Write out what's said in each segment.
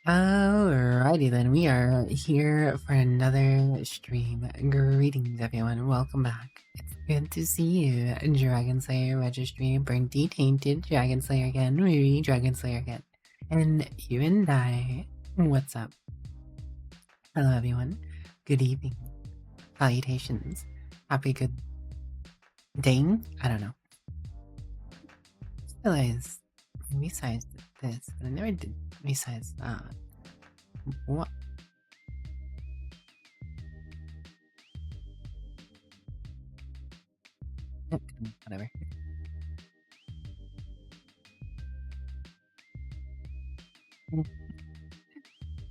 Alrighty then, we are here for another stream. Greetings everyone, welcome back. It's good to see you, Dragon Slayer Registry, Brinty Tainted, Dragon Slayer again, Riri, Dragon Slayer again. And you and I, what's up? Hello everyone, good evening, salutations, happy good dang? I don't know. I realized I resized this, but I never did resize that. What? Whatever.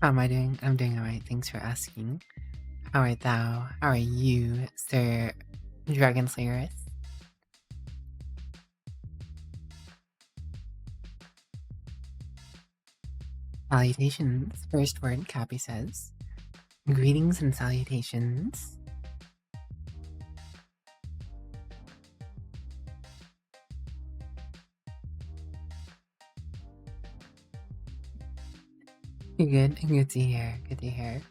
How am I doing? I'm doing alright, thanks for asking. How art thou? How are you, Sir Dragon Slayerist? Salutations. First word, Cappy says. Greetings and salutations. You're good? Good to hear. Good to hear.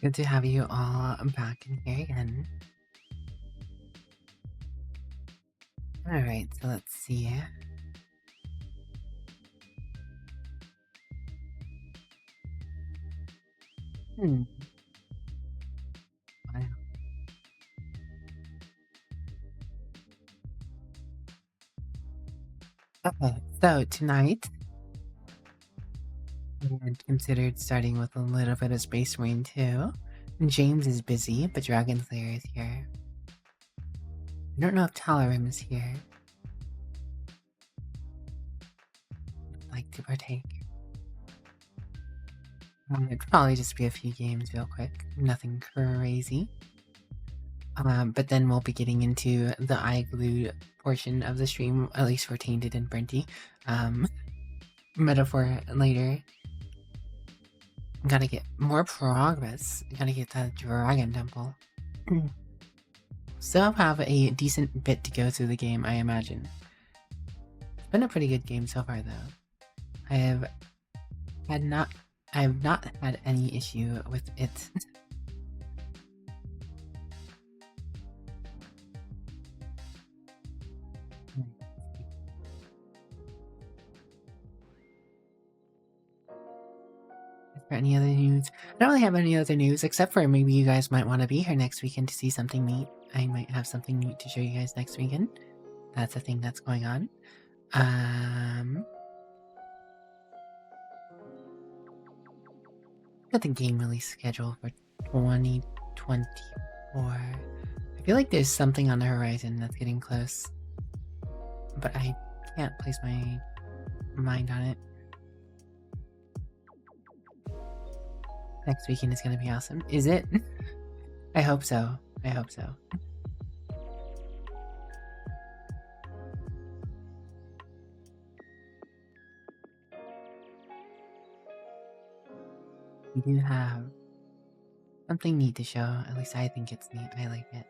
Good to have you all back in here again. Alright, so let's see. Wow. Okay, so tonight I had considered starting with a little bit of Space Marine 2. James is busy, but Dragon Slayer is here. I don't know if Talarim is here. I'd like to partake. It'd probably just be a few games real quick. Nothing crazy. But then we'll be getting into the eye glue portion of the stream, at least for Tainted and Brinty. Metaphor later. Gotta get more progress. Gotta get that Dragon Temple. Still have a decent bit to go through the game, I imagine. It's been a pretty good game so far, though. I have not had any issue with it. Is there any other news? I don't really have any other news, except for maybe you guys might want to be here next weekend to see something neat. I might have something neat to show you guys next weekend. That's a thing that's going on. Got the game release schedule for 2024. I feel like there's something on the horizon that's getting close, but I can't place my mind on it. Next weekend is gonna be awesome. Is it? I hope so. I hope so. We do have something neat to show. At least I think it's neat. I like it.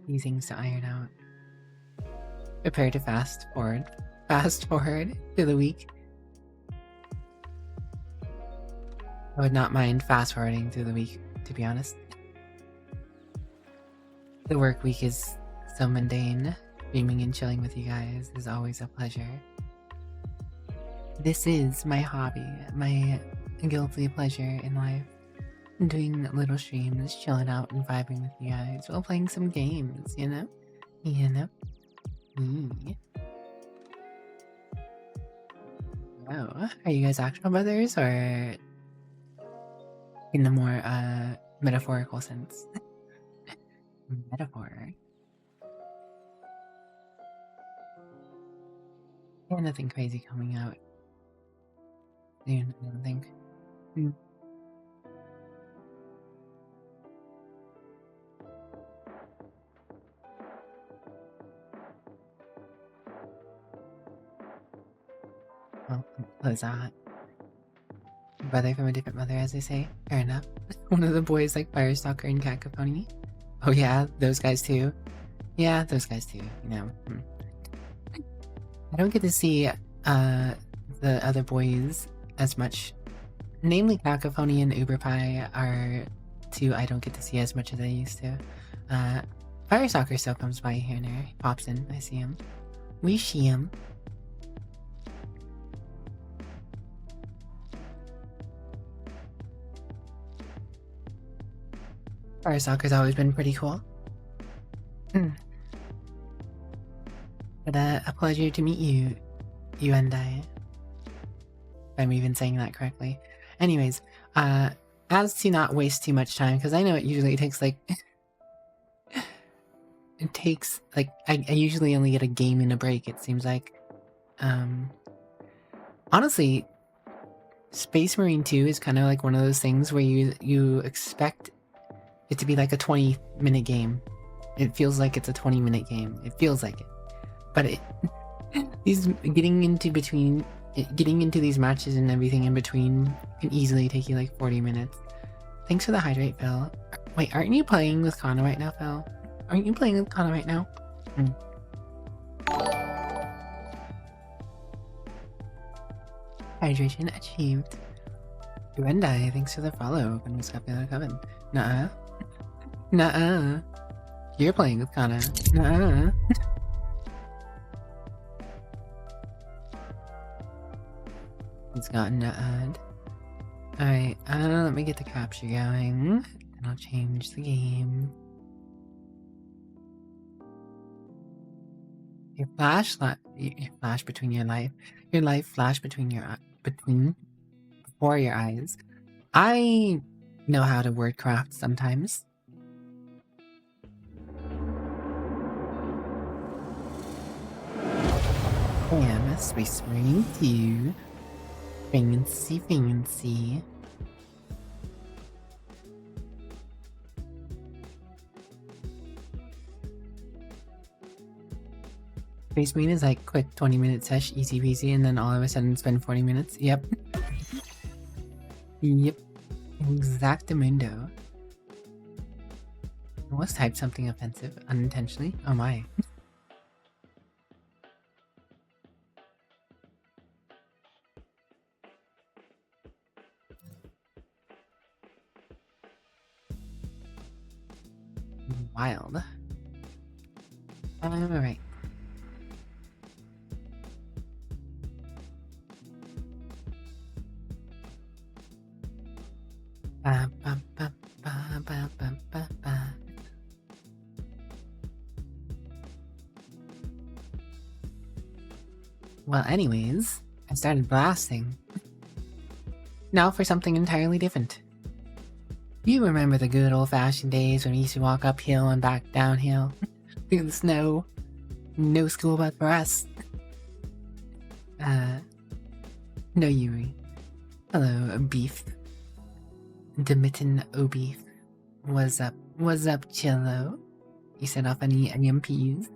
These things to iron out. Prepare to fast forward. Fast forward to the week. I would not mind fast forwarding through the week, to be honest. The work week is so mundane. Streaming and chilling with you guys is always a pleasure. This is my hobby, my guilty pleasure in life. Doing little streams, chilling out and vibing with you guys while playing some games, you know? You know? Oh, are you guys actual brothers or in the more metaphorical sense? Metaphor. Yeah, nothing crazy coming out soon, I don't think. Well, close that. Brother from a different mother, as they say. Fair enough. One of the boys like Firestalker and Cacophony. Oh yeah, those guys too. Yeah, those guys too, you know. I don't get to see the other boys as much. Namely, Cacophony and Uberpie are two I don't get to see as much as I used to. Fire Soccer still comes by here and there. He pops in, I see him. We see him. Fire Soccer's always been pretty cool. But a pleasure to meet you, you and I. If I'm even saying that correctly. Anyways, as to not waste too much time, because I know it usually takes like... it takes, like, I usually only get a game and a break, it seems like. Honestly, Space Marine 2 is kind of like one of those things where you expect it to be like a 20-minute game. It feels like it's a 20-minute game. It feels like it. But getting into these matches and everything in between can easily take you like 40 minutes. Thanks for the hydrate, Phil. Wait, aren't you playing with Kana right now, Phil? Aren't you playing with Kana right now? Hydration achieved. You and I, thanks for the follow. When was Scapular Coven? Nuh-uh. Nuh-uh. You're playing with Kana. Nuh-uh. It's gotten nuh-uh. Alright, let me get the capture going. And I'll change the game. Your flash between your life flash before your eyes. I know how to wordcraft sometimes. Damn, Space Marine 2. Fancy. Space Marine is like quick 20-minute sesh, easy peasy, and then all of a sudden spend 40 minutes. Yep. Yep. Exactamundo. I almost typed something offensive unintentionally. Oh my. Wild. Alright. Well, anyways, I started blasting. Now for something entirely different. You remember the good old-fashioned days when we used to walk uphill and back downhill through the snow? No school but for us. No Yuri. Hello, Beef. Demitten O'Beef. What's up, Chillo? You set off any EMPs?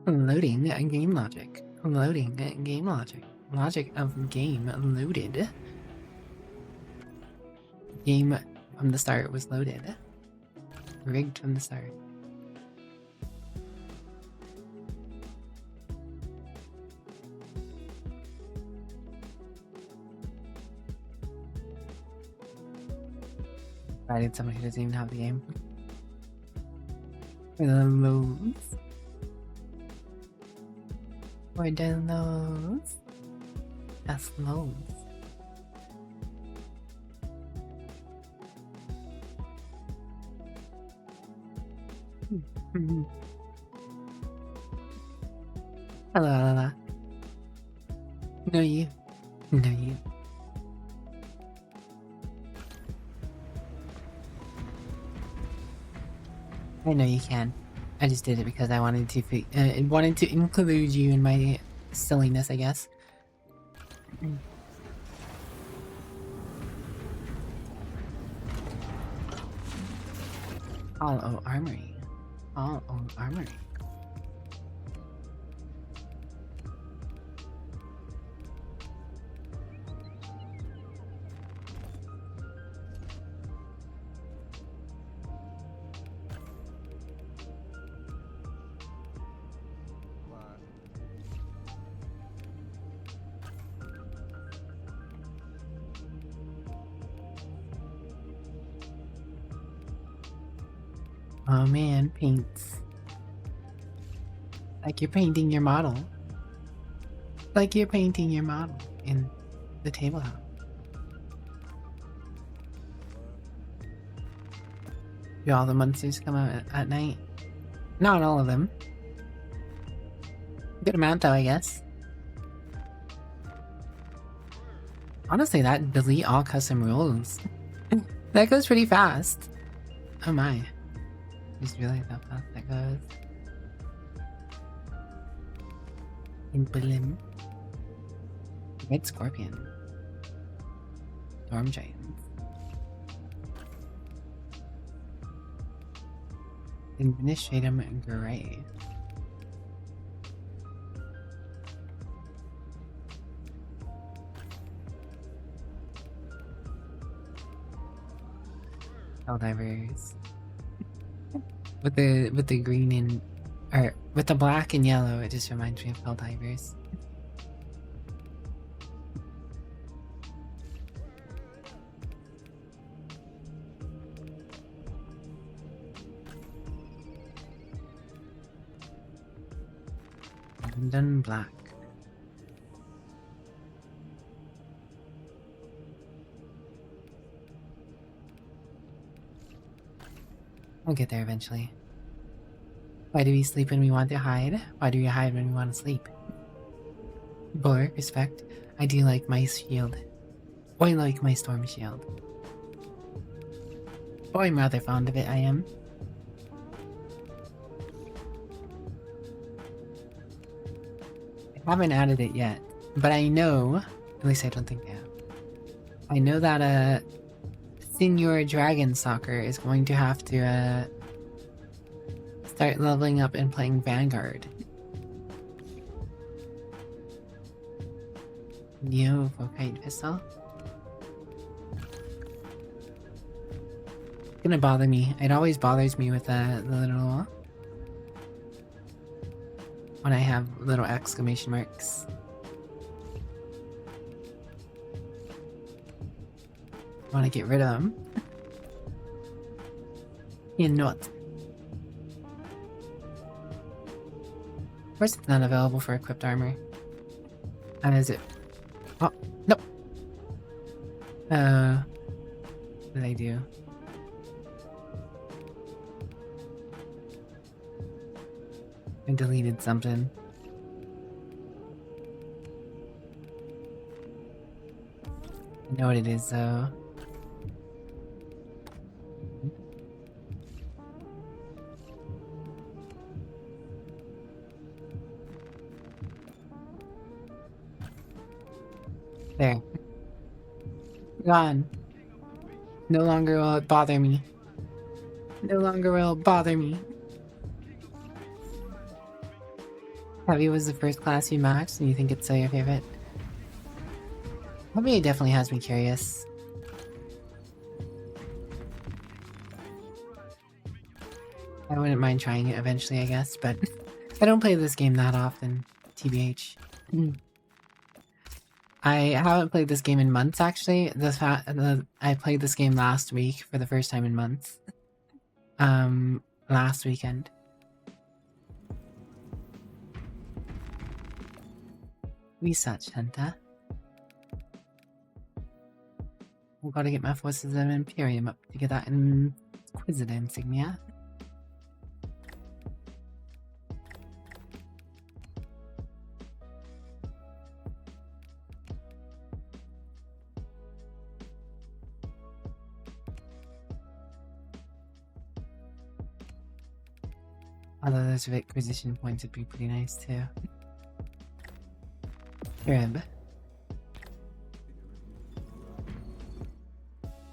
Loading game logic. Loading game logic. Logic of game loaded. Game from the start was loaded. Rigged from the start. Provided somebody who doesn't even have the game. For the loads. For the loads. That's loads. Hello, Alala. No you. No you. I know you can. I just did it because I wanted to include you in my silliness, I guess. All armory. All armory. Oh man, paints. Like you're painting your model. Like you're painting your model in the table house. Do all the monsters come out at night? Not all of them. Good amount though, I guess. Honestly, that delete all custom rules. That goes pretty fast. Oh my. Just realized how fast that goes. Impolim. Red Scorpion. Storm Giants. Administratum Gray. Helldivers. With the green and or with the black and yellow, it just reminds me of Helldivers. London Black. We'll get there eventually. Why do we sleep when we want to hide? Why do we hide when we want to sleep? Boar, respect. I do like my shield. I like my storm shield. Oh, I'm rather fond of it, I am. I haven't added it yet, but I know, at least I don't think I have. I know that Senior Dragon Soccer is going to have to start leveling up and playing Vanguard. Neo Volkite Pistol. It's gonna bother me. It always bothers me with the little when I have little exclamation marks. I want to get rid of them. You're not. Of course it's not available for equipped armor. How is it? Oh, no! What did I do? I deleted something. I know what it is though. There. Gone. No longer will it bother me. No longer will it bother me. Heavy was the first class you maxed, and you think it's your favorite? Heavy definitely has me curious. I wouldn't mind trying it eventually, I guess, but I don't play this game that often, TBH. I haven't played this game in months, actually. I played this game last week for the first time in months. Last weekend. Research Center. We've got to get my Forces of Imperium up to get that Inquisitor insignia. Although those acquisition points would be pretty nice too. Crib.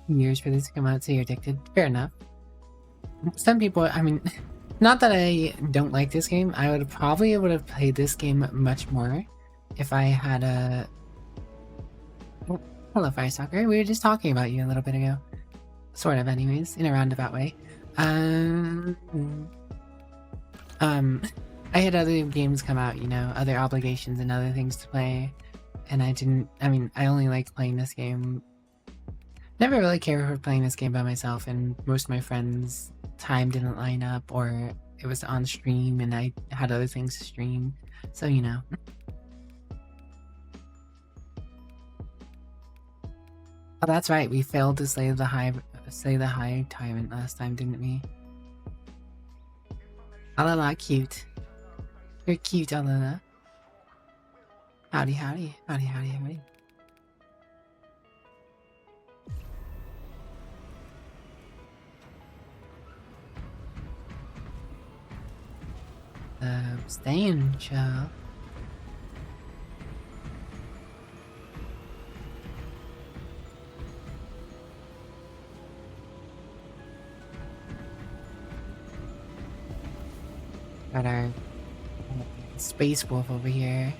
Years for this to come out, so you're addicted. Fair enough. Some people, I mean, not that I don't like this game. I would have played this game much more if I had a... Oh, hello, Firestalker. We were just talking about you a little bit ago. Sort of, anyways, in a roundabout way. I had other games come out, you know, other obligations and other things to play, and I only like playing this game. Never really cared for playing this game by myself, and most of my friends time didn't line up, or it was on stream and I had other things to stream. So, you know. Oh, that's right. We failed to slay the high tyrant last time, didn't we? Alala, cute. You're cute, Alala. Howdy, howdy, howdy, howdy, howdy. Staying, child. Got our space wolf over here.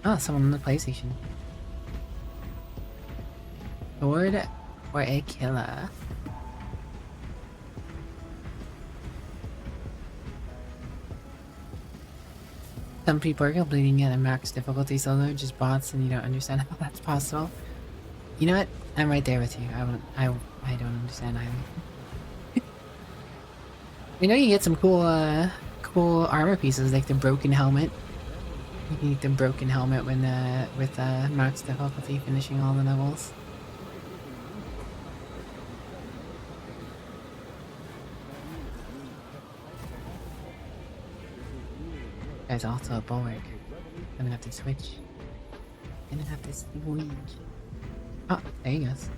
Oh, someone on the PlayStation. Sword or a killer? Some people are completing it at max difficulty solo, just bots, and you don't understand how that's possible. You know what? I'm right there with you. I don't understand either. You know, you get some cool armor pieces like the broken helmet. You can get the broken helmet when with max difficulty finishing all the levels. There's also a bulwark. I'm gonna have to switch. I'm gonna have to switch. Oh, there he goes.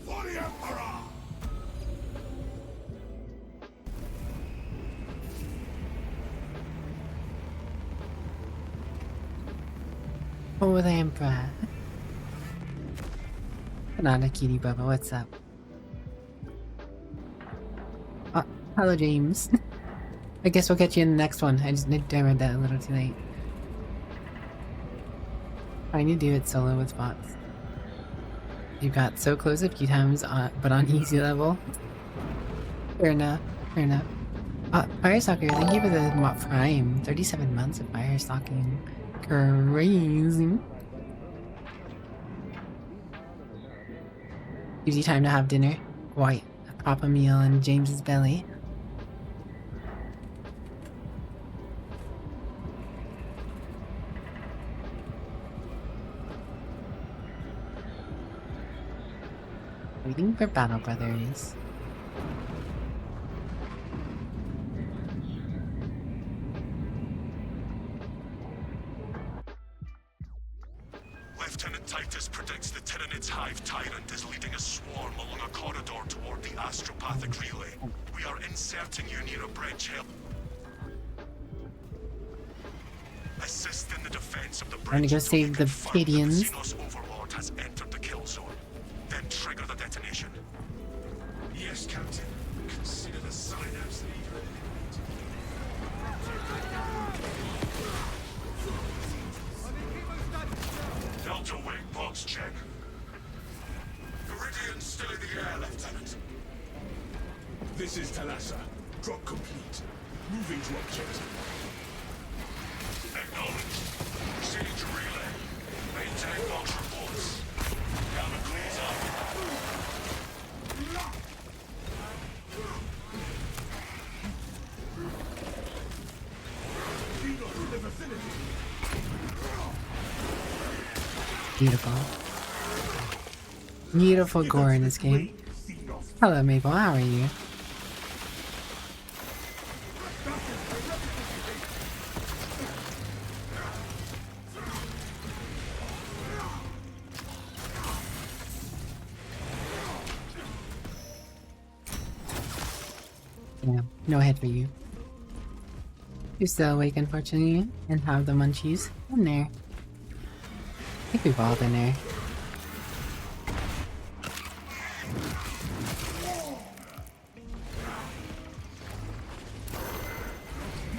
For the Emperor! For the Emperor. Banana Kitty Bubba, what's up? Oh, hello James. I guess we'll catch you in the next one. I read that a little too late. I need to do it solo with bots. You got so close a few times, but on easy level. Fair enough. Fair enough. Firestalker, thank you for the Prime. 37 months of Firestalking. Crazy. Gives you time to have dinner. Quite a proper meal in James's belly. Waiting for Battle Brothers. Lieutenant Titus predicts the Tyrannid's Hive Tyrant is leading a swarm along a corridor toward the astropathic relay. We are inserting you near a bridge. Assist in the defense of the bridge. I'm gonna go save the Padians. The Xenos Overlord has entered the kill zone. Then trigger the detonation. Yes, Captain. Consider the synapse leader. Delta wing box check. Iridian's still in the air, Lieutenant. This is Talassa. Drop complete. Moving to objective. Acknowledged. Proceeding to relay. Maintain box reports. Gamma clears up. Beautiful. Beautiful gore in this game. Hello Maple, how are you? Yeah, no head for you. You're still awake, unfortunately, and have the munchies in there. I think we've all been there.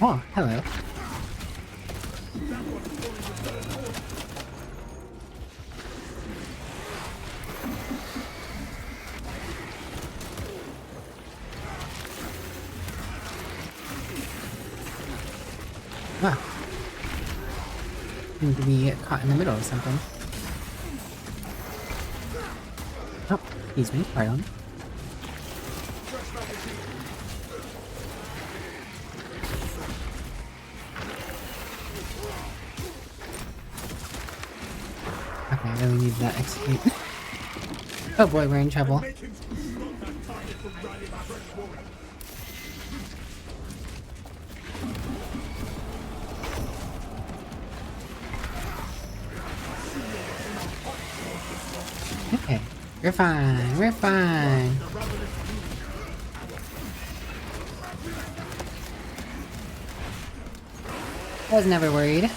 Oh, hello. Ah, Seem to be caught in the middle of something. Oh, excuse me, pardon. Okay, I really need that execute. Oh boy, we're in trouble. Okay, we're fine, we're fine. I was never worried.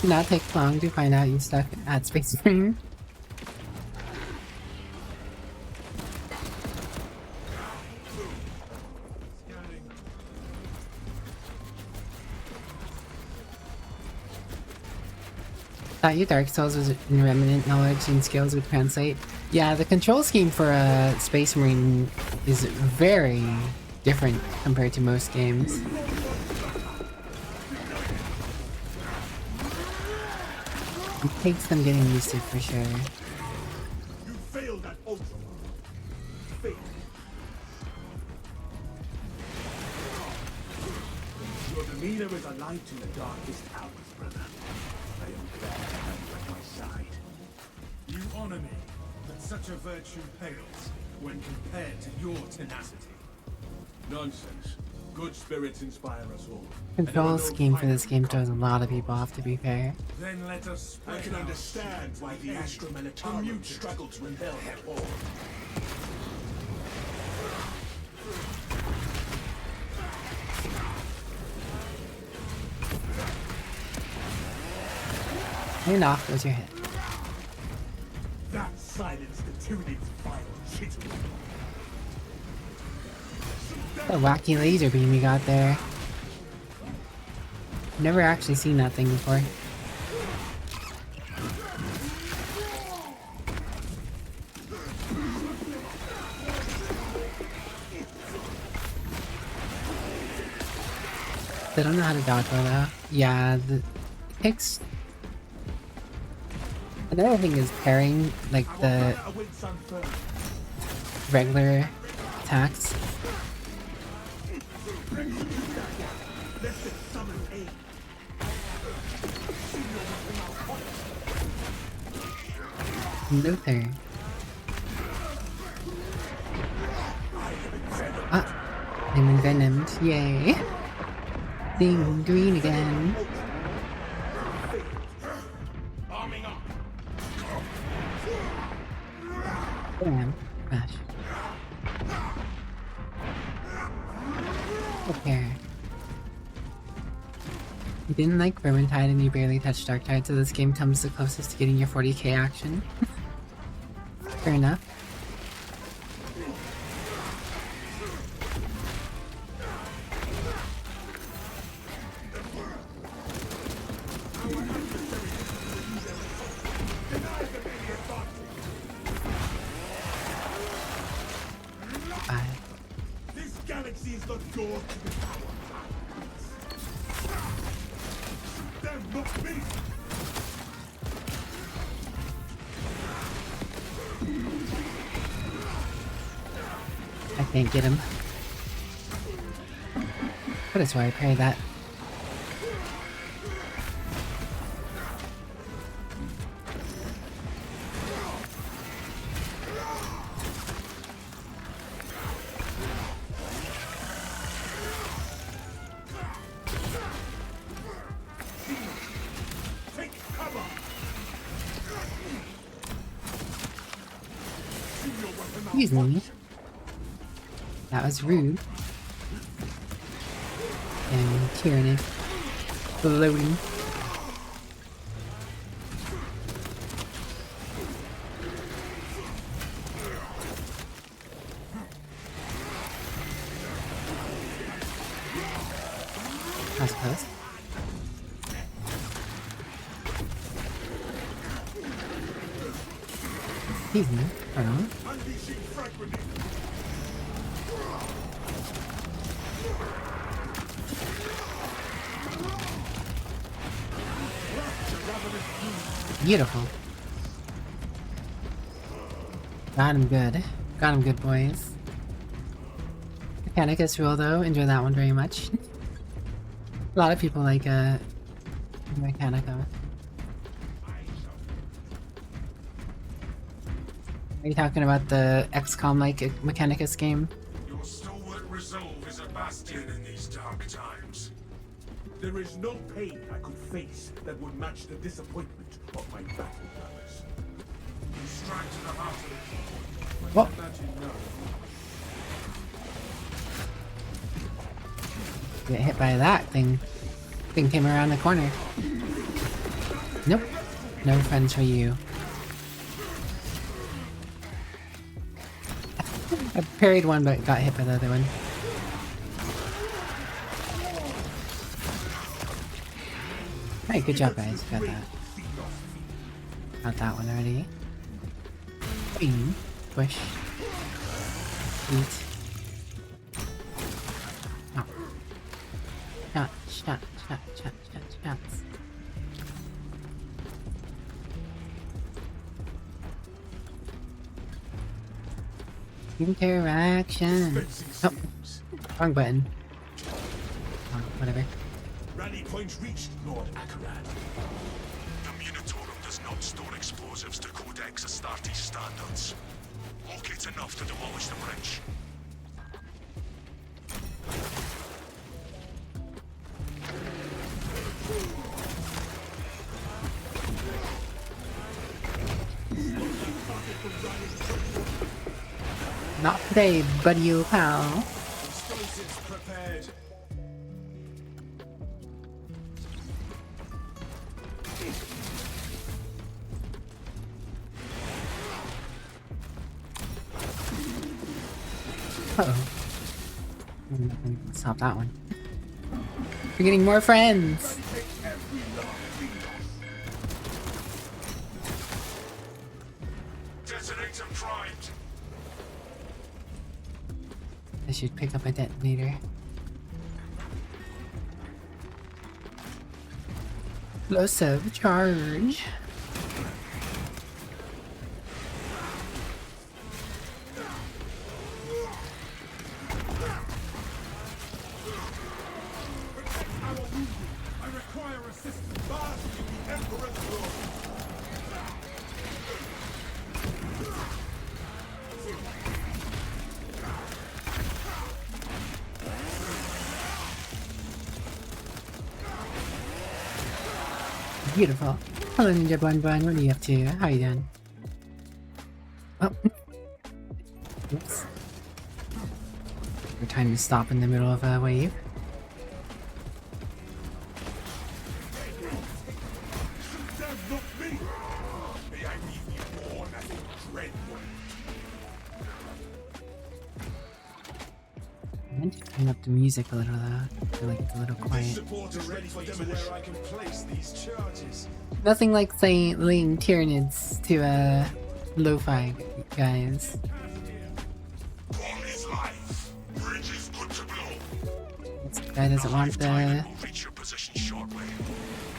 Did not take long to find out you stuck at Space Marine. Thought your Dark Souls was in remnant knowledge and skills would translate. Yeah, the control scheme for a Space Marine is very different compared to most games. It takes them getting used to for sure. You failed at Ultra. Failed. Your demeanor is a light in the darkest hours, brother. I am glad to have you at my side. You honor me, but such a virtue pales when compared to your tenacity. Nonsense. Good spirits inspire us all. Control scheme for this game throws a lot of people off, to be fair. Then let us. I can understand why the Astra Militarum struggled to rebel at all. And off goes your head. That silenced the Tyrannid's vile chitter. What a wacky laser beam you got there. Never actually seen that thing before. They don't know how to dodge well though. Yeah, it takes... Another thing is parrying, like the regular attacks. Luther. Ah, I'm envenomed. Yay. Seeing green again. Damn. Gosh. Okay. You didn't like Vermintide and you barely touched Darktide, so this game comes the closest to getting your 40k action. Fair enough. This galaxy is the door to the power. Them, not me. I can't get him. But it's why I parried that. Take cover. Excuse me. That was rude. And tyranny. Floating. I suppose. Excuse me. Hold on. Unleashing fragmenting. Beautiful. Got him good. Got him good, boys. Mechanicus rule though, enjoy that one very much. A lot of people like Mechanica. Are you talking about the XCOM like Mechanicus game? Your stalwart resolve is a bastion in these dark times. There is no pain I could face that would match the disappointment of my battle brothers. You strike to the heart of the people, but imagine no. Get hit by that thing. Thing came around the corner. Nope. No friends for you. I parried one but got hit by the other one. Hey, good job guys. Got that. Got that one already. Boing. Push. Eat. Oh. Shot. Interaction. Oh, wrong button. Oh, whatever. Rally point reached, Lord Akarat. The Munitorum does not store explosives to Codex Astartes standards. Locate enough to demolish the bridge. Not today, buddy, you pal. Explosives prepared. Uh-oh. Stop that one. We're getting more friends! Detonator primed. I should pick up a detonator. Explosive charge. I require assistance. Fast to the Emperor's will. Beautiful. Hello, Ninja Bun Bun. What are you up to? How you doing? Oh. Oops. We're trying to stop in the middle of a wave. That's not me. May I leave you born as a dread one. I meant to turn up the music a little though. I feel like it's a little quiet. Support is ready for demolition. Where I can place these charges. Nothing like laying Tyranids to lo-fi guys. Bomb is live. Bridge is good to blow. This guy doesn't want the Will reach your position shortly.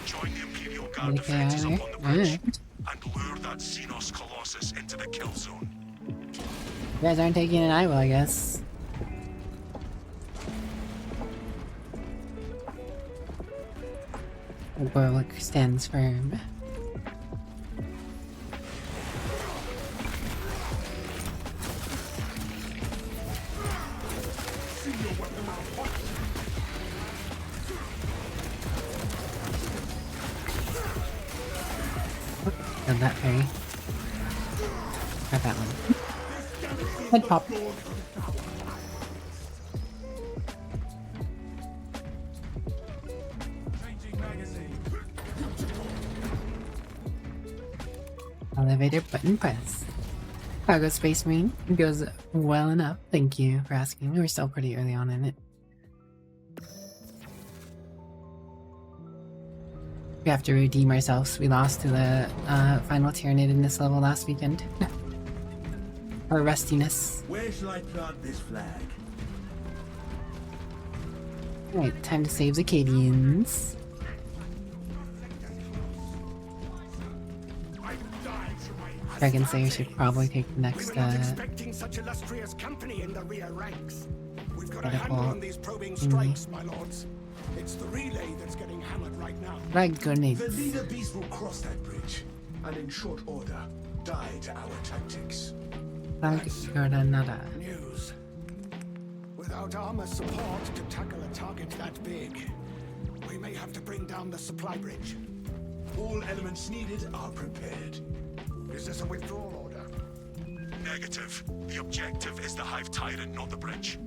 Join the Imperial Guard okay, defenses up on the bridge alright. and lure that Xenos Colossus into the kill zone. You guys aren't taking an I will, I guess. The Warwick stands firm. Done that fairy. Got that one. Head pop. Changing magazine. Elevator button press. Cargo Space Marine goes well enough. Thank you for asking. We're still pretty early on in it. We have to redeem ourselves. We lost to the final Tyranid in this level last weekend. Our rustiness. Where shall I plant this flag? Alright, time to save the Cadians. Dragon Slayer should probably take the next expecting such illustrious company in the rear ranks. We've got a handle catapult on these probing strikes, my lords. It's the relay that's getting hammered right now. like grenades. The leader beast will cross that bridge, and in short order, die to our tactics. Like granada. News. Without armor support to tackle a target that big, we may have to bring down the supply bridge. All elements needed are prepared. Is this a withdrawal order? Negative. The objective is the Hive Tyrant, not the bridge.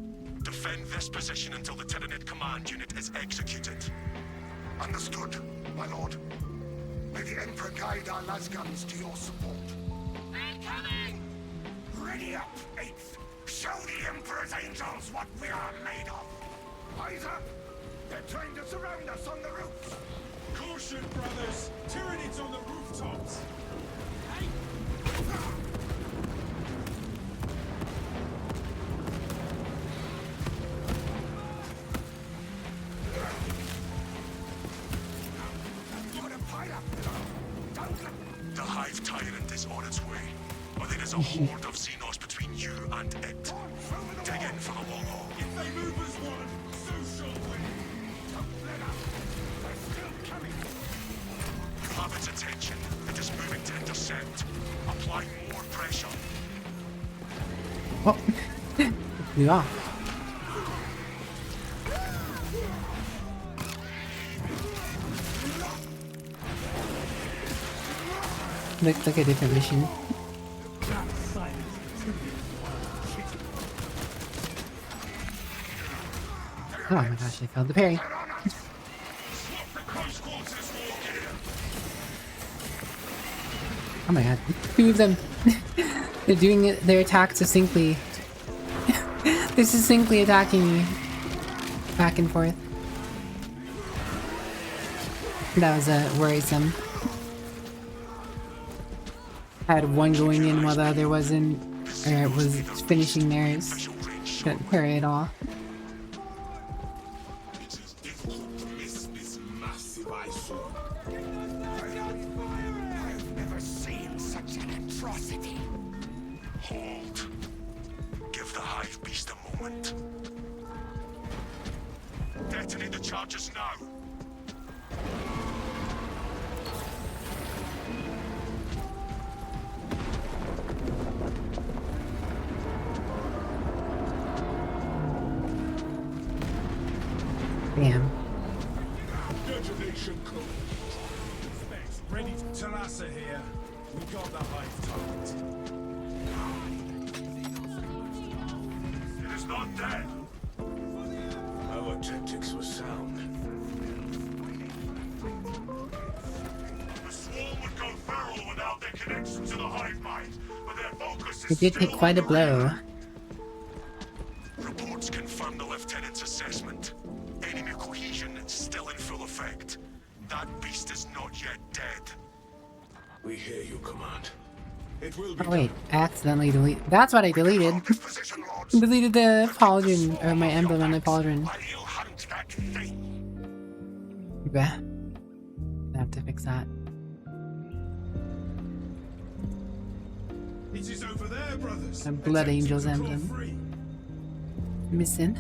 Defend this position until the Tyranid command unit is executed. Understood, my lord. May the Emperor guide our lasguns to your support. Incoming! Ready up, 8th. Show the Emperor's angels what we are made of. Eyes up! They're trying to surround us on the roofs. Caution, brothers! Tyranids on the rooftops! The Hive Tyrant is on its way, but there is a horde of Xenos between you and it. Dig in for the long haul. If they move as one, so shall we! Don't let up! They're still coming! You have its attention. It is moving to intercept. Apply more pressure. Oh, we off. Looks like a different mission. Oh my gosh, I failed the parry. Oh my god, two of them. They're doing their attack succinctly. They're succinctly attacking me. Back and forth. That was worrisome. I had one going in while the other wasn't, or was finishing theirs. Couldn't parry at all. I've never seen such an atrocity. Hold. Give the Hive Beast a moment. Detonate the charges now. Damn. Detonation code. Specs ready. Talassa here. We got the Hive Tyrant. It is not dead. Our tactics were sound. The swarm would go feral without their connection to the Hive Mind, but their focus is It did take still quite a on the blow. rear. Reports confirm the Lieutenant's assessment. Enemy cohesion is still in full effect. That beast is not yet dead. We hear you, Command. It will be Oh wait, I accidentally deleted. That's what I deleted. Hold this position, lords. Deleted the pauldron, or my emblem on the pauldron. While you hunt that thing. Bah. I have to fix that. It is over there, brothers. A Blood Attempting Angel's to claw emblem. free. Missing.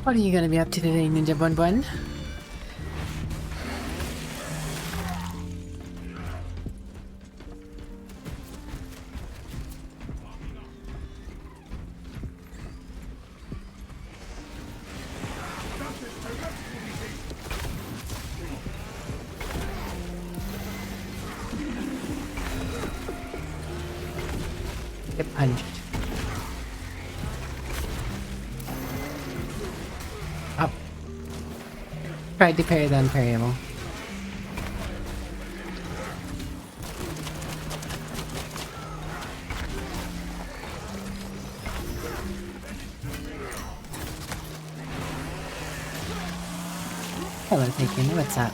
What are you gonna be up to today, Ninja Bun Bun? Get punched. Up. Tried to parry the unparryable. Hello, Taken. What's up?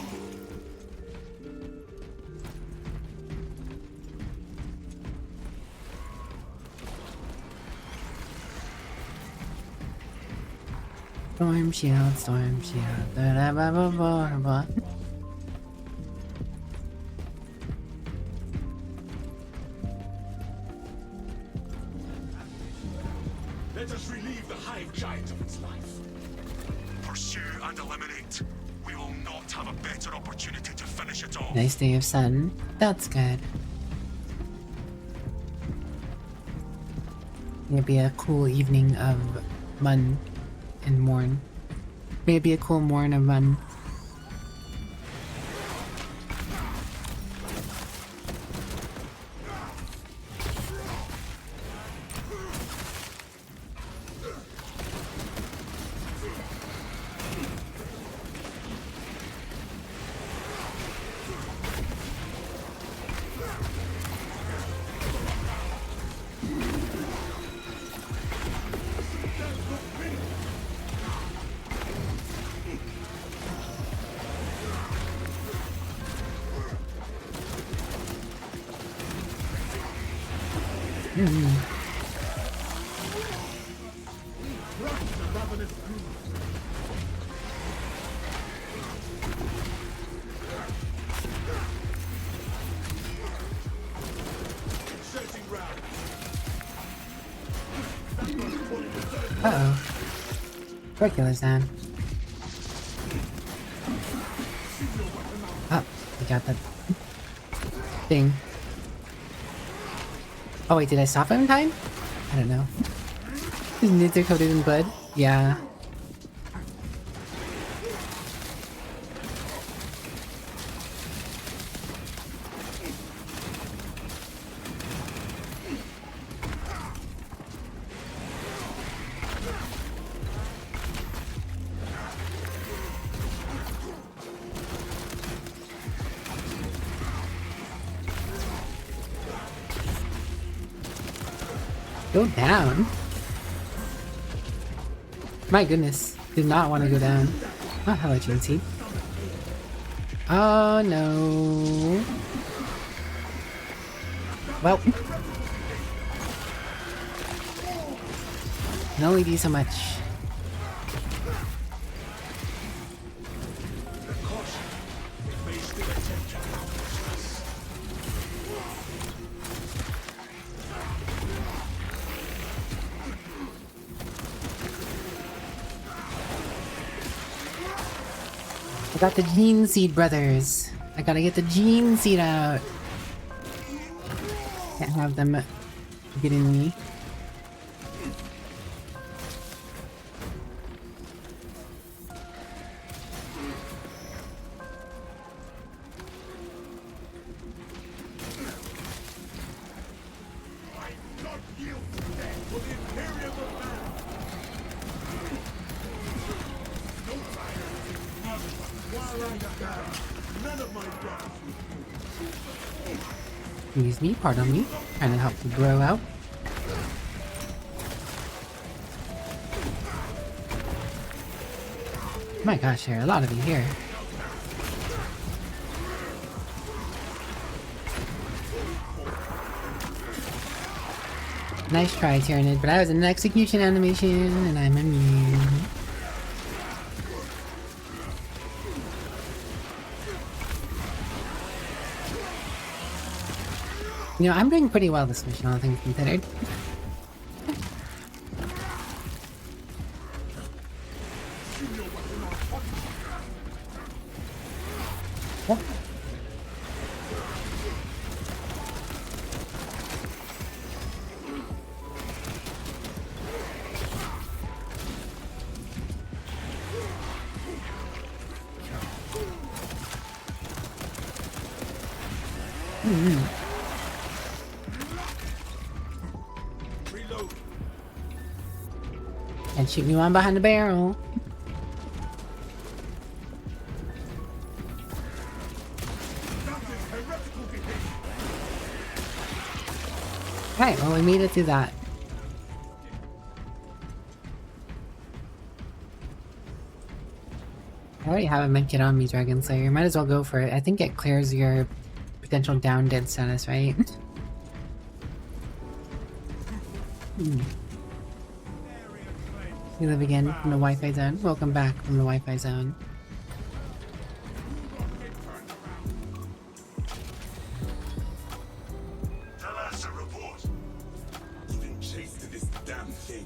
Storm shield, storm shield. Da -da -ba -ba -ba -ba. Let us relieve the hive giant of its life. Pursue and eliminate. We will not have a better opportunity to finish it off. Nice day of sun. That's good. Maybe a cool evening of mun and morn. Maybe a cool morn of mun. Uh-oh. Regular's down. Oh, we got that thing. Oh wait, did I stop him in time? I don't know. His nids are coated in blood? Yeah. Go down? My goodness. Did not want to go down. Oh, hello, Jinxie. Oh, no. Well. Can only do so much. I got the Gene Seed brothers. I gotta get the Gene Seed out. Can't have them getting me. Excuse me, pardon me. Trying to help the bro out. My gosh, there are a lot of you here. Nice try, Tyrannid, but I was in an execution animation and I'm immune. You know, I'm doing pretty well this mission, all things considered. What? And shoot me one behind the barrel. Right, well we made it through that. I already have a medkit on me, Dragon Slayer. Might as well go for it. I think it clears your potential down dead status, right? We live again from the Wi-Fi zone. Welcome back from the Wi-Fi zone. Tell us a report. You've been chased to this damn thing.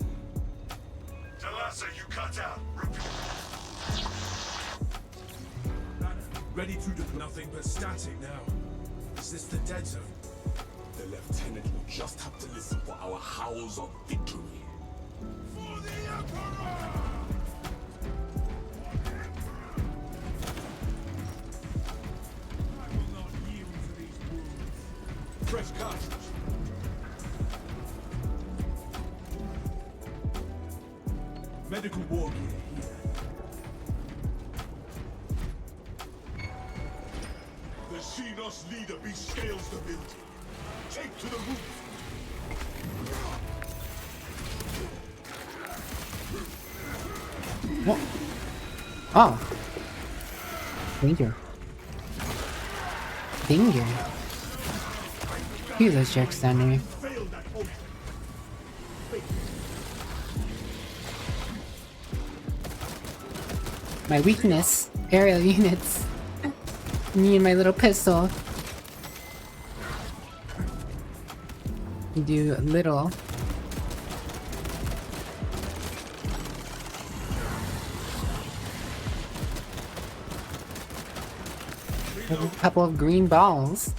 Tell us you cut out. Ready to do nothing but static now. Is this the dead zone? The lieutenant will just have to listen for our howls of victory. For the Emperor! I will not yield to these wounds. Fresh cartridge. Medical war gear here. The Shinos leader bescales the building. Take to the roof. What? Oh. Danger. Danger. Here's those jerks down there. Failed at home. My weakness. Aerial units. Me and my little pistol. You do little. A couple of green balls.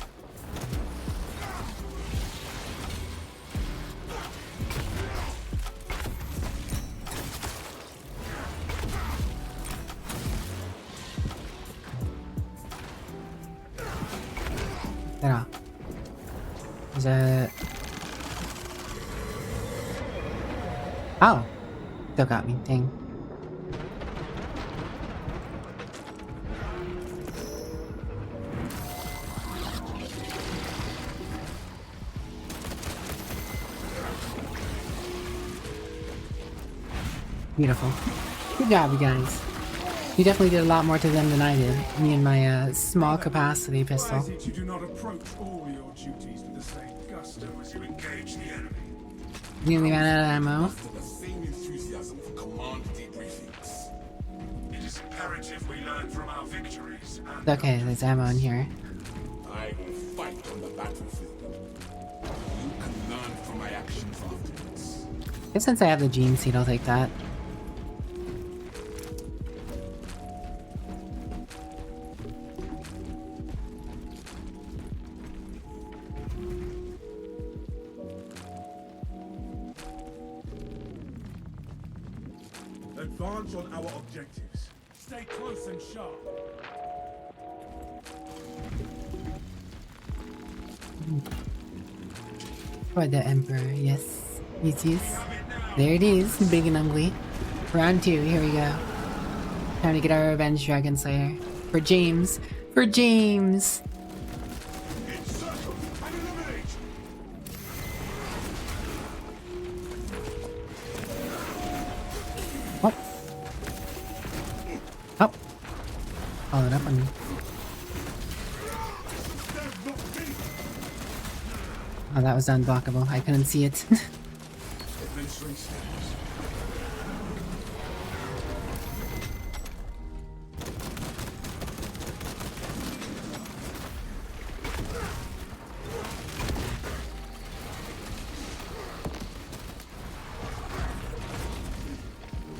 There. There's a... Oh! Still got me, dang. Beautiful. Good job, you guys. You definitely did a lot more to them than I did. Me and my small capacity Why pistol. is it you do not approach all your duties with the same gusto as you Engage the enemy. Nearly ran out of ammo. The same enthusiasm for command debriefings. It is imperative we learn from our victories. And Okay, there's ammo in here. I will fight on the battlefield. You can learn from my actions afterwards. I guess since I have the gene seed, I'll take that. advance on our objectives. Stay close and sharp. For the Emperor, yes. Yes, yes. There it is, big and ugly. Round 2, here we go. Time to get our revenge, Dragon Slayer. For James. For James! encircle and eliminate. What? Oh. Followed up on me. Oh, that was unblockable. I couldn't see it. Administering steps.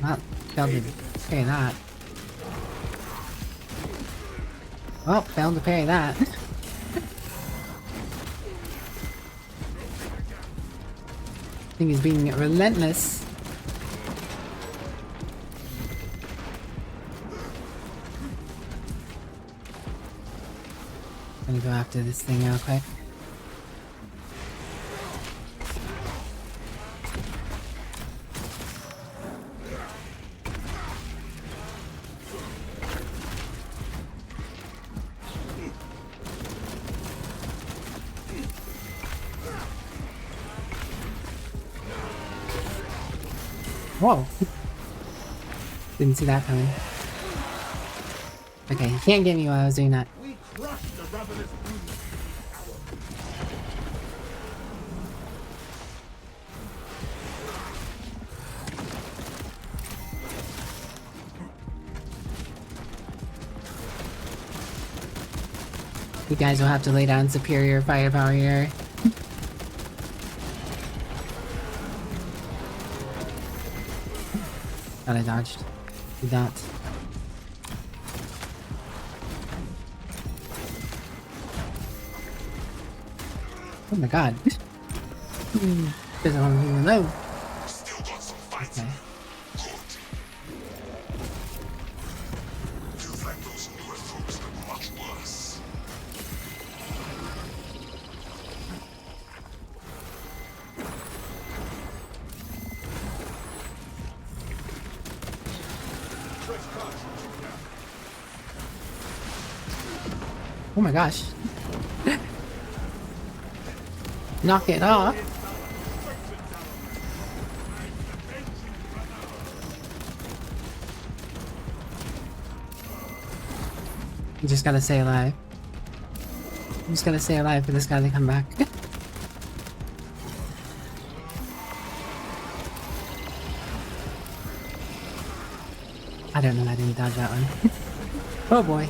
Well, failed to parry that. Well, failed to parry that. I think he's being relentless. Gonna go after this thing real quick. Whoa! Didn't see that coming. Okay, you can't get me while I was doing that. We crushed the ravenous brood. You guys will have to lay down superior firepower here. Thought I dodged. Did not. Oh my god. Doesn't want to leave me alone. Still got some fight. Okay. Good. You've let those newer folks look much worse. Oh my gosh. Knock it off. You just gotta stay alive. You just gotta stay alive for this guy to come back. I don't know, I didn't dodge that one. Oh boy.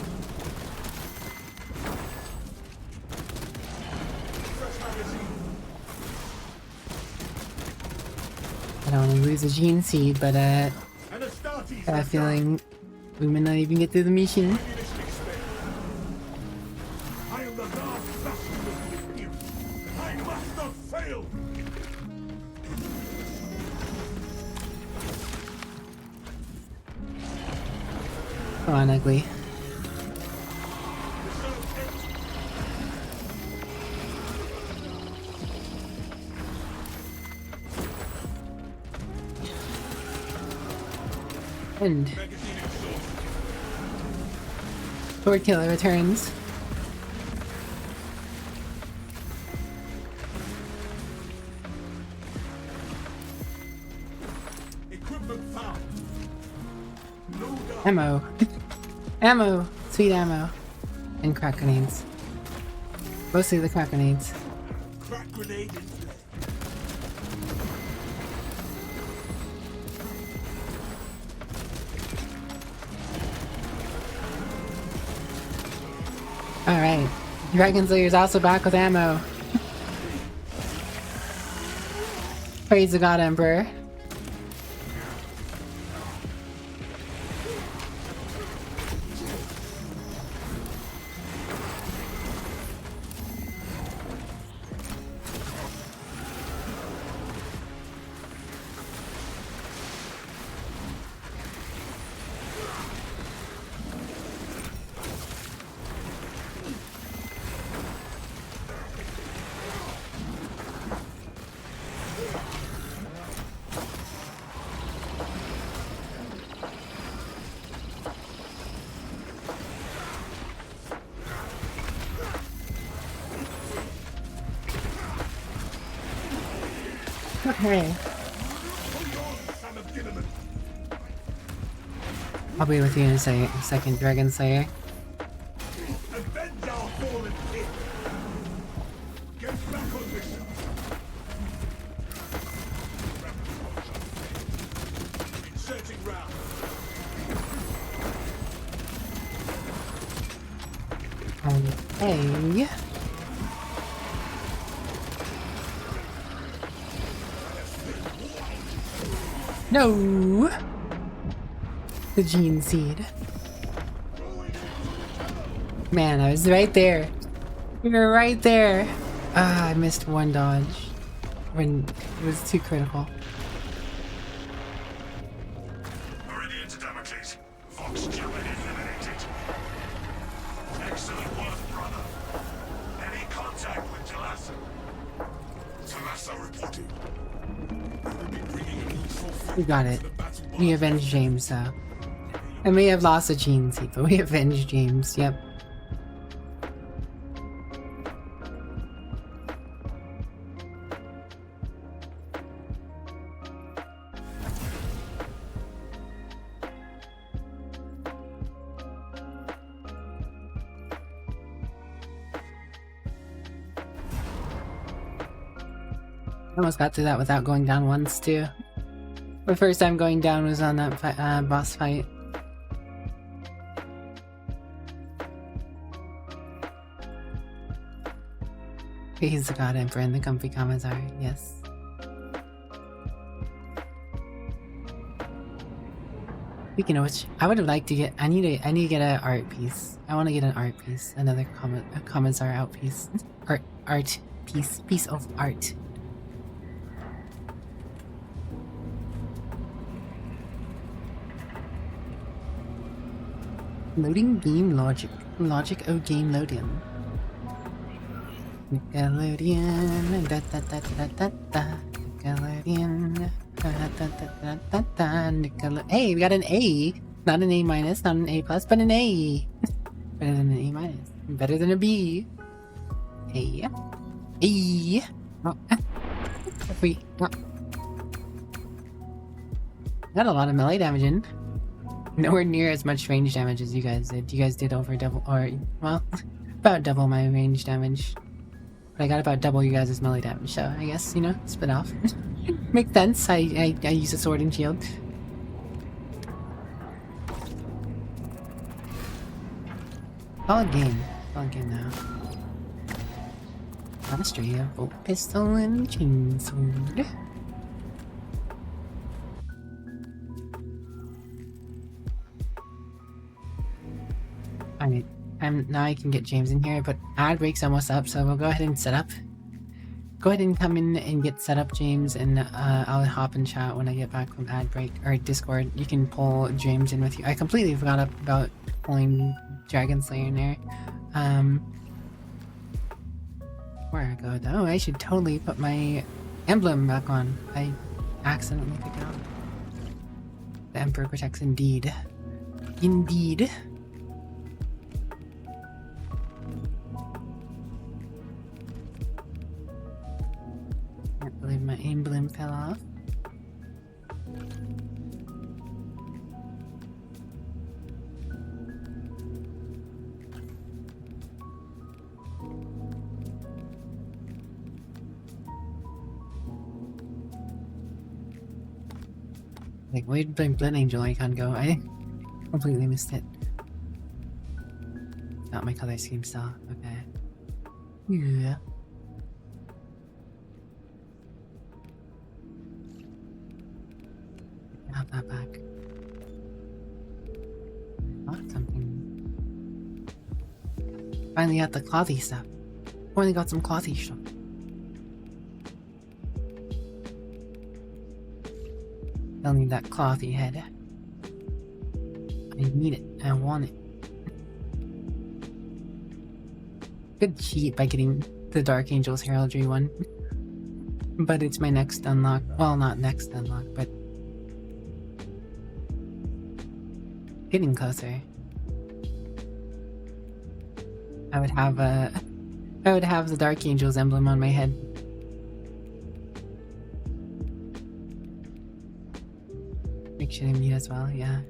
I don't want to lose a gene seed, but I have a feeling we may not even get through the mission. I am the last bastion of the Imperium. I must not fail. Come on, ugly. And Sword Killer returns. Equipment found. Ammo. Ammo. Sweet ammo. And crack grenades. Mostly the crack grenades. Crack grenade in play. Alright. Dragon Slayer's also back with ammo. Praise the God Emperor. Okay. I'll be with you in a second, Dragon Slayer. Avenge our fallen king. Get back on mission. Inserting round. Okay. No! The gene seed. Man, I was right there. You were right there. Ah, I missed one dodge. When it was too critical. Already into Damocles. Vox Jumper eliminated. Excellent work, brother. Any contact with Talassa? Talassa reporting. We got it. We avenged James, though. I may have lost a gene seed, but we avenged James, yep. Almost got through that without going down once, too. My first time going down was on that boss fight. Praise the God Emperor and the comfy commissar, yes. Speaking of which, I would have liked to get. I need to get an art piece. I want to get an art piece, another commissar art piece, art piece of art. Loading game logic of game loading. Nickelodeon, da da da da da da. Nickelodeon. Hey, we got an A. Not an A minus, not an A plus, but an A. Better than an A minus. Better than a B. A. A. Oh. Wait. Oh. Got a lot of melee damage in. Nowhere near as much range damage as you guys did. You guys did over double, or, well, about double my range damage. But I got about double you guys' melee damage, so I guess, you know, split off. Makes sense. I use a sword and shield. Solid game now. Mastery of bolt pistol and chainsword. Alright, now I can get James in here, but ad break's almost up, so we'll go ahead and set up. Go ahead and come in and get set up, James, and I'll hop in chat when I get back from ad break, or Discord. You can pull James in with you. I completely forgot about pulling Dragon Slayer in there. Where I go though, I should totally put my emblem back on. I accidentally took it off. The Emperor protects indeed. Indeed. Can't believe my emblem fell off. Like, wait, Blood Angel, I can't go. I completely missed it. Not my color scheme still. Okay. Yeah. Have that back. Got something. Finally got the clothy stuff. Finally got some clothy stuff. Still need that clothy head. I need it. I want it. Could cheat by getting the Dark Angel's Heraldry one. But it's my next unlock. Well, not next unlock, but getting closer. I would have the Dark Angel's emblem on my head. Make sure they meet as well, yeah.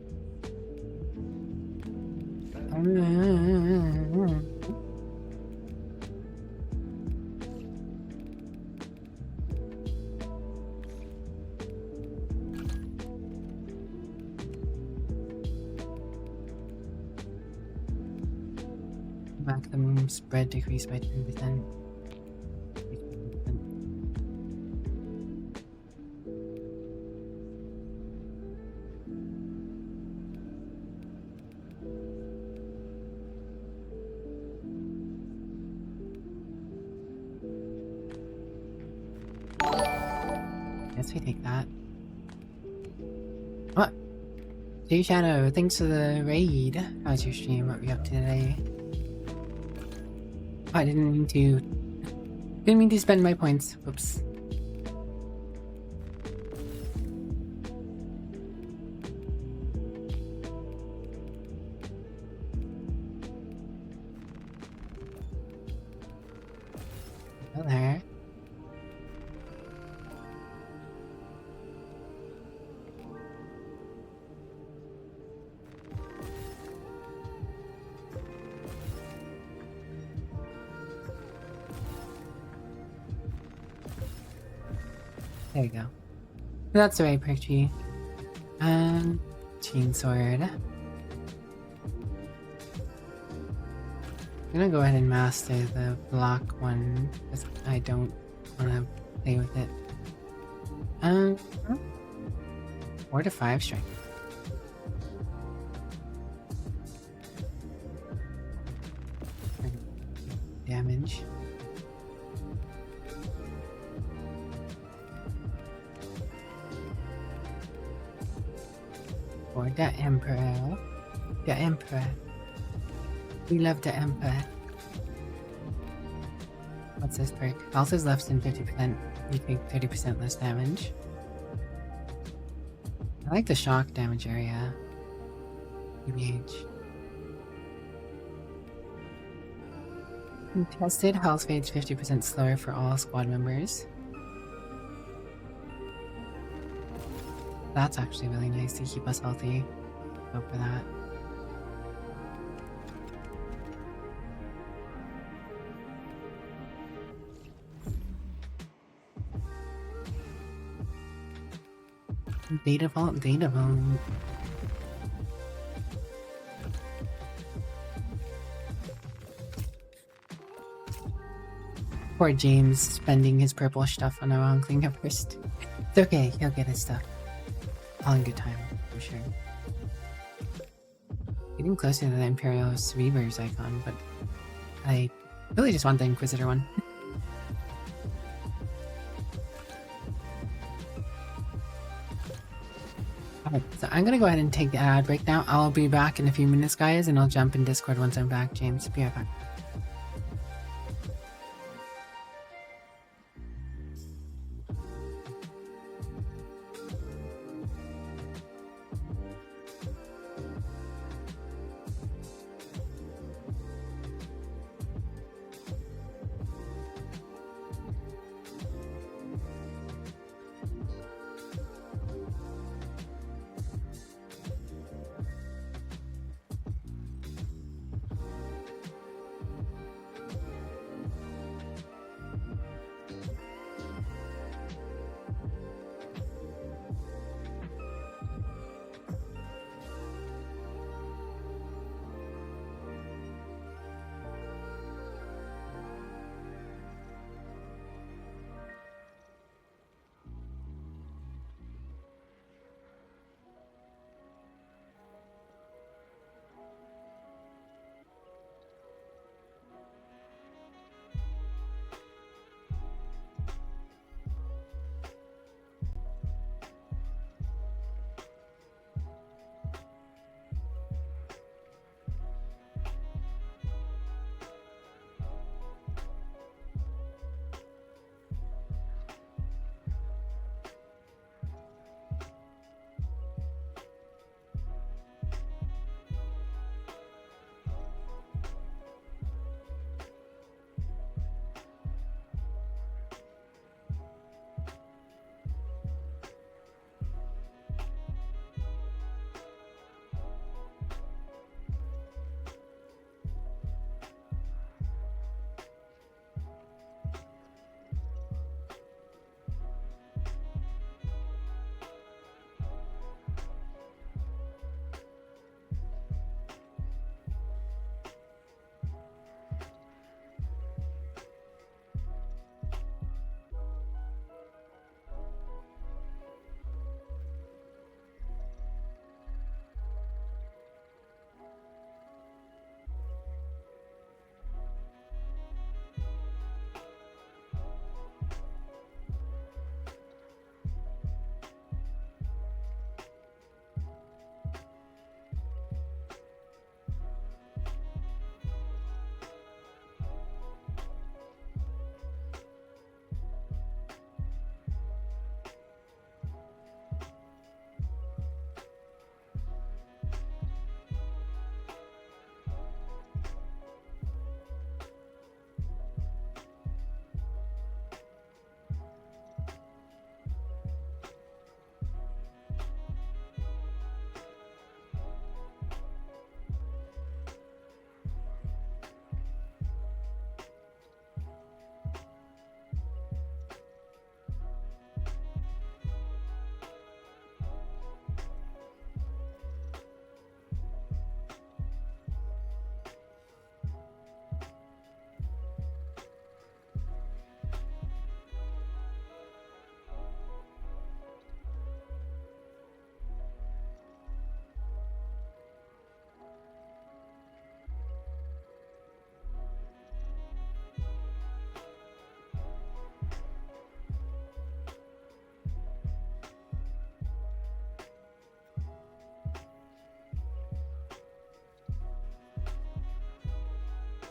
Maximum spread decreased by 10%. Guess we take that. What? Jay Shadow, thanks for the raid. How's your stream? What are we up to today? Oh, I didn't mean to spend my points. Whoops. Hello there. There you go. That's the right picture. Chainsword. I'm gonna go ahead and master the block one because I don't want to play with it. 4 to 5 strength. Damage. For the Emperor. The Emperor. We love the Emperor. What's this perk? Health is less than 50%. You take 30% less damage. I like the shock damage area. EBH. Contested health fades 50% slower for all squad members. That's actually really nice to keep us healthy. Go for that. Data vault, data vault. Poor James spending his purple stuff on the wrong thing at first. It's okay, he'll get his stuff. All in good time, I'm sure. Getting closer to the Imperial Reavers icon, but I really just want the Inquisitor one. Alright, so I'm gonna go ahead and take the ad break now. I'll be back in a few minutes, guys, and I'll jump in Discord once I'm back. James, be right back.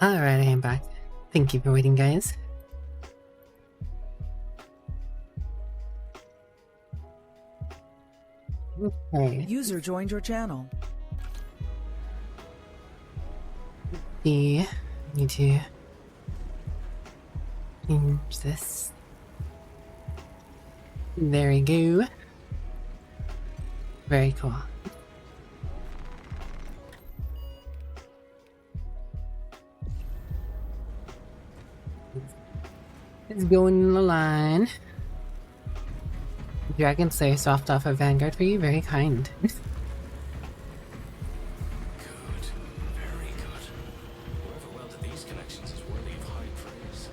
Alright, I am back. Thank you for waiting, guys. Okay. User joined your channel. Need to change this. There we go. Very cool. It's going in the line. Dragon Slayer soft off of Vanguard for you, very kind. Good. Very good. Whoever welded these connections is worthy of high praise.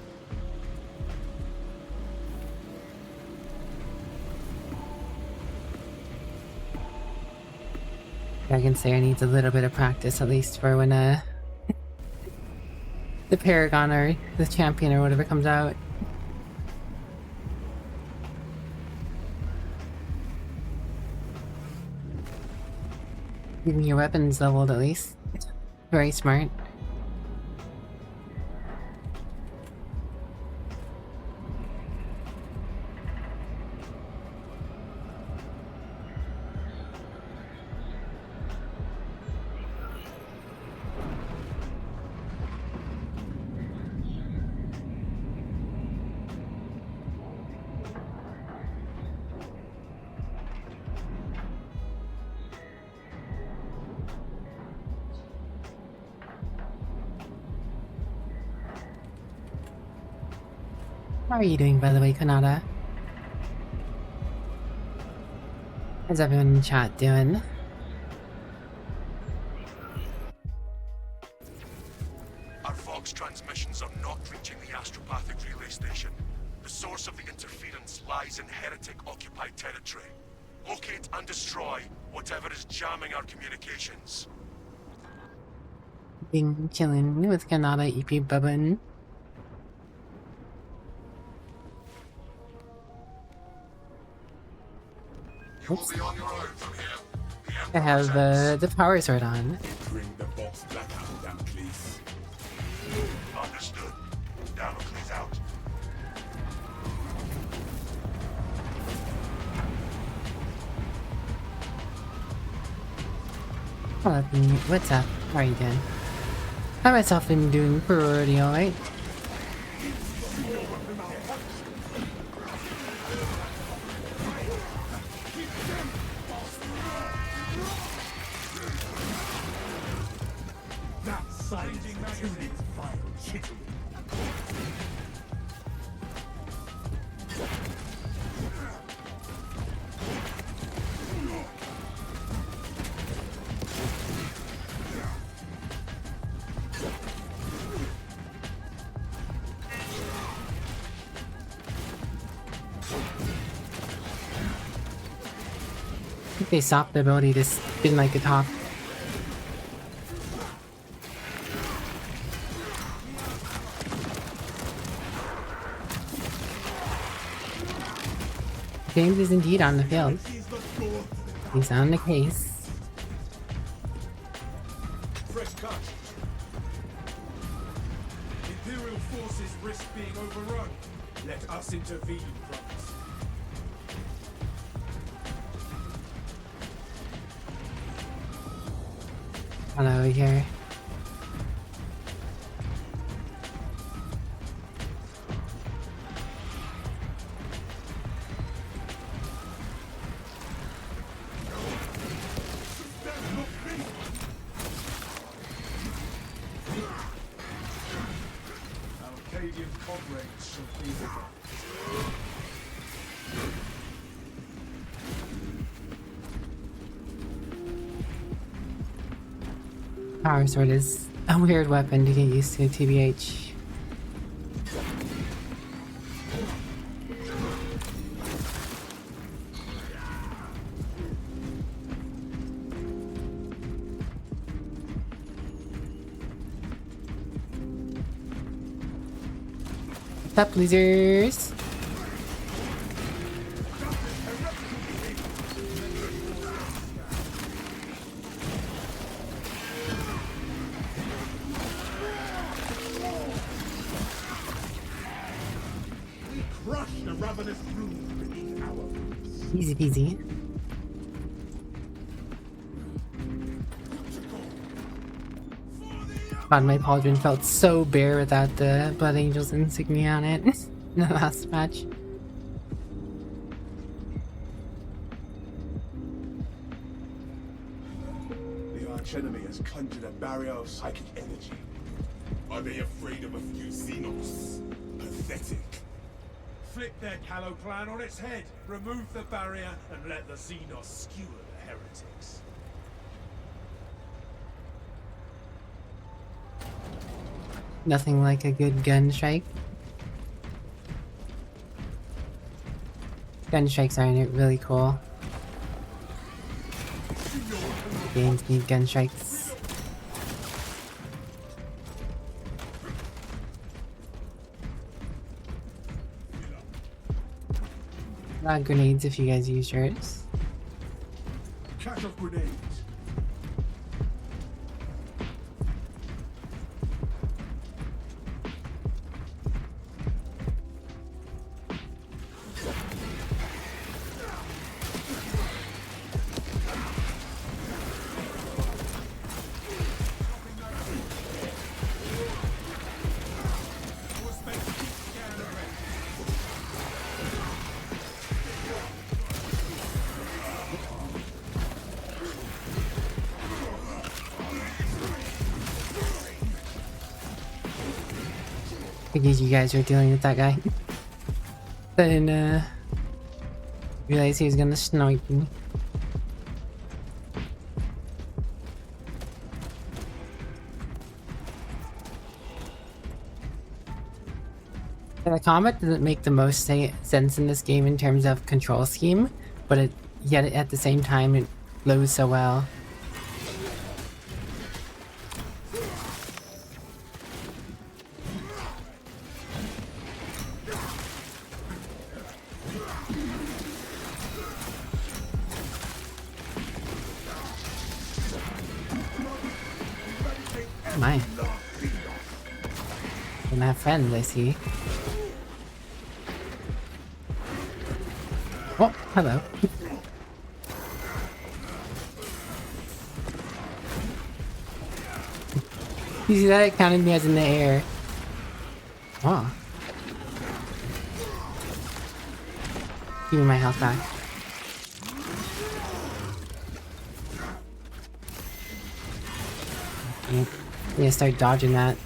Dragon Slayer needs a little bit of practice, at least for when the Paragon or the Champion or whatever comes out. Getting your weapons leveled at least. Very smart. How are you doing, by the way, Kanata? How's everyone in chat doing? Our Vox transmissions are not reaching the astropathic relay station. The source of the interference lies in heretic-occupied territory. Locate and destroy whatever is jamming our communications. Being chilling with Kanata, EP Bubbin. You will be on your own from here. I have the power sword on. Bring the box back out, Damocles. Understood. Damocles out. Hello, what's up? How are you doing? I myself been doing pretty alright. I think they stopped the ability to spin like a top. James is indeed on the field. He's on the case. Fresh cut. Imperial forces risk being overrun. Let us intervene, brothers. Hello here. Arcadian comrades shall be the Power sword is a weird weapon to get used to, TBH. What's up, losers? Easy peasy. God, my pauldron felt so bare without the Blood Angel's insignia on it in the last match. The archenemy has conjured a barrier of psychic energy. Are they afraid of a few Xenos? Pathetic. Flip their Callow plan on its head. Remove the barrier and let the Xenos skewer the heretics. Nothing like a good gun strike. Gun strikes aren't really cool. Games need gun strikes. Not grenades if you guys use yours. Catch off grenades. Figured you guys were dealing with that guy. Then, realized he was gonna snipe me. The combat doesn't make the most sense in this game in terms of control scheme, but yet at the same time it flows so well. My. And have friends, I see. Oh, hello. You see that? It counted me as in the air. Oh. Give me my health back. Okay. I'm gonna start dodging that.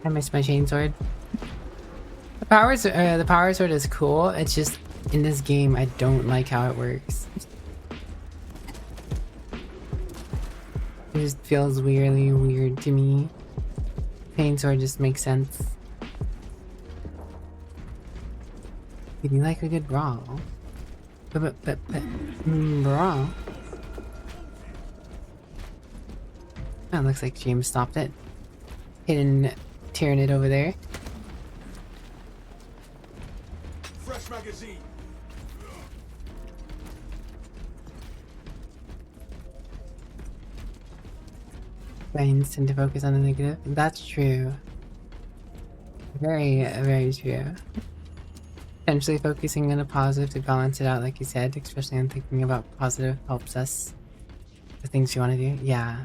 I missed my chainsword. The power sword is cool. It's just in this game I don't like how it works. It just feels weirdly weird to me. Chainsword just makes sense. Would you like a good brawl? Brawl? Oh, looks like James stopped it. Hidden Tyranid over there. Fresh magazine. Brains tend to focus on the negative. That's true. Very, very true. Potentially focusing on a positive to balance it out, like you said, especially when thinking about positive helps us. The things you want to do. Yeah.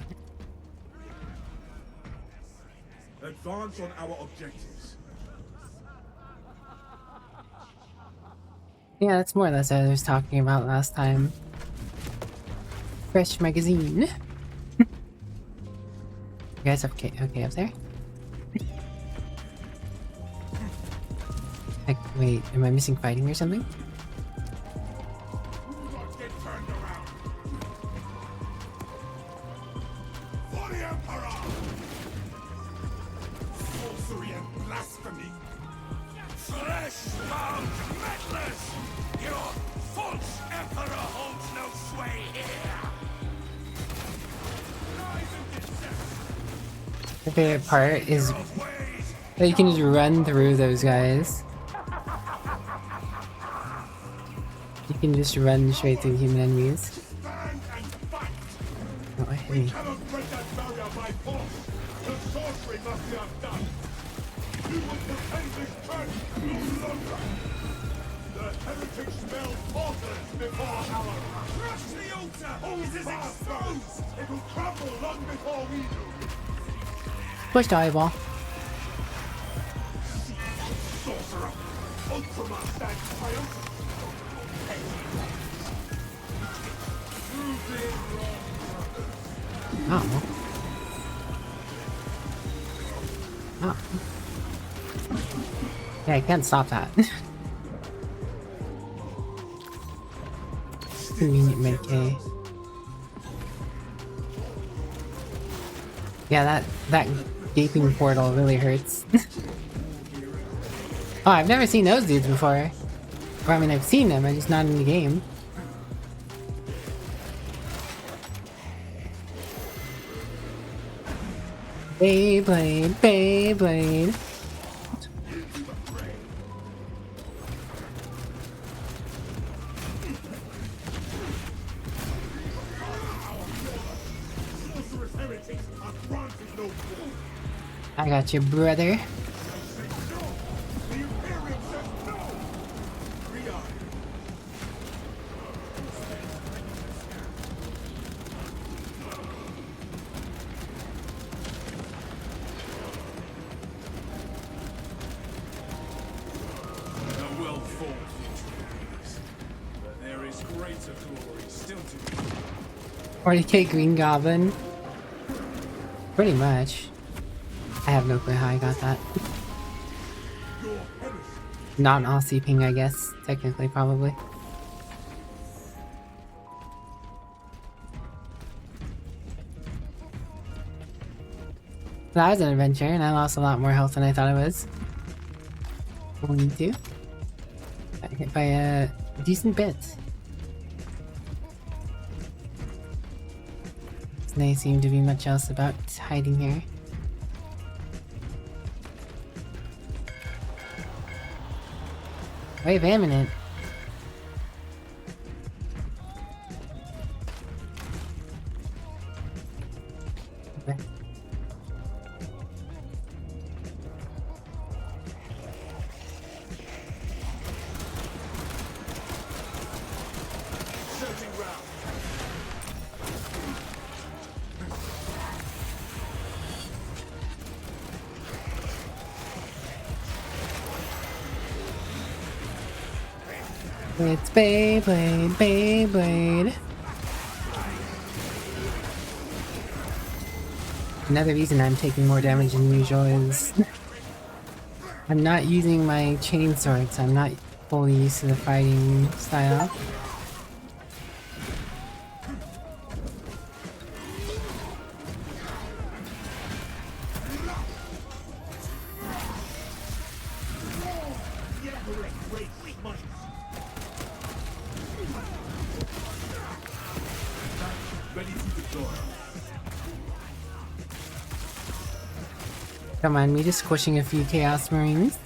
Advance on our objectives. Yeah, that's more or less what I was talking about last time. Fresh magazine. You guys okay up there? Wait, am I missing fighting or something? Get turned around. For the Emperor! Sorcery and blasphemy! Flesh-bound meddlers! Your false Emperor holds no sway here! My favorite part is that you can just run through those guys. You can just run straight through human enemies. Stand and fight! Oh, I hit me. Cannot break that barrier by force! The sorcery must be undone! You will defend this church no longer! The heretic smell falters before our... Crush the altar! It is exposed! It will crumble long before we do! Push the eyeball. Sorcerer! Ultima stands triumphant! Oh. Oh. Yeah, I can't stop that. Convenient Medicaid. Yeah, that gaping portal really hurts. Oh, I've never seen those dudes before. Or I mean, I've seen them, I'm just not in the game. Beyblade, Beyblade. I got you, brother. But there is greater glory still to be. 40k Green Goblin. Pretty much. I have no clue how I got that. Not an Aussie ping, I guess. Technically, probably. That was an adventure, and I lost a lot more health than I thought I was. 22. Got hit by a decent bit. Doesn't seem to be much else about hiding here. Wait a minute. Okay. It's Beyblade, Beyblade. Another reason I'm taking more damage than usual is I'm not using my chain swords. I'm not fully used to the fighting style. Don't mind me just squishing a few Chaos Marines.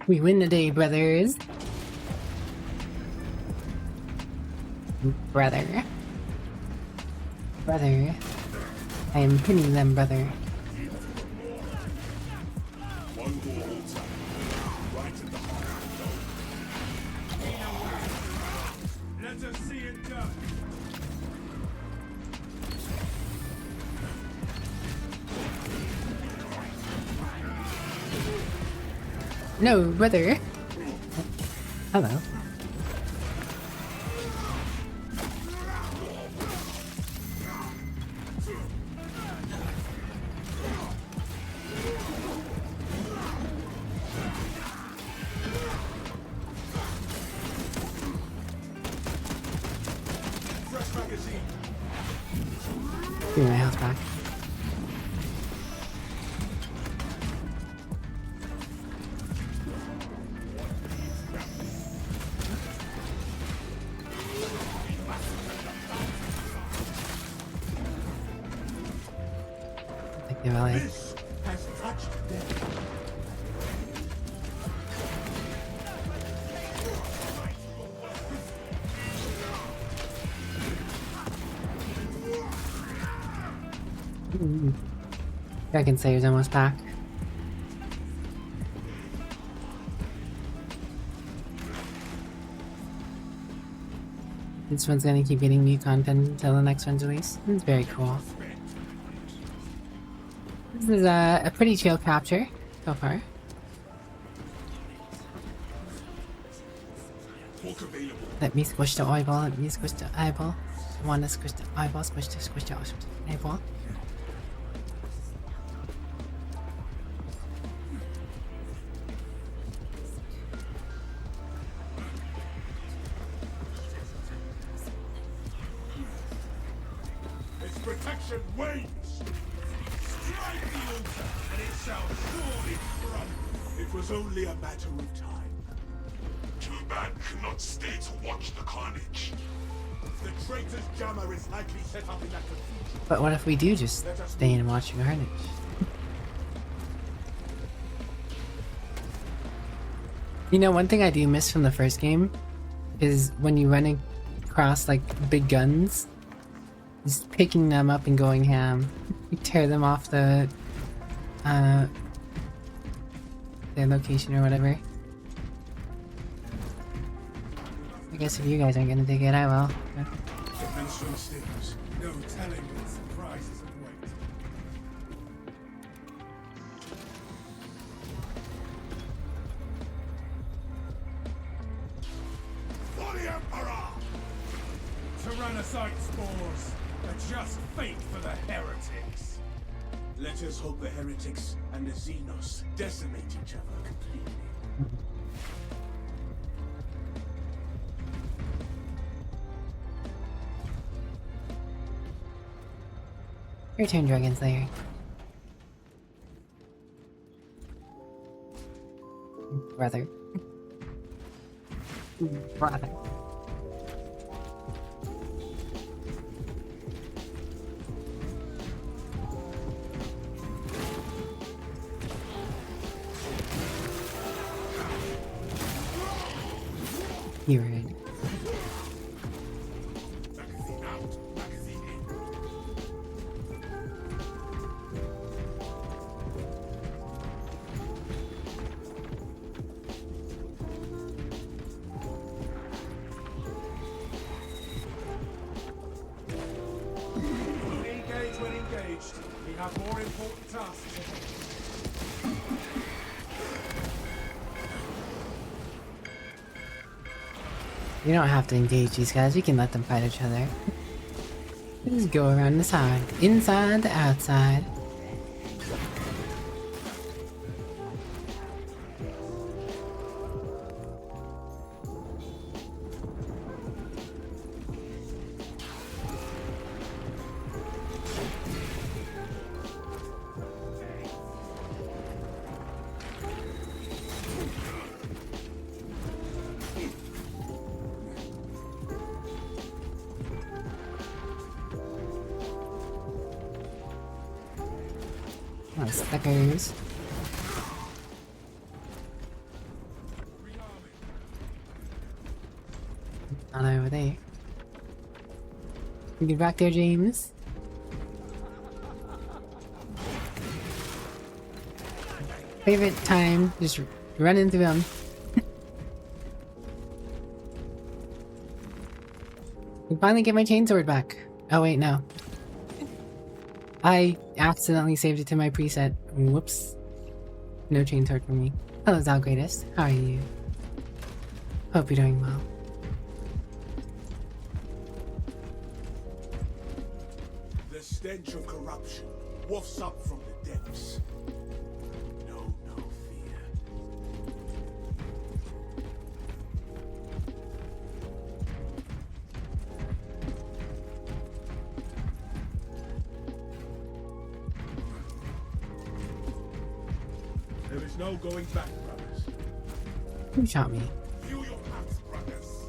We win the day, brothers. Brother. Brother. I am pinning them, brother. Let us see it done. No, brother. Hello. Give me my health back. Thank you, Ellie. This has touched death. Dragon Slayer's almost back. This one's gonna keep getting new content until the next one's released. It's very cool. This is a pretty chill capture so far. Let me squish the eyeball, let me squish the eyeball. I wanna squish the eyeball, squish the eyeball. Its protection wanes. Strike the altar, and it shall surely crumble. It was only a matter of time. Too bad cannot stay to watch the carnage. The traitor's jammer is likely set up in that cathedral. But what if we do just stay and watch the carnage? You know, one thing I do miss from the first game is when you run across like big guns, just picking them up and going ham. You tear them off their location or whatever. I guess if you guys aren't gonna dig it, I will. Dimensional stings. No telling what surprises await. For the Emperor! Tyrannocyte spores. A just fate for the heretics. Let us hope the heretics and the Xenos decimate each other completely. Your turn, Dragon Slayer. Brother. Brother. You're right. Magazine out, magazine in. Engage when engaged. We have more important tasks ahead. You don't have to engage these guys, we can let them fight each other. Just go around the side. Inside to outside. Oh, stickers. Not over there. You get back there, James. Favorite time, just run into them. I finally get my chainsword back. Oh wait, no. I accidentally saved it to my preset. Whoops. No chainsword for me. Hello, Zal Greatest. How are you? Hope you're doing well. The stench of corruption wafts up from the depths. No fear. There is no going back, brothers. Who shot me? View your paths, brothers.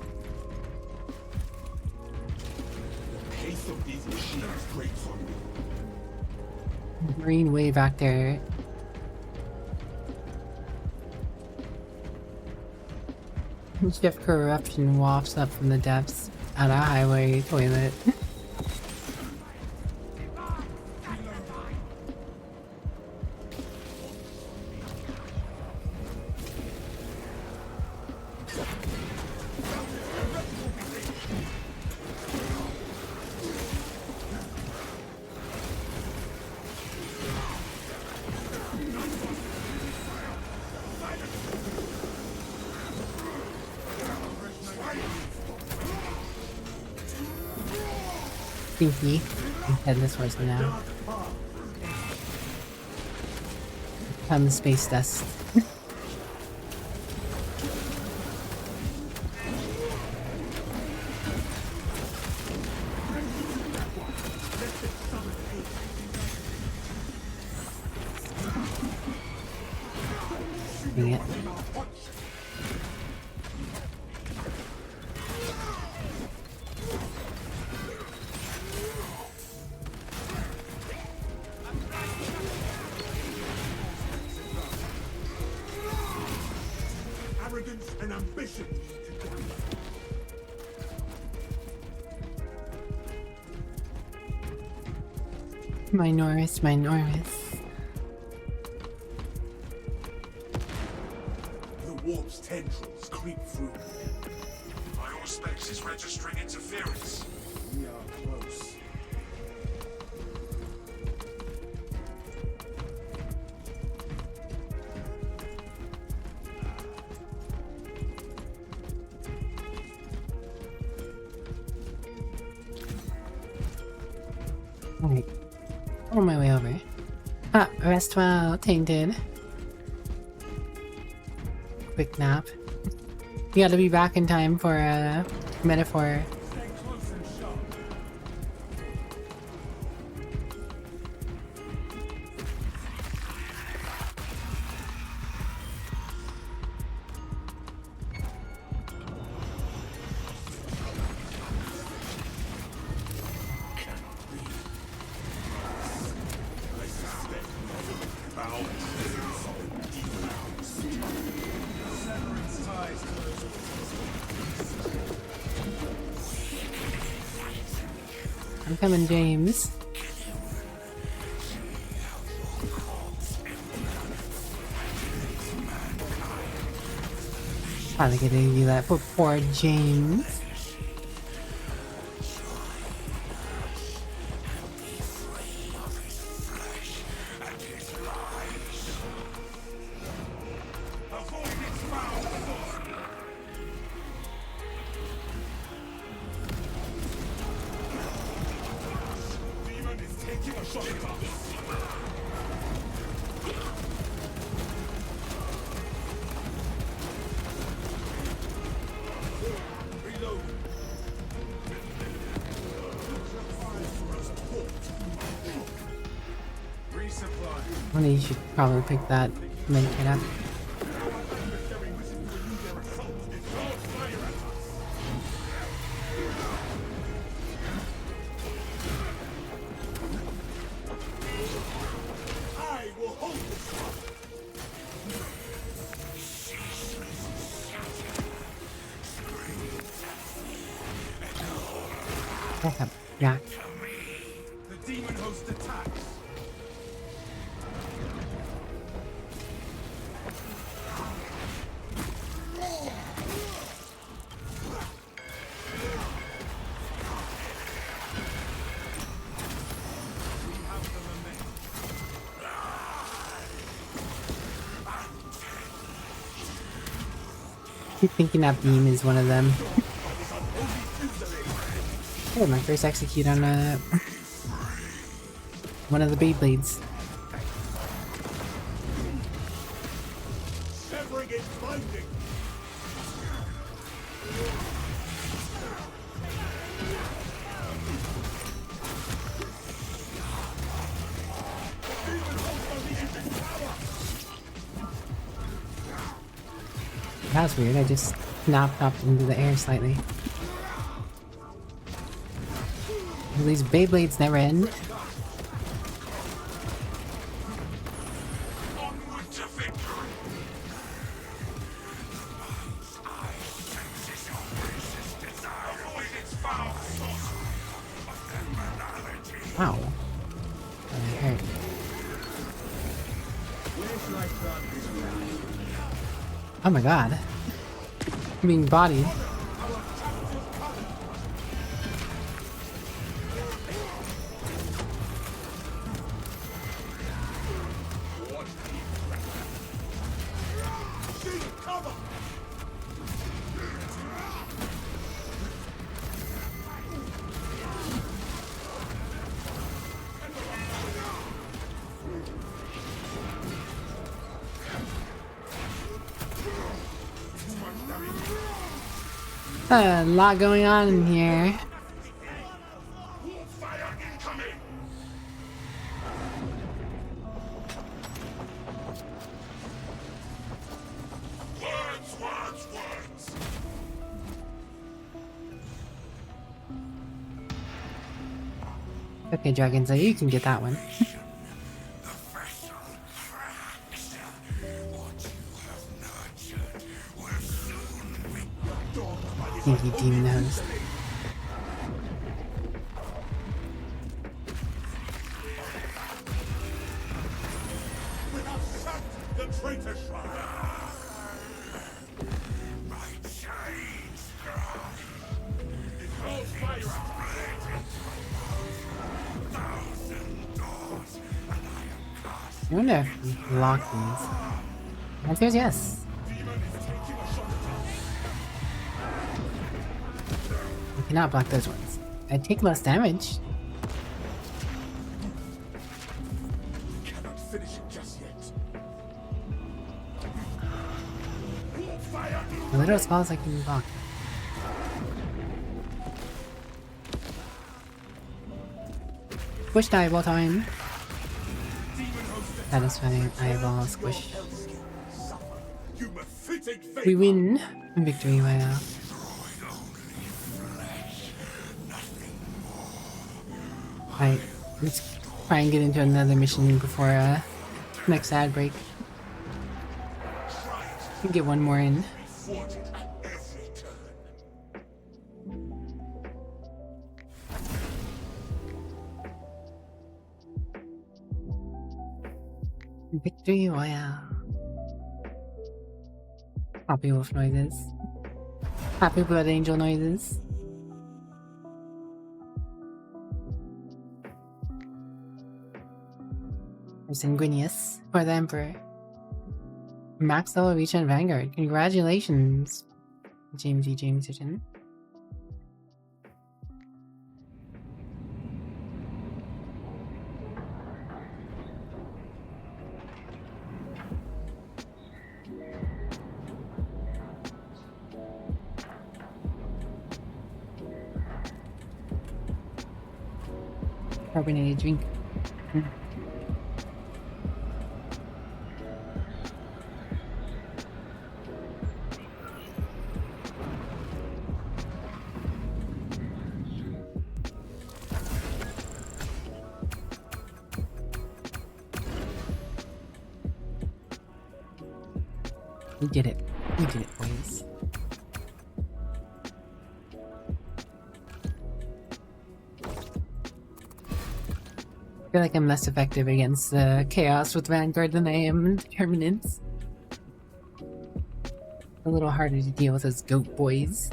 The pace of these machines grates on me. Green way back there. Shift corruption wafts up from the depths at a highway toilet. Stinky. Head this horse now. Come space dust. Dang it. Arrogance and ambition together. Minoris. The warp's tendrils creep through. Biospace is registering interference. We are close. Alright. On my way over. Ah, rest well, tainted. Quick nap. You gotta be back in time for a metaphor. Stay close and sharp. Severance ties to those I'm coming, James. Probably gonna do that for poor James. demon is taking a shot at us. Reload. Resupply. Well, you should probably pick that medkit up. I will hold this one. Back up, Jack. The demon host attacks. We have the momentum. keep thinking that beam is one of them. Oh, my first execute on one of the Beyblades. Severing its binding. That was weird, I just snapped up into the air slightly. These Beyblades never end. Onward to victory! Avoid its foul source of criminality. Wow. That hurt. Oh my god. I'm being bodied. A lot going on in here. Fire incoming! Words, words, words! Okay, Dragon, so you can get that one. The vessel cracks. What you have nurtured will soon be Stinky demon host. We have sacked the traitor shrine. my chains cry. No fire. Thousand doors, and I am cast. I wonder if we can lock these. The answer is yes. Demon is taking a shot at us. We cannot block those ones. I take less damage. Cannot finish it just yet. The little spells I can block. Push eyeball time. Satisfying eyeball squish. You mephitic We vapor. win. Victory wow. Alright, let's try and get into another mission before next ad break. We can get one more in. Thwarted at every turn. Victory Royale. Happy wolf noises. Happy blood angel noises. Sanguinius for the Emperor. Max level reach and Vanguard. Congratulations, James E. Jameson. Carbonated drink. We did it. We did it, boys. I feel like I'm less effective against Chaos with Vanguard than I am Determinants. A little harder to deal with those goat boys.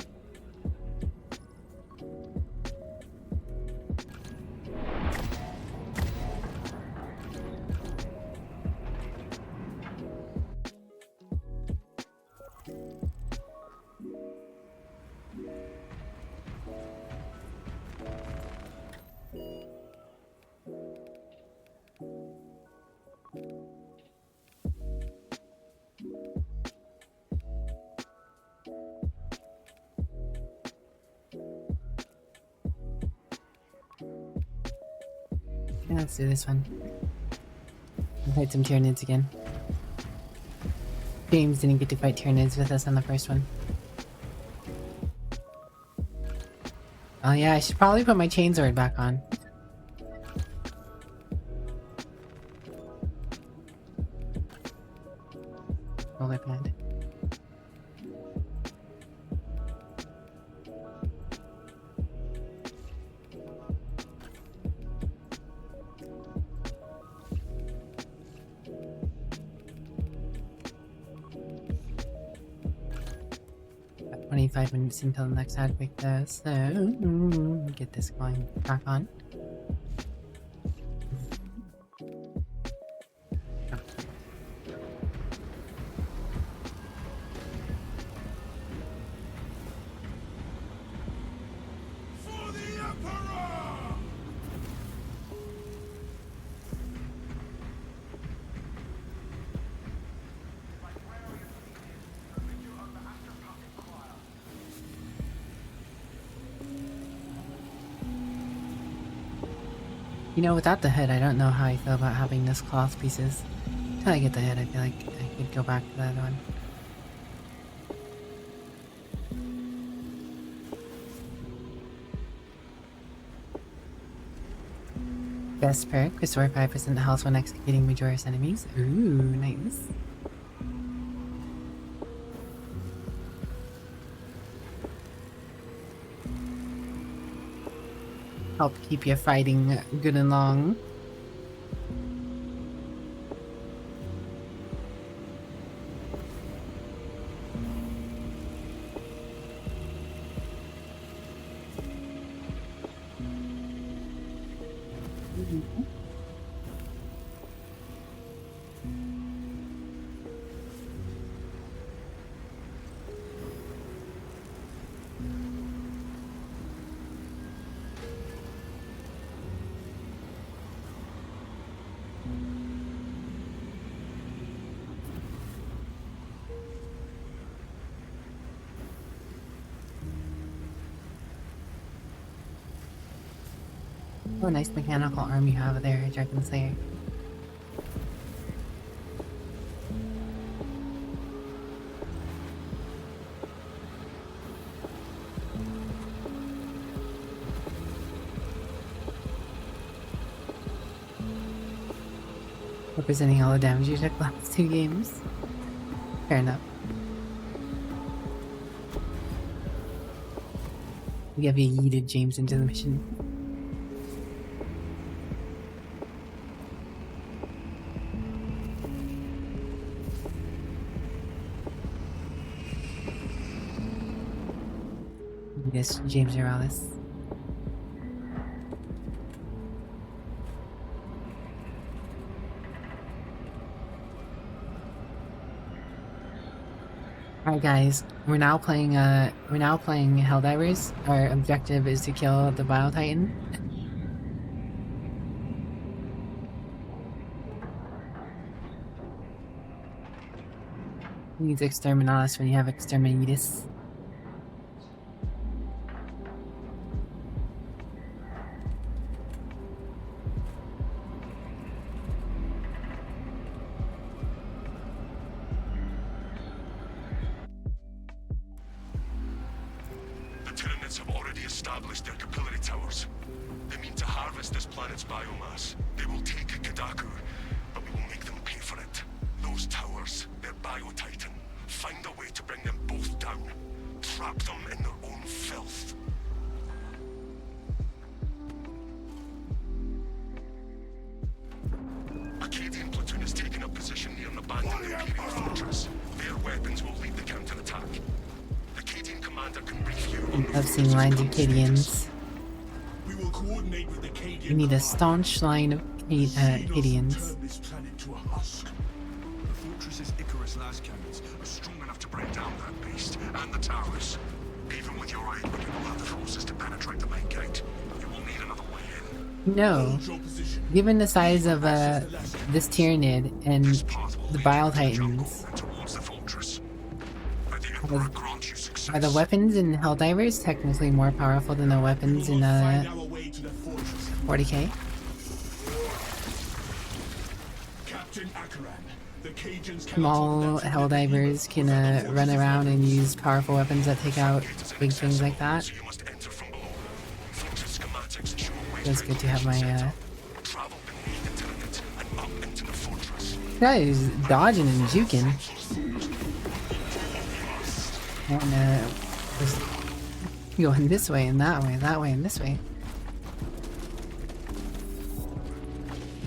let's do this one. We'll fight some Tyranids again. James didn't get to fight Tyranids with us on the first one. Oh yeah, I should probably put my Chainsword back on. Roller pad. Got 25 minutes until the next ad break though, so get this going back on. For the Emperor! You know, without the hood, I don't know how I feel about having this cloth pieces. Until I get the hood, I feel like I could go back to the other one. Best perk, restore 5% health when executing Majora's enemies. Ooh, nice. Help keep your fighting good and long. Oh, nice mechanical arm you have there, Dragon Slayer. Representing all the damage you took last 2 games. Fair enough. We have you yeeted James into the mission. Yes, James Morales. Alright guys, we're now playing Helldivers. Our objective is to kill the Bile Titan. He needs Exterminatus when you have Exterminatus. Have already established their capillary towers. They mean to harvest this planet's biomass. They will take Kadaku, but we will make them pay for it. Those towers, they're Bio-Titan. Find a way to bring them both down. Trap them in their own filth. Acadian platoon has taken up position near an abandoned Imperial fortress. Their weapons will lead the counterattack. Commander can brief you. I've seen lines of Cadians. We will coordinate with the Cadian. We need a staunch line of Cadians. Turn this planet to a husk. The fortress's Icarus las cannons are strong enough to bring down that beast and the towers. Even with your aid, we do not have the forces to penetrate the main gate. You will need another way in. No. Hold your position. Given the size of this Tyranid and This path will the lead Bile you to the jungle Titans, and towards the fortress. May the Emperor grant you success. are the weapons in Helldivers technically more powerful than the weapons in Find our way to the fortress. 40k? small Helldivers can run around and use powerful weapons that take out big things like that. So you must enter from below. Fortress schematics show a way It's good to have my travel beneath the turret and up into the fortress. guy is dodging and juking. And just going this way and that way and this way.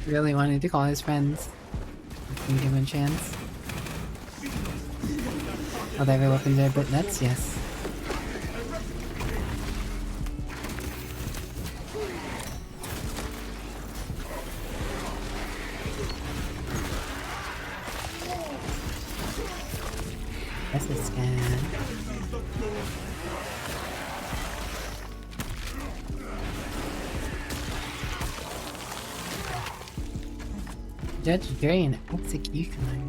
Really wanted to call his friends. Can give him a chance. Oh, their weapons are a bit nuts, yes. That's a scan. Judge, jury, and executioner.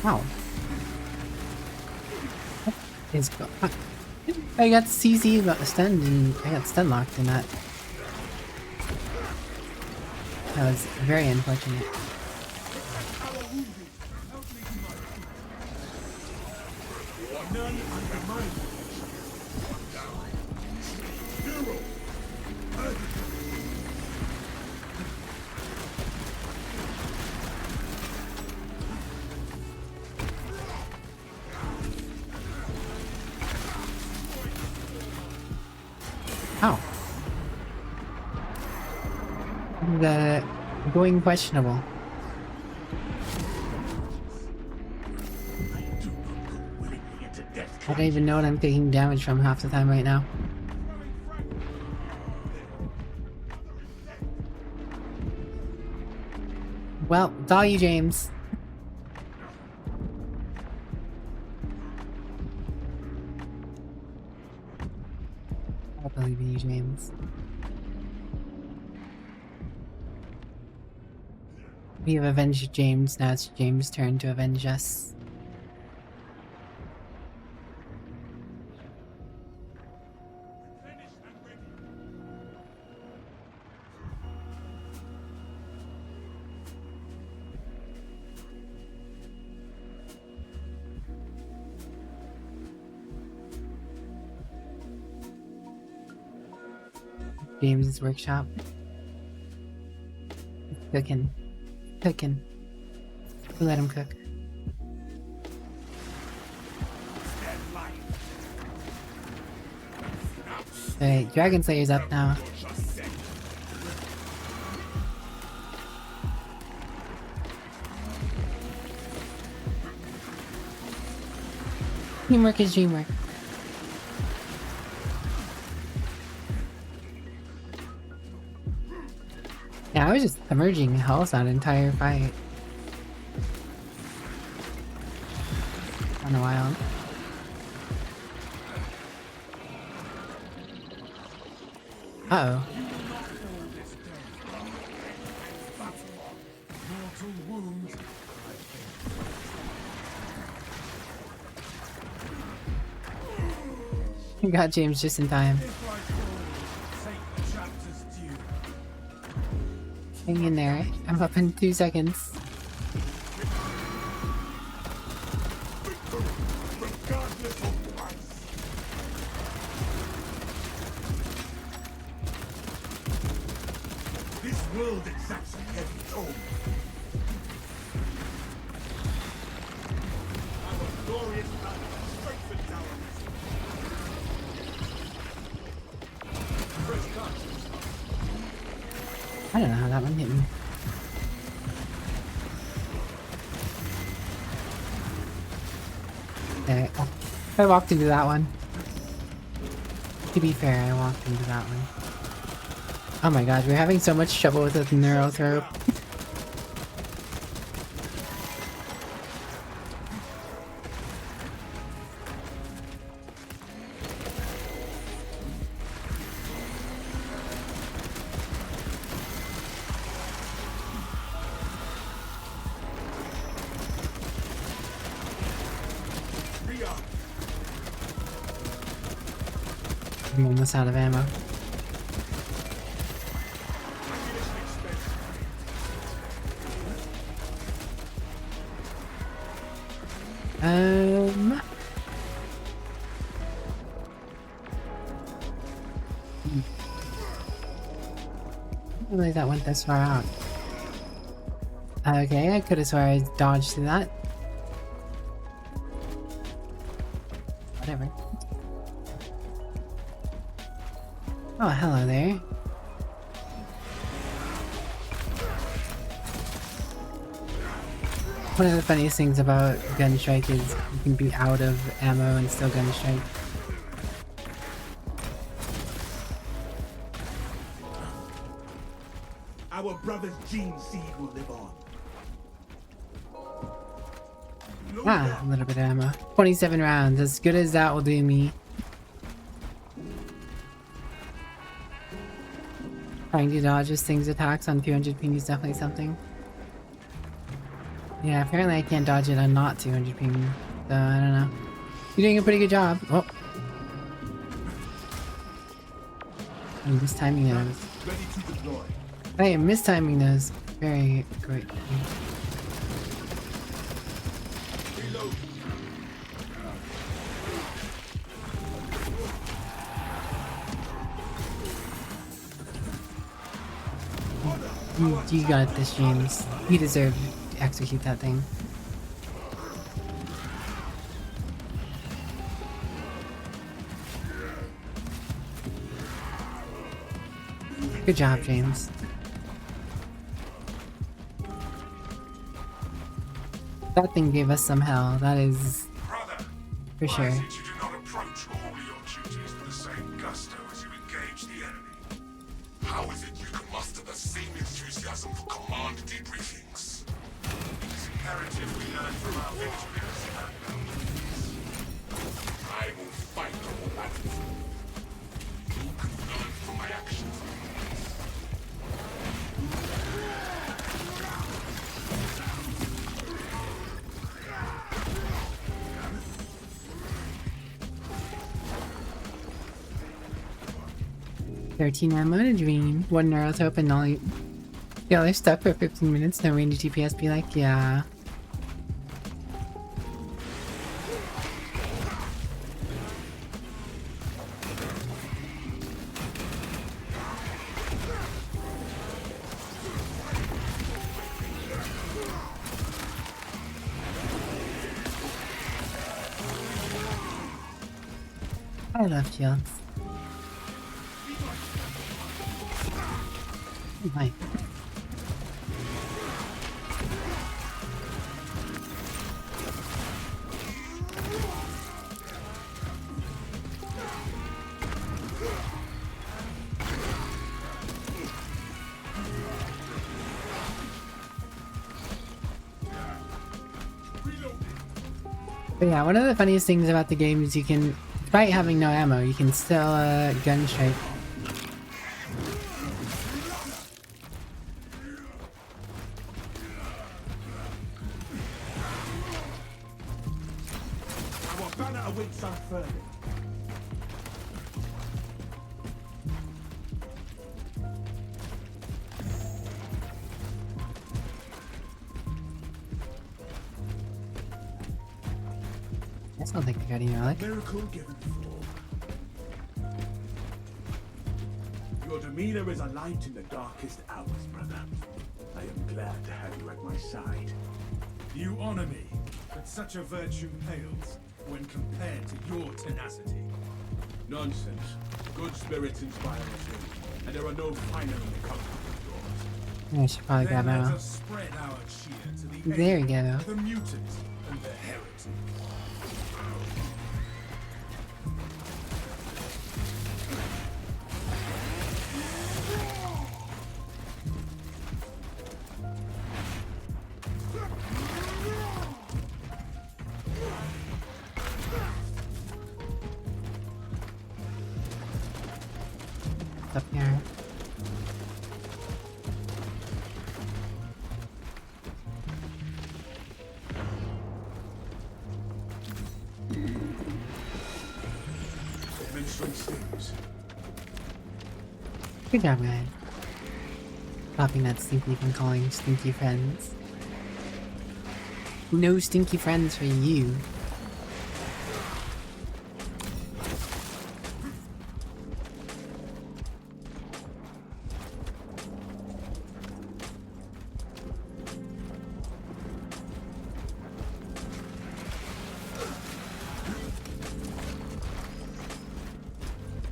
Wow. What is going on? I got CC stunned and I got stun locked in that. That was very unfortunate. How? The going questionable. I don't even know what I'm taking damage from half the time right now. Well, it's all you, James. I believe in you, James. We have avenged James, now it's James' turn to avenge us. James's workshop. Cooking. Cooking. We'll let him cook. Alright, Dragon Slayer's up now. Teamwork is dreamwork. Yeah, I was just emerging health that entire fight. On a while. Uh-oh. You got James just in time. Hang in there. I'm up in 2 seconds. This world exacts a heavy toll. Our glorious land strengthened our fresh cuts. I don't know how that one hit me. Okay, I walked into that one. To be fair, I walked into that one. Oh my god, we're having so much trouble with this neurothrope. I'm almost out of ammo. I didn't realize that went this far out. Okay, I could have swore I dodged through that. Whatever. Oh, hello there. One of the funniest things about Gunstrike is you can be out of ammo and still Gunstrike. Our brother's gene seed will live on. Ah, a little bit of ammo. 27 rounds, as good as that will do me. Trying to dodge this thing's attacks on 200 ping is definitely something. Yeah, apparently I can't dodge it on not 200 ping, so I don't know. You're doing a pretty good job. Oh. I'm mistiming those. Ready to deploy. I am mistiming those. Very great. Reload. You got this, James. You deserve to execute that thing. Good job, James. That thing gave us some hell, that is Brother, for why sure. is it you do not approach all your duties with the same gusto as you engage the enemy? How is it you can muster the same enthusiasm for command debriefings? It is imperative we learn from our victories and our defeats. I will fight all that. You can learn from my actions. 13 ammo to dream. 1 neurotope and only. Yeah, they're stuck for 15 minutes. No range TPS be like, yeah. I love shields. Oh my. But yeah, one of the funniest things about the game is you can, despite having no ammo, you can still gun strike. Our banner awaits unfurling. I don't think I got any relic. Miracle given form. Your demeanor is a light in the darkest hours, brother. I am glad to have you at my side. You honor me, but such a virtue pales when compared to your tenacity. Nonsense. Good spirits inspire us all, and there are no finally comfortable doors. I should probably grab Then let ammo. us spread our cheer to the There we alien, go. the mutant, and the heretic. Up here. Good job, guys. Stopping that stinky from calling stinky friends. No stinky friends for you.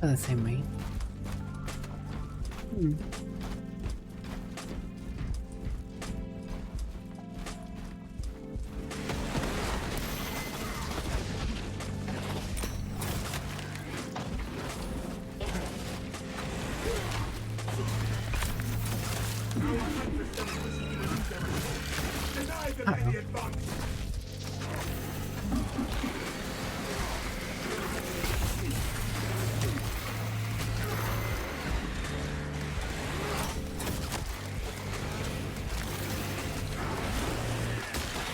Oh, the same way. Deny them any advantage.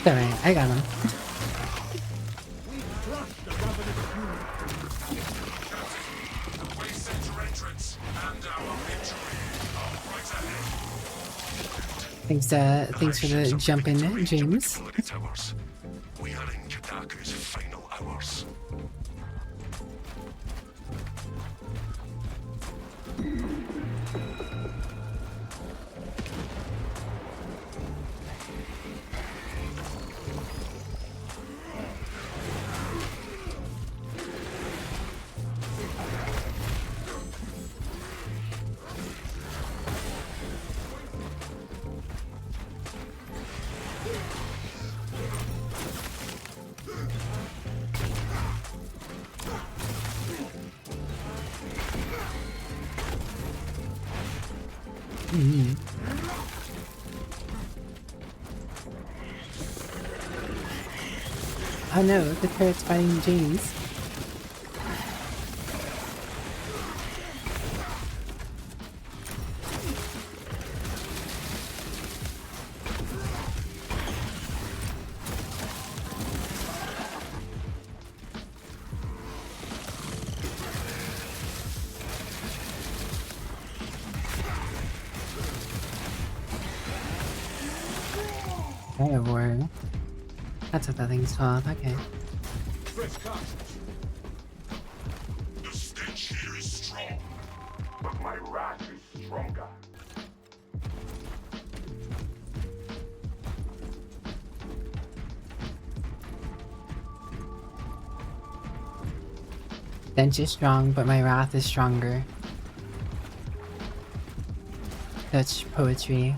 Alright, I got him. Trust the governor's unit. We center entrance and our victory are right ahead. Thanks for the jump in, James. Capability towers. We are in Kadaku's final hours. Oh no, the turret's fighting James. Oh, war. That's what that thing's called, okay. Fresh cartridge. The stench here is strong, but my wrath is stronger. Stench is strong, but my wrath is stronger. Such poetry.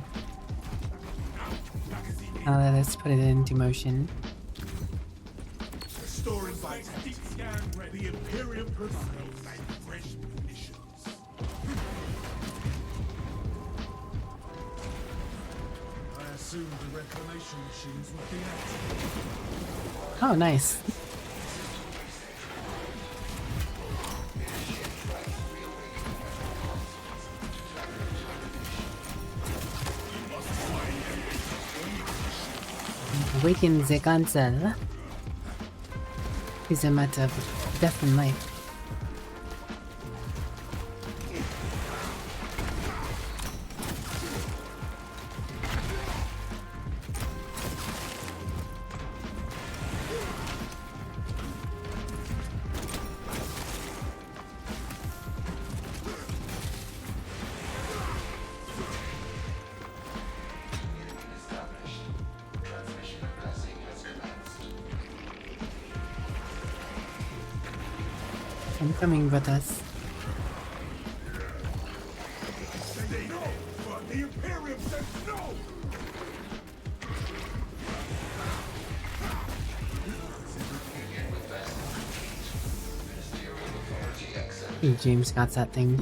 Now let's put it into motion. Storing by deep scan ready. The Imperium provides fresh munitions. I assumed the reclamation machines would be active. Oh, nice. Awaken the console is a matter of death and life. I'm coming with us. They know, but the Imperium says no! Hey, James got that thing.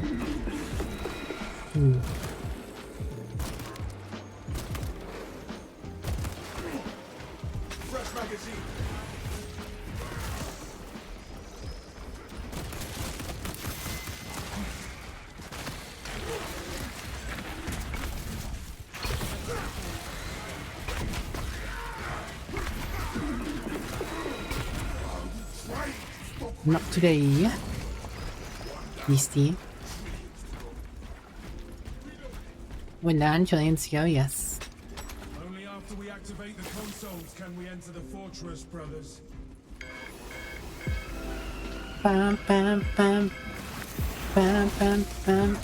Fresh magazine. Not today. Beastie. When down, Chilean yes. Only after we activate the consoles can we enter the fortress, brothers. Bam, bam, bam. Bam, bam, bam.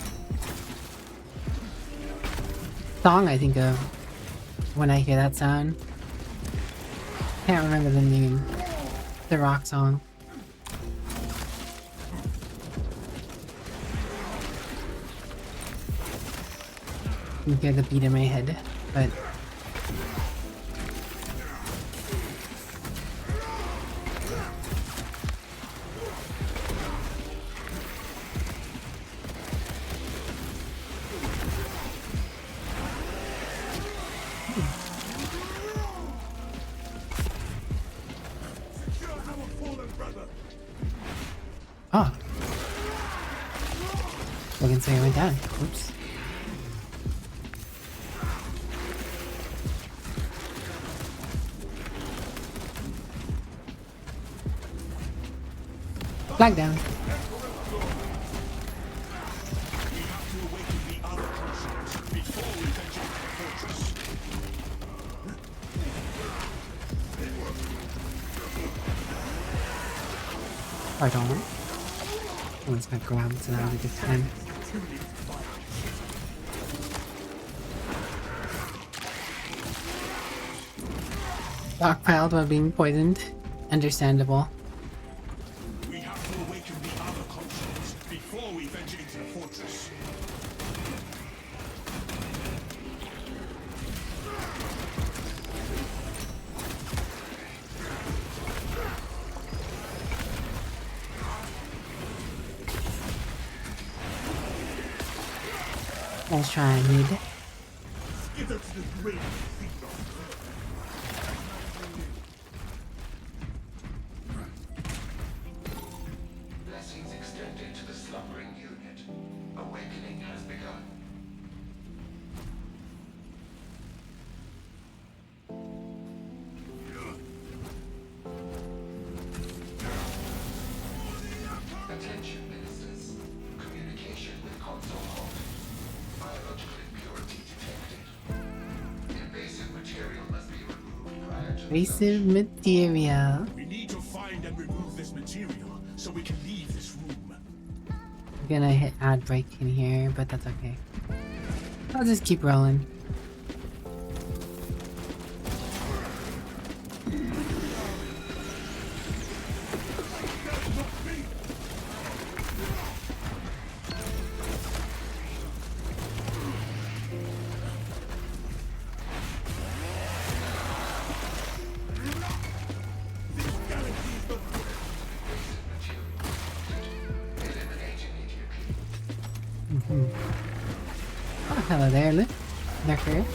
Song I think of when I hear that sound. Can't remember the name. The rock song. You can hear the beat in my head, but Secure our fallen brother. oh, I can say I went down. Oops. Flag down. Pardon. Someone's got grabs and I had a good time. Stockpiled while being poisoned. Understandable. We have to awaken the other consoles before we venture into the fortress. Nice try, need. Skither to the grave. Blessings extended to the slumbering unit. Awakening has begun. Attention, ministers. Communication with console halt. Biological impurity detected. Invasive material must be removed prior to Invasive material. We need to find and remove this material so we can leave this room. I'm gonna hit ad break in here, but that's okay. I'll just keep rolling. Oh, hello there, look. Lurker.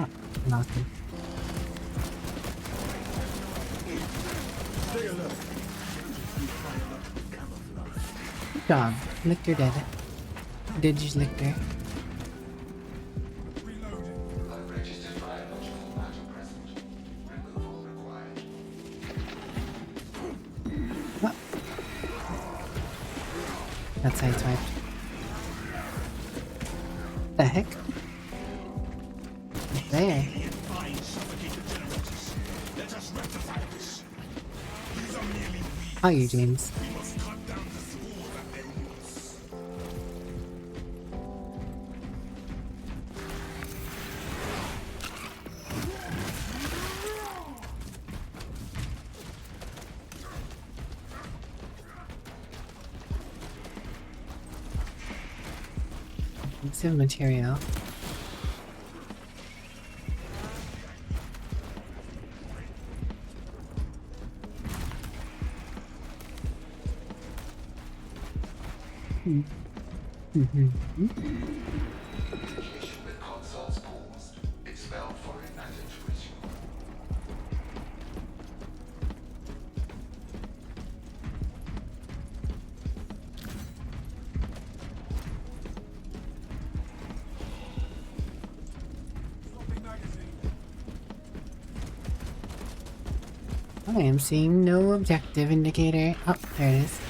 Oh, lost him. Good job. Lictor dead. Didge Lictor. unregistered biological matter present. Removal required. What? That's sideswiped. The heck? There. Let us rectify this. These are merely weeds. How are you, James? We must cut down the sword at their roots. Invasive material. Communication with consoles paused. Expelled foreign matter to resume. Swapping magazine. I am seeing no objective indicator. Oh, there it is.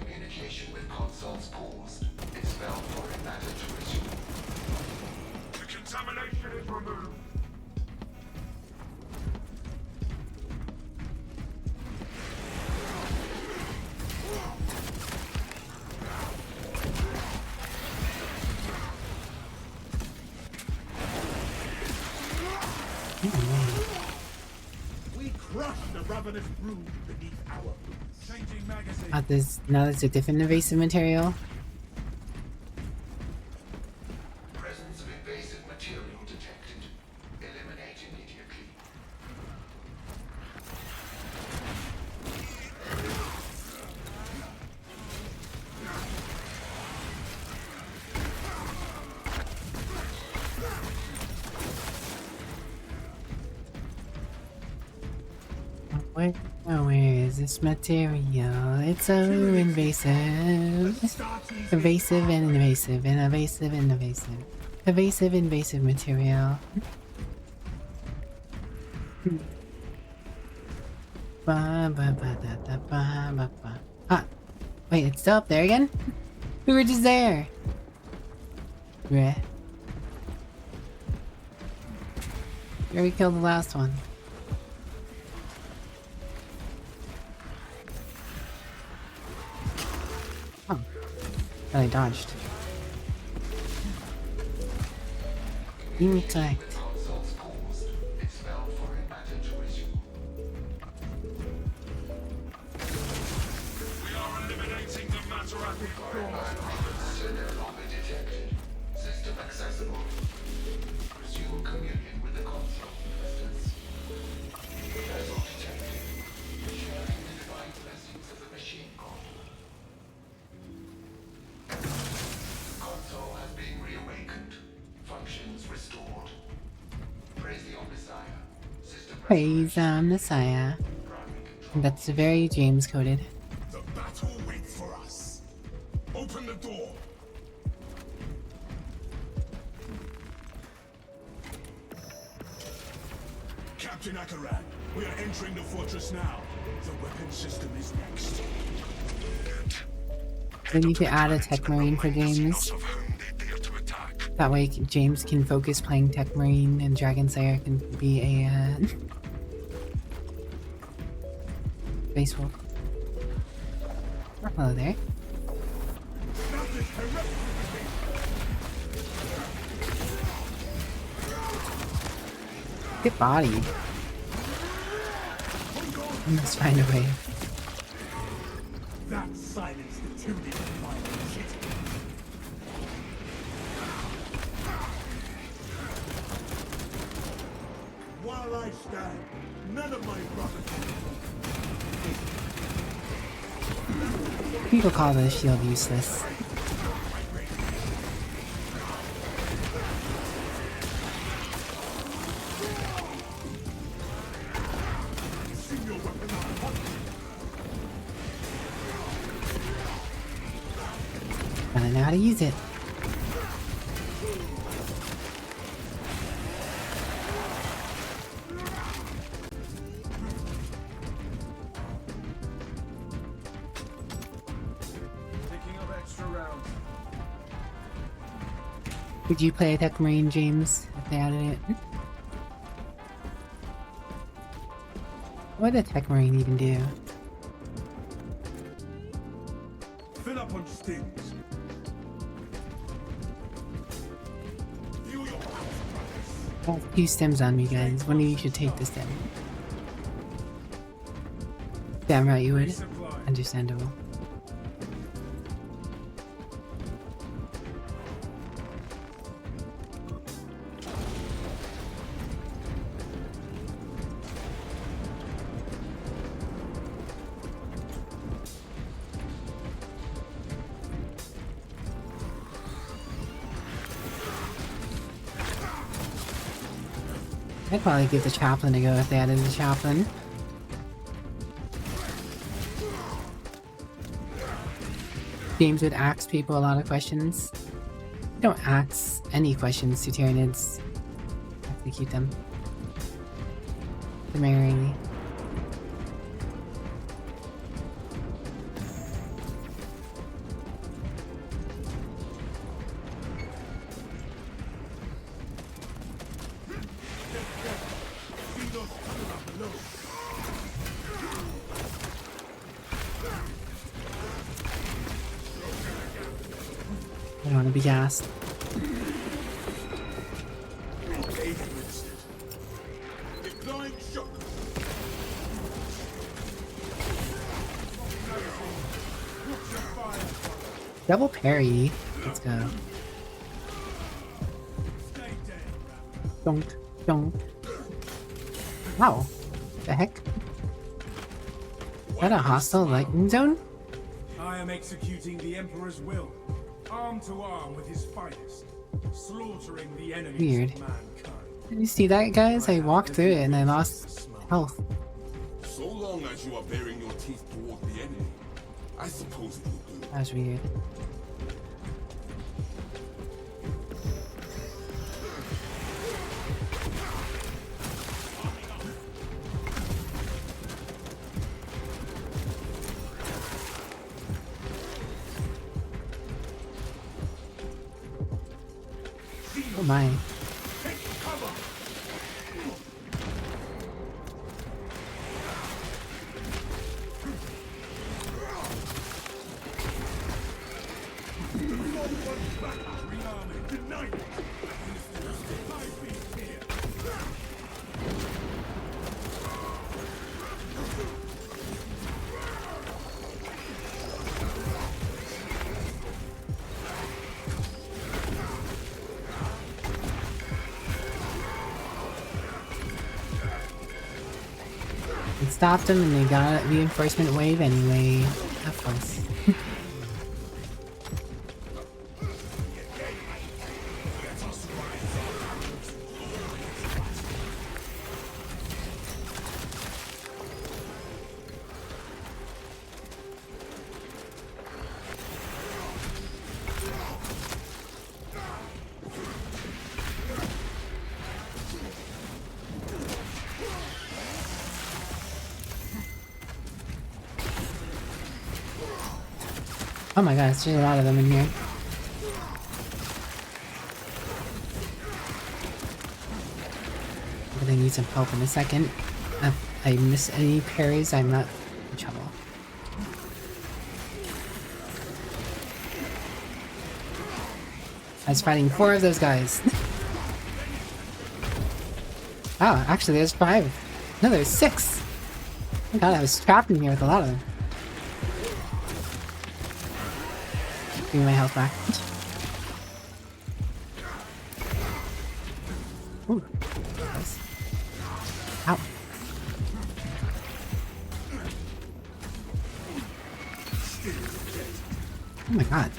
Communication with consoles paused. Expel foreign matter to resume. The contamination is removed. We crush the ravenous brood beneath our boots. Changing magazine. Now there's a different invasive material. Presence of invasive material detected. Eliminate immediately. Where is this material? It's so invasive. Evasive and invasive and evasive and invasive. Evasive invasive material. Ah, wait, it's still up there again? We were just there. Yeah. We already killed the last one. Oh. I dodged. Intellect. Consoles paused. Expel foreign matter to resume. We are eliminating the matter at the core. Biologics no longer detected. System accessible. Resume communion with the console. Instance. Vessel detected. Sharing the divine blessings of the machine god. Console has been reawakened. Functions restored. Praise the Omnissiah. System Praise Messiah. That's very James coded. The battle waits for us. Open the door. Captain Akaran, we are entering the fortress now. The weapon system is next. We need to add a tech marine for James. Of whom they dare to attack. That way James can focus playing tech marine and Dragon Slayer can be a Space Wolf. Hello there. Get bodied. We must find a way. That silenced the two violent shit. While I stand, none of my brothers. People call the shield useless. I don't know how to use it. Picking up extra rounds. Would you play a tech marine, James, if they added it? What would a tech marine even do? Fill up on stings. Feel your I have 2 stems on me, guys. One of you should take the stem. Damn right you would. resupply. Understandable. I'd probably give the chaplain a go if they added the chaplain. Games would ask people a lot of questions. You don't ask any questions to Tyranids. Have to keep them. Primarily. I don't want to be gassed. Double parry. Let's go. Don't. Wow. The heck? Is that a hostile lightning zone? I am executing the Emperor's will, arm to arm with his finest, slaughtering the enemies Weird. of mankind. Did you see that, guys? I walked through it and I lost health. So long as you are baring your teeth toward the enemy, I suppose it will do. That was weird. Oh my. It stopped them and they got a reinforcement wave anyway. Of course. Oh my gosh, there's a lot of them in here. I'm gonna need some help in a second. If I miss any parries, I'm not in trouble. I was fighting 4 of those guys. Oh, actually there's 5. No, there's 6. Oh god, I was trapped in here with a lot of them. Give me my health back. Ooh. Nice. Ow. Oh my god.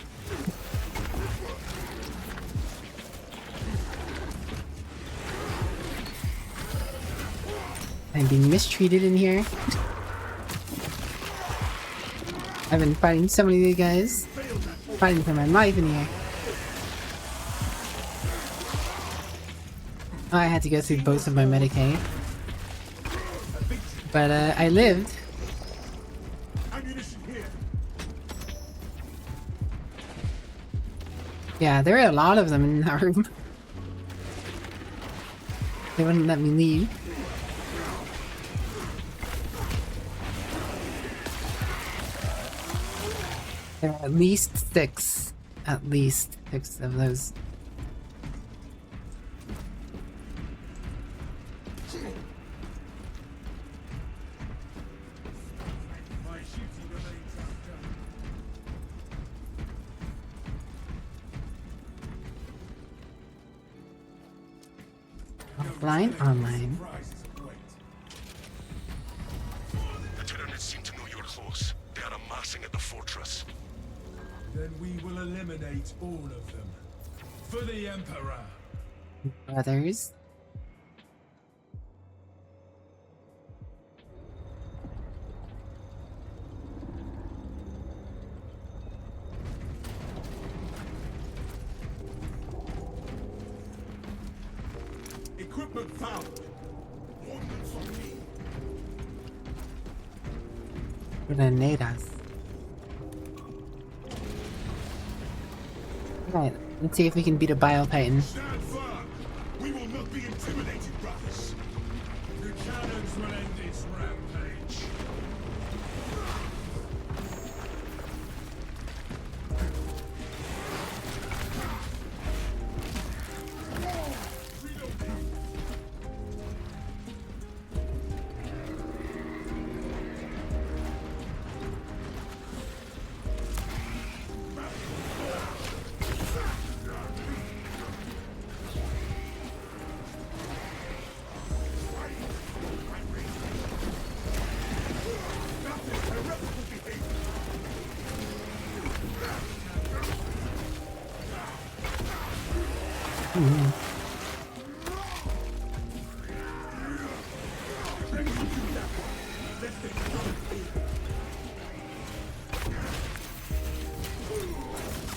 I'm being mistreated in here. I've been fighting so many of you guys. Fighting for my life in here. Oh, I had to go through both of my Medicaid. But I lived. Yeah, there are a lot of them in that room. They wouldn't let me leave. There are at least 6. At least 6 of those. Offline, online. The Tyranids seem to know you're close. They are amassing at the fortress. Then we will eliminate all of them. For the Emperor! Brothers. Equipment found. Ordnance on me. Gonna nade us. Alright, let's see if we can beat a Bio Titan. Stand firm. We will not be intimidated, brothers. The cannons will end this rampage.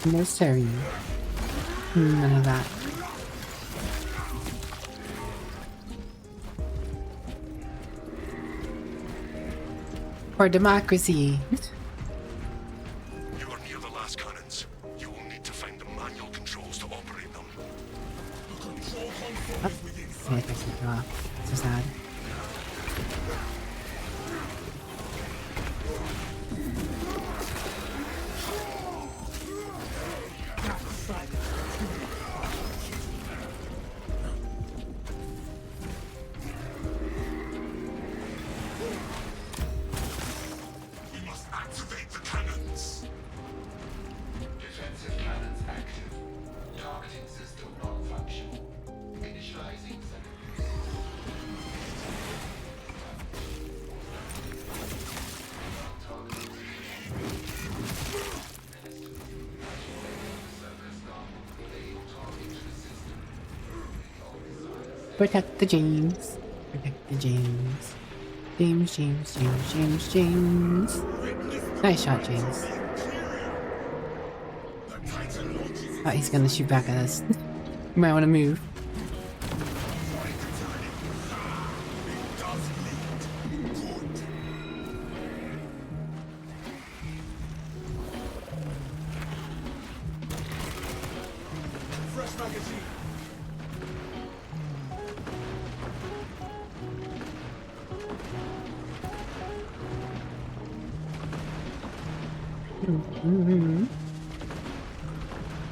No sorry. None of that. For democracy. You are near the last cannons. You will need to find the manual controls to operate them. The control console is within Yeah, I sight. think off. So sad. We must activate the cannons. Defensive cannons active. Targeting system non-functional. Initializing second. Protect the James. Protect the James. James, James, James, James, James. Nice shot, James. Oh, he's gonna shoot back at us. You might want to move. Fresh magazine.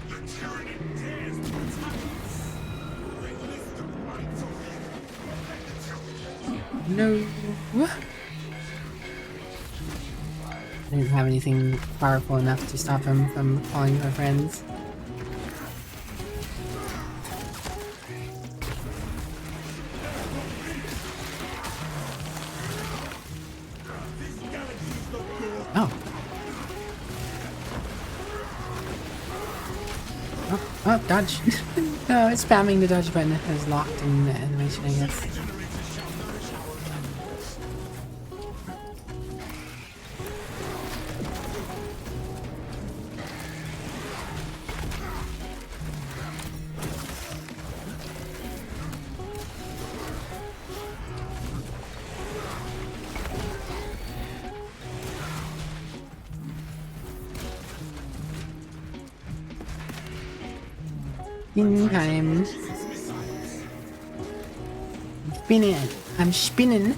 The tyranny dares to attack us. Witness the might of the No. I didn't have anything powerful enough to stop him from calling our friends. Oh. Oh, dodge. No, it's spamming the dodge button is locked in the animation, I guess. In time. Spinning. I'm spinning.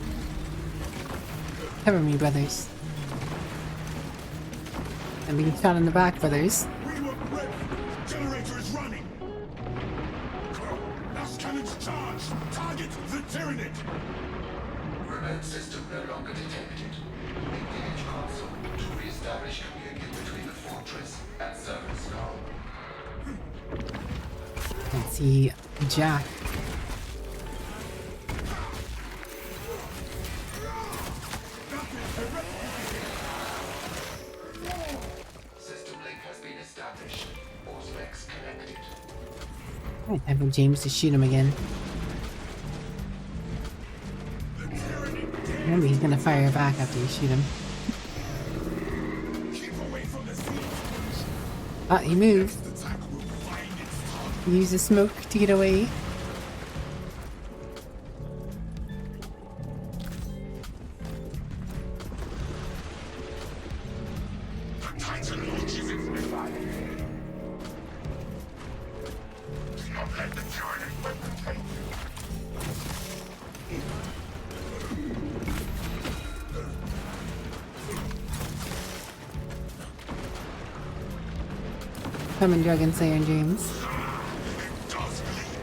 Cover me, brothers. I'm being shot in the back, brothers. We were ready. Generator is running. Last cannons charged. Target the Tyranid. Remote system no longer detected. Engage console to re-establish communion between the fortress and server skull. Let's see Jack. System link has been established. All specs connected. Alright, time for James to shoot him again. Remember, he's gonna fire back after you shoot him. Keep away from the sea. Ah, he moved. The attack will find its target. He used the smoke to get away. Titan launches its missile. Do not let the tyrannic weapon take you. Coming, Dragon Slayer and James. It does bleed.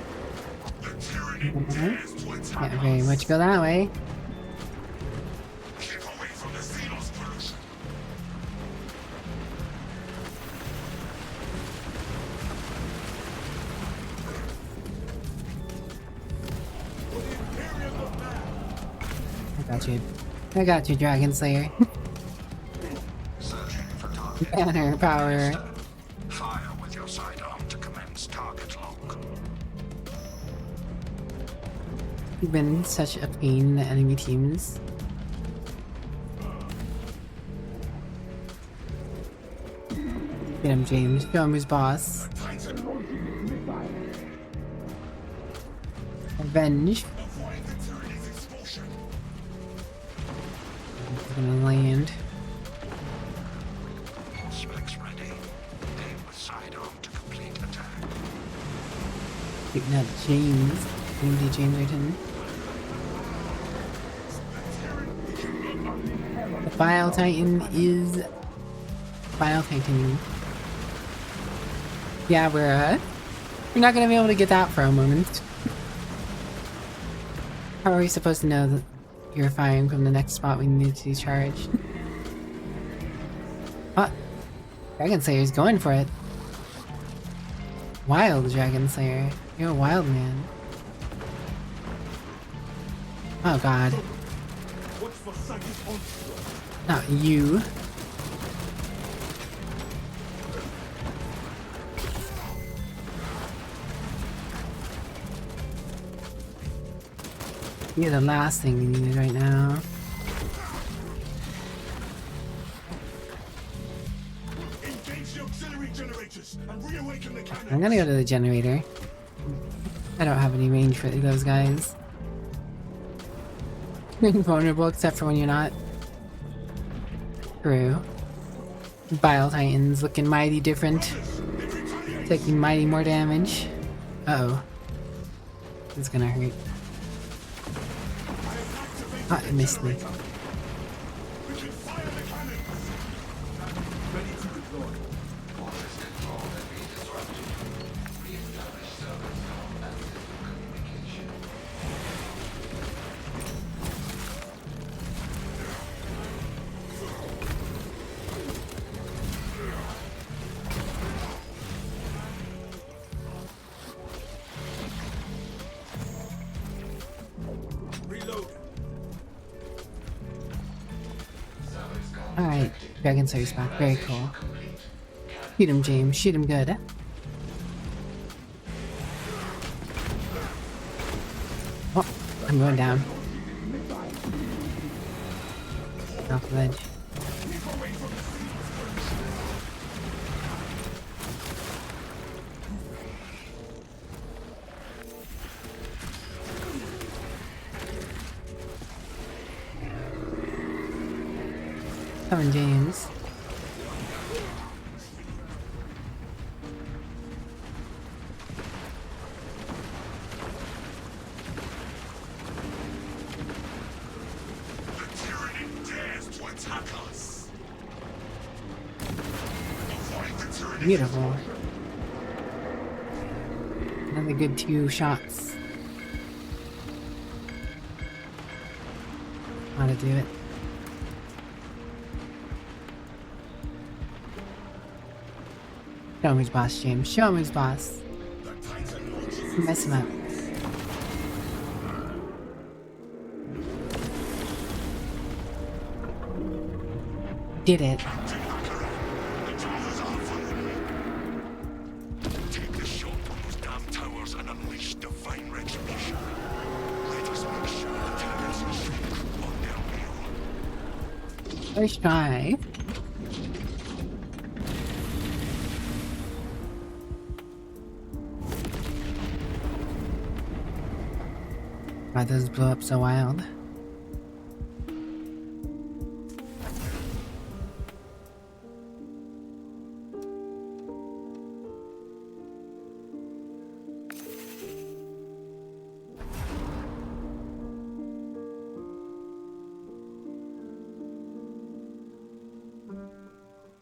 The tyranny dares to attack Can't very us. much go that way. Keep away from the Xenos pollution. I got you. I got you, Dragon Slayer. Searching for target. Banner power. Fire with your sidearm to commence target lock. You've been such a pain in the enemy teams. Get him, James. Show him who's boss. Titan launches its missile. Revenge. Avoid the tyranny's expulsion. He's gonna land. Specs ready. Aim with sidearm to complete attack. Shooting at James. Andy Jamerton. The File Titan is File Titan. Yeah, we're not gonna be able to get that for a moment. How are we supposed to know that you're firing from the next spot we need to charge? What? Dragon Slayer's going for it. Wild Dragon Slayer. You're a wild man. Oh god. Watch for Sagi's onslaught. Not you. You're the last thing we needed right now. Engage the auxiliary generators and reawaken the cannon. I'm gonna go to the generator. I don't have any range for those guys. Invulnerable except for when you're not. True. Bile Titans looking mighty different. Taking mighty more damage. Uh-oh. It's gonna hurt. Ah, it missed me. We can fire the cannons. Ready to deploy. Forces control and be disrupted. Re-establish service zone and system communication. Reload. Alright, Dragon Slayer's back. Very cool. Shoot him, James. Shoot him good. Oh, I'm going down. Off the ledge. Come on, James. The tyranny dares to attack us. Avoid the tyranny. Beautiful. Another good 2 shots. How to do it. Show him who's boss, James. Show him who's boss. The Titan launches Mess him up. Did it. Captain Hacker. The towers are vulnerable. Take the shot on those damn towers and unleash divine retribution. Let us make sure the tenants shrink on their will. First try. Why those blow up so wild?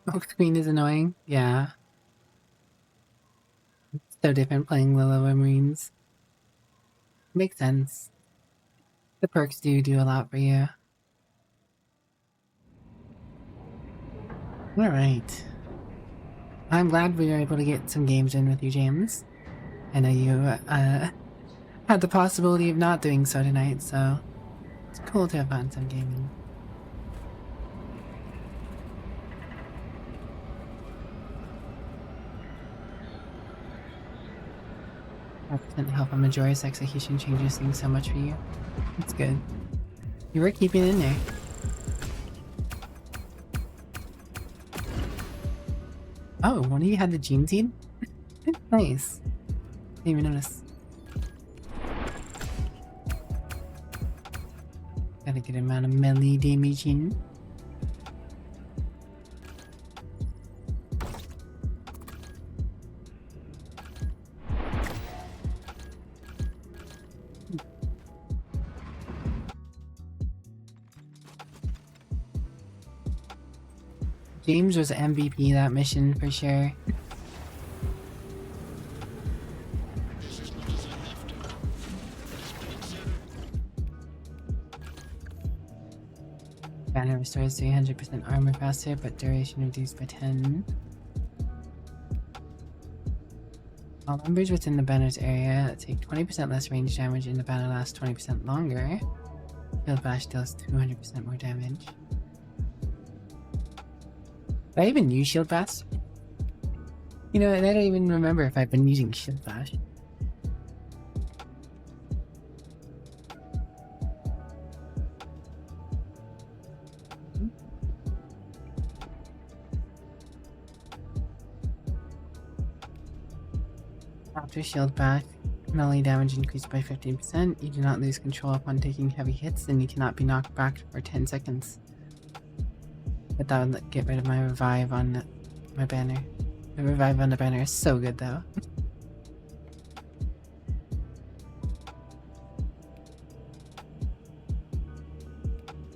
Smoke screen is annoying. Yeah. It's so different playing the lower Marines. Makes sense. The perks do a lot for you. Alright. I'm glad we were able to get some games in with you, James. I know you had the possibility of not doing so tonight, so it's cool to have fun some gaming. % help on Majora's execution changes things so much for you. That's good. You were keeping it in there. Oh, one of you had the gene seed? Nice. Didn't even notice. Got a good amount of melee damage in. James was MVP that mission for sure. Banner restores 300% armor faster, but duration reduced by 10. All members within the banner's area take 20% less range damage and the banner lasts 20% longer. Shield Bash deals 200% more damage. Did I even use Shield Bash? You know, and I don't even remember if I've been using Shield Bash. After Shield Bash, melee damage increased by 15%. You do not lose control upon taking heavy hits, and you cannot be knocked back for 10 seconds. But that would get rid of my revive on my banner. The revive on the banner is so good though.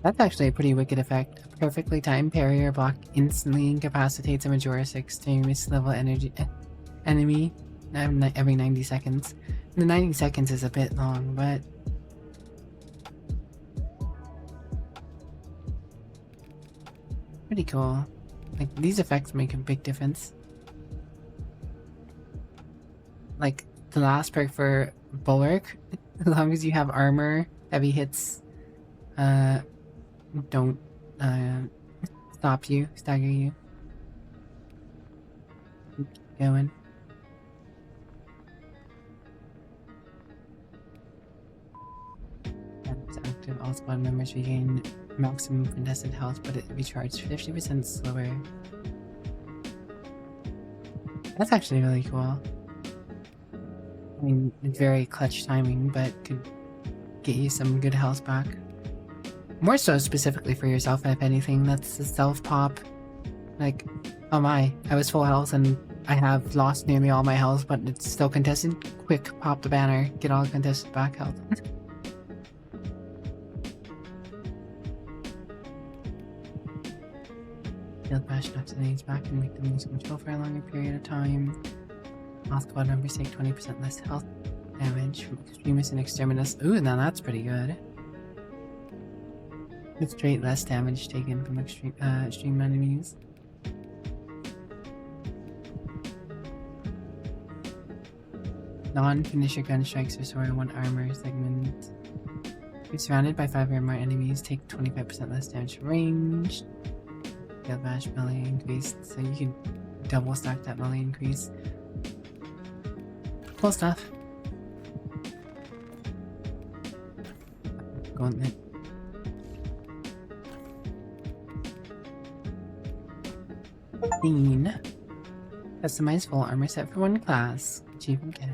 That's actually a pretty wicked effect. A perfectly timed parry or block instantly incapacitates a Majora's extremist level enemy every 90 seconds. The 90 seconds is a bit long, but pretty cool. Like, these effects make a big difference. Like, the last perk for Bulwark, as long as you have armor, heavy hits don't stop you, stagger you. Keep going. It's active. All squad members regain maximum contested health, but it recharges 50% slower. That's actually really cool. I mean, it's very clutch timing, but could get you some good health back. More so specifically for yourself, if anything. That's the self-pop. Like, oh my, I was full health and I have lost nearly all my health, but it's still contested. Quick, pop the banner, get all contested back health. Shield Bash knocks enemies back and make them lose control for a longer period of time. All squad members take 20% less health damage from Extremis and Exterminus. Ooh, now that's pretty good. With straight less damage taken from extreme enemies. Non-finisher gun strikes restore 1 armor segment. If you're surrounded by 5 or more enemies, take 25% less damage from range. Shield Bash melee increased, so you can double stack that melee increase. Cool stuff. Gauntlet. Customize full armor set for 1 class. Achievement get.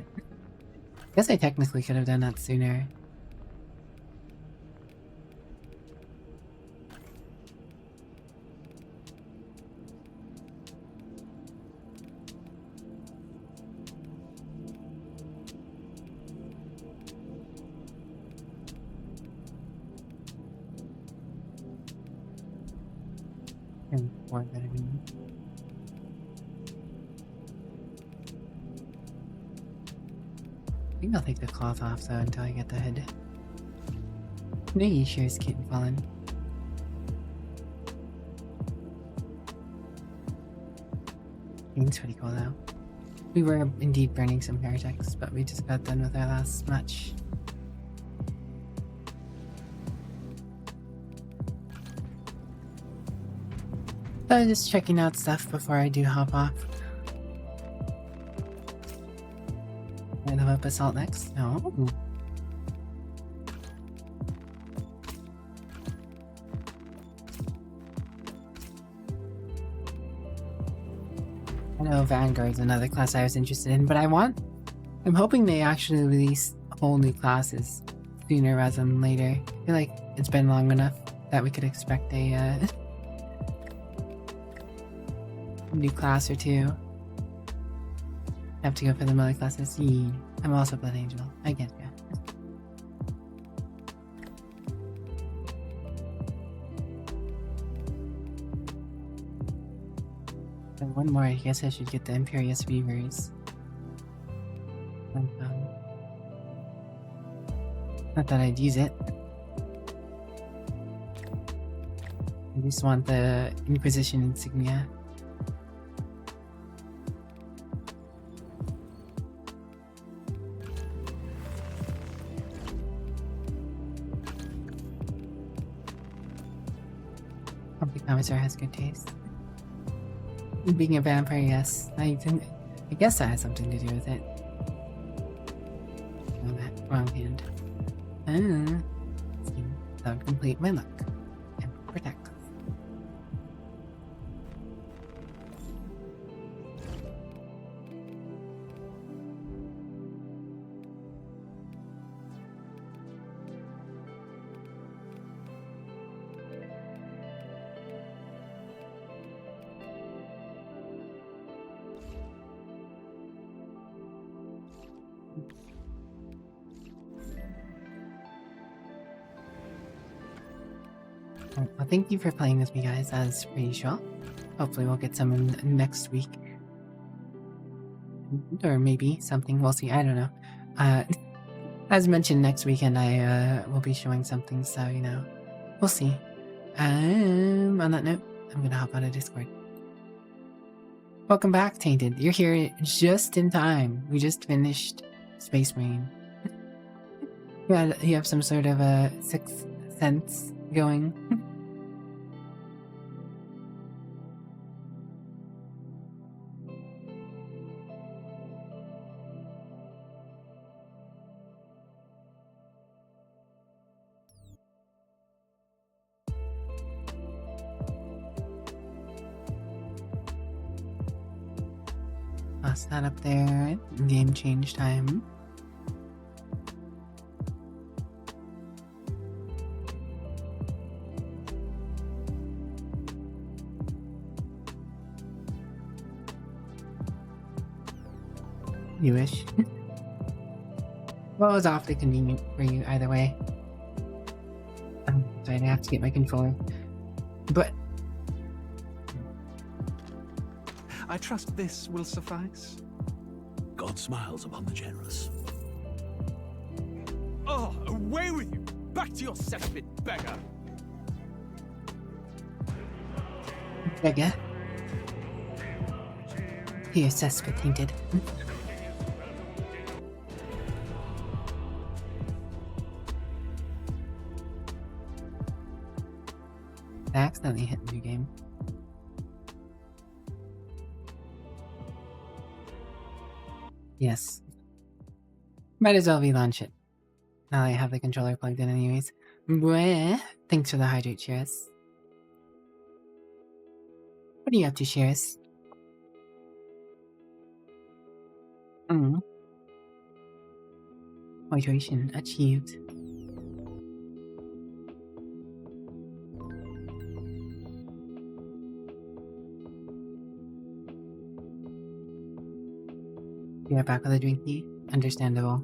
Guess I technically could have done that sooner. And 4 that I mean. think I'll take the cloth off though until I get the hood. No, you sure is cute and fun. It's pretty cool though. We were indeed burning some heretics, but we just got done with our last match. So I'm just checking out stuff before I do hop off. Gonna have up assault next? No. I know Vanguard's another class I was interested in, but I'm hoping they actually release whole new classes sooner rather than later. I feel like it's been long enough that we could expect a new class or two. Have to go for the melee classes. Yeah. I'm also Blood Angel. I get ya. And one more, I guess I should get the Imperious Weavers. Not that I'd use it. I just want the Inquisition insignia. Commissar has good taste. Being a vampire, yes. I guess that has something to do with it. Oh, that wrong hand. That would complete my luck. And protect. Well, thank you for playing with me, guys, as per usual. Hopefully we'll get some in next week. Or maybe something, we'll see, I don't know. As mentioned, next weekend I will be showing something, so, you know, we'll see. On that note, I'm gonna hop out of Discord. Welcome back, Tainted. You're here just in time. We just finished Space Marine. You have some sort of a sixth sense going. Toss that up there. Game change time. You wish. Well, it was awfully convenient for you either way. So I have to get my controller. But I trust this will suffice. God smiles upon the generous. Oh, away with you! Back to your cesspit, beggar! beggar. Here, cesspit tainted. I accidentally hit new game. Yes. Might as well relaunch it. Now that I have the controller plugged in anyways. Bleh. Thanks for the hydrate, Shearus. What are you up to, Shearus? Hydration achieved. You're back with a drinky? Understandable.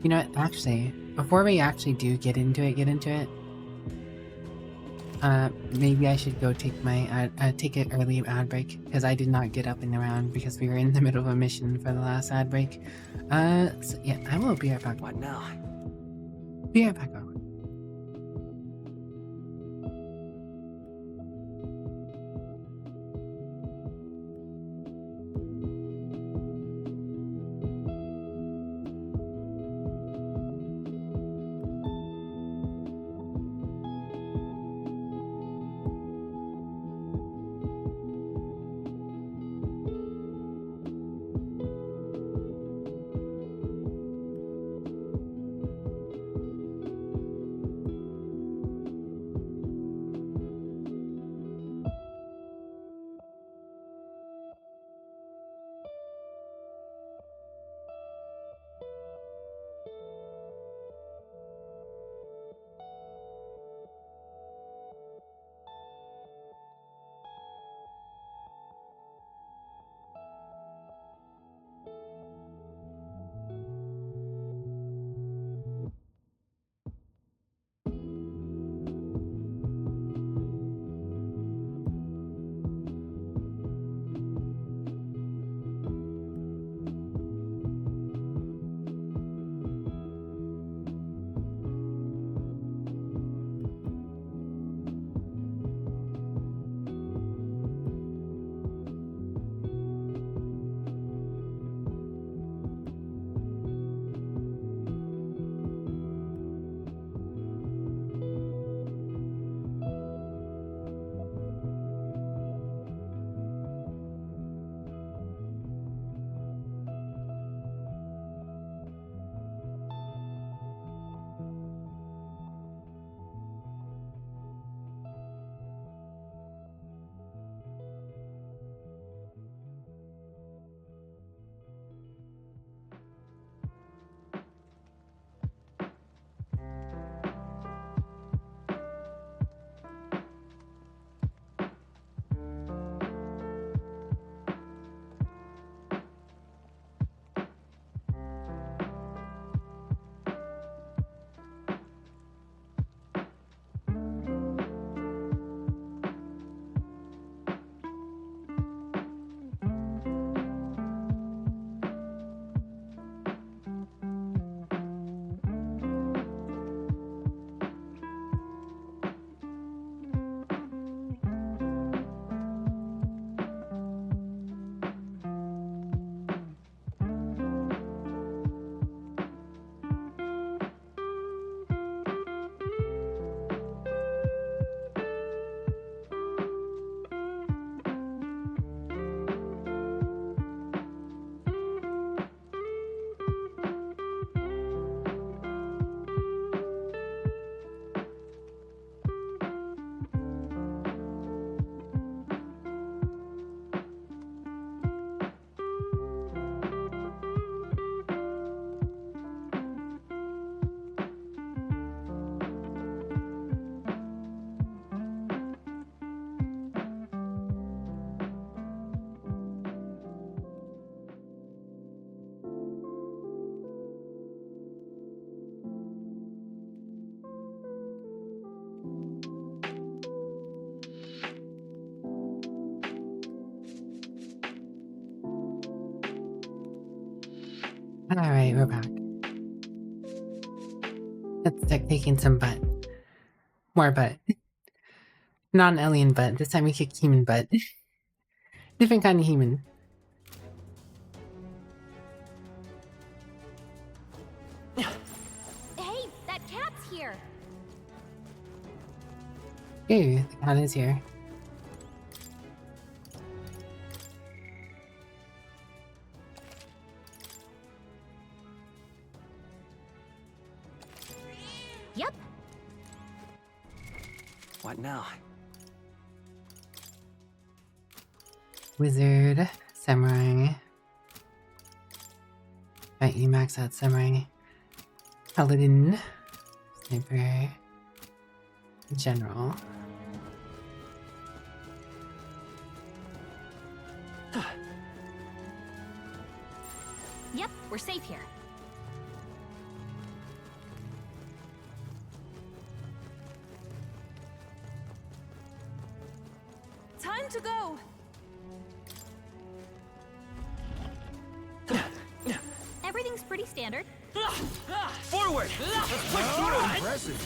You know what, actually, before we actually do get into it, Maybe I should go take my take an early ad break because I did not get up and around because we were in the middle of a mission for the last ad break. So yeah, I will be right back. What now? Be right back, bro. Alright, we're back. Let's start kicking some butt. More butt. Non-alien butt. This time we kick human butt. Different kind of human. Hey, that cat's here. Ooh, the cat is here. Yep. What now? Wizard, samurai. Right, you max out samurai. Paladin, sniper, general. Yep, we're safe here. to go. Everything's pretty standard. Forward! Let's push through! Impressive.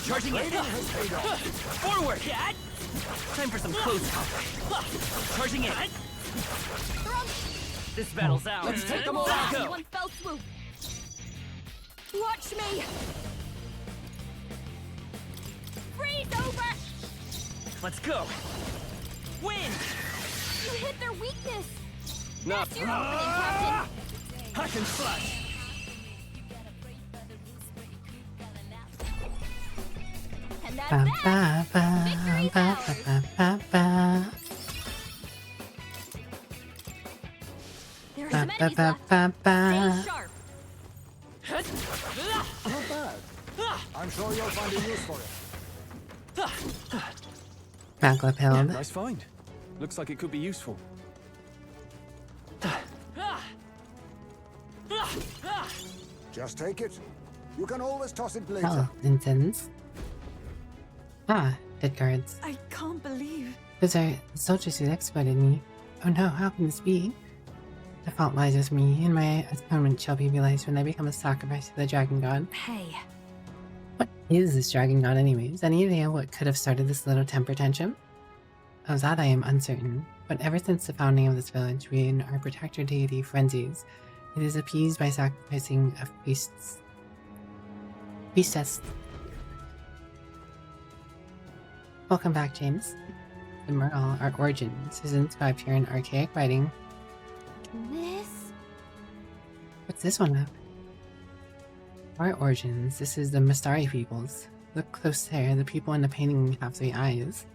Charging it! Forward! Time for some close combat. Charging it! This battle's ours. Let's take them all Let's out. go. One fell swoop. Watch me. Freeze over. Let's go! Win! You hit their weakness. Not That's your opening, Captain. I can slash! And that's Ba that. ba ba Victory's ba ours. ba ba ba. There are Ba some ba enemies ba left. ba ba. Stay sharp. Not bad. I'm sure you'll find a use for it. Magla pilled. Nice find. Looks like it could be useful. Just take it. You can always toss it later. Oh, incense. Ah, dead guards. I can't believe. Those are the soldiers who exploited me. Oh no, how can this be? The fault lies with me, and my atonement shall be realized when I become a sacrifice to the dragon god. Hey. What is this dragon god anyways? Any idea what could have started this little temper tantrum? Of that I am uncertain, but ever since the founding of this village, we and our protector deity Frenzies, it is appeased by sacrificing a priestess. Welcome back, James. The Merle, our origins, is inscribed here in archaic writing. This. What's this one up? Our origins, this is the Mastari peoples. Look close there, the people in the painting have 3 eyes.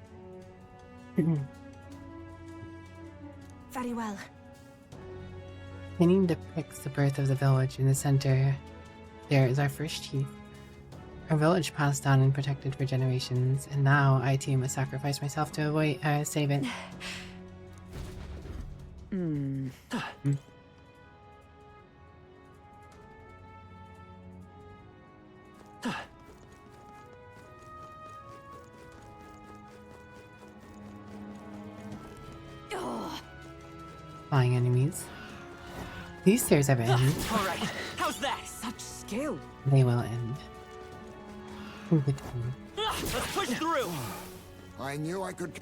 Very well. Painting depicts the birth of the village. In the center, there is our first chief. Our village passed down and protected for generations, and now I too must sacrifice myself to save it. Flying enemies. These stairs ever end. Alright, how's that? Such skill. They will end. Good time. Let's push through! I knew I could.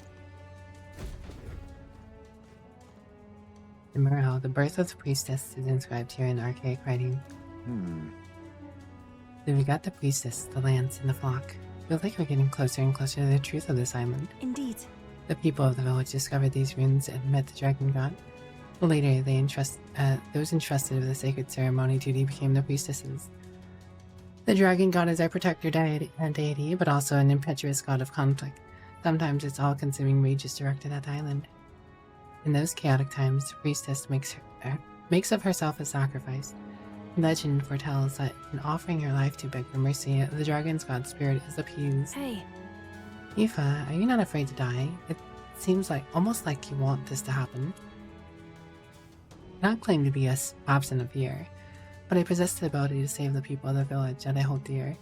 The Merle, the birth of the priestess, is inscribed here in archaic writing. Then we got the priestess, the lance, and the flock. Feels like we're getting closer and closer to the truth of this island. Indeed. The people of the village discovered these runes and met the dragon god. Later, those entrusted with the sacred ceremony duty became the priestesses. The dragon god is our protector deity, but also an impetuous god of conflict. Sometimes its all-consuming rage is directed at the island. In those chaotic times, the priestess makes of herself a sacrifice. Legend foretells that in offering her life to beg for mercy, the dragon's god spirit is appeased. Hey. Aoife, are you not afraid to die? It seems almost like you want this to happen. I not claim to be absent of fear, but I possess the ability to save the people of the village that I hold dear.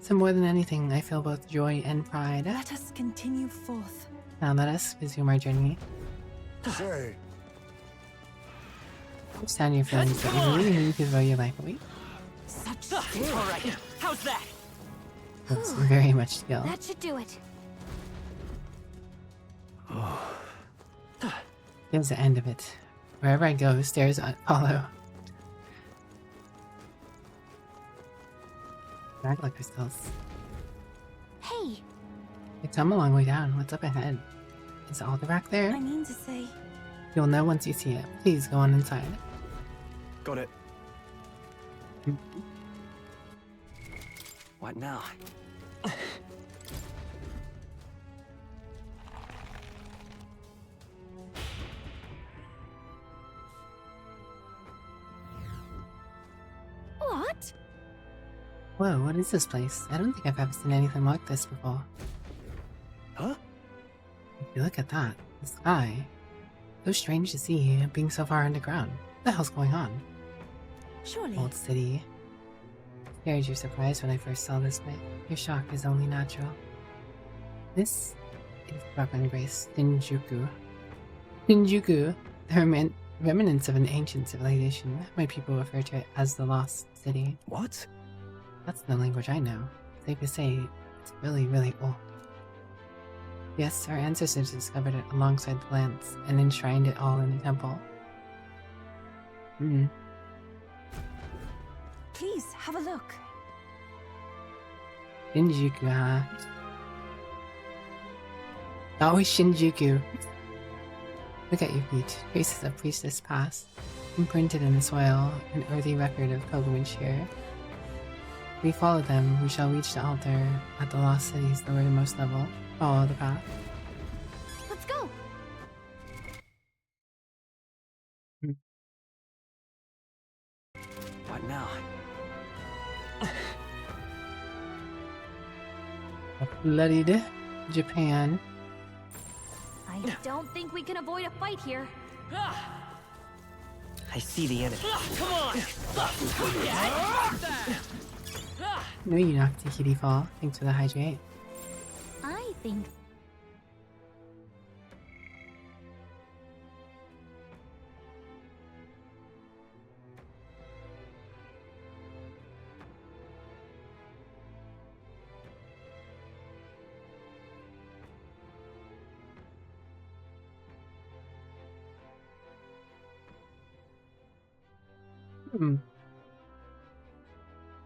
So more than anything, I feel both joy and pride. Let us continue forth. Now let us resume our journey. Say, Understand your feelings, but you really need to throw your life away. Such skill. Alright, how's that? That's very much skill. That should do it. Here's the end of it. Wherever I go, stairs follow. Magla crystals. Hey. It's come a long way down. What's up ahead? Is Alderac there? I mean to say. You'll know once you see it. Please go on inside. Got it. What now? What? Whoa, what is this place? I don't think I've ever seen anything like this before. Huh? If you look at that, the sky. So strange to see being so far underground. What the hell's going on? Surely. Old city. Scared you surprised when I first saw this bit. Your shock is only natural. This is Rock and Grace Shinjuku. Shinjuku, the remnants of an ancient civilization. My people refer to it as the Lost City. What? That's the language I know. Safe to say, it's really, really old. Yes, our ancestors discovered it alongside the lands and enshrined it all in a temple. Please, have a look. Shinjuku, huh? Always Shinjuku. Look at your feet. Traces of priestess past. Imprinted in the soil, an earthy record of pilgrimage here. If we follow them, we shall reach the altar at the Lost City's lowermost level. Follow the path. Let's go. What now? Bloodied Japan. I don't think we can avoid a fight here. I see the enemy. Come on! No, you knocked the kitty fall. Thanks for the hydrate. I think...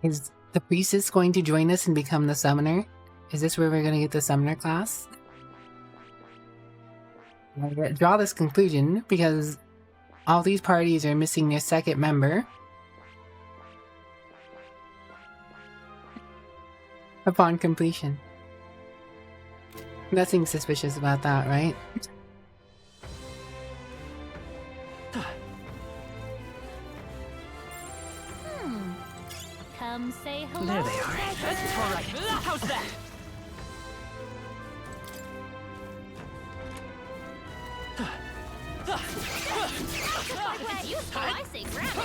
Is the priestess going to join us and become the summoner? Is this where we're going to get the summoner class? I draw this conclusion because all these parties are missing their second member. Upon completion. Nothing suspicious about that, right? Come say hello. There they are. That's all right. How's that? I say grab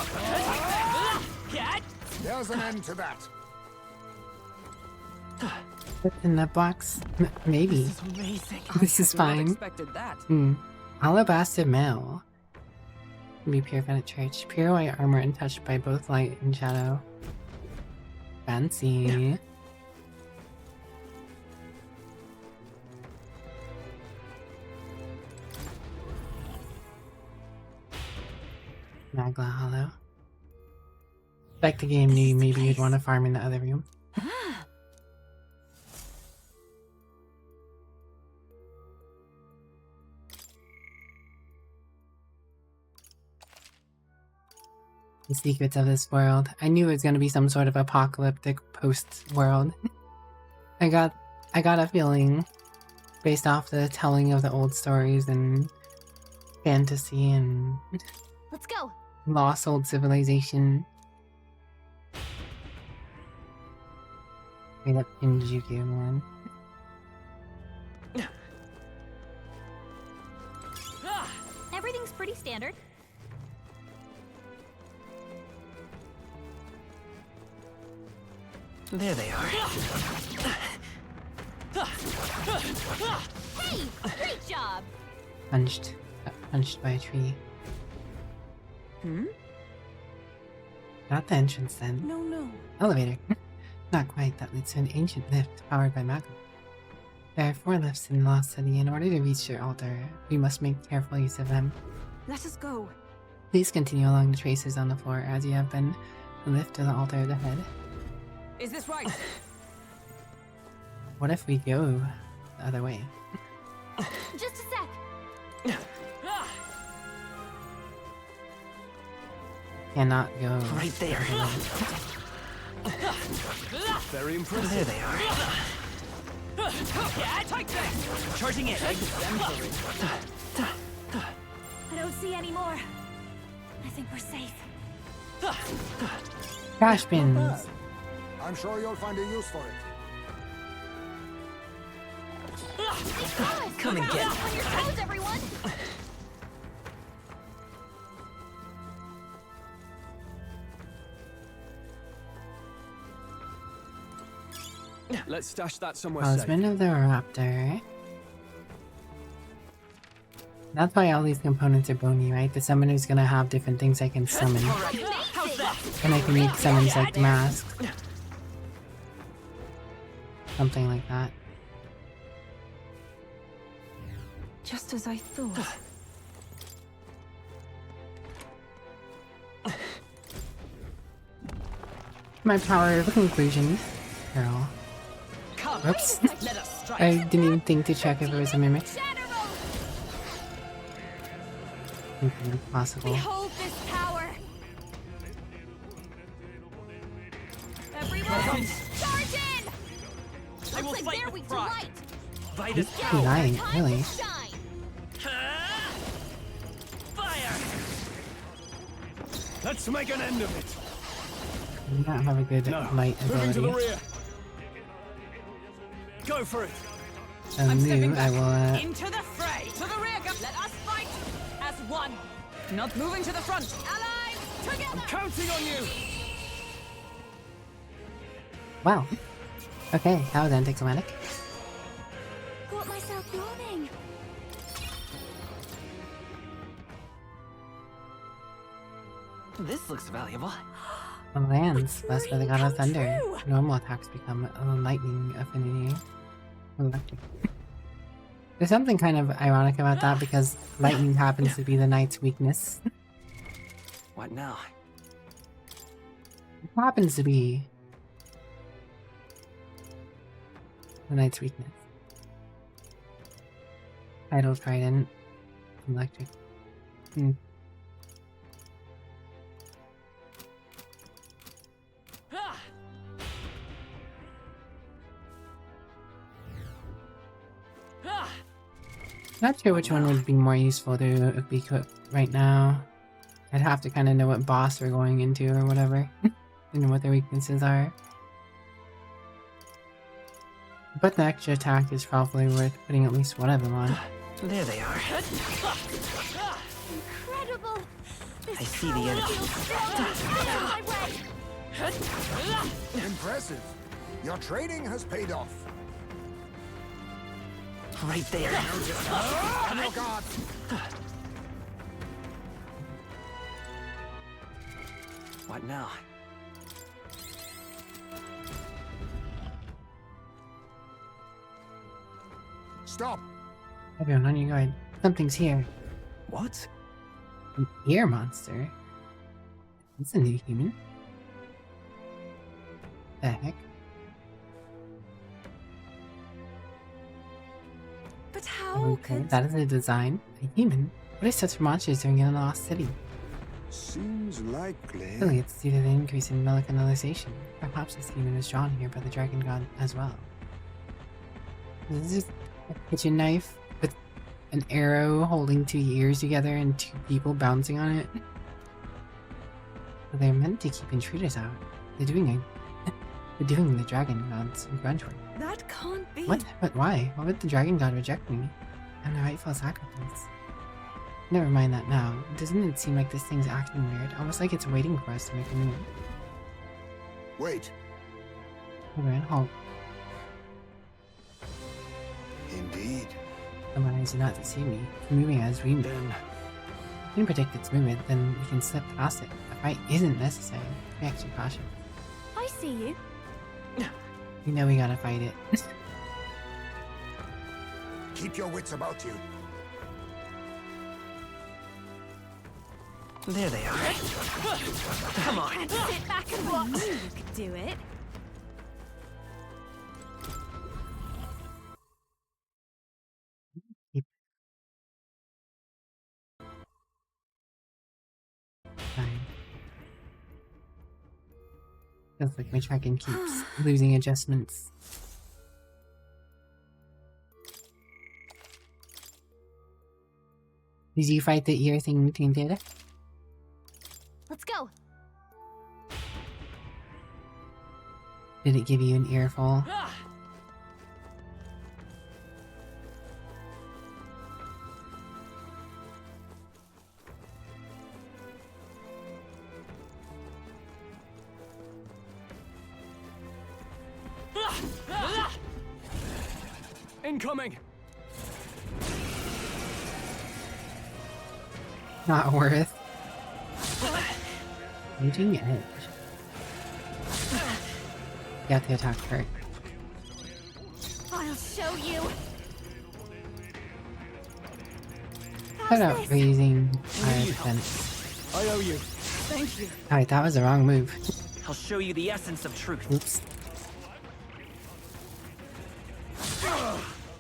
it. There's an end to that. What's in that box? Maybe. This is amazing. This is fine. Expected that. Alabaster Mill. Be purified at church. Pure white armor untouched by both light and shadow. Fancy. Magla Hollow. Back the game knew maybe you'd want to farm in the other room. The secrets of this world. I knew it was going to be some sort of apocalyptic post-world. I got a feeling based off the telling of the old stories and fantasy and Let's go. lost old civilization. Straight up Shinjuku, man. Everything's pretty standard. There they are. Hey, great job. Got punched by a tree. Not the entrance then. No. Elevator. Not quite. That leads to an ancient lift powered by magma. There are 4 lifts in the Lost City. In order to reach your altar, we must make careful use of them. Let us go. Please continue along the traces on the floor as you have been. The lift to the altar ahead. Is this right? What if we go the other way? Just a sec. Cannot go Right there. the other way. Very impressive. There they are. Yeah, take that. Charging it. I don't see any more. I think we're safe. Trash bins. I'm sure you'll find a use for it. Come and get On your toes, everyone. Let's stash that somewhere Husband of the Raptor. That's why all these components are bony, right? The summoner's gonna have different things I can summon. How's that? And I can make summons like masks. Something like that. Just as I thought. My power of conclusion. Girl. Come, Whoops. let us strike. I didn't even think to check if it was a mimic. Possible. Behold this power! Everyone, charge in! I will Looks like fight they're with weak to pride. light. Vitus Pretty light, really. Shine. Fire! Let's make an end of it. I do not have a good light Moving to the ability. rear. Go for it. So new, I will Into the fray. To the rear. Let us fight as one. Not moving to the front. Allies, together! I'm counting on you. wow. Okay, that was anticlimactic. Got myself yawning. This looks valuable. The lands, blessed by the god of come thunder. true. Normal attacks become a lightning affinity. Electric. There's something kind of ironic about that because lightning happens to be the knight's weakness. What now? It happens to be the knight's weakness. Tidal Trident. Electric. Not sure which one would be more useful to be equipped right now. I'd have to kind of know what boss we're going into or whatever. And what their weaknesses are. But the extra attack is probably worth putting at least one of them on. There they are. Incredible! This I see the power enemy. feels strong. My way. Impressive. Your training has paid off. Right there. On your guard. What now? Stop. Everyone on your guard. Something's here. What? An ear monster? It's a new human. The heck? But how Okay, could... that is a design. A human? What is such monsters doing in a lost city? Seems likely. Really, it's due to the increase in mechanization. Perhaps this human is drawn here by the dragon god as well. Is this a kitchen knife with an arrow holding two ears together and two people bouncing on it? Well, they're meant to keep intruders out. They're doing the dragon god's grunt work. That can't be. What? But why? Why would the dragon god reject me? I'm the rightful sacrifice. Never mind that now. Doesn't it seem like this thing's acting weird? Almost like it's waiting for us to make a move. Wait. Alright, halt. Indeed. The eyes do not deceive me. It's moving as we move. If we can predict its movement, then we can slip past it. The fight isn't necessary. Be extra cautious. I see you. You know we gotta fight it. Keep your wits about you. There they are. Come on. Can't sit back and watch. You could do it. Fine. Feels like my tracking keeps losing adjustments. Did you fight the ear thing tainted? Let's go. Did it give you an earful? Incoming. Not worth. Raging Edge. You have to attack first. I'll show you. Put out How's this? raising fire defense. I owe you. Thank you. Alright, that was the wrong move. I'll show you the essence of truth. Oops.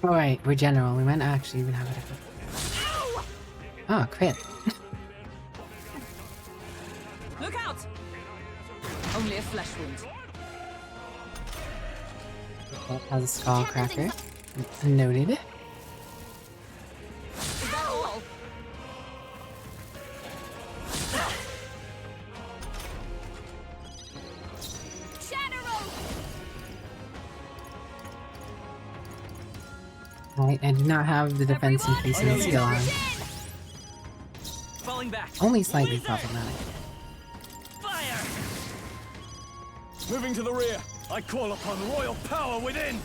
Alright, we're general. We might actually even have it. Oh, crit. Look out! Only a flesh wound. That has a skull cracker. Noted. Is that all? Alright, I do not have the defense increasing skill on. Falling back. Only slightly problematic. Fire! Moving to the rear. I call upon royal power within.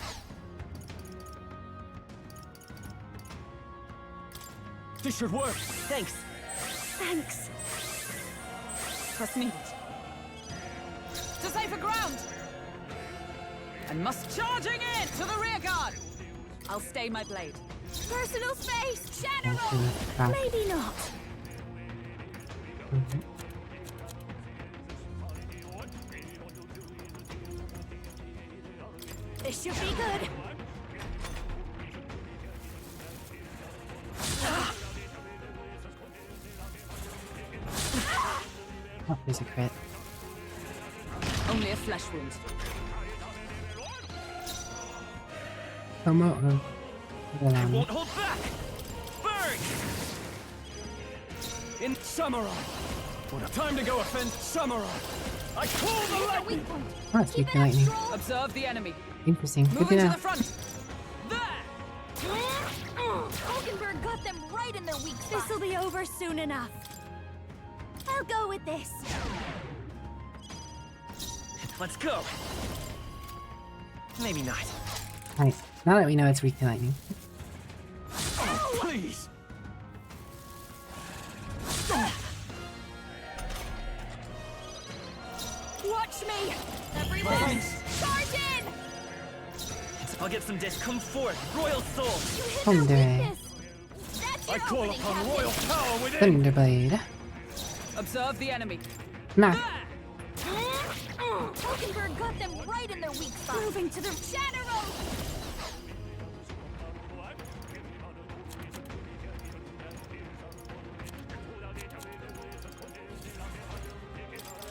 This should work. Thanks. Thanks. Trust needed. To safer ground! And must charging in to the rear guard! I'll stay my blade. Personal space! General! Crap. Maybe not. This should be good. Oh, there's a crit. Only a flesh wound. Promo. Won't hold back. Burn! In samurai. What a time to go offend samurai. I call the lightning. Oh, it's weak to lightning. Observe the enemy. Interesting. Good Moving to to know. the front. There! Hulkenberg got them right in their weak spot. This'll be over soon enough. I'll go with this. Let's go. Maybe not. Alright, now that we know it's weak to lightning. Oh, please. Watch me! Everyone! Thanks. Charge in! I'll get some dish. Come forth, royal soul. You hit Thunder. their weakness! That's I your call opening, upon Captain. royal power within. Thunderblade. Observe the enemy. Nah. Hulkenberg got them right in their weak spot. Moving to the general!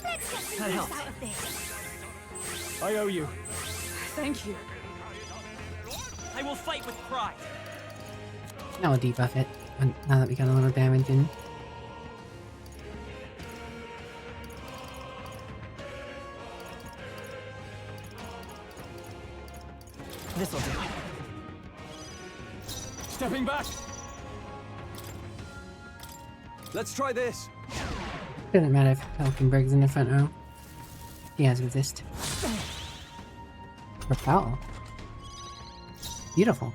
Let's get some That use helps. out of this. I owe you. Thank you. I will fight with pride. Now we'll debuff it. Now that we got a little damage in. This'll do. Stepping back. Let's try this. Doesn't matter if Hulkenberg's in the front row. He has resist. Propel. Beautiful.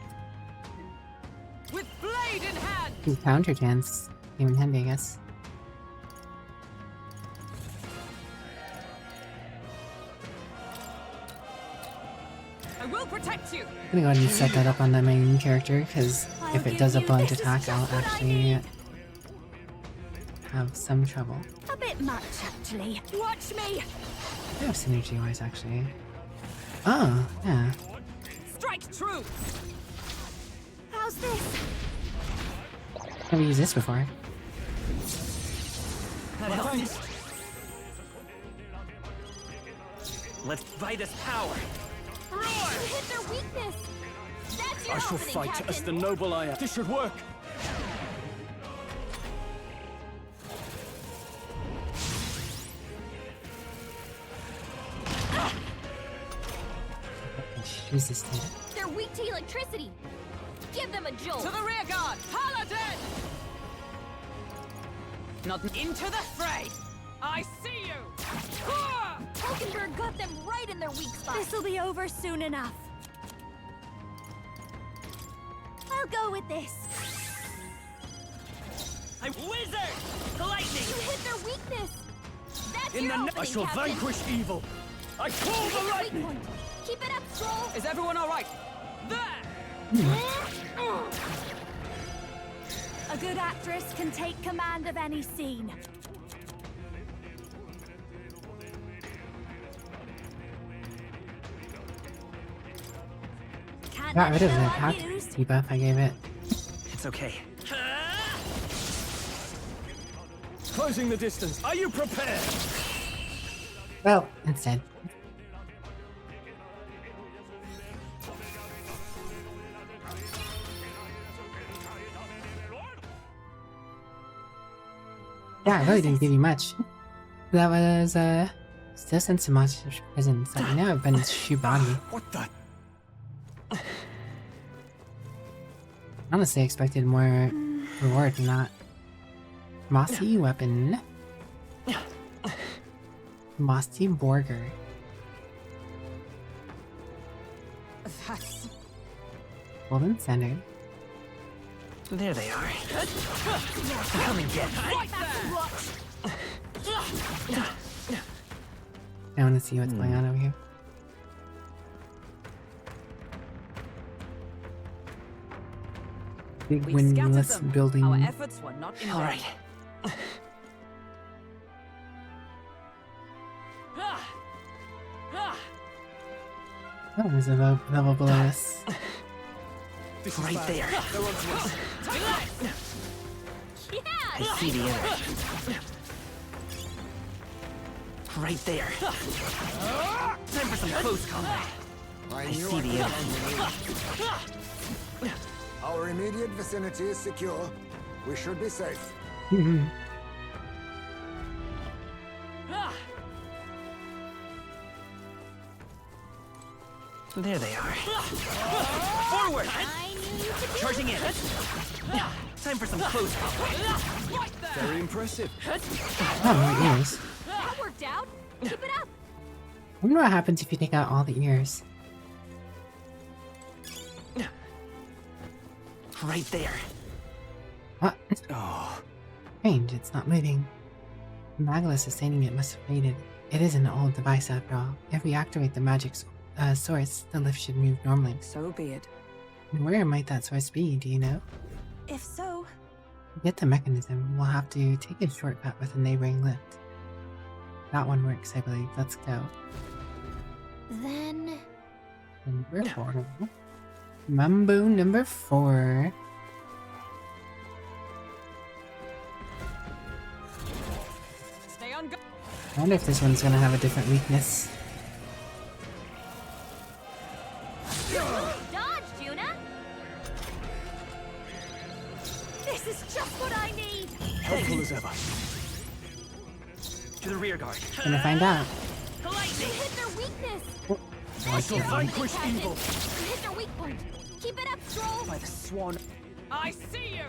With blade in hand! His counter chance came in handy, I guess. I will protect you! I'm gonna go ahead and set that up on the main character, because if it give does a you blunt this is attack, I'll just what I actually need. have some trouble. A bit much, actually. Watch me! I have synergy wise, actually. Oh, yeah. Strike true! How's this? Never used this before. That helps. Let's buy this power. You hit their weakness! That's your I shall opening, fight Captain. as the noble I am. This should work. Resisted. They're weak to electricity. Give them a jolt. To the rear guard! Paladin! Not into the fray! I see you! Hulkenberg got them right in their weak spot. This'll be over soon enough. I'll go with this. I wizard! Lightning! You hit their weakness! That's In your the opening, I shall Captain. vanquish evil! I call Hit the their lightning! weak point. Keep it up, Troll! Is everyone alright? There! A good actress can take command of any scene. Can't Got let rid of show the I've attack used. debuff I gave it. It's okay. Closing the distance. Are you prepared? Well, it's dead. Yeah, I really didn't give you much. That was, still sent so much presents that now I've been shoe body. What the? Honestly, I expected more reward than that. Mossy weapon. Mossy Borger. That's... Golden Center. There they are. Come and get. Right there! I want to see what's going on over here. Big We scattered windless them. building. Our efforts were not in vain. Alright. Oh, there's a level below us. Right there. I see the enemy. Right there. Time for some close combat. I see the enemy. Our immediate vicinity is secure. We should be safe. There they are. Forward! I knew you could do Charging in. Time for some close combat. Right there! Very impressive. Oh, more ears. That worked out. Keep it up. I wonder what happens if you take out all the ears. Right there. What? Oh. Strange, it's not moving. The magma sustaining it must have faded. It is an old device after all. If we activate the magic source, the lift should move normally. So be it. Where might that source be, do you know? If so, To get the mechanism, we'll have to take a shortcut with a neighboring lift. That one works, I believe. Let's go. then... Number 4. Mambo number 4. Stay on guard. I wonder if this one's gonna have a different weakness. Dodge, Juna! This is just what I need! Helpful as ever. To the rear guard. Gonna find out. You hit their weakness! I shall vanquish Captain. evil. You hit their weak point! Keep it up, Troll! By the swan. I see you!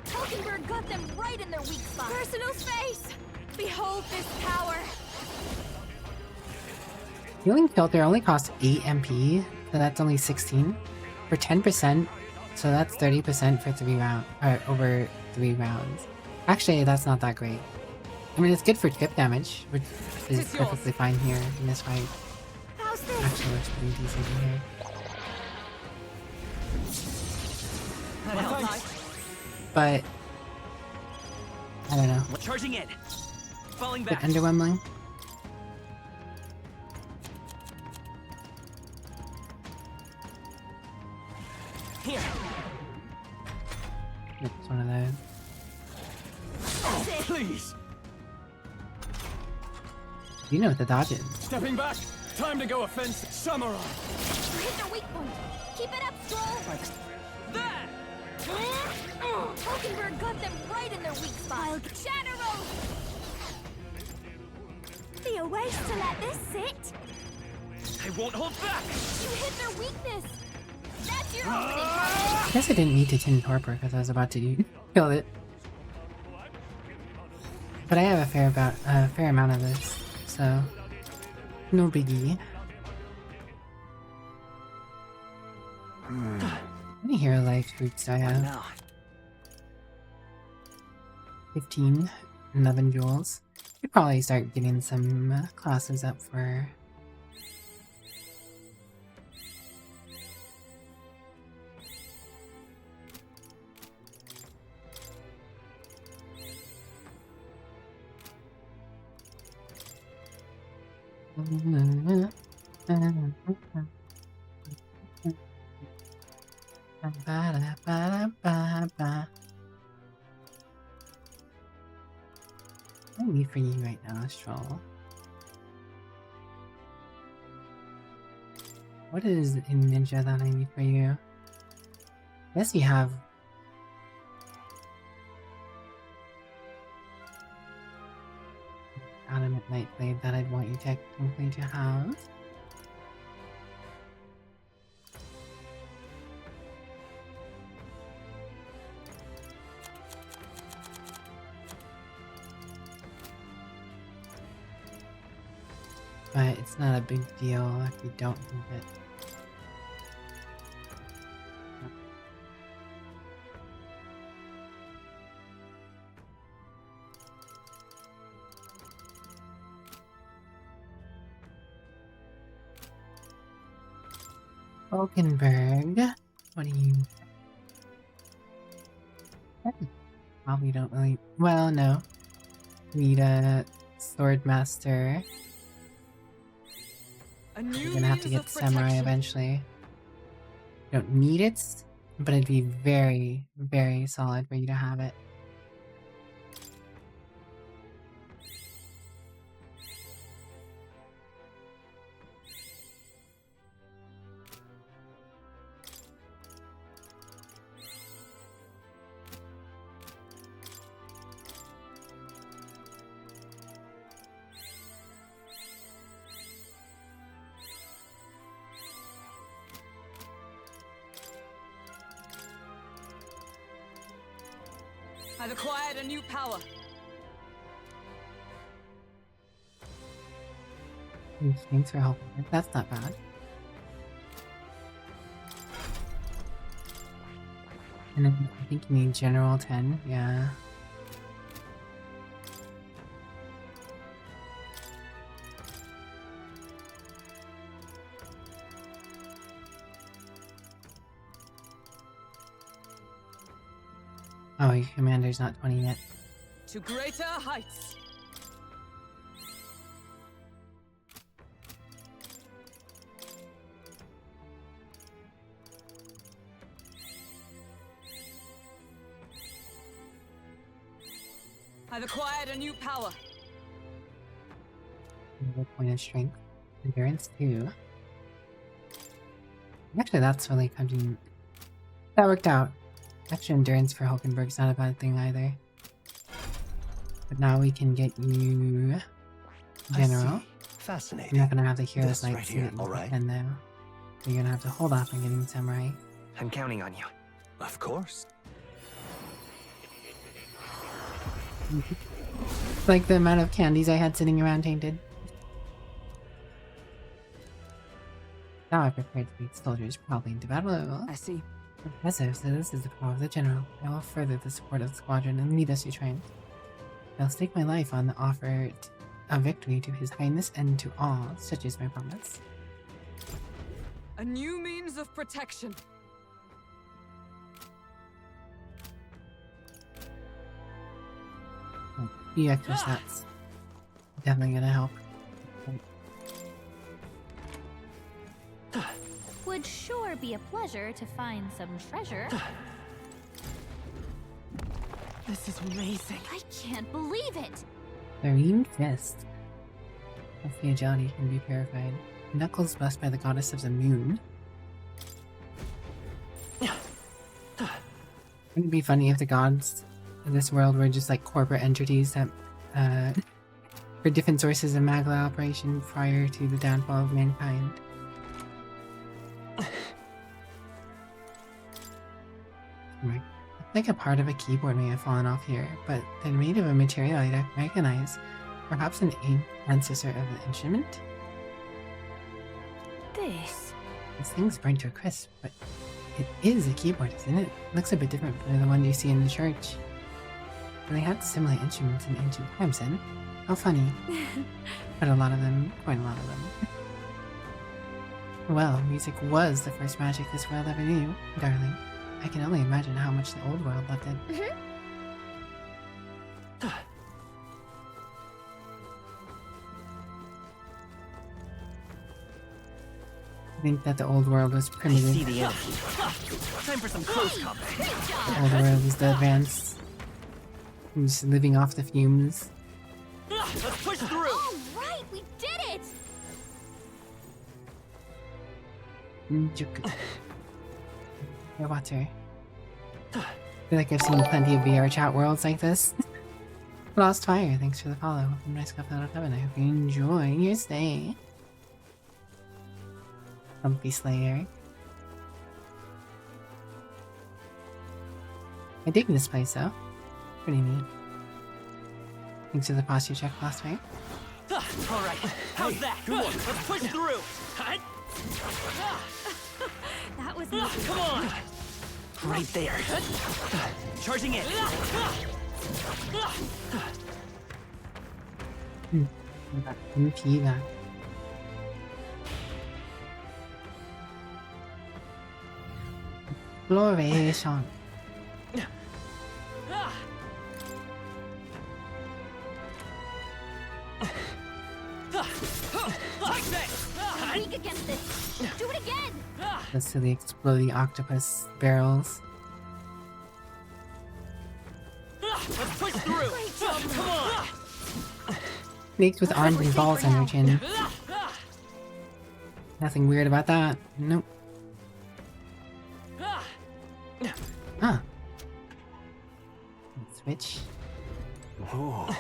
Hulkenberg got them right in their weak spot! Personal space! Behold this power! Healing Filter only costs 8 MP, so that's only 16. For 10%, so that's 30% for 3 rounds, or over 3 rounds. Actually, that's not that great. I mean, it's good for chip damage, which is It's yours. perfectly fine here in this fight. How's this? Actually, looks pretty decent in here. That helps. But I don't know. Charging in. Falling Bit back. underwhelming. Here. It's one of those. Please. You know what the dodge is. Stepping back. Time to go offensive. Samurai. You hit their weak point! Keep it up, Troll! There! Hulkenberg got them right in their weak spot! Shadow! Be a waste to let this sit! I won't hold back. You hit their weakness! That's your opening! I guess I didn't need to tin torpor because I was about to kill it. But I have a fair amount of this, so no biggie. How many hero life fruits do I have? Now. 15, 11 jewels. Could probably start getting some classes up for... What do I need for you right now, Stroll? What is a ninja that I need for you? I guess you have... Adamant Nightblade that I'd want you technically to have. But it's not a big deal if you don't have it. Falkenberg, what do you... Probably don't really... Well, no. Need a sword master. You're gonna have to get samurai eventually. You don't need it, but it'd be very, very solid for you to have it. I've acquired a new power. Thanks for helping. That's not bad. And then I think you need General 10, yeah. Oh, your commander's not 20 yet. To greater heights. I've acquired a new power. Another point of strength. Endurance 2. Actually, that's really coming. That worked out. Extra endurance for Hulkenberg's not a bad thing either. But now we can get you General. Fascinating. You're not gonna have the Hero's This Knight right here, suit all right? and now you're gonna have to hold off on getting Samurai. I'm counting on you. Of course. Like the amount of candies I had sitting around tainted. Now I've prepared to lead soldiers probably into battle. I see. Impressive, so this is the power of the General. I will further the support of the squadron and lead us to triumph. I'll stake my life on the offer of victory to His Highness and to all, such is my promise. A new means of protection. The extra stats. Definitely gonna help. Would sure be a pleasure to find some treasure. This is amazing. I can't believe it! Serene Fist. Healthy agility can be purified. Knuckles blessed by the goddess of the moon. Wouldn't it be funny if the gods in this world were just like corporate entities that for different sources of Magla operation prior to the downfall of mankind? I think a part of a keyboard may have fallen off here, but they're made of a material I don't recognize. Perhaps an ancestor of the instrument? This thing's burnt to a crisp, but it is a keyboard, isn't it? Looks a bit different from the one you see in the church. They had similar instruments in ancient times then. How funny. But a lot of them, quite a lot of them. Well, music was the first magic this world ever knew, darling. I can only imagine how much the old world loved it. I think that the old world was primitive. I see the enemy. Time for some close combat. The old world was the advanced. I'm just living off the fumes. Let's push through! All right, we did it! Hey, Water. I feel like I've seen plenty of VR chat worlds like this. Lost Fire, thanks for the follow. Nice cup out of heaven. I hope you enjoy your stay. Humpy Slayer. I dig this place though. Pretty neat. Thanks for the posture check, Lost Fire. Alright, how's that? Good one. Let's push through! That was Come on! Right there. Charging in. Impida. Exploration. weak against this. Do it again! Let's see the exploding octopus barrels. Let's push through! Come on! Snakes with arms and balls on your chin. Nothing weird about that. Nope. Huh. Switch. Oh.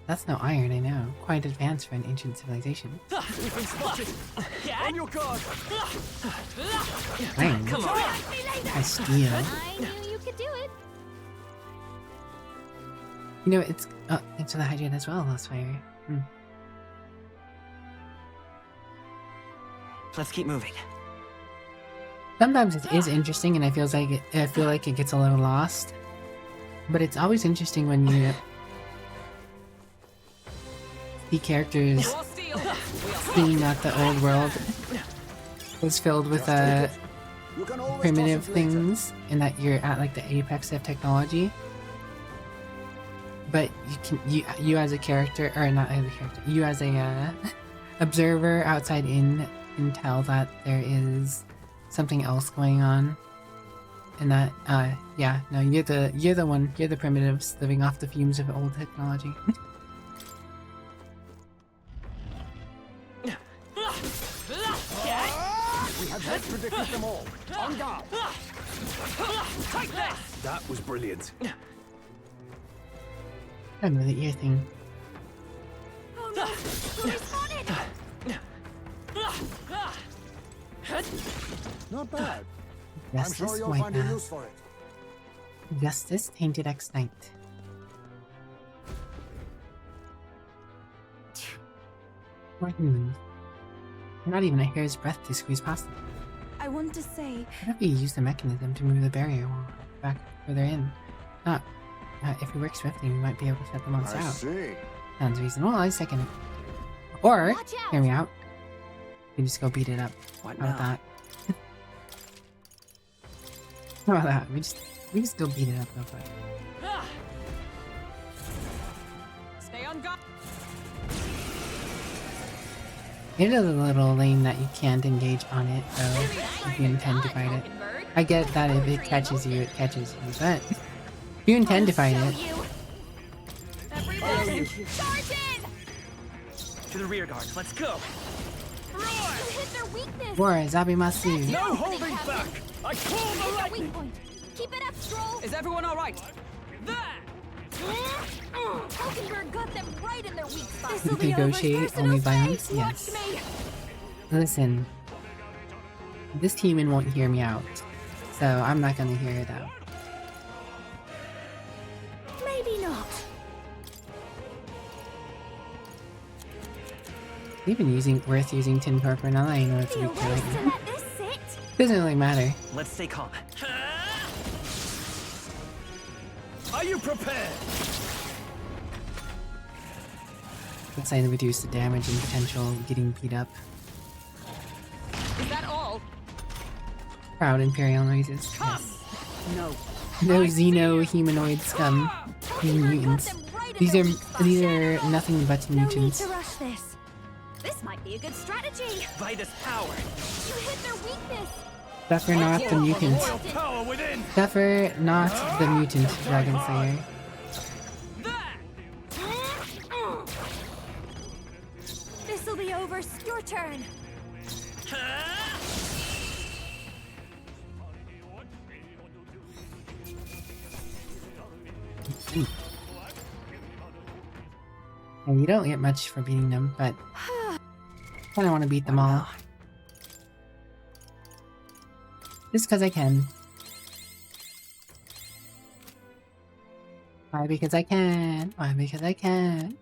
That's no iron, I know. Quite advanced for an ancient civilization. We've been spotted! On your guard! Iron? Come on! I steel. I knew you could do it. You know, it's... Oh, thanks for the hydrate as well, Lost Fire. Let's keep moving. Sometimes it is interesting, and I feel like it gets a little lost. But it's always interesting when you see characters seeing that the old world was filled with primitive things, and that you're at like the apex of technology. But you as a character, or not as a character, you as a observer outside in can tell that there is something else going on, and that yeah, no, you're the primitives living off the fumes of old technology. We have just predicted them all. On guard. Take this! That was brilliant. I know the ear thing. Oh no! We're spotted! Not bad. I'm Justice, sure you'll White find a Man. use for it. Justice, Tainted X-Knight. You're not even a hair's breadth to squeeze past them. I want to say... What if you use the mechanism to move the barrier wall back further in? If we work swiftly, we might be able to shut the monster out. See. Sounds reasonable, I second it. Or, Watch out. hear me out, we just go beat it up. What How about now? that? How about that? We just go beat it up real quick. Stay on guard. It is a little lame that you can't engage on it, though, if you intend to fight it. I get that if it catches you, it catches you, but if you intend to fight it, Everybody, charge in! To the rear guard, let's go! You hit their weakness! war Zabimasu. No holding back! I call the Weak lightning! point. Keep it up, Stroll! Is everyone alright? There! Hulkenberg got them right in their weak spot. You negotiate only violence? Yes. Me. Listen, this human won't hear me out, so I'm not gonna hear it out. Maybe not. Even worth using tin torpor now that I know it's a weak point. To let this sit. Doesn't really matter. Let's stay calm. Are you prepared? Let's say to reduce the damage and potential of getting beat up. Is that all? Proud Imperial noises. Yes. No. No xeno-humanoid scum. Mutants. These are nothing but No need mutants. to rush this. This might be a good strategy. Vitus power. You hit their weakness. Suffer not the mutant. Royal power within. Suffer not the mutant, Dragon Slayer. This'll be over. Your turn. And you don't get much for beating them, but kinda wanna beat them all. Just cause I can. Why? Because I can. Why? Because I can.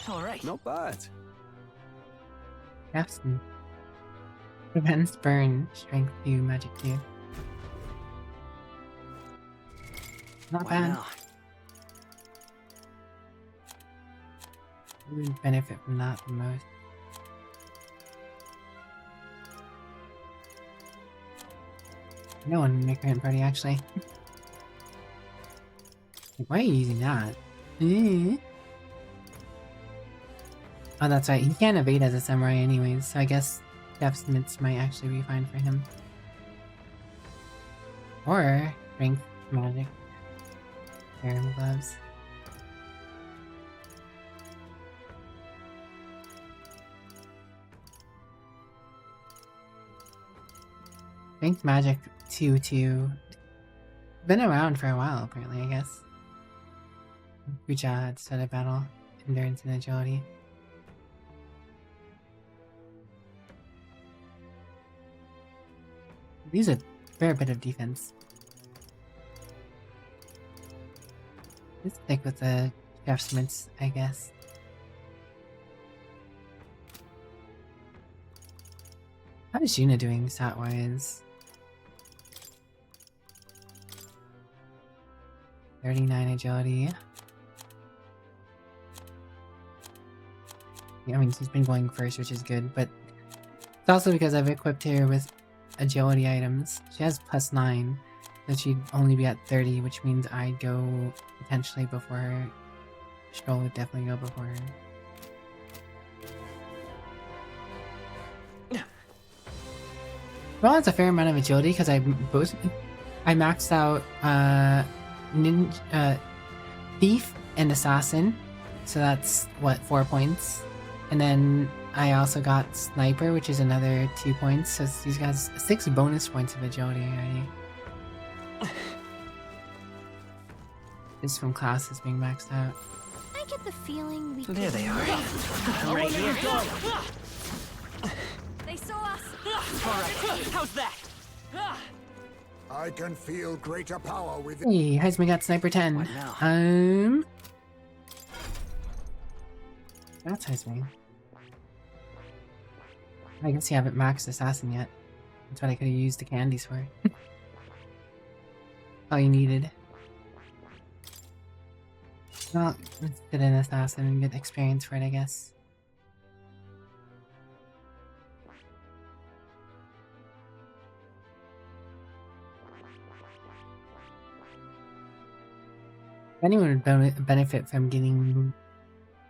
All right. Not bad. Craftsman. Prevents burn, strength 2, magic 2. Not What bad. now? Who would benefit from that the most? No one in my current party, actually. Why are you using that? Oh, that's right. He can't evade as a samurai anyways, so I guess Death's Mitts might actually be fine for him. Or strength magic. Harem gloves. Strength magic 2-2. Been around for a while, apparently, I guess. Kucha instead of battle, endurance and agility. These are a fair bit of defense. Let's stick with the Craftsmiths, I guess. How is Yuna doing stat-wise? 39 agility. Yeah, I mean, she's been going first, which is good, but it's also because I've equipped her with agility items. She has +9, so she'd only be at 30, which means I'd go potentially before her. Stroll would definitely go before her. Well, it's a fair amount of agility because I maxed out Thief and Assassin, so that's what, 4 points, and then I also got Sniper, which is another 2 points, so these guys 6 bonus points of agility already. Just from classes being maxed out. I get the feeling we There they are. Right here. They saw us. All right. How's that? I can feel greater power within. Hey, Heisman got Sniper 10. What now? That's Heisman. I guess you haven't maxed Assassin yet. That's what I could have used the candies for. All you needed. Well, let's get an Assassin and get experience for it, I guess. If anyone would benefit from getting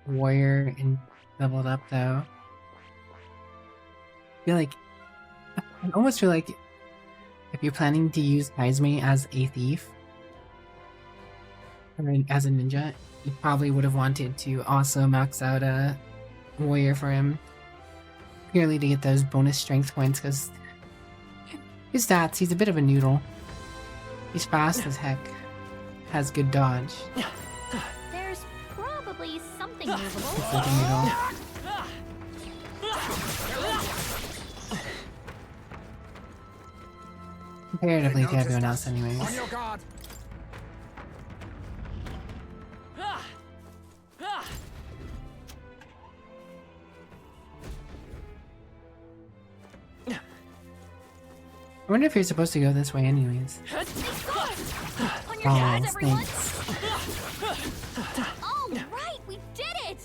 Warrior and leveled up, though. I almost feel like if you're planning to use Kaizumi as a thief, or as a ninja, you probably would have wanted to also max out a warrior for him, purely to get those bonus strength points, because his stats, he's a bit of a noodle. He's fast as heck, has good dodge. There's something movable. It's like a needle. Comparatively to everyone else anyways. On your guard. I wonder if you're supposed to go this way anyways. On your guards, everyone. Thanks. All right, we did it.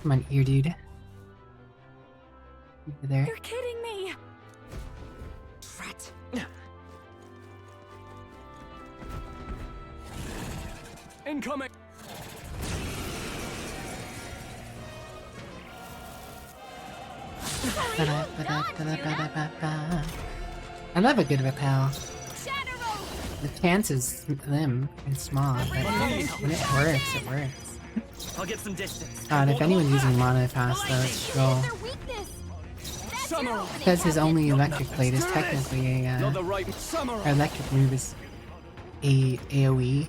Come on, ear dude. Over there. You're kidding me. Drat. Incoming. I love a good repel. The chances them are small, but when it works, it works. I'll get some distance. God, if anyone's using mana fast though, it's troll. Because his only electric blade is technically a or electric move is a AoE.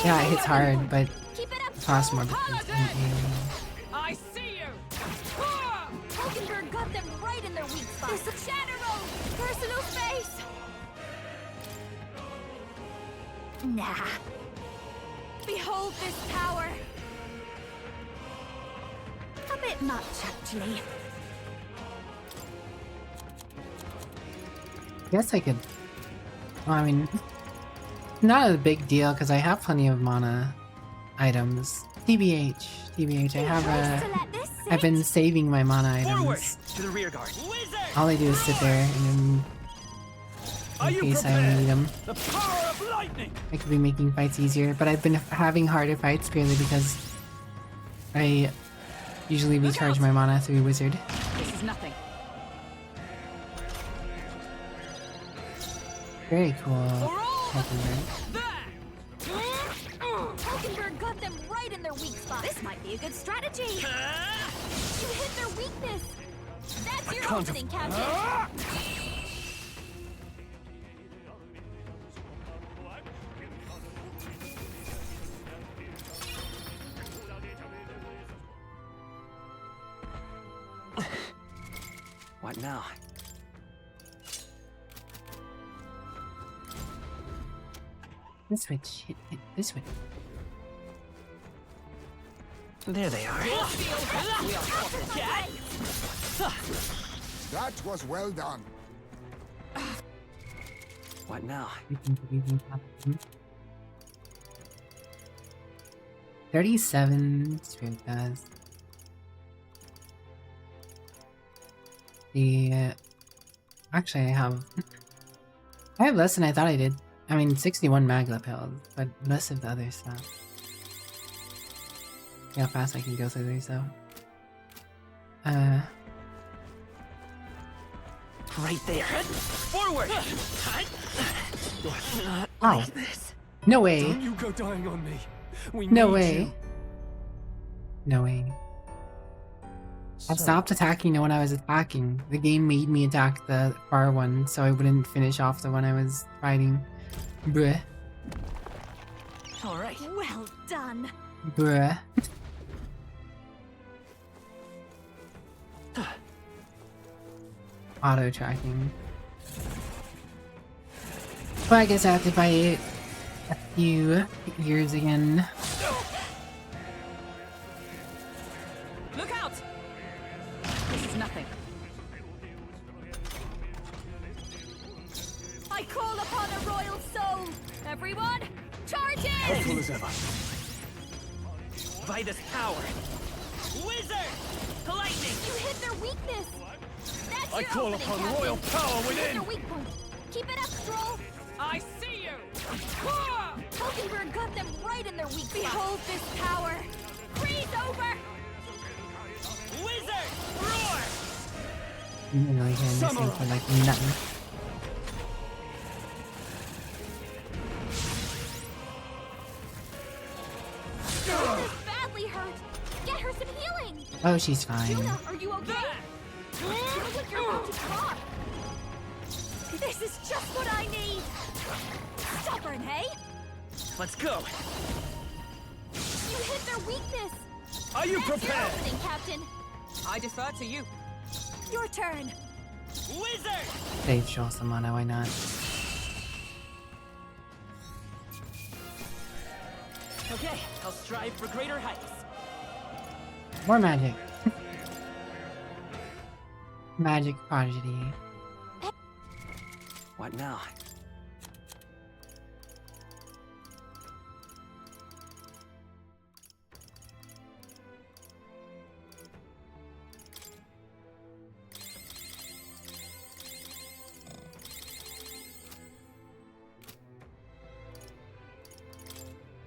Yeah, it hits hard, but it costs more because it's an AoE. I see you. Hulkenberg got them right in their weak spot. There's a shadow roll. Personal space. Nah. Behold this power. A bit much, actually. Guess I could. Well, I mean, not a big deal because I have plenty of mana items. TBH, I have I've been saving my mana Forward items. to the rear guard. All I do is sit there and then in case I need them. The power of lightning. I could be making fights easier, but I've been having harder fights purely because I usually recharge my mana through wizard. This is nothing. Very cool. Hulkenberg. Hulkenberg got them right in their weak spot. This might be a good strategy. You hit their weakness. That's your opening, Captain. What now? This switch. Hit this switch. There they are. That was well done. What now? 37 spirit guys. Actually I have less than I thought I did. I mean 61 mag lapels, but less of the other stuff. See how fast I can go through these though. Right there. Forward. Oh. No way. Don't you go dying on me. We No need way. you. No way. I stopped attacking the one I was attacking. The game made me attack the far one so I wouldn't finish off the one I was fighting. Bruh. All right. Well done. Bruh. Auto tracking. Well, I guess I have to fight a few years again. Look out! This is nothing. I call upon a royal soul. Everyone, charge in! Helpful as ever. By this power. Wizard! Lightning! You hit their weakness. That's I your call opening, upon Captain. royal power You hit within. their weak point. Keep it up, Stroll. I see you! Hulkenberg got them right in their weak spot. Behold this power. Freeze over! Wizard! Roar! I'm really hearing this thing for like nothing. She's badly hurt. Get her some healing. Oh, she's fine. Juna, are you okay? You look like you're about to drop. This is just what I need! Stubborn, hey? Let's go. You hit their weakness! Are you That's prepared? your opening, Captain! I defer to you. Your turn! Wizard! Save show some mana, why not? Okay, I'll strive for greater heights. More magic. Magic prodigy. What now?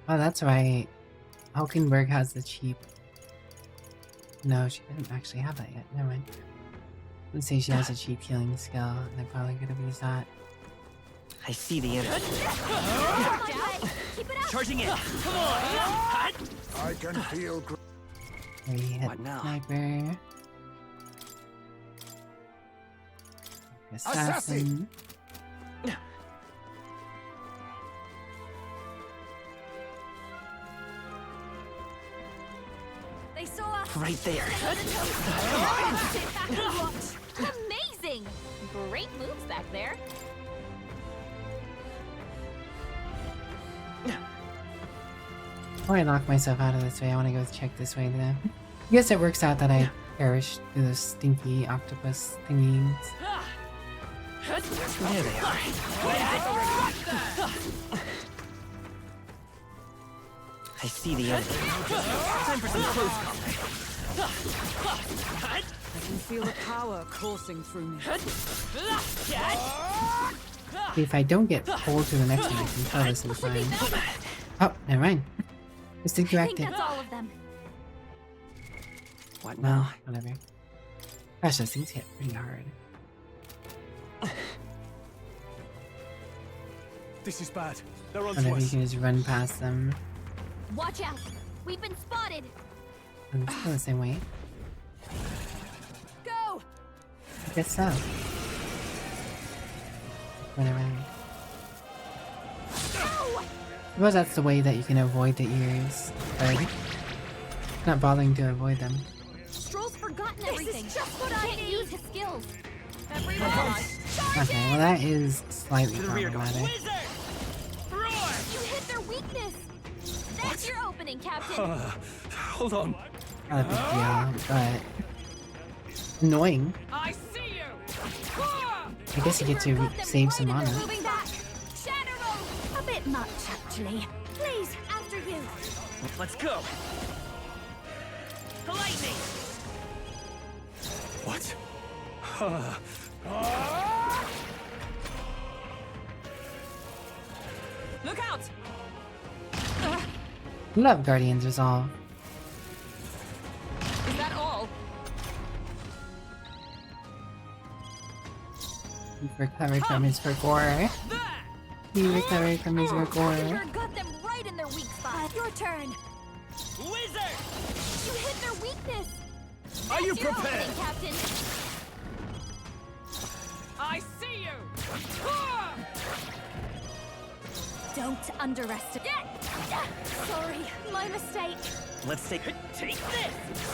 Oh, that's right. Hulkenberg has the cheap. No, she didn't actually have that yet. Never mind. Let's say she has a cheap healing skill, and they're probably gonna use that. I see the end. Keep it up! Charging in. Come on. I can feel. Three hit What now? sniper. Assassin. They saw us! Right there. Amazing! Great moves back there. Before I lock myself out of this way, I want to go check this way then. I guess it works out that I perished through those stinky octopus thingies. There they are. I see the end. Time for some close combat. I can feel the power coursing through me. If I don't get pulled to the next one, I can tell this is fine. Oh, never mind. Just I think interactive. that's all of them. What Well, now? whatever. Gosh, those things hit pretty hard. This is bad. They're on to Whatever, you us. can just run past them. Watch out! We've been spotted! And go the same way. Go! I guess so. Run around. Go! I suppose that's the way that you can avoid the ears. But not bothering to avoid them. Stroll's forgotten everything. This is just what I need. Use his skills. Everyone, Okay, well that is slightly To the rear guard. problematic. Wizard! Roar! you hit their weakness. That's your opening, Captain. Hold on. Not a big deal, but annoying. I see you! I guess you get to Got them save right some in their mana. moving back. Shadow Roll. A bit much, actually. Please, after you. Let's go. Lightning! What? Look out! Love Guardian's Resolve. Is that all? He recovered from his parkour. There! He recovered from his parkour. Hulkenberg got them right in their weak spot. Your turn. Wizard! You hit their weakness. Are you That's your prepared? opening, Captain. I see you! Don't underestimate. Sorry, my mistake. Let's take this!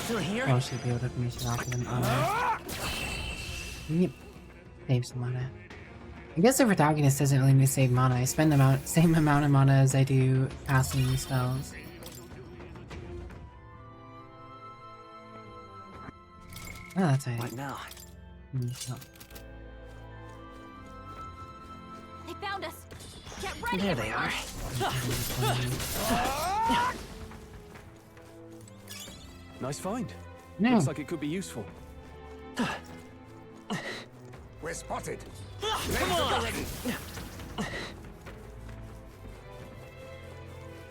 Still here? Oh, she'll be able to finish it off with an honor. Yep. Save some mana. I guess the protagonist doesn't really need to save mana. I spend the same amount of mana as I do casting spells. Oh, that's right. What now? Oh. They found us. Get ready. There they are. Nice find. No. Looks like it could be useful. We're spotted. Come on!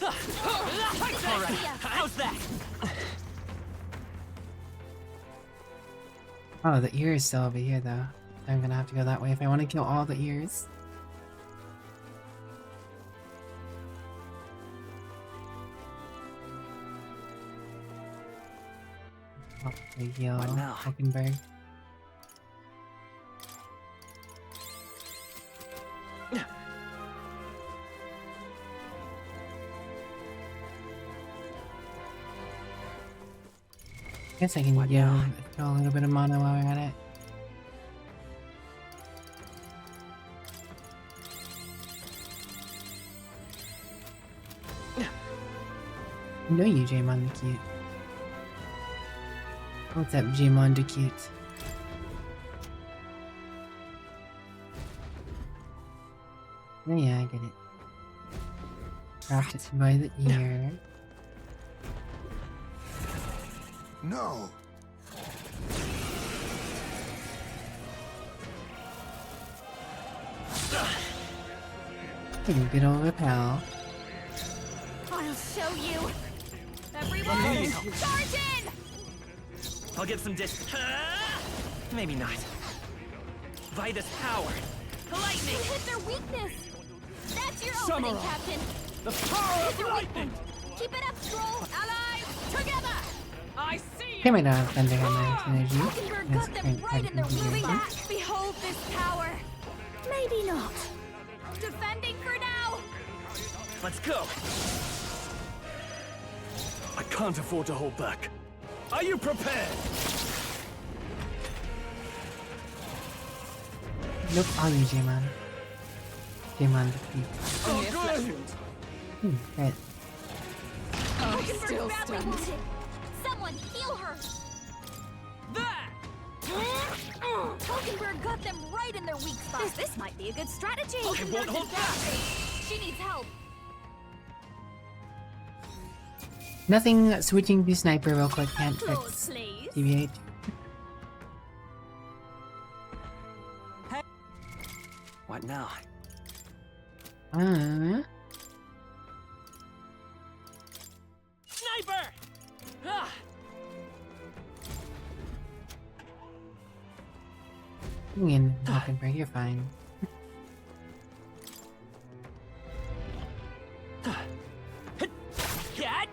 Alright, how's that? Oh, the ear is still over here though. I'm gonna have to go that way if I want to kill all the ears. Oh, the heal What now? Hulkenberg. Guess I can throw a little bit of mono while we're at it. No, you, Jaemon the Cute. What's up, Jaemon the Cute? Oh yeah, I get it. Craft it by the ear. No! Take a good old repel. I'll show you. Everyone, charge in! I'll get some maybe not. Vitus power. Lightning! You hit their weakness! That's your Samurai. opening, Captain! The power Hit their lightning! Keep it up, Stroll! Allies, together! I see Okay, my dog Thunder Hammer's energy. Hockenberg That's got them current right in their configuration. moving back! Behold this power! Maybe not. Defending for now! Let's go. I can't afford to hold back. Are you prepared? Nope, all you, Jaemon. Jaemon defeat. Only a flesh wound. Right. Hockenberg's still badly stunned. wounded! Someone heal her! There! Hockenberg got them right in their weak spot! This might be a good strategy! I won't hold back. She needs help! Nothing switching to sniper real quick can't Applause, fix please! TBH. What now? Sniper! Ah! Bring in Hockenberg, you're fine. Cat!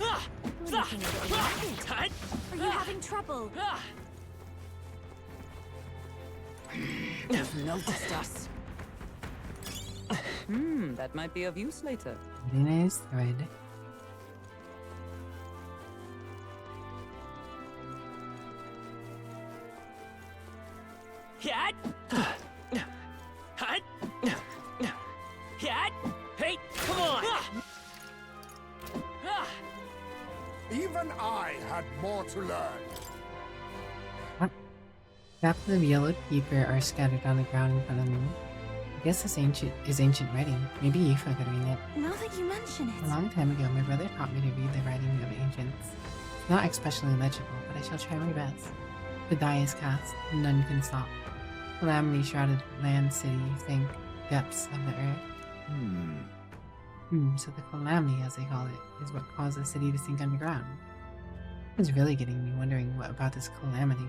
Ah! You're looking a little rapid. Cut! Are you having trouble? Ah! They've noticed us. That might be of use later. Very nice thread. Cat! Hut! Cat! Hey, come on! Ah! Even I had more to learn. Scraps of yellow paper are scattered on the ground in front of me. I guess this ancient writing. Maybe Yifa could read it. Now that you mention A it. long time ago, my brother taught me to read the writing of ancients. It's not especially legible, but I shall try my best. The die is cast, and none can stop. Calamity shrouded land, city, think, depths of the earth. So the calamity, as they call it, is what caused the city to sink underground. It's really getting me wondering what about this calamity.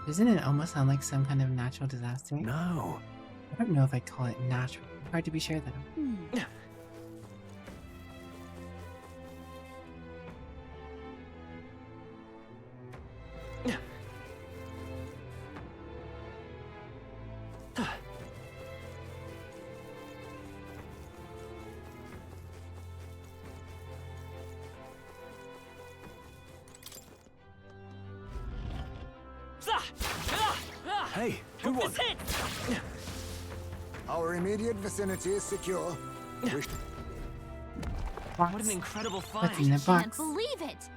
Doesn't it almost sound like some kind of natural disaster? No. I don't know if I'd call it natural. Hard to be sure though. Hey, good one. Our immediate vicinity is secure. What an incredible What's in find! the Can't box? believe it!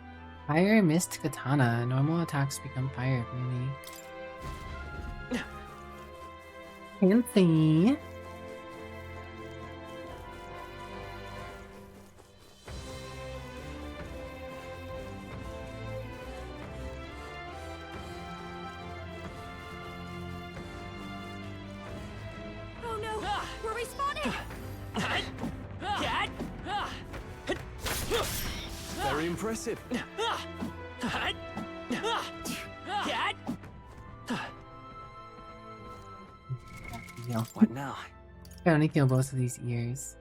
Fire Mist Katana. Normal attacks become fire immunity. Fancy. Oh no! We're respawning! Cat! Very impressive. Cat! Yo. What now? I only kill both of these ears.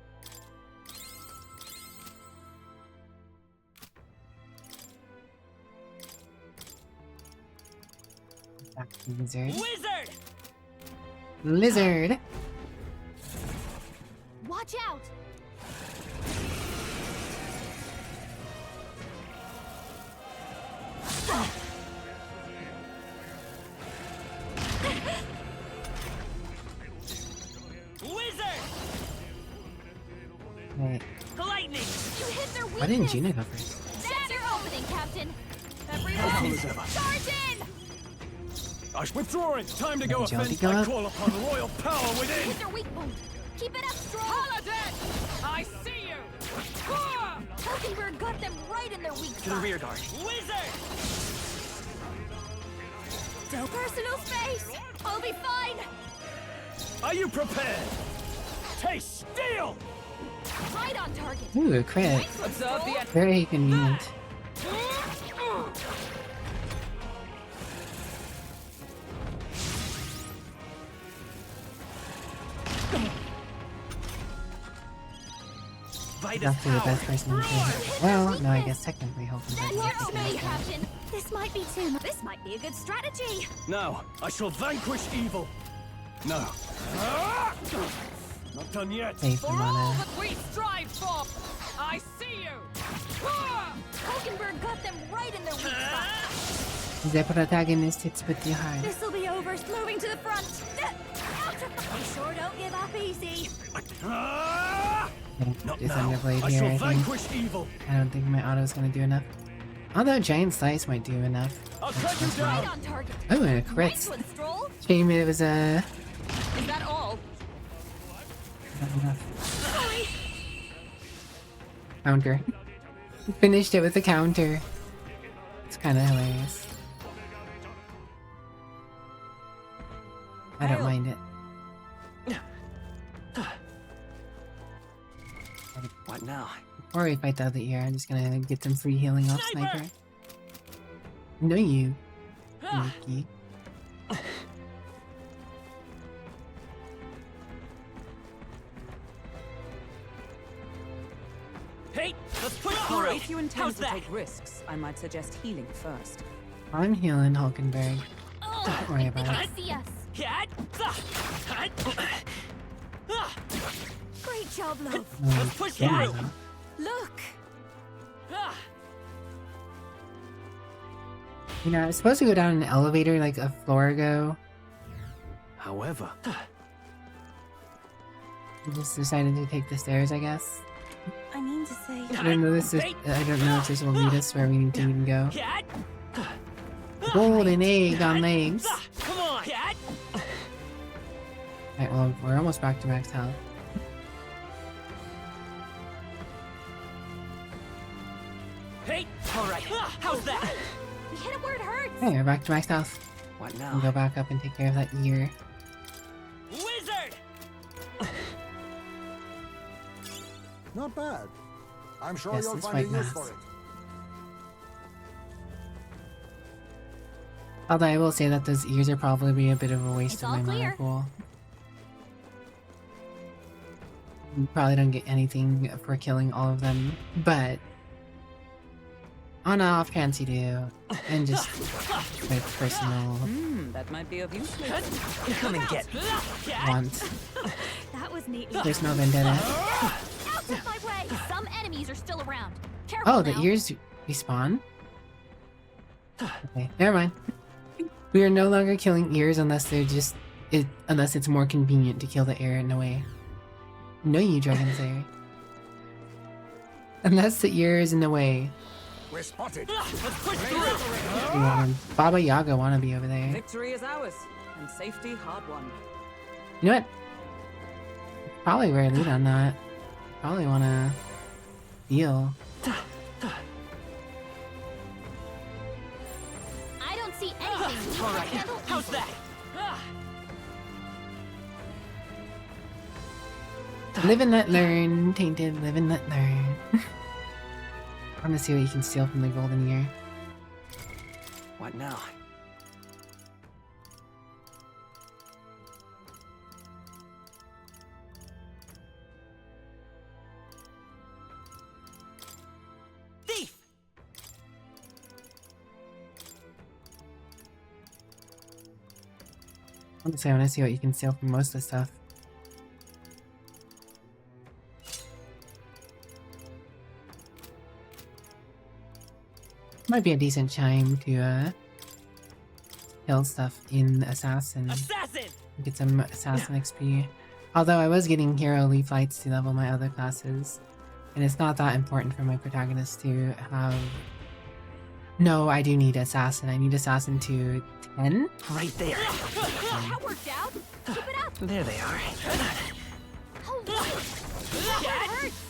Back to lizard. Wizard! Lizard! Watch out! Why didn't Gina go first? That's your opening, Captain. Helpful as Everyone, ever. charge in! Withdrawing! Time to go Joe, offense. go I up. call upon royal power within! Hit their weak point. Keep it up, Stroll. Paladin! I see you! Hulkenberg got them right in their weak To the spot. rear guard. Wizard! No personal space. I'll be fine. Are you prepared? Taste steel! Right on target. Ooh, a crit. Observe the Very convenient. Vitus Definitely the power. best person to do it. Well, no, I guess technically Hulkenberg That's would your be me, the Captain. This might be too much. This might be a good strategy. Now, I shall vanquish evil. No. Not done yet. Save For the all mana. that we strive for! I see you! Hulkenberg got them right in their weak spot. The protagonist hits pretty hard. This'll be over. Moving to the front. You sure don't give up easy. Not Do now. Thunderblade I here, shall I think. vanquish evil. I don't think my auto's gonna do enough. Although Giant Slice might do enough. I'll track him Right down. on target. Oh, and a Nice crit. one, Stroll. Shame it was Is that all? not enough. Sorry. Counter. Finished it with a counter. It's kind of hilarious. I don't mind it. What now? Before we fight the other ear, I'm just gonna get some free healing off Sniper. No, you. Sneaky. Hey, let's push through. If you intend How's to that? take risks, I might suggest healing first. I'm healing Hulkenberg. Oh, Don't worry I about think it. I see us. Cat. Great job, love. Let's push through. Look. You know, I was supposed to go down an elevator like a floor ago. However, I just decided to take the stairs, I guess. I mean to say. I don't know this is, I don't know if this will lead us where we need to even go. Cat. Golden egg on legs. Come on, Cat. Alright, well, we're almost back to max health. Hey. All right. How's that? We hit it where it hurts. Hey, we're back to max health. what We'll now? go back up and take care of that ear. Wizard. Not bad. I'm sure Yes, you'll this find a white use mask. for it. Although I will say that those ears are probably a bit of a waste It's of all my mana clear. pool. You probably don't get anything for killing all of them, but on an off chance you do, and just my personal That might be of use. Come and get me. Cat. want, That was neat. personal vendetta. Out of my way. Some enemies are still around. Careful Oh, the now. ears respawn? Okay, never mind. We are no longer killing ears unless they're just unless it's more convenient to kill the air in a way. No, you Dragon Slayer. Unless the ear is in the way. We're spotted. Let's push through. Baba Yaga wannabe over there. Victory is ours, and safety hard won. You know what? Probably wear a lead on that. Probably wanna heal. I don't see anything. All right. Handle How's easily. that? Live and let learn, Tainted, live and let learn. I wanna see what you can steal from the golden ear. What now? Thief. Honestly, I wanna see what you can steal from most of the stuff. Might be a decent chime to kill stuff in Assassin. Assassin. Get some Assassin XP. Although I was getting hero leaf lights to level my other classes. And it's not that important for my protagonist to have... No, I do need Assassin. I need Assassin to 10? Right there. That worked out. Keep it up. There they are. Oh, that hurts.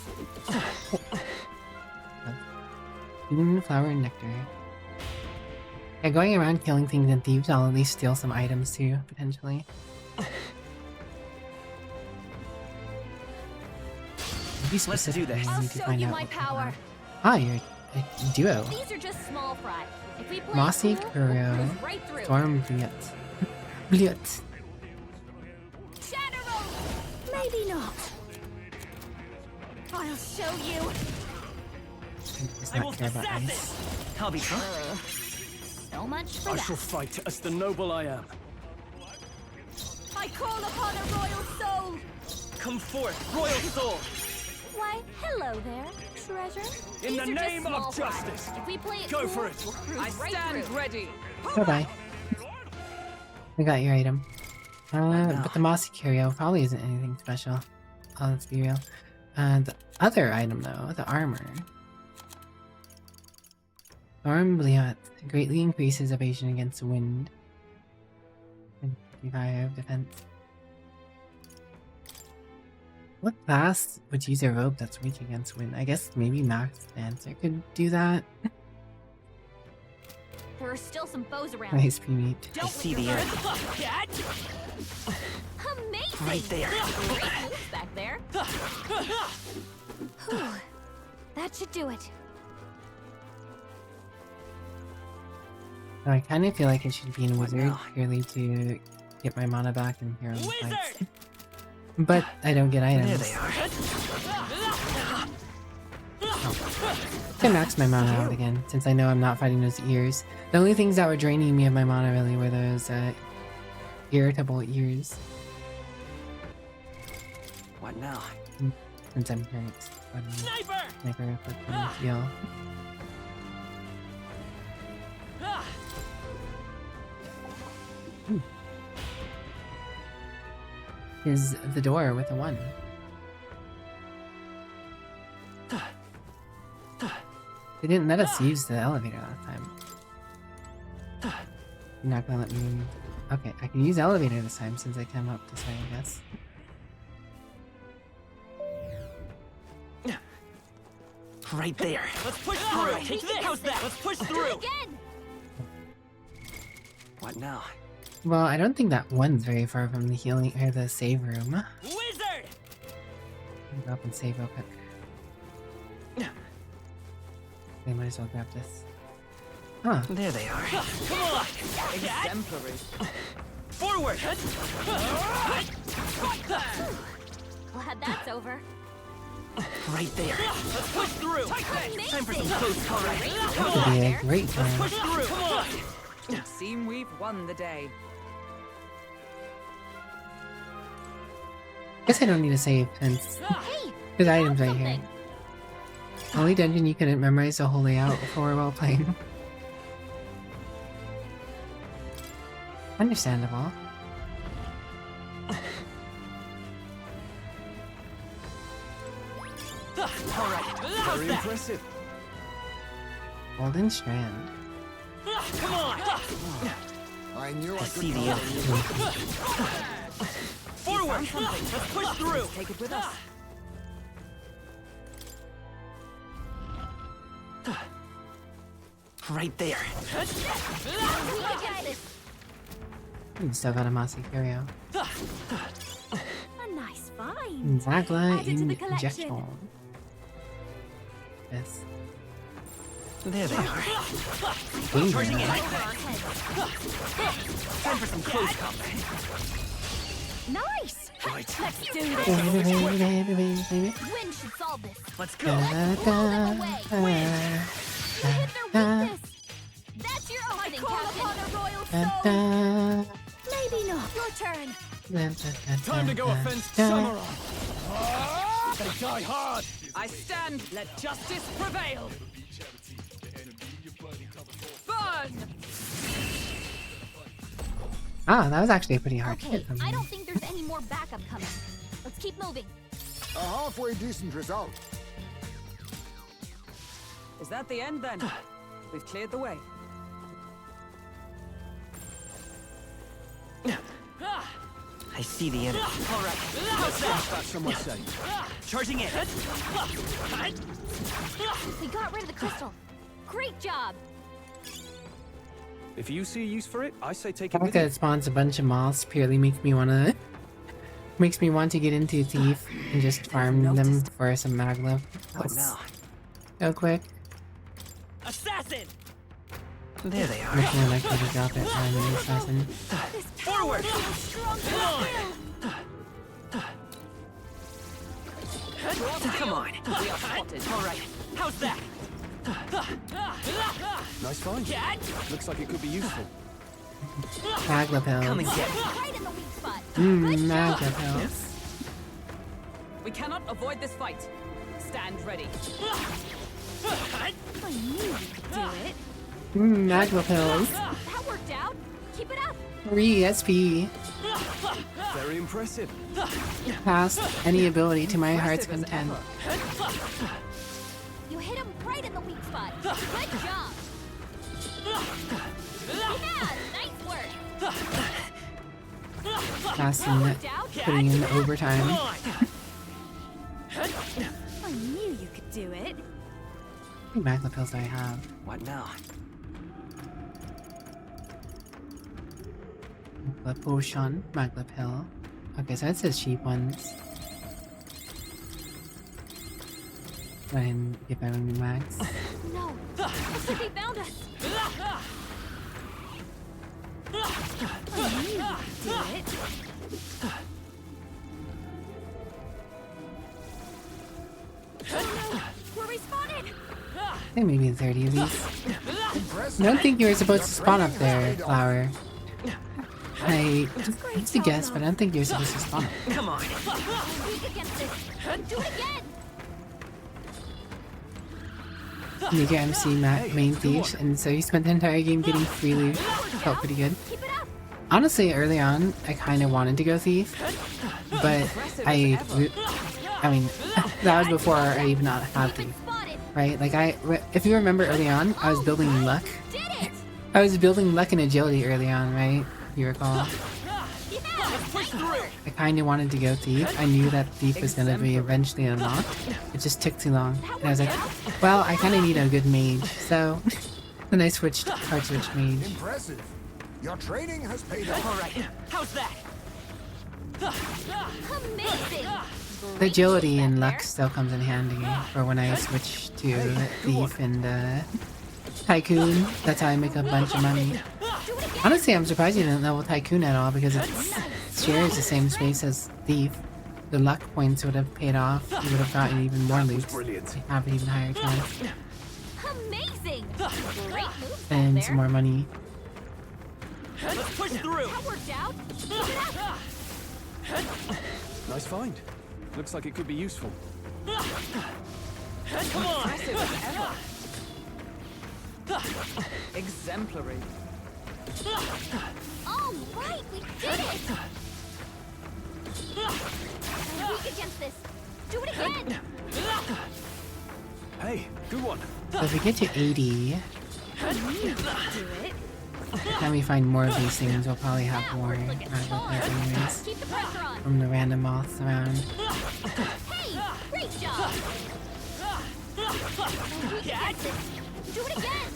Even flower and nectar. Yeah, going around killing things and thieves, I'll at least steal some items too, potentially. Let's do this. I'll show you my power. Ah, you're a duo. These are just small fry. If we play Mossy cool, Kuro, we'll cruise right through. Storm Bliot. Bliot. General! Maybe not. I'll show you. Does I not will care about assassin! ice. I'll be fine. So much for I that. shall fight as the noble I am. I call upon a royal soul. Come forth, royal soul! Why, hello there, treasure. In These the are just name of small fry. justice. If we play it Go cool, for it. we'll cruise I right stand through. ready. Bye-bye. We got your item. But the Mossy Curio probably isn't anything special. Oh, let's be real. The other item, though, the armor. Storm Bliot greatly increases evasion against wind. And 55 defense. What class would use a robe that's weak against wind? I guess maybe Max Dancer could do that. There are still some foes around. Nice pre-meet. I see the end. Amazing! Right there. Great moves back there. Whew. That should do it. I kind of feel like I should be in Wizard now? purely to get my mana back and hero fights. But I don't get items. There they are. I max my mana out again, since I know I'm not fighting those ears. The only things that were draining me of my mana really were those irritable ears. What now? Since I'm hurt. Sniper! Sniper for heal. Is the door with a 1. They didn't let us use the elevator last time. You're not gonna let me... Okay, I can use elevator this time since I came up this way, I guess. Right there. Let's push through! Alright, Take this! How's that? Let's push through! Again! What now? Well, I don't think that one's very far from the healing or the save room. Wizard! Go up and save real quick. They might as well grab this. Huh. There they are. Come on! Exemplary. Forward! Glad that's over. Right there. Let's push through! Time for some close combat. That would be a great time. Push through! Come on! Would seem we've won the day. Guess I don't need to save since Hey! his items right here. Something. Only dungeon you couldn't memorize the whole layout before while playing. Understandable. Alright, Very impressive. Golden Strand. come on! I knew I could see the count end. on you. Forward! Let's push through! Take it with us. Right there. We can get this. Still got a Mossy Curio. A nice find. Zagla Add it to the collection. Injection. Yes. There they are. Danger. Time for some close combat. Nice! Right. Let's do this! Baby. Wind should solve this. Let's go. Blow them away. Wind. You hit their weakness. That's your opening, Captain. A royal soul. Maybe not. Your turn. Time to go offense Samurai! They die hard! I stand. Let justice prevail. Burn! Ah, that was actually a pretty hard Okay, hit. I don't think there's any more backup coming. Let's keep moving. A halfway decent result. Is that the end then? We've cleared the way. I see the enemy. All right. How's that? Someone say. Charging in. We got rid of the crystal. Great job. If you see a use for it, I say take The it fact with that you. it spawns a bunch of moths purely makes me want to get into Thief and just farm them for some maglev. What now? Real quick. Assassin! There they are. Much more likely to drop it on an assassin. Forward! Come on. We are spotted. All right. How's that? Nice find. Looks like it could be useful. Maglev Come and pills. get me. Right in the weak spot. Maglev pills. We cannot avoid this fight. Stand ready. I knew you could do it. Maglev pills. That worked out. Keep it up. 3 SP. Very impressive. Past any ability to my heart's content. You hit him right in the weak spot. Good job. Yeah, nice work. Passing it. Putting in overtime. I knew you could do it. How many maglev pills do I have? What now? Maglev potion. Maglev pill. Okay, so it says cheap ones. Go ahead and get my new mags. No, looks like they found us. I knew you could do it. Oh no, we're respawning. I think maybe 30 of these. I don't think you were supposed to spawn up there, Flower. It's a guess, but I don't think you're supposed to spawn up. Come on. Weak against this. Do it again. You get MC main thieves, and so you spent the entire game getting free loot. Felt pretty good. Keep it up. Honestly, early on, I kind of wanted to go thief, but I mean, that was before I even not had thief, Spotted. right? Like if you remember early on, I was building luck. Did it. I was building luck and agility early on, right? If you recall. Yeah, nice work. I kind of wanted to go thief. I knew that thief was going to be eventually unlocked. It just took too long. And I was like, well, I kind of need a good mage. So then I switched, hard switched mage. Impressive. Your training has paid off. All right. How's that? Amazing. The agility and luck still comes in handy for when I switch to thief and tycoon. That's how I make a bunch of money. Honestly, I'm surprised you didn't level tycoon at all because it shares the same space as thief. The luck points would have paid off. You would have gotten even more loot. Brilliant. Have an even higher chance. Amazing. Great move And there. some more money. Let's push through. That worked out. Keep it up. Nice find. Looks like it could be useful. Come on. Impressive as ever. Exemplary. All right, we did it. We're weak against this. Do it again. Hey, good one. So if we get to 80, I knew you could do it. then we find more of these things, we'll probably have That more worked like a charm. anyways. Keep the pressure on. From the random moths around. Hey, great job. We're weak against this. Do it again.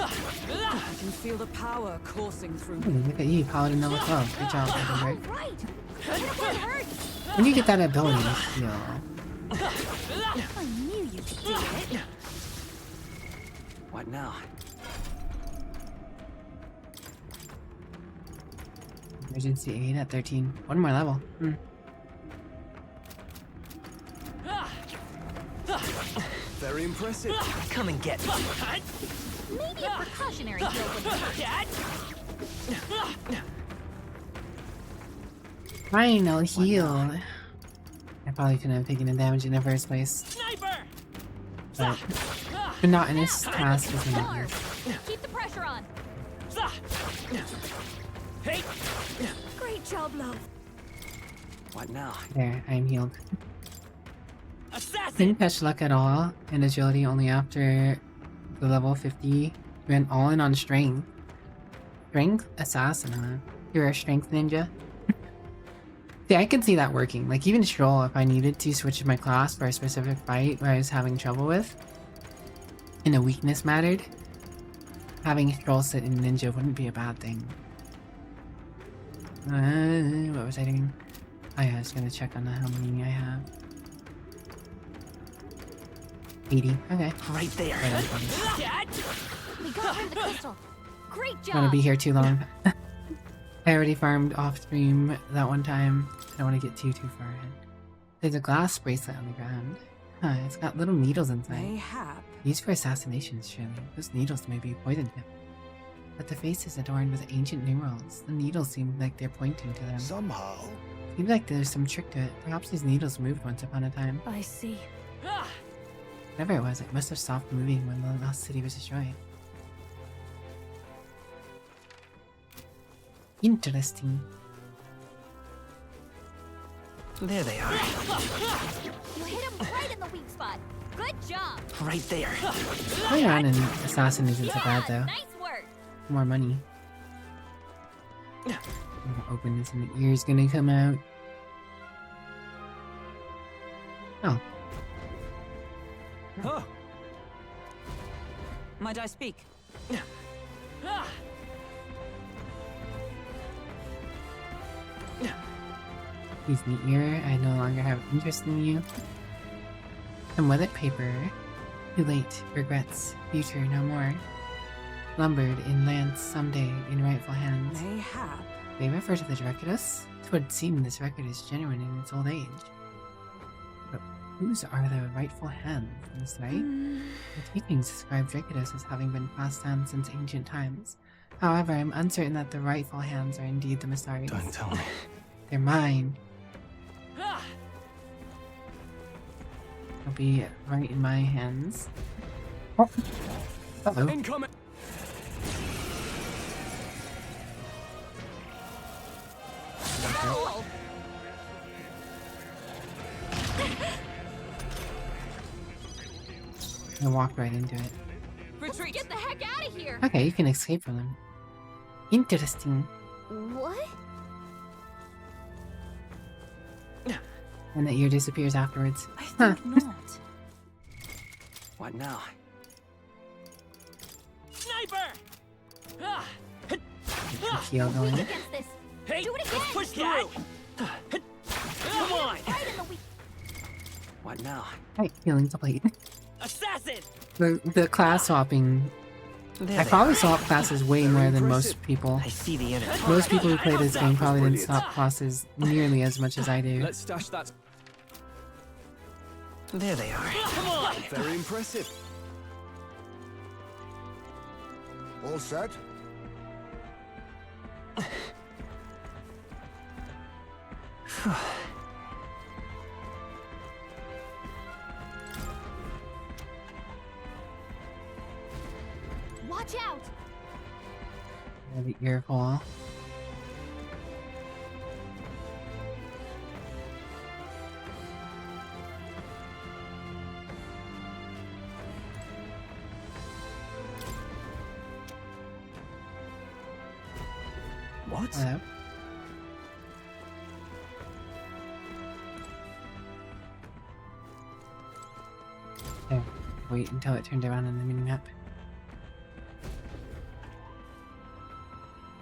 I can feel the power coursing through Ooh, me. look at you, Paladin level 12. Good job, All Edward. right. Hit it where it hurts. When you get that ability to heal, I knew you could do it. What now? emergency aid at 13. One more level. Very impressive. Come and get me. Maybe a precautionary heal would hurt. Final heal. I probably couldn't have taken the damage in the first place. Sniper! But monotonous task is monotonous. Keep the pressure on. Hey! Great job, love. What now? There, I'm healed. Didn't catch luck at all, and agility only after the level 50. Went all in on strength. Strength assassin, huh? You're a strength ninja? See, I can see that working. Like, even Stroll, if I needed to switch my class for a specific fight where I was having trouble with, and a weakness mattered, having Stroll sit in ninja wouldn't be a bad thing. What was I doing? Oh yeah, I was gonna check on how many I have. 80. Okay. Right there. We got rid of the crystal. Great I'm job. gonna be here too long. I already farmed off stream that one time. I don't want to get too far ahead. There's a glass bracelet on the ground. Huh, it's got little needles inside. Mayhap. Used for assassinations, surely. Those needles may be poison tipped. But the face is adorned with ancient numerals. The needles seem like they're pointing to them. Somehow. Seems like there's some trick to it. Perhaps these needles moved once upon a time. I see. Whatever it was, it must have stopped moving when the lost city was destroyed. Interesting. There they are. You hit him right in the weak spot. Good job. Right there. Going around an assassin isn't so bad though. Nice work. More money. I'm gonna open this and the ear's gonna come out. Oh. Huh. Might I speak? Use the ear. I no longer have interest in you. Some weathered paper. Too late. Regrets. Future no more. Lumbered in lance someday in rightful hands. Mayhap. They refer to the Dracutus? It would seem this record is genuine in its old age. But whose are the rightful hands, is right? The teachings describe Dracutus as having been passed down since ancient times. However, I'm uncertain that the rightful hands are indeed the Messiahs. Don't tell me. They're mine. They'll be right in my hands. Oh. Uh-oh. Incoming. Ow! I walked right into it. Retreat. Get the heck out of here. Okay, you can escape from them. Interesting. What? And the ear disappears afterwards. I think not. What now? Sniper! Heal going. Against this. Hey, Do it let's again. push through. Come on. Right in the weak. What now? Right, healing complete. Assassin! The class swapping. There I they probably are. swap classes way more than most people. I see the enemy. Most people who play this game probably didn't Brilliant. swap classes nearly as much as I do. Let's stash that. There they are. Come on! Very impressive. All set? Watch out. The ear fall. What? Hello. There. Wait until it turned around on the minimap.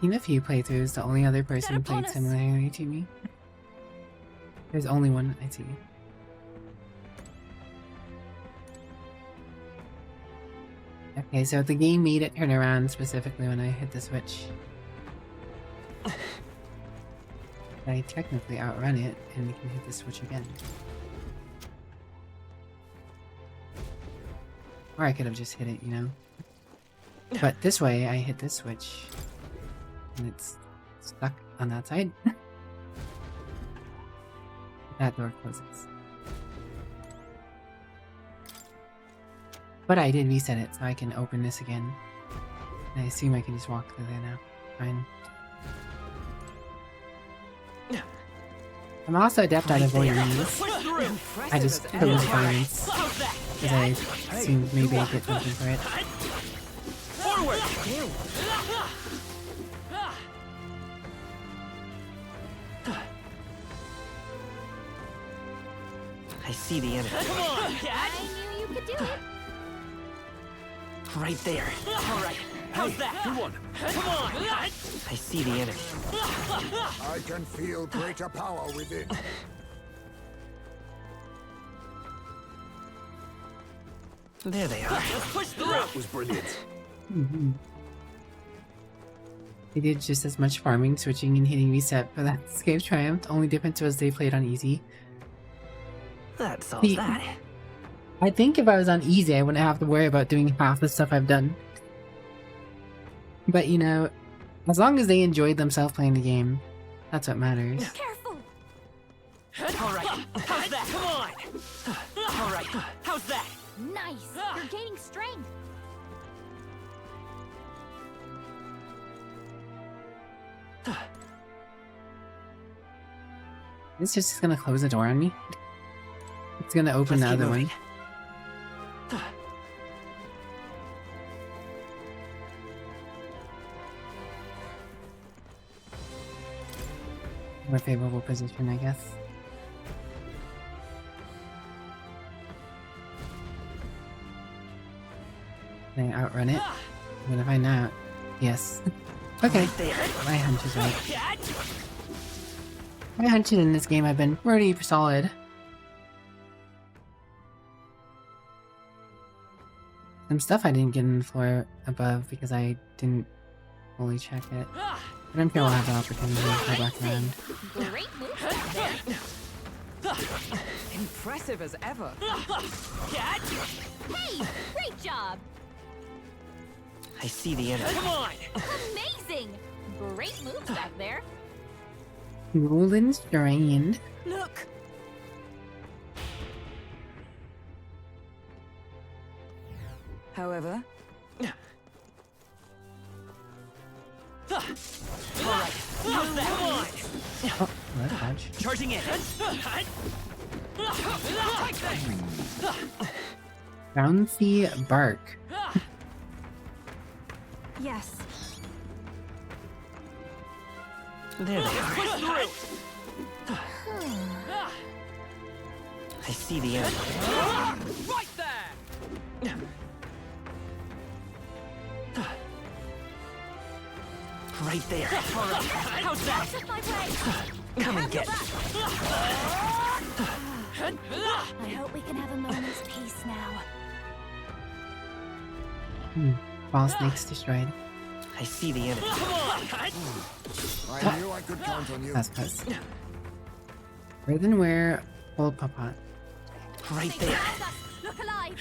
In a few playthroughs, the only other person who played similarly to me. There's only one I see. Okay, so the game made it turn around specifically when I hit the switch. I technically outrun it and can hit the switch again. Or I could have just hit it, you know? But this way, I hit this switch. And it's stuck on that side. That door closes. But I did reset it, so I can open this again. And I assume I can just walk through there now. Fine. I'm also adept at avoiding these. I just chose violence because I assumed maybe I'd get something for it. Forward! I see the enemy. Come on, cat! I knew you could do it. Right there. All right. How's that? Good one. Come on! I see the enemy. I can feel greater power within. There they are. Let's push through. That was brilliant. They did just as much farming, switching and hitting reset, but that escape triumphed. Only difference was they played on easy. That solves that. I think if I was on easy, I wouldn't have to worry about doing half the stuff I've done. But you know, as long as they enjoyed themselves playing the game, that's what matters. Careful. All right. How's that? Come on. All right. How's that? Nice. You're gaining strength. It's just gonna close the door on me. It's gonna open the other one. More favorable position, I guess. Can I outrun it? I'm gonna find out. Yes. Okay. My hunch is right. My hunches in this game have been pretty solid. Some stuff I didn't get in the floor above because I didn't fully check it. But I'm sure I'll have the opportunity to go back around. Great move. Impressive as ever. Hey, great job. I see the enemy. Come on! Amazing. Great moves back there. Golden Strand. Look. However. Alright, how's that? Come on! Oh, that's dodge. Charging in. Bouncy bark. Yes. There they are. I see the enemy. Right there! Right there. All right. How's that? Out of my way. Come and get. I hope we can have a moment's peace now. Ball snakes destroyed. I see the enemy. Come on! I knew I could count on you. Pass, pass. Earthenware full papa. Right there. Look alive.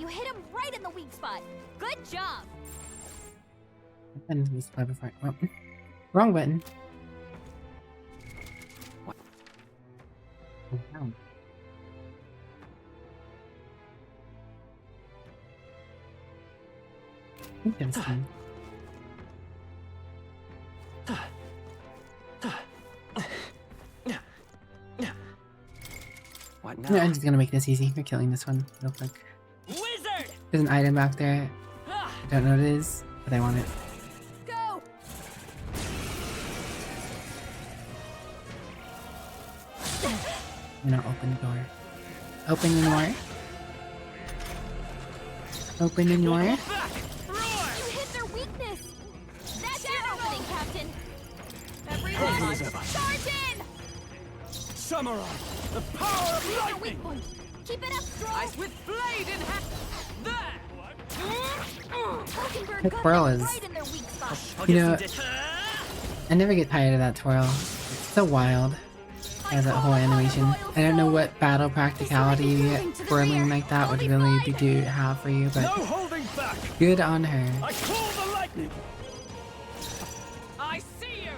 You hit him right in the weak spot. Good job. I've been to this play before. Oh. Wrong button. What? Oh, no. Interesting. What now? No, I'm just gonna make this easy. We're killing this one real quick. Wizard! There's an item back there. I don't know what it is, but I want it. Go. I'm gonna open the door. Open the door. Open the door. You hit their weakness. That's your opening, Captain. Everyone, charge in. Samurai, the power of Hit their lightning. weak point. Keep it up, Stroll. Ice with blade in hand. There. Hulkenberg The got twirl them is- right in their weak spot. I'll You get know, some dish. I never get tired of that twirl. It's so wild. As that whole animation. I don't know what battle practicality twirling like that would really do have for you, No but holding back. good on her. I call the lightning. I see you.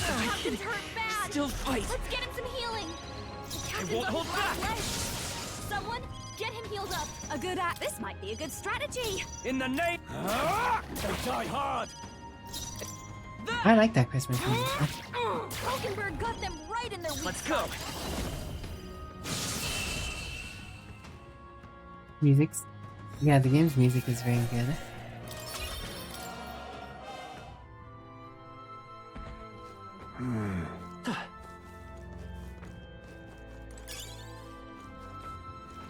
Captain's hurt bad. Still fight. Let's get him some healing. The captain's won't on hold the back. ledge. Someone Get him healed up. A good act. This might be a good strategy. In the name. They die hard. I like that Christmas music. Hulkenberg got them right in their weak Let's go. Music's, yeah, the game's music is very good.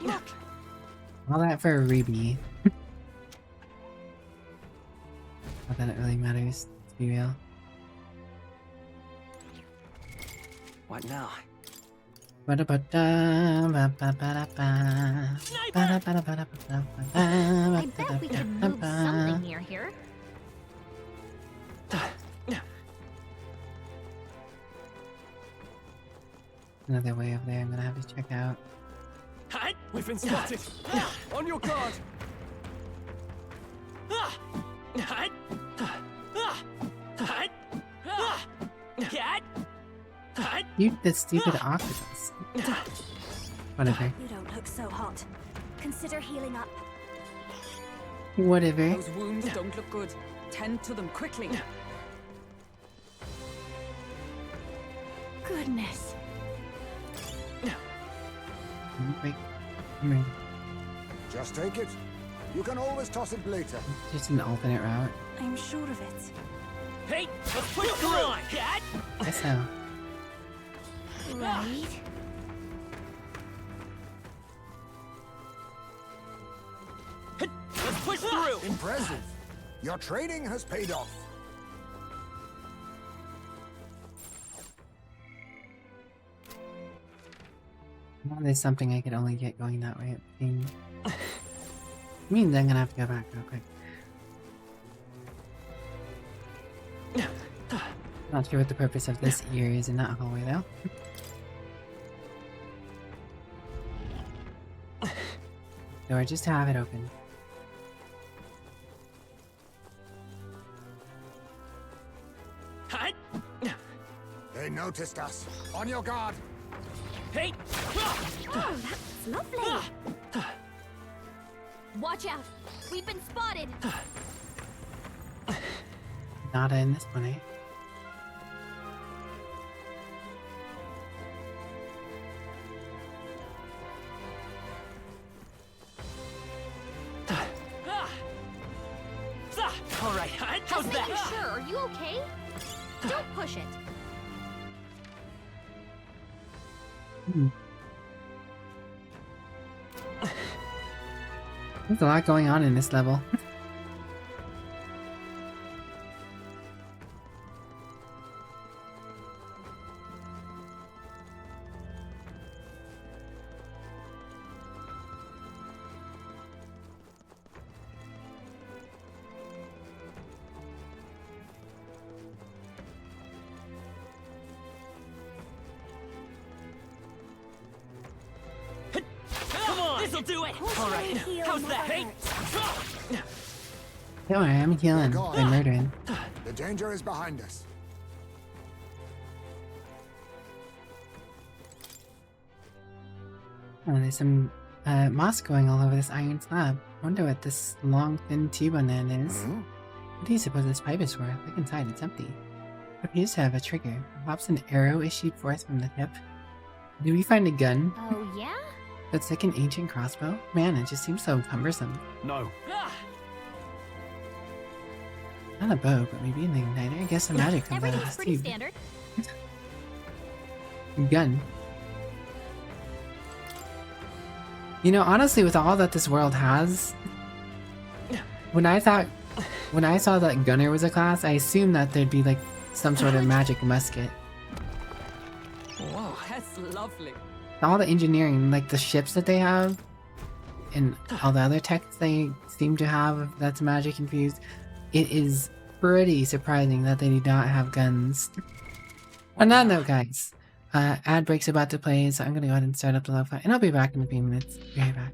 Look. All that for a Ruby. Not that it really matters, to be real. What now? I bet we can move something near here. Another way over there I'm gonna have to check out. We've been spotted. On your guard. You, the stupid octopus. Whatever. You don't look so hot. Consider healing up. Whatever. Those wounds don't look good. Tend to them quickly. Goodness. Wait. I'm ready. Just take it. You can always toss it later. Just an alternate route. I'm sure of it. Hey, let's push through, cat. Guess so. Right. Let's push through. Impressive. Your training has paid off. Well, there's something I could only get going that way, it seems. Means I'm gonna have to go back real quick. Not sure what the purpose of this ear is in that hallway, though. Door just to have it open. They noticed us. On your guard. Hey. Oh, that's lovely. Watch out. We've been spotted. Nada in this one, eh? All right, how's Just making that? sure. Are you okay? Don't push it. There's a lot going on in this level. Come on, this'll do it. All right, how's that? Hey. Don't worry, I'm healing by murdering. The danger is behind us. Oh, there's some moss going all over this iron slab. Wonder what this long, thin tube on the end is. What do you suppose this pipe is for? Look inside, it's empty. It appears to have a trigger. Perhaps an arrow issued forth from the tip. Did we find a gun? Oh, yeah? That's like an ancient crossbow? Man, it just seems so cumbersome. No. Not a bow, but maybe an igniter? I guess the magic comes out of Everything's this pretty tube. standard. Gun. You know, honestly, with all that this world has, when I saw that gunner was a class, I assumed that there'd be like some sort of magic musket. Whoa, that's lovely. All the engineering, like the ships that they have, and all the other techs they seem to have that's magic infused, it is pretty surprising that they do not have guns. On that note, guys, ad break's about to play, so I'm gonna go ahead and start up the lo-fi, and I'll be back in a few minutes. Be right back.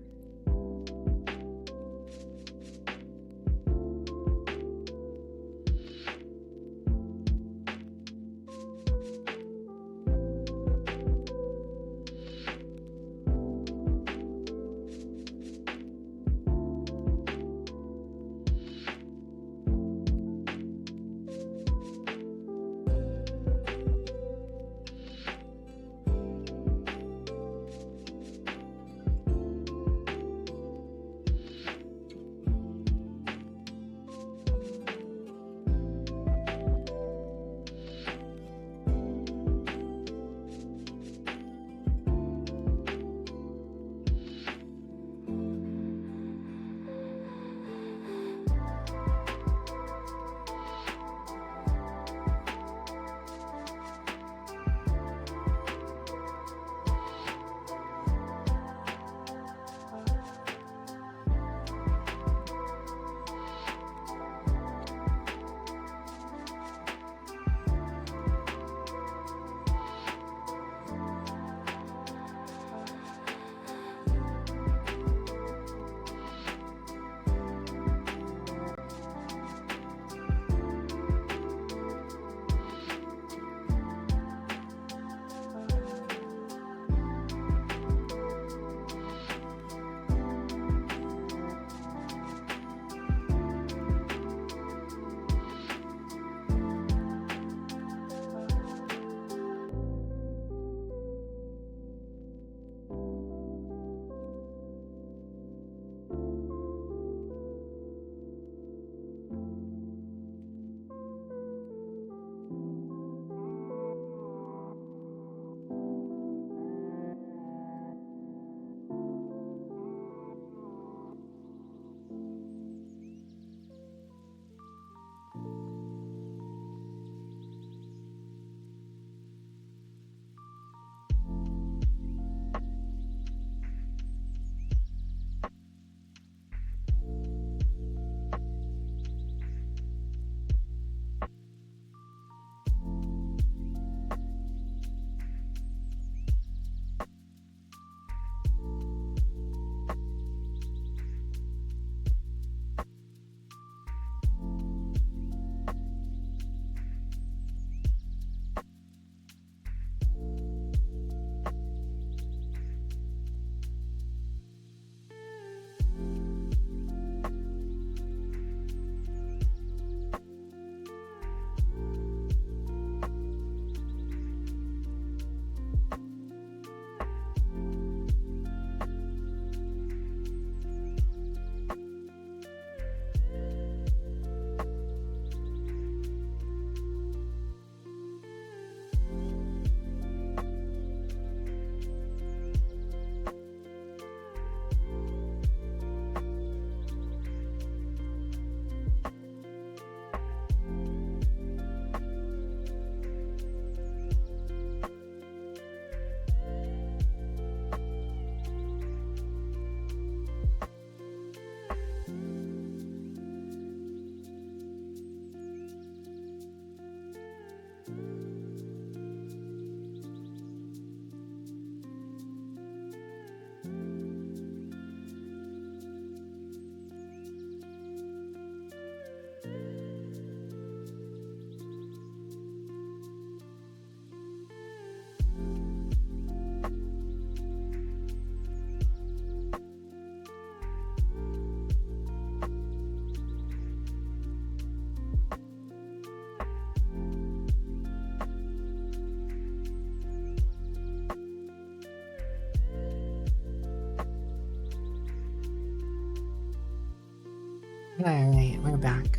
Alright, we're back.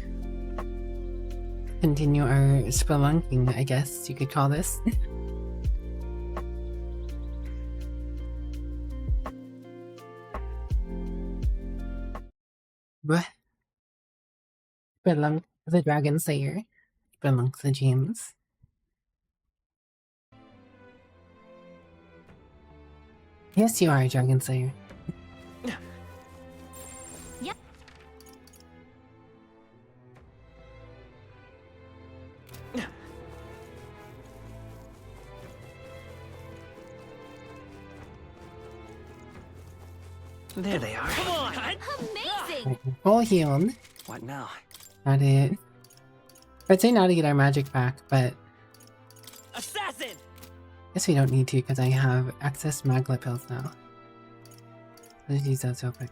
Continue our spelunking, I guess you could call this. What? Spelunk the Dragon Slayer. Spelunk the James. Yes, you are a Dragon Slayer. Yep. There they are. Come on! Amazing! Full healed. What now? Got it. I'd say now to get our magic back, but Assassin! guess we don't need to because I have excess maglet pills now. Let's use those real quick.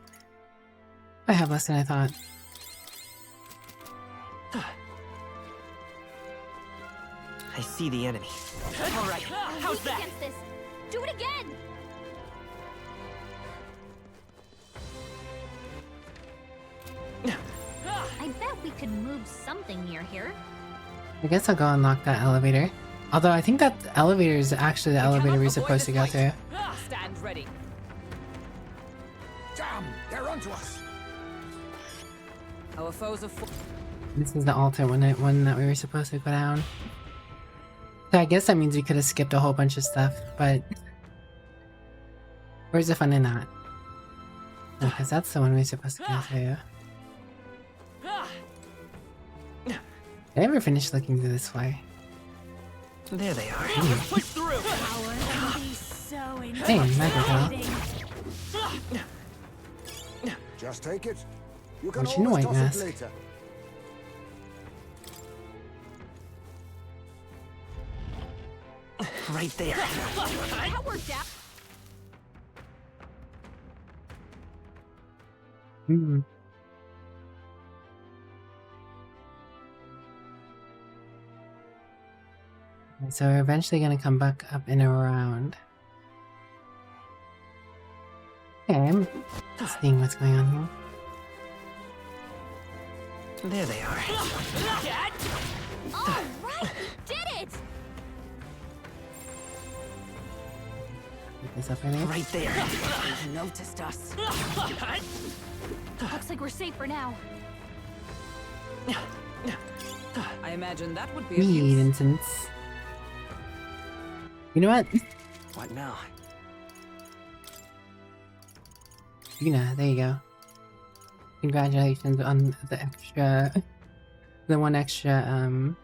I have less than I thought. I see the enemy. All right, how's Weak that? against this. Do it again! I bet we could move something near here. I guess I'll go unlock that elevator. Although I think that elevator is actually the elevator we're supposed to go through. Stand ready. Damn, they're onto us. Our foes are This is the alternate one that we were supposed to go down. So I guess that means we could have skipped a whole bunch of stuff, but where's the fun in that? Because that's the one we're supposed to go through. Did I ever finish looking through this way? There they are. Push through! Hey, magic Just take it. You can What's in the always white toss mask? it later. Right there. That worked out. Hmm. So we're eventually gonna come back up and around. Okay, I'm just seeing what's going on here. There they are. All right, we did it! Put this up right there. Right there. They've noticed us. Looks like we're safe for now. I imagine that would be a Need use. incense. You know what? What now? Yuna, there you go. Congratulations on the extra, the one extra,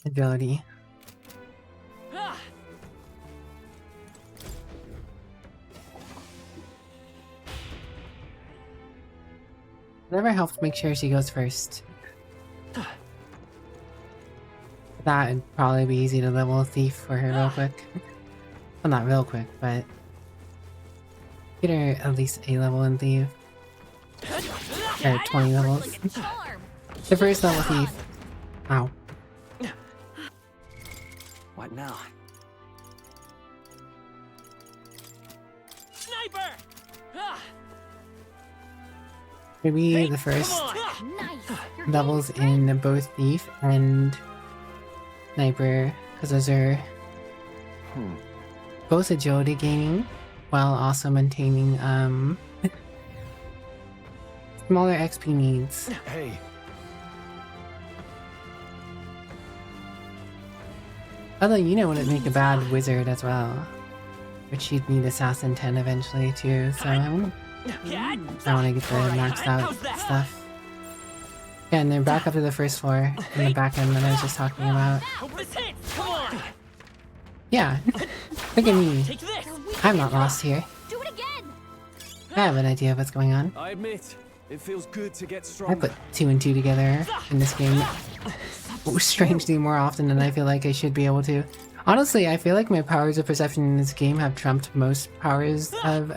agility. Whatever helps make sure she goes first. That would probably be easy to level a thief for her real quick. Well, not real quick, but get her at least a level in thief. Or 20 levels. Like a charm. The first level thief. Ow. What now? Sniper! Maybe the first Nice. You're levels getting in both thief and sniper, because those are both agility gaining while also maintaining smaller XP needs. Hey, Although Yuna wouldn't make a bad wizard as well, but she'd need Assassin 10 eventually too, so I want to get the maxed out stuff. Yeah, and then back up to the first floor in the back end that I was just talking about. hope this hits! Come on! Yeah, look at me. Take this! I'm not lost here. Do it again! I have an idea of what's going on. I admit, it feels good to get I stronger. put 2 and 2 together in this game strangely more often than I feel like I should be able to. Honestly, I feel like my powers of perception in this game have trumped most powers of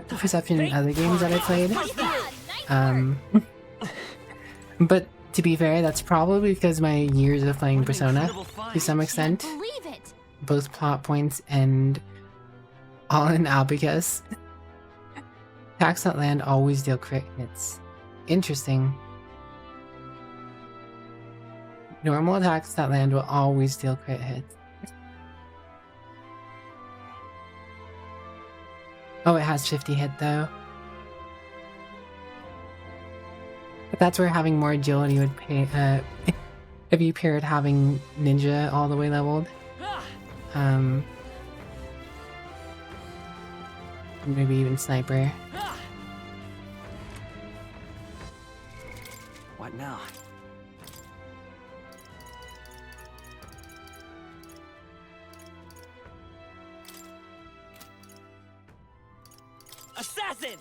perception in other games that I played. But to be fair, that's probably because my years of playing Persona, to some extent, Believe it! both plot points and all in Albicus. Attacks that land always deal crit hits. Interesting. Normal attacks that land will always deal crit hits. Oh, it has 50 hit though. But that's where having more agility would pay. If you paired having ninja all the way leveled. Maybe even sniper. What now? Assassin!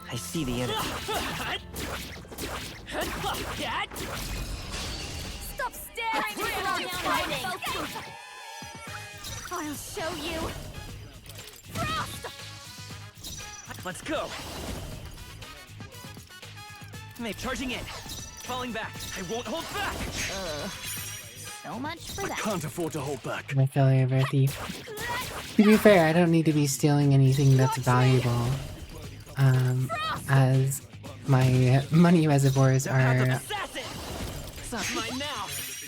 I see the enemy. Stop staring at me fighting! I'll show you! Frost! Let's go! They're charging in. Falling back. I won't hold back! So much for I that. can't afford to hold back. My failure of a thief. To be fair, I don't need to be stealing anything that's valuable. As my money reservoirs are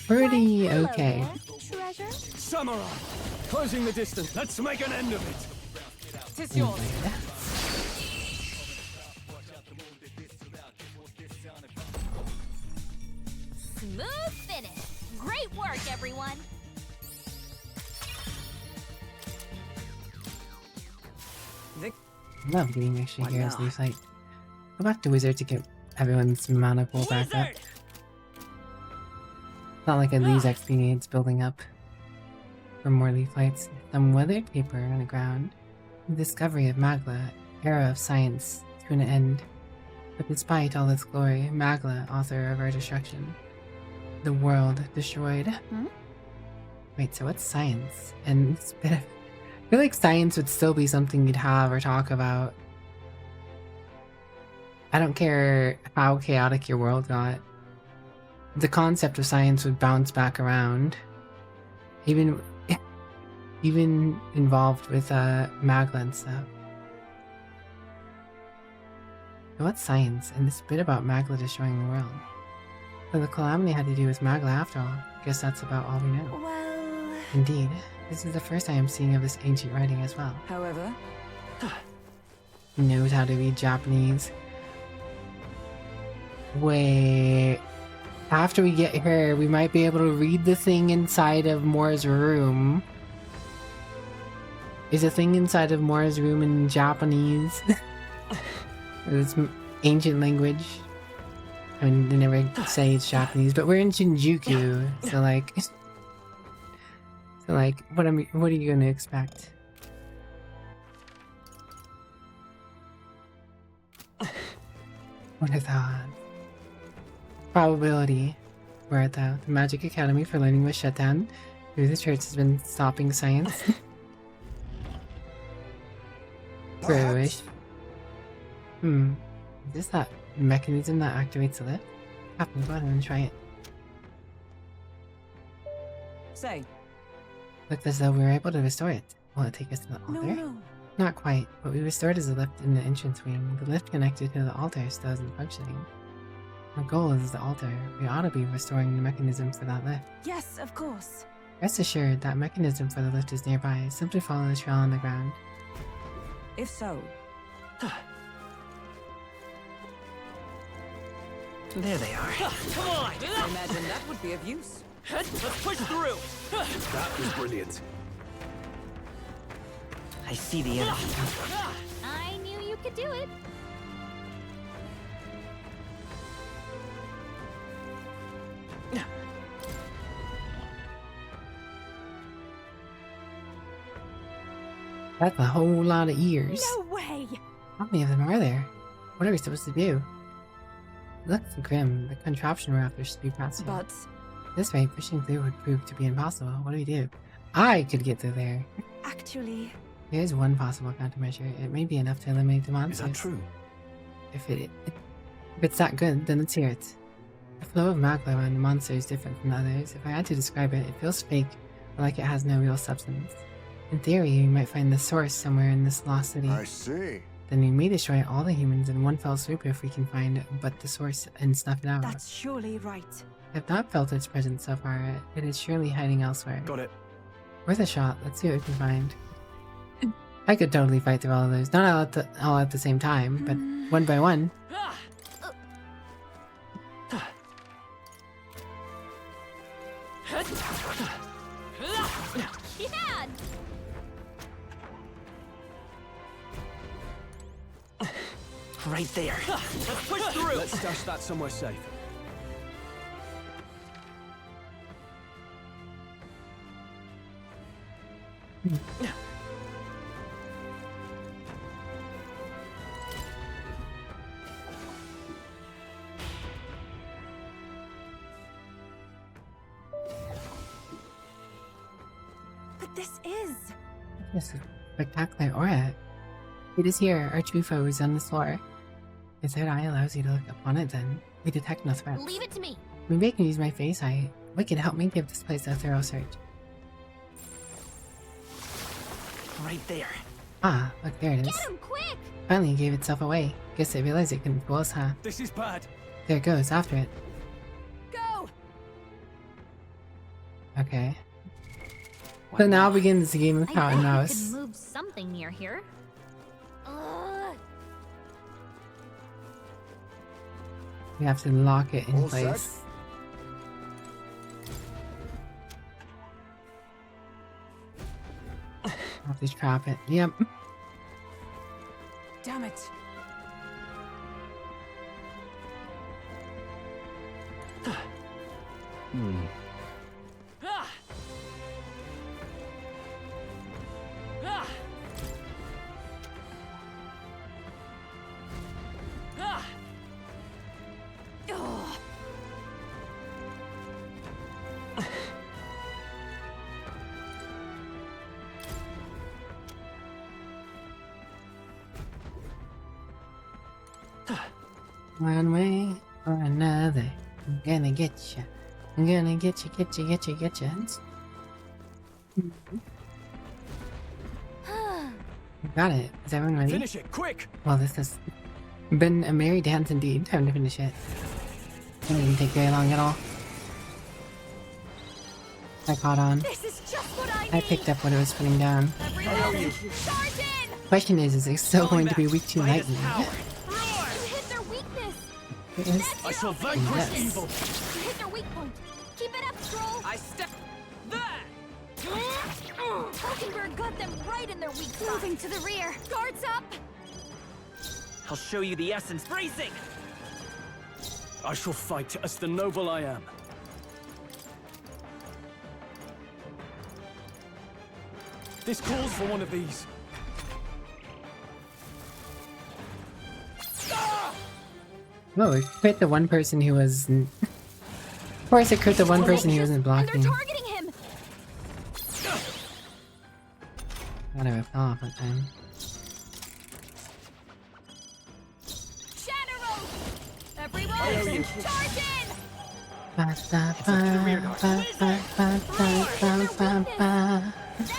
pretty okay. Treasure? Samurai! Closing the distance. Let's make an end of it. Tis yours. Smooth finish. Great work, everyone. Love getting extra heroes leave site. Go back to Wizard to get everyone's mana pool back up. It's not like a Lee's XP needs building up for more leaf lights. Some weathered paper on the ground. The discovery of Magla, era of science, to an end. But despite all its glory, Magla, author of our destruction. The world destroyed. Wait, so what's science? And it's a bit of... I feel like science would still be something you'd have or talk about. I don't care how chaotic your world got. The concept of science would bounce back around. Even involved with Magla and stuff. So what's science? And this bit about Magla destroying the world. So the calamity had to do with Magla after all. Guess that's about all we know. Well... Indeed. This is the first I am seeing of this ancient writing as well. However... He knows how to read Japanese. Wait... After we get her, we might be able to read the thing inside of Moore's room. Is the thing inside of Moore's room in Japanese? It's ancient language. I mean, they never say it's Japanese, but we're in Shinjuku, so like... So like, what are you gonna expect? What are the probability? We're at the Magic Academy for Learning was shut down. Through the church has been stopping science. Bro-ish. Is this that mechanism that activates the lift? Captain, go ahead and try it. Say. Looked as though we were able to restore it. Will it take us to the altar? No. Not quite. What we restored is a lift in the entrance wing. The lift connected to the altar still isn't functioning. Our goal is the altar. We ought to be restoring the mechanism for that lift. Yes, of course. Rest assured, that mechanism for the lift is nearby. Simply follow the trail on the ground. If so... There they are. Come on! I imagine that would be of use. Let's push through! That was brilliant. I see the enemy. I knew you could do it. That's a whole lot of ears. No way! How many of them are there? What are we supposed to do? It looks grim. The contraption we're after should be passing. But... This way, pushing through would prove to be impossible. What do we do? I could get through there. Actually... Here's one possible countermeasure. It may be enough to eliminate the monsters. Is that true? If it's that good, then let's hear it. The flow of Magla around the monster is different from the others. If I had to describe it, it feels fake, or like it has no real substance. In theory, you might find the source somewhere in this lost city. I see. then we may destroy all the humans in one fell swoop if we can find but the source and snuff it out. That's surely right. I've not felt its presence so far. It is surely hiding elsewhere. Got it. Worth a shot. Let's see what we can find. I could totally fight through all of those. Not all at the same time, but one by one. Yeah! Right there. Let's push through. Let's stash that somewhere safe. But this is... This is spectacular aura. It is here, our true foe is on the floor. His third eye allows you to look upon it then. We detect no threats. Leave it to me. Maybe I can use my face eye. Wicked, help me give this place a thorough search. Right there. Ah, look, there it is. Get him, quick! Finally, it gave itself away. Guess it realized it couldn't fool us, huh? This is bad. There it goes, after it. Go! Okay. So now begins the game of cat and I mouse. can move something near here. We have to lock it in All set? place. Have to trap it. Yep. Damn it. One way or another, I'm gonna get you. I'm gonna get you. Got it. Is everyone ready? Finish it, quick! Well, this has been a merry dance indeed. Time to finish it. It didn't take very long at all. I caught on. This is just what I need. I picked up what it was putting down. Everyone, charge in! Question is it still going to be weak to lightning? You hit their weakness. It is. I shall vanquish Yes. evil! You hit their weak point. Keep it up, Stroll. I step there. Hulkenberg got them right in their weak spot. Moving to the rear. Guards up. I'll show you the essence. Bracing. I shall fight as the noble I am. This calls for one of these. Oh, it crit the one person who was. Of course, it crit the one person who wasn't And blocking. they're targeting him. God, I ripped off that time. Shadow! Everyone, charge in!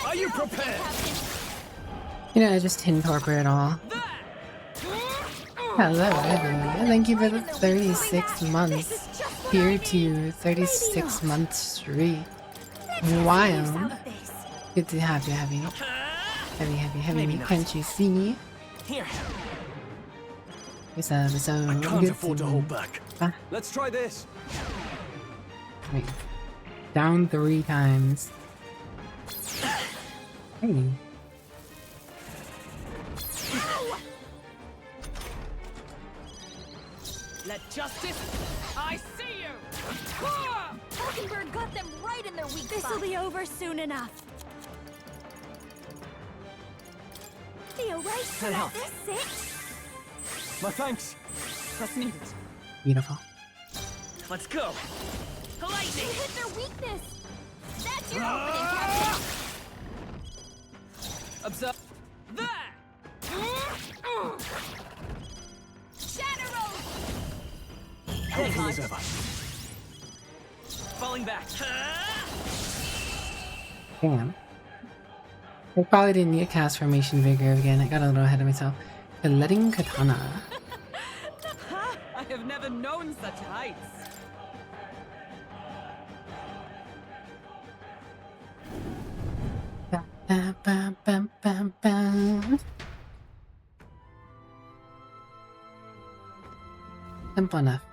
Are you prepared? You know, I just incorporate it all. Hello, everyone. Thank you for the 36 months. Here to 36 months streak. Wild. Good to have you, Heavy. Heavy. Can't you see? Here. It's so I can't good afford to hold back. Ah. Let's try this. Wait. Down 3 times. Hey. Let justice. I see you. Hulkenberg got them right in their weak spot. This'll be over soon enough. Feel right to let this sit. My thanks. Trust needed. Beautiful. Let's go. You Lightning. hit their weakness. That's your opening, Captain. Observe. There. Shadow! Helpful as ever. Falling back. Damn. I probably didn't need a cast formation vigor again. I got a little ahead of myself. Letting katana. I have never known such heights. Ba, ba, ba, ba, ba, ba. Simple enough.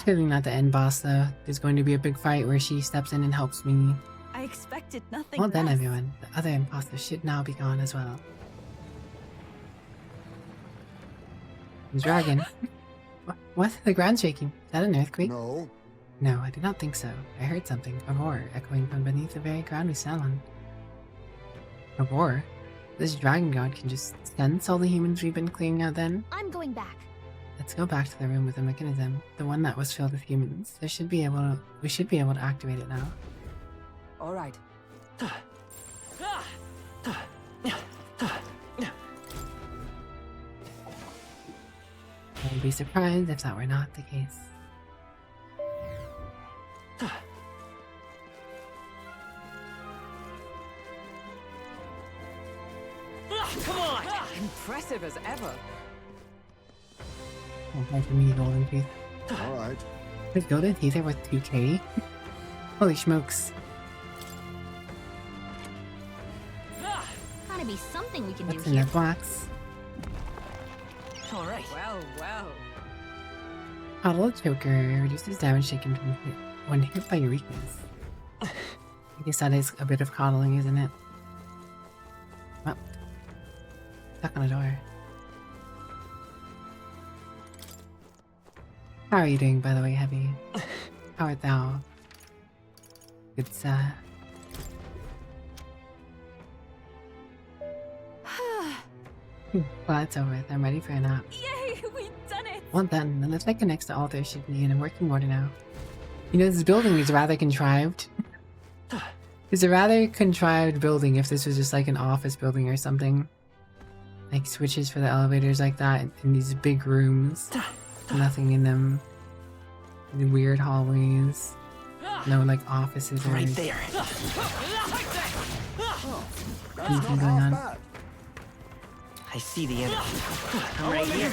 Clearly not the end boss though. There's going to be a big fight where she steps in and helps me. I expected nothing Well done less. everyone. The other imposters should now be gone as well. Dragon. What? The ground's shaking. Is that an earthquake? No. No, I do not think so. I heard something. A roar echoing from beneath the very ground we stand on. A roar? This dragon god can just sense all the humans we've been clearing out then? I'm going back. Let's go back to the room with the mechanism. The one that was filled with humans. We should be able to activate it now. All right. I would be surprised if that were not the case. Come on! Impressive as ever. Oh, time for me, golden teeth. Alright. His golden teeth are worth 2k? Holy smokes. Gotta be something we can What's do in here. the box? All right. Well, well. Coddle choker reduces damage taken when hit by your weakness. I guess that is a bit of coddling, isn't it? Well, stuck on a door. How are you doing, by the way, Heavy? How art thou? Good, Well, it's over. I'm ready for a nap. Yay, we've done it! Well done. The lift icon next to altar should be in a working order now. You know, this building is rather contrived. It's a rather contrived building if this was just like an office building or something. Like switches for the elevators like that in these big rooms. Nothing in them. The weird hallways. No like offices or Right there. anything going on. Bad. I see the enemy. Right here.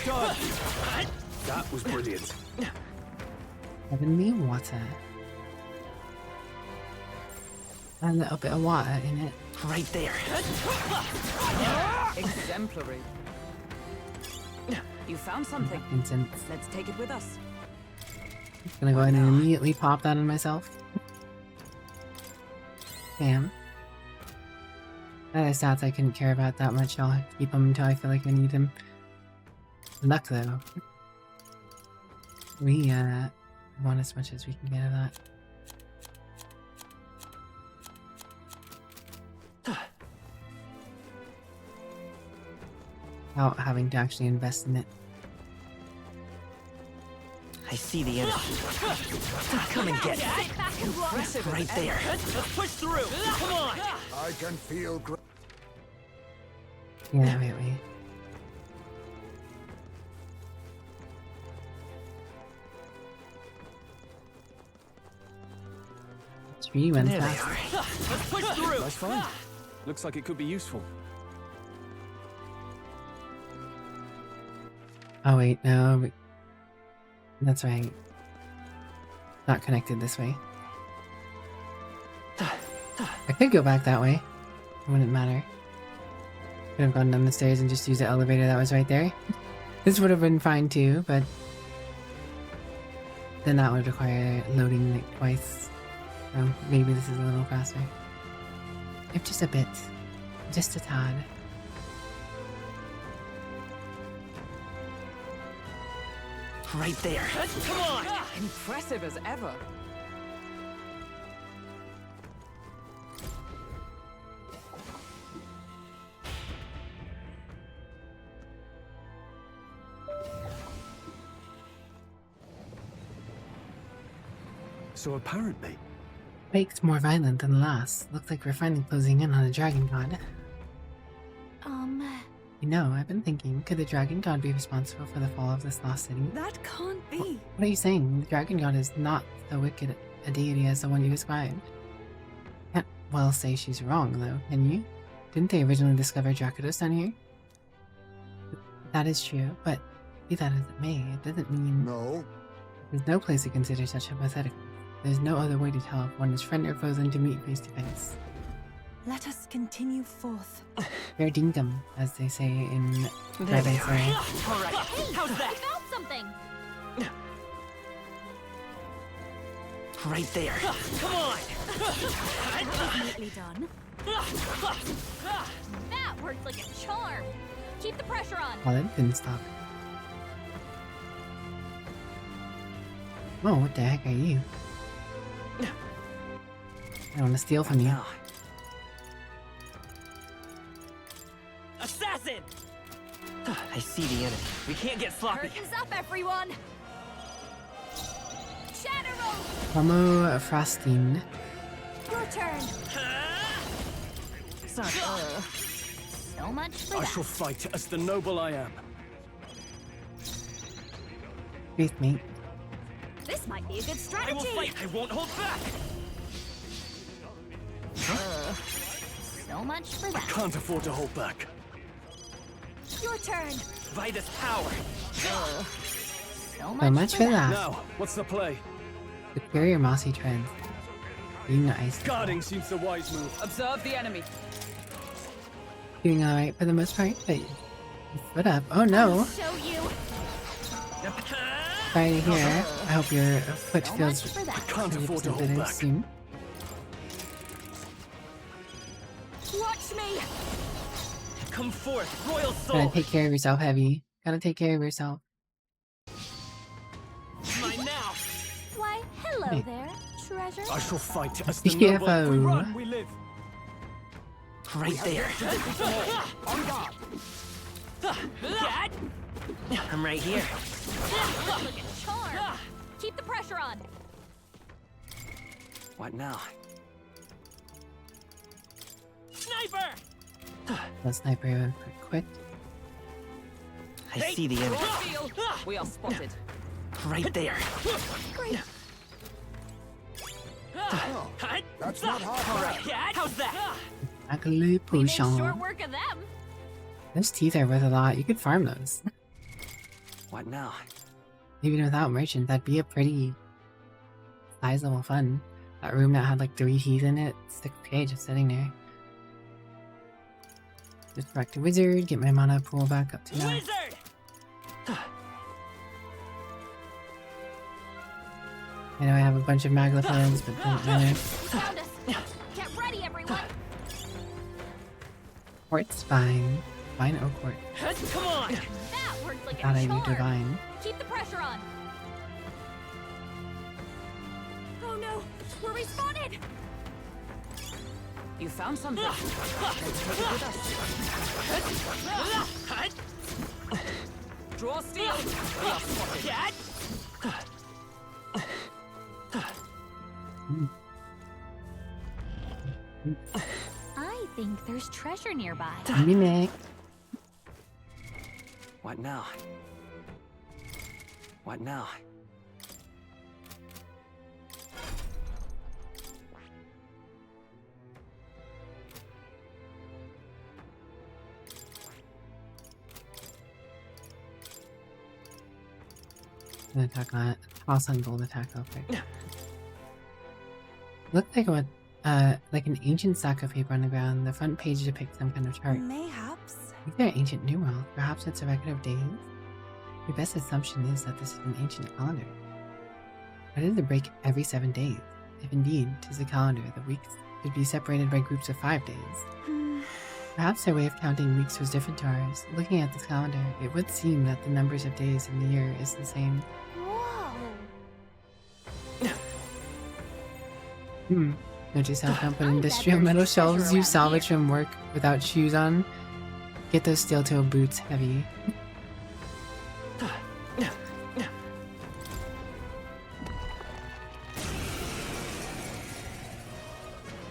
That was brilliant. Heavenly water. A little bit of water in it. Right there. Exemplary. You found something. Incense. Let's take it with us. Gonna go ahead and immediately pop that on myself. Damn. Other stats I couldn't care about that much. I'll keep them until I feel like I need them. Luck though. We want as much as we can get of that. Without having to actually invest in it. I see the enemy. Come and get it. Impressive Right as there. ever. Let's push through. Come on. I can feel Yeah, wait. Tree went There they fast. are. Let's push through. Nice find. Looks like it could be useful. Oh wait, no. That's right. Not connected this way. I could go back that way. It wouldn't matter. Could have gone down the stairs and just used the elevator that was right there. This would have been fine too, but then that would require loading like twice. So maybe this is a little faster. If just a bit. Just a tad. Right there. Come on. Impressive as ever. So apparently, Quake's more violent than the last. Looks like we're finally closing in on a dragon god. You know, I've been thinking, could the dragon god be responsible for the fall of this lost city? That can't be. What are you saying? The dragon god is not so wicked a deity as the one you described. Can't well say she's wrong, though, can you? Didn't they originally discover Dracodos down here? That is true, but be that as it may, it doesn't mean No. there's no place to consider such hypotheticals. There's no other way to tell if one is friend or foe than to meet face to face. Let us continue forth. Fair dinkum, as they say in There they Dragon are. Slayer. All right. How's I that? found something. Right there. Come on. Neatly done. That worked like a charm. Keep the pressure on. Well, it didn't stop. Oh, what the heck are you? I want to steal from you. Now. Assassin! I see the enemy. We can't get sloppy. Curtains up, everyone. Shatterbolt, Homo Frostin. your turn. Sorry. So much for I that. shall fight as the noble I am. Faith mate. This might be a good I will strategy. fight. I won't hold back. So much for that. Can't afford to hold back. Your turn. By this power. So So much for that. Now, what's the play? Superior mossy treads. Being nice. Guarding seems the wise move. Observe the enemy. Doing alright for the most part, but foot up. Oh no! Show you. Sorry to hear. I hope your foot So feels much for that. Can't afford to 100% hold better back. soon. Watch me. Come forth, royal soul. Gotta take care of yourself, Heavy. Gotta take care of yourself. Mine now. Why, hello Hey. there, treasure. I shall fight as the noble. BFO. We run, we live. Right there. On guard. Dad. I'm right here. Like a charm. Keep the pressure on. What now? Sniper! The sniper went pretty quick. I see the enemy. Field. We are spotted. Right there. Great. That's not hard. All right, Dad. How's that? Ugly We made potion. short work of them. Those teeth are worth a lot. You could farm those. What now? Even without merchant, that'd be a pretty sizable fun. That room that had like 3 teeth in it, 6k just sitting there. Just back to wizard, get my mana pool back up to that. Wizard! I know I have a bunch of Maglephons, but don't matter. We found us. Get ready, everyone. Quartz fine. Fine oak quartz. Come on! That worked like Thought a I charm. knew divine. Keep the pressure on. Oh no, we're respawted. You found something. Let's take it with us. Draw steel. We are spotted. Dad? I think there's treasure nearby. Mimic. What now? What now? Gonna attack on it. Toss on gold attack real quick. Looked like what like an ancient stack of paper on the ground. The front page depicts some kind of chart. Mayhaps. These are ancient numerals. Perhaps it's a record of days? Your best assumption is that this is an ancient calendar. Why did it break every 7 days? If indeed 'tis a calendar, the weeks should be separated by groups of 5 days. Perhaps their way of counting weeks was different to ours. Looking at this calendar, it would seem that the numbers of days in the year is the same. Whoa. Note yourself don't put I bet industrial there's metal treasure shelves you around salvage here. from work without shoes on. Get those steel toe boots heavy.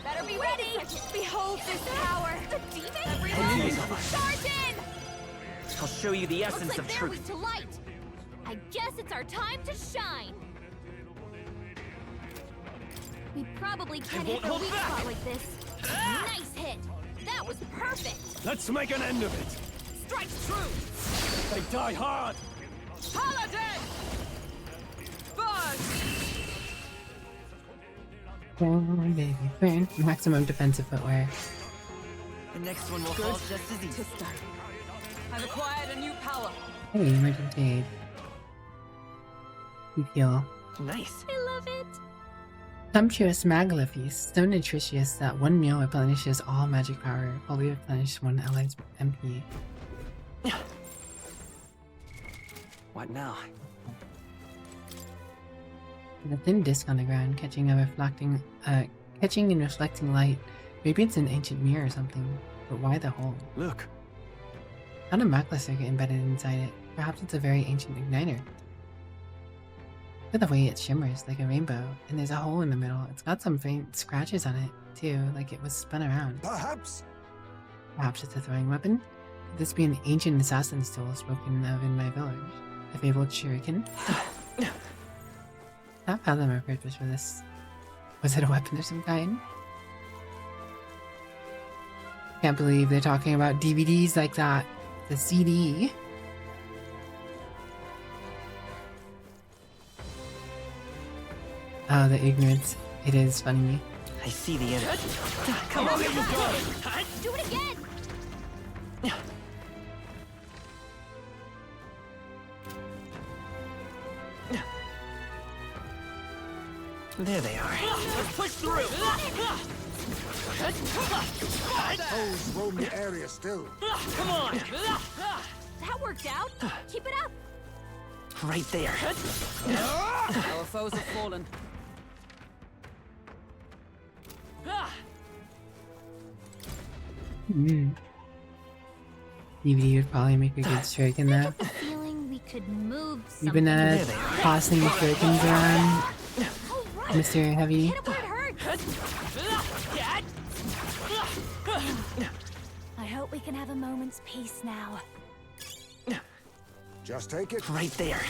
Better be ready. Behold this power. The demon. Enemies. Charge in. I'll show you the Looks essence like of they're weak truth. to light. I guess it's our time to shine. We probably can't hit won't a hold weak back. spot like this. Nice hit. That was perfect. Let's make an end of it. Strikes true. They die hard! Paladin! Buzz! Burn, baby, burn. Maximum defensive footwear. The next one will fall just as easy. I've acquired a new power. Hey, emergency aid. You heal. Nice. I love it. Sumptuous Magla Feast. So nutritious that one meal replenishes all magic power. Fully replenish one ally's MP. What now? With a thin disc on the ground, catching and reflecting light. Maybe it's an ancient mirror or something. But why the hole? Look. Not a Magla circuit embedded inside it. Perhaps it's a very ancient igniter. Look at the way it shimmers like a rainbow, and there's a hole in the middle. It's got some faint scratches on it, too, like it was spun around. Perhaps. Perhaps it's a throwing weapon? Could this be an ancient assassin's tool spoken of in my village? A fabled shuriken? Not fathom a purpose for this. Was it a weapon of some kind? Can't believe they're talking about DVDs like that. The CD. Oh, the ignorance. It is funny. I see the enemy. Come on, Do it again. There they are. let's push through. Foes roam the area still. Come on. That worked out. Keep it up. Right there. Our foes have fallen. DVD would probably make a good shuriken though. Feeling we could move something. You've been tossing shurikens around, Oh, right. Mr. Heavy. Hit it where it hurts. I hope we can have a moment's peace now. Just take it. Right there.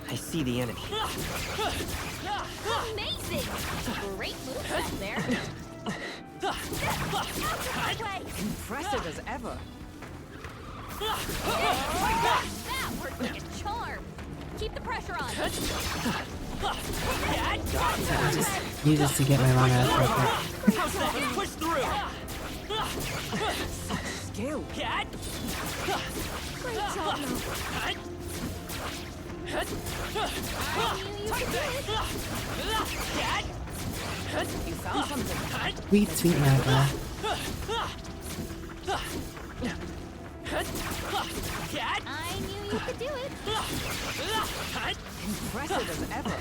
I see the enemy. Amazing! Great move out there. Out of my way. Impressive as ever. That worked like a charm. Keep the pressure on. I just use this to get my long ass real quick. Push through. Skill. Great job, Mo. I knew you could do it. You found something. Sweet, sweet Magla. I knew you could do it. Impressive as ever.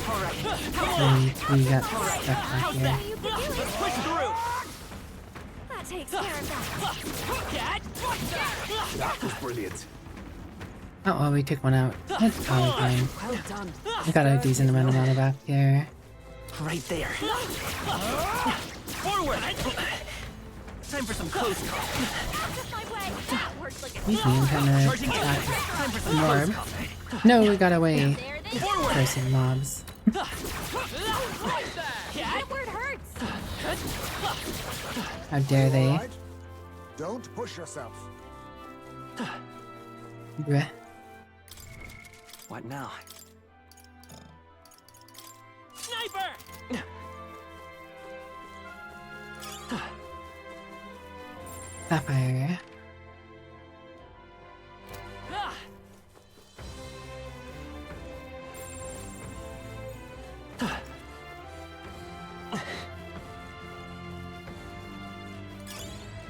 Alright. We got stuck back here. You could do it. Push through. That takes care of that. That was brilliant. Oh well, we took one out. That's probably fine. Well done. We got a decent amount of mana back there. Right there. Forward. Time for some close call. Out of my way. That worked like a He's being kinda Charging in. Time for some warm. close call. No, we got away. There they go. Cursing mobs. Hit it where it hurts. How dare they? All right. Don't push yourself. Bruh. What now? Sniper. Sapphire.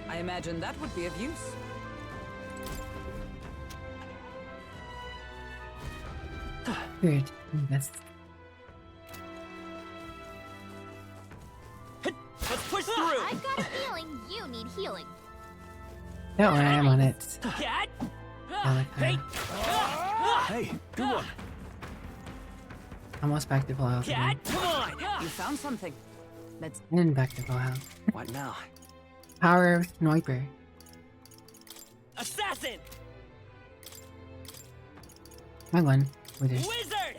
I imagine that would be of use. Good. That's Let's push through. I've got a feeling you need healing. don't worry, I'm on it. Cat. Hey. Hey, good one. Almost back to full health again. Cat. Come on. You found something. Let's. And back to full health. What now? Power Sniper. Assassin. My one. Wizard. Wizard.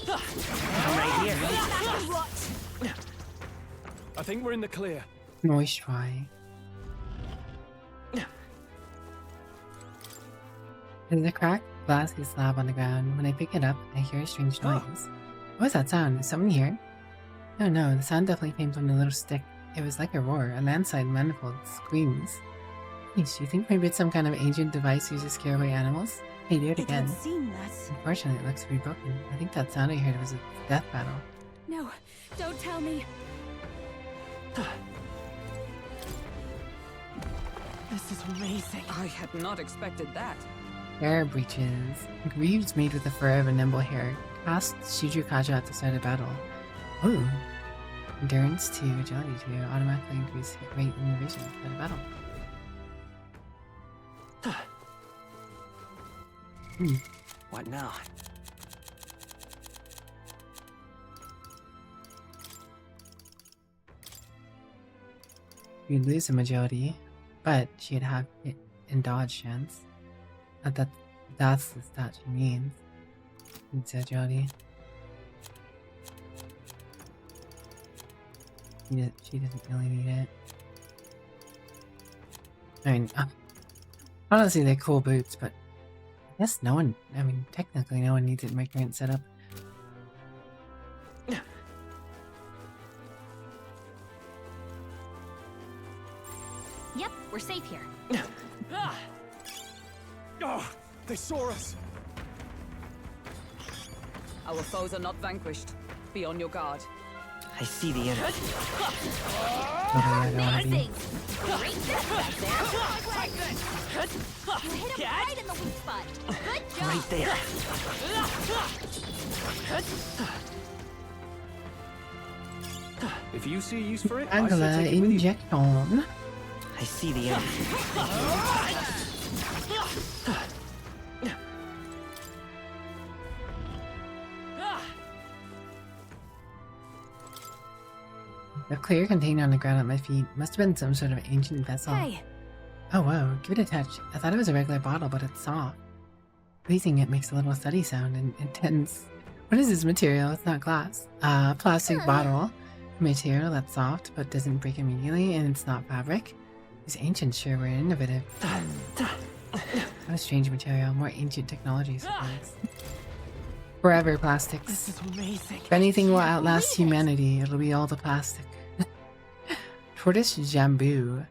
Right here. I think we're in the clear. Nice try. There's a cracked glassy slab on the ground. When I pick it up, I hear a strange noise. What was that sound? Is someone here? Oh no, the sound definitely came from the little stick. It was like a roar, a landslide manifold screams. Please, do you think maybe it's some kind of ancient device used to scare away animals? Hey, do it again. Unfortunately, it looks to be broken. I think that sound I heard was a death battle. No, don't tell me. This is amazing. I had not expected that. Hair breeches. Greaves made with the fur of a nimble hare. Cast Shijukaja at the start of battle. Ooh. Endurance to agility to automatically increase hit rate and evasion at the start of battle. What now? You'd lose some agility, but she'd have hit and dodge chance. That's the stat she means. It's agility. She doesn't really need it. I mean, honestly, they're cool boots, but I guess no one, I mean, technically no one needs it in my current setup. Yep, we're safe here. Oh, they saw us. Our foes are not vanquished. Be on your guard. I see the enemy. Amazing! Great back there! You hit him right in the weak spot. Good job! Right there. If you see use for it, I Angela shall take it with you. injection. I see the enemy. The clear container on the ground at my feet must have been some sort of ancient vessel. Hey, Oh wow, give it a touch. I thought it was a regular bottle, but it's soft. Squeezing it makes a little steady sound and intense. What is this material? It's not glass. Plastic bottle material that's soft but doesn't break immediately, and it's not fabric. These ancients sure were innovative. What a strange material. More ancient technology supplies. Forever plastics. This is amazing. If anything will outlast humanity, it'll be all the plastic. Tortoise Jambu.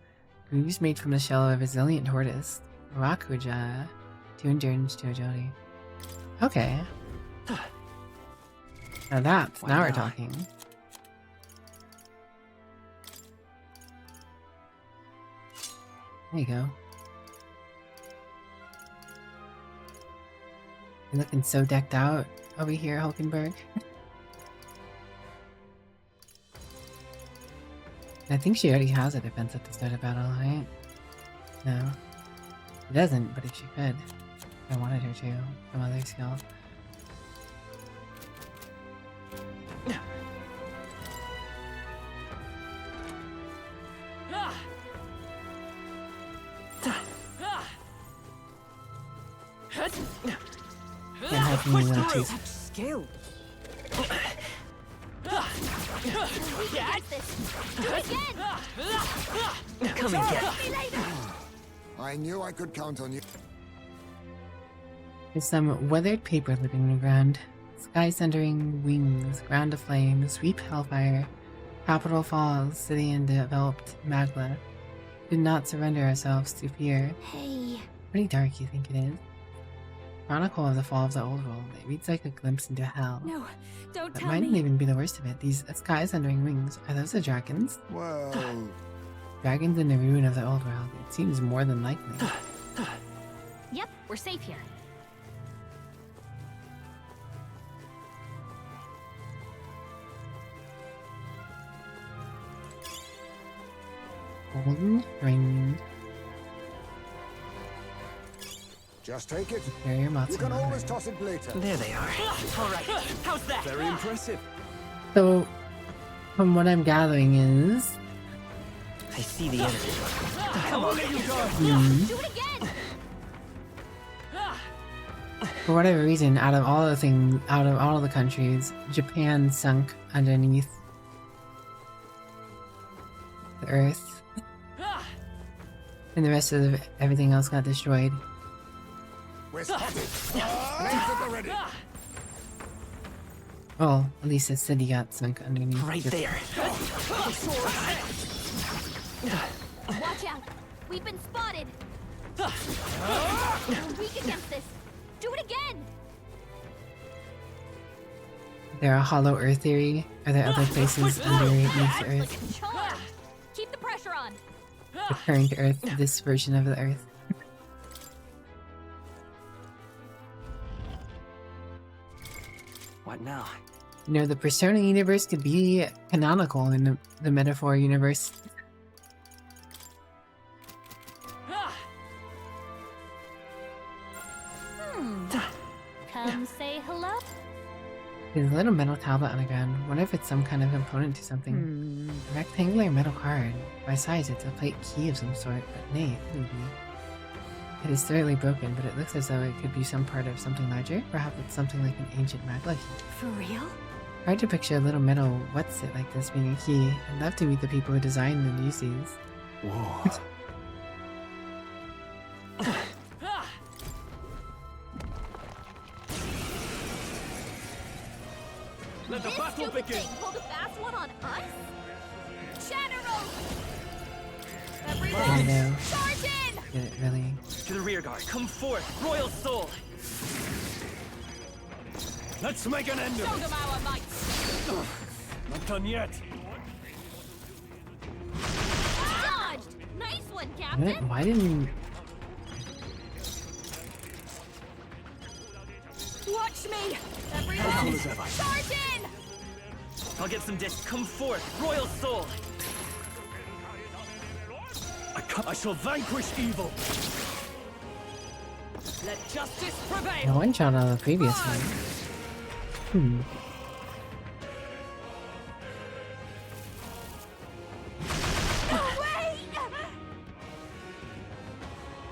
Greaves made from the shell of a resilient tortoise. Rakuja. 2 endurance, 2 agility. Okay. Now we're talking. There you go. You're looking so decked out over here, Hulkenberg. I think she already has a defense at the start of battle, right? No. She doesn't, but if she could. I wanted her to. Some other skill. Can't help me little too. Skill. we can get this. Do it again. Come and get See you later. I knew I could count on you. There's some weathered paper living in the ground. Sky-centering wings, ground aflame, sweep hellfire, capital falls, city in developed magma. Do not surrender ourselves to fear. Hey. Pretty dark, you think it is? Chronicle of the Fall of the Old World. It reads like a glimpse into hell. No, don't That tell mightn't me. even be the worst of it. These sky-centering wings, are those the dragons? Well, Dragons in the ruin of the Old World. It seems more than likely. Yep, we're safe here. Golden ring. just take it. Carrier You Matsu. can always toss it later. There they are. All right. How's that? Very impressive. So, from what I'm gathering is... I see the enemy. Come on, you guys. Do it again. For whatever reason, out of all the countries, Japan sunk underneath the Earth. And the rest of everything else got destroyed. We're spotted. Lanes at the ready. Oh, at least the city got sunk underneath. Right there. Watch out! We've been spotted! We're weak against this! Do it again! There a hollow Earth theory? Are there other places underneath the Earth? Charge! Keep the pressure on! The current Earth, this version of the Earth. What now? You know, the Persona universe could be canonical in the Metaphor universe. Come say hello? There's a little metal tablet on the ground. Wonder if it's some kind of component to something. A rectangular metal card. By size, it's a plate key of some sort, but nay, it couldn't be. It is thoroughly broken, but it looks as though it could be some part of something larger. Perhaps it's something like an ancient magma key. For real? Hard to picture a little metal what's-it like this being a key. I'd love to meet the people who designed and use these. Whoa. Let the This battle stupid begin! thing pulled a fast one on us? Shatterow! I Everyone, know. charge in! Did it really? To the rear guard. Come forth, Royal Soul. Let's make an end Show of it! them our might! Not done yet! Dodged! Nice one, Captain! Why didn't... Watch me! Everyone, charge in! I'll get some dish. Come forth, Royal Soul. I shall vanquish evil! Let justice No prevail! one shot on the previous one.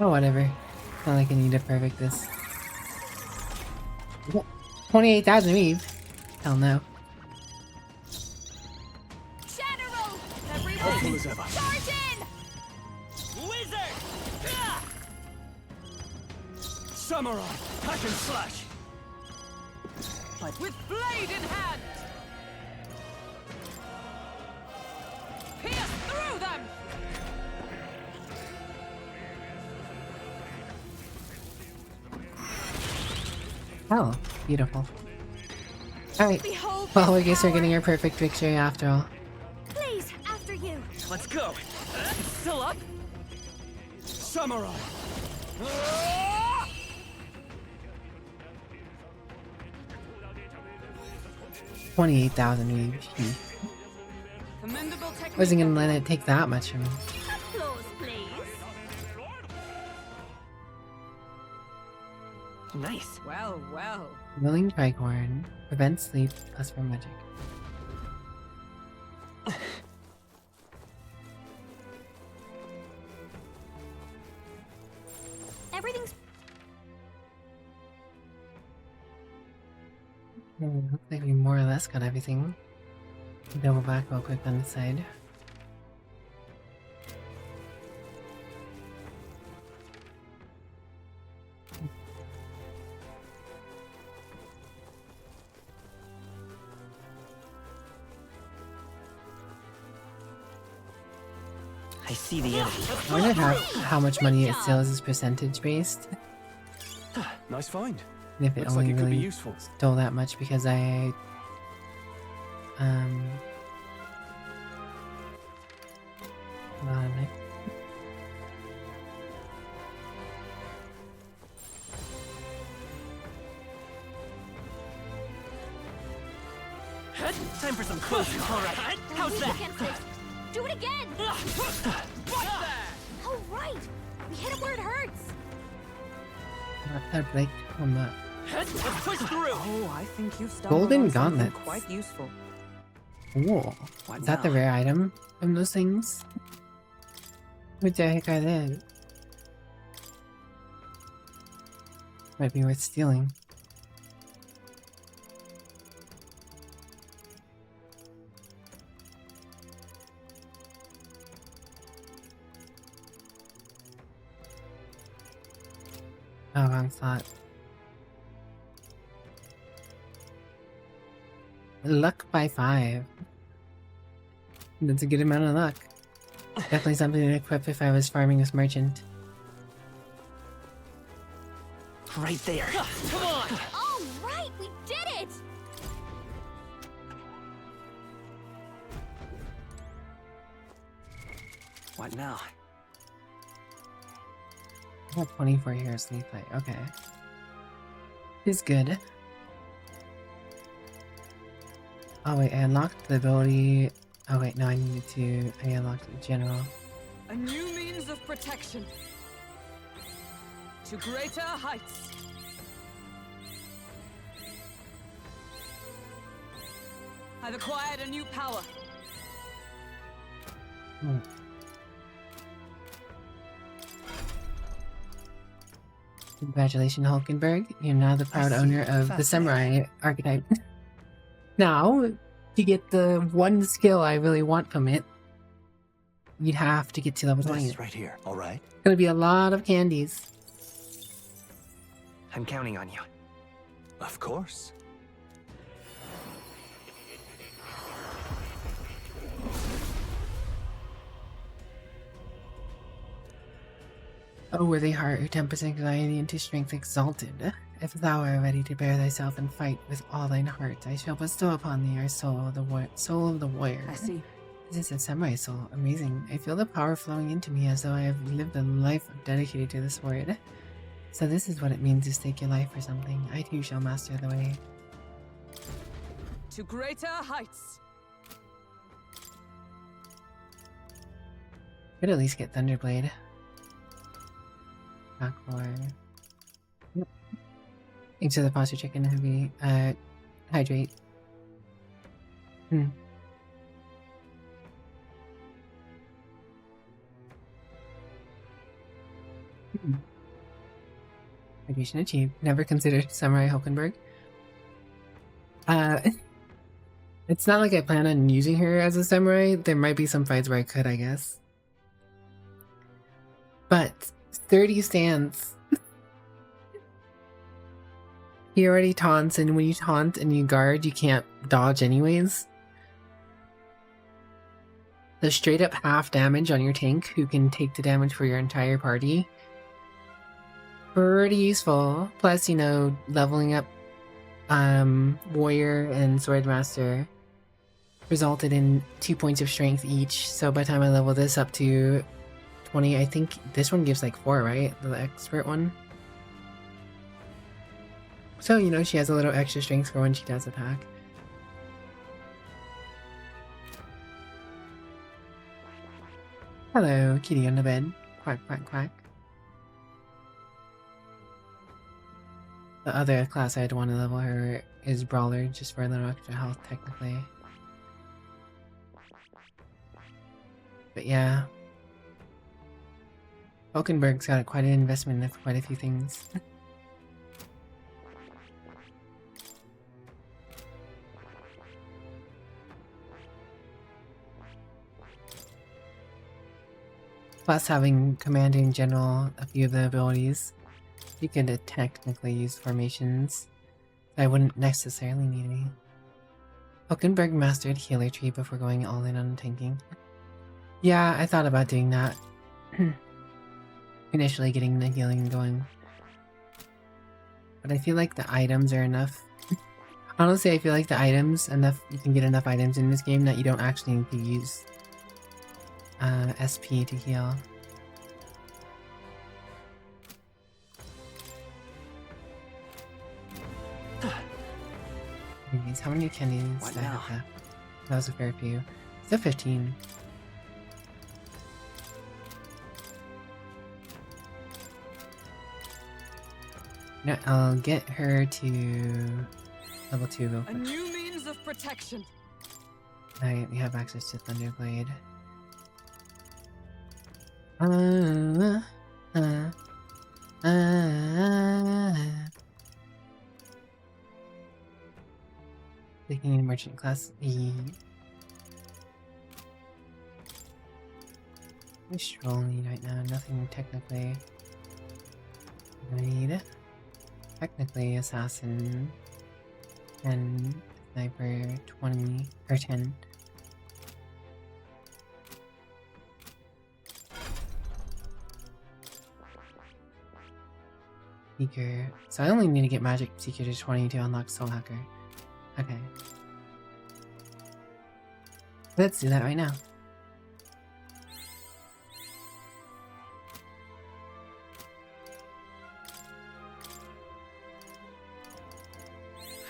Oh, whatever. Not like I need to perfect this. 28,000 Eve. Hell no. Shatterow! Helpful Everyone, as ever. charge in! Wizard! Ah! Samurai! Hack and slash! But with blade in hand! Pierce through them! Oh, beautiful. Alright. Behold Well, I this guess we're power. getting our perfect victory after all. Please, after you. Let's go. Still up? Samurai! 28,000 Eve. Commendable technique. Wasn't gonna let it take that much from me. Applause, please. Nice. Well, well. Willing tricorn. Prevents sleep plus for magic. Everything's Looks like we more or less got everything. Double back real quick on the side. I see the enemy. I wonder how much money it sells is percentage based. Nice find. And if it Looks only like it could be really useful. stole that much because I hold on a minute. Time for some close. All right. How's weak that? against it. Do it again! Oh, right! We hit it where it hurts! Not that break on that. Let's push through. Oh, I think you've stumbled Golden on something gauntlets. quite useful. Cool. What Is that the now? rare item from those things? What the heck are they? Might be worth stealing. Oh, wrong slot. Luck by 5. That's a good amount of luck. Definitely something to equip if I was farming this merchant. Right there. Come on! All right, we did it! What now? I have 24 here sleep fight. Okay. Is good. Oh wait, I unlocked the ability. Oh wait, no, I needed to. I unlocked the general. A new means of protection. To greater heights. I've acquired a new power. Hmm. Congratulations, Hulkenberg. You're now the proud owner of the samurai archetype. Now, to get the one skill I really want from it, you'd have to get to level 20. This right here, all right? It's gonna be a lot of candies. I'm counting on you. Of course. O worthy heart, who tempers anxiety into strength exalted, if thou art ready to bear thyself and fight with all thine heart, I shall bestow upon thee our soul of the warrior. I see. This is a samurai soul. Amazing. I feel the power flowing into me as though I have lived a life dedicated to this word. So this is what it means to stake your life for something. I too shall master the way. To greater heights. Could at least get Thunderblade. Back for... Yep. Thanks to the posture chicken heavy. Hydrate. Hmm. Hydration achieved. Never considered Samurai Hulkenberg. It's not like I plan on using her as a samurai. There might be some fights where I could, I guess. But 30 stance. He already taunts, and when you taunt and you guard, you can't dodge anyways. The straight up half damage on your tank, who can take the damage for your entire party. Pretty useful. Plus, you know, leveling up Warrior and Swordmaster resulted in 2 points of strength each. So by the time I level this up to 20, I think this one gives like 4, right? The expert one. So, you know, she has a little extra strength for when she does attack. Hello, kitty on the bed. Quack, quack, quack. The other class I'd want to level her is Brawler, just for a little extra health, technically. But yeah. Hulkenberg's got quite an investment in quite a few things. Plus, having command in general a few of the abilities, you could technically use formations. I wouldn't necessarily need any. Hulkenberg mastered Healer Tree before going all in on tanking. Yeah, I thought about doing that. Initially getting the healing going. But I feel like the items are enough. Honestly, I feel like the items, you can get enough items in this game that you don't actually need to use SP to heal. Anyways, how many candies What do I now? have left? That was a fair few. Still 15. No, I'll get her to level 2 real A quick. new means of protection. Alright, we have access to Thunderblade. Taking in merchant class E. What's roll need right now? Nothing technically. Right. Technically, assassin 10, sniper 20 or 10. Seeker. So I only need to get magic seeker to 20 to unlock soul hacker. Okay. Let's do that right now.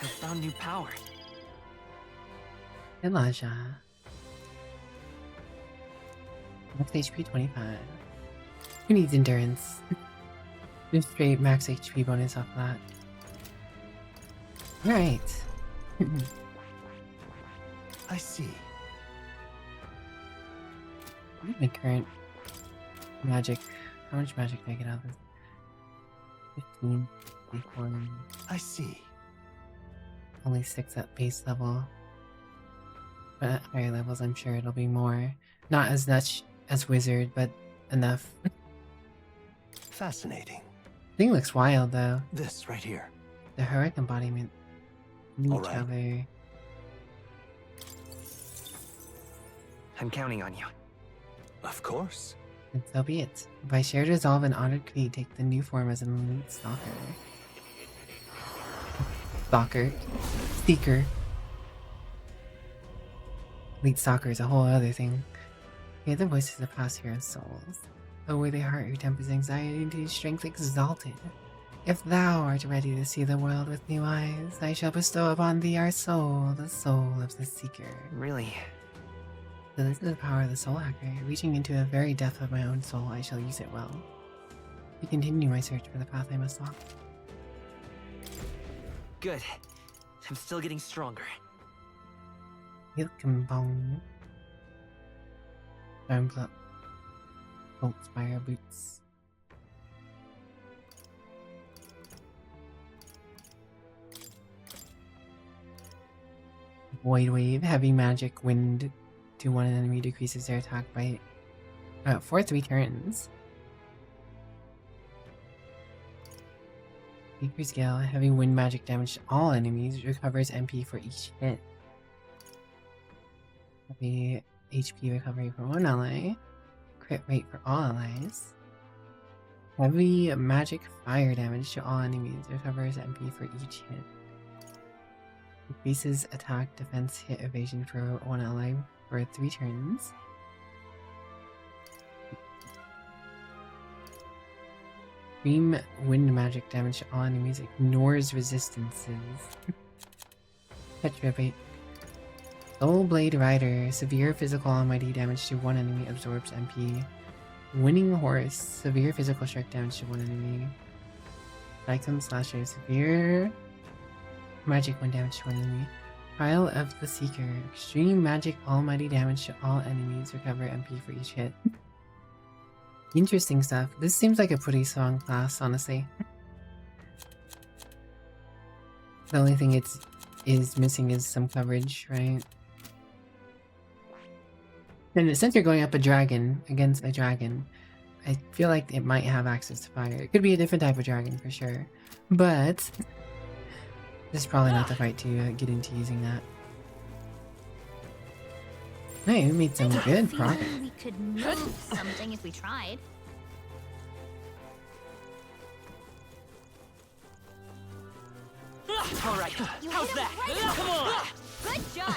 I found new power. Elijah. Max HP 25. Who needs endurance? Just straight max HP bonus off that. Alright. I see. What is my current magic? How much magic do I get out of this? 15, 24. I see. Only 6 at base level. But at higher levels, I'm sure it'll be more. Not as much as wizard, but enough. Fascinating. Thing looks wild though. This right here. The heroic embodiment. All right. Cover. I'm counting on you. Of course. And so be it. By shared resolve and honored creed, take the new form as an elite stalker. Stalker. Seeker. Elite stalker is a whole other thing. Hear the voices of past heroes' souls. O worthy heart who tempers anxiety into strength exalted. If thou art ready to see the world with new eyes, I shall bestow upon thee our soul, the soul of the seeker. Really? So this is the power of the soul hacker. Reaching into the very depth of my own soul, I shall use it well. To continue my search for the path I must walk. Good. I'm still getting stronger. Welcome, bong. Stormblood. Bolt Spire boots. Void Wave, heavy magic, wind to one enemy decreases their attack by for 3 turns. Decrease Gale, heavy wind magic damage to all enemies, recovers MP for each hit. Heavy HP recovery for one ally, crit rate for all allies. Heavy magic fire damage to all enemies, recovers MP for each hit. Increases attack, defense, hit, evasion for one ally for 3 turns. Extreme wind magic damage to all enemies, ignores resistances. Petrifate. Soul Blade Rider, severe physical almighty damage to one enemy, absorbs MP. Winning Horse, severe physical strike damage to one enemy. Cyclone Slasher, severe magic wind damage to one enemy. Trial of the Seeker, extreme magic almighty damage to all enemies, recover MP for each hit. Interesting stuff. This seems like a pretty strong class, honestly. The only thing is missing is some coverage, right? And since you're going up a dragon, against a dragon, I feel like it might have access to fire. It could be a different type of dragon for sure. But this is probably not the fight to get into using that. Hey, we made some good progress. We could move something if we tried. All right. You How's hit him that? right Come on. Good job.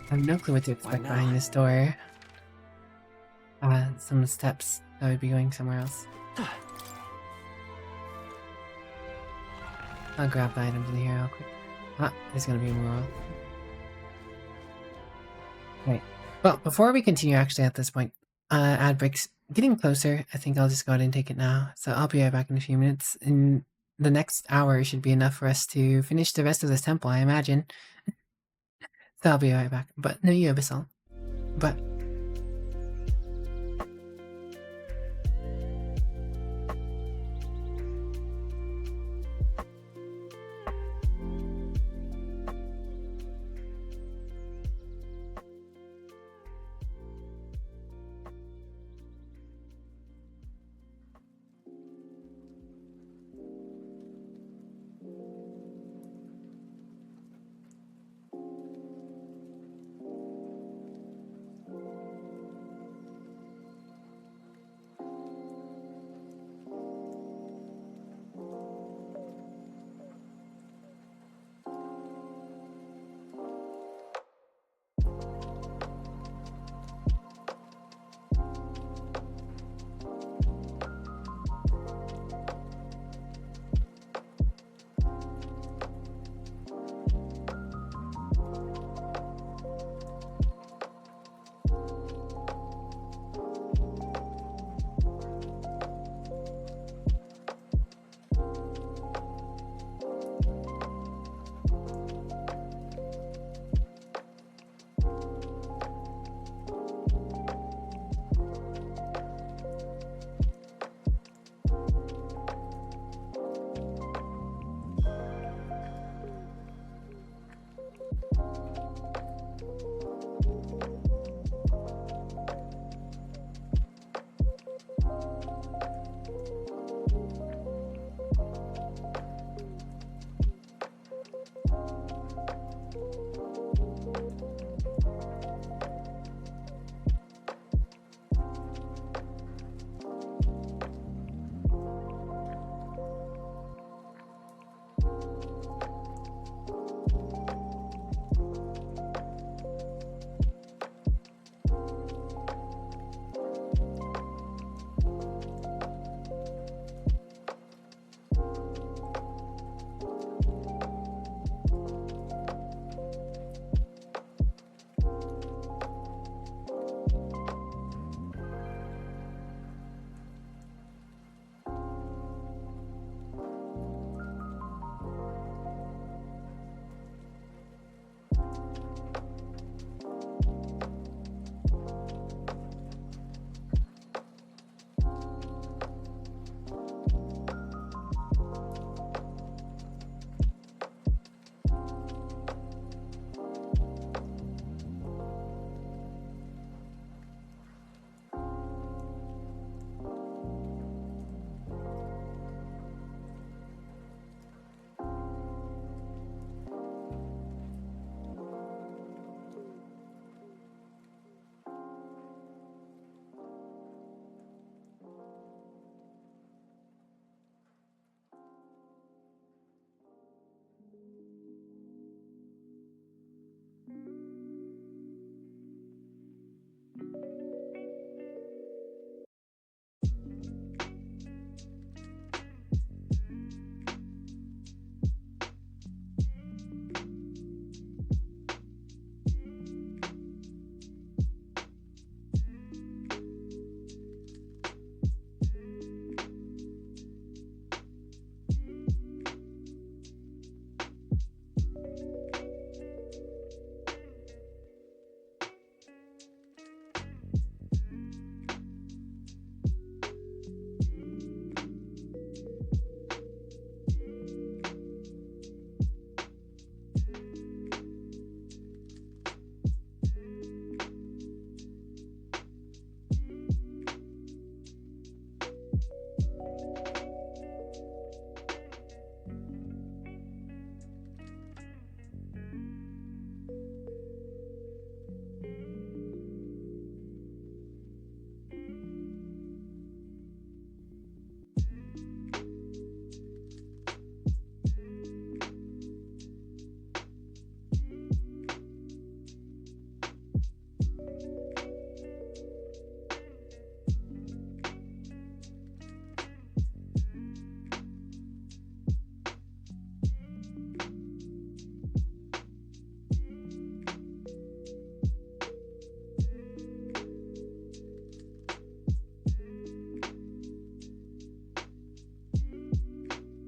I have no clue what to expect behind this door. Some steps that would be going somewhere else. I'll grab the items in here real quick. Ah, there's gonna be a mural. Right. Well, before we continue actually at this point, ad breaks getting closer. I think I'll just go ahead and take it now. So I'll be right back in a few minutes. In the next hour should be enough for us to finish the rest of this temple, I imagine. So I'll be right back. But no, you Abyssal. But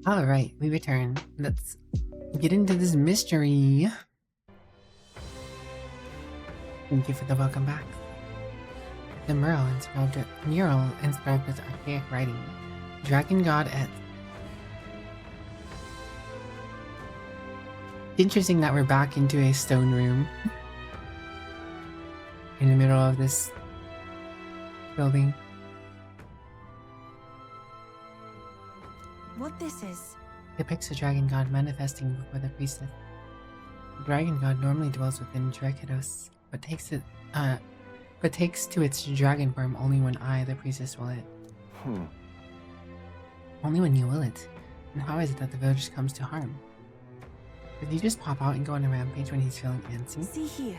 Alright, we return. Let's get into this mystery. Thank you for the welcome back. The mural inscribed with archaic writing. Dragon God at... Interesting that we're back into a stone room. In the middle of this building. What this is? Depicts a dragon god manifesting before the priestess. The dragon god normally dwells within Drakedos, but takes to its dragon form only when I, the priestess, will it. Only when you will it. And how is it that the village comes to harm? Did he just pop out and go on a rampage when he's feeling antsy? See here.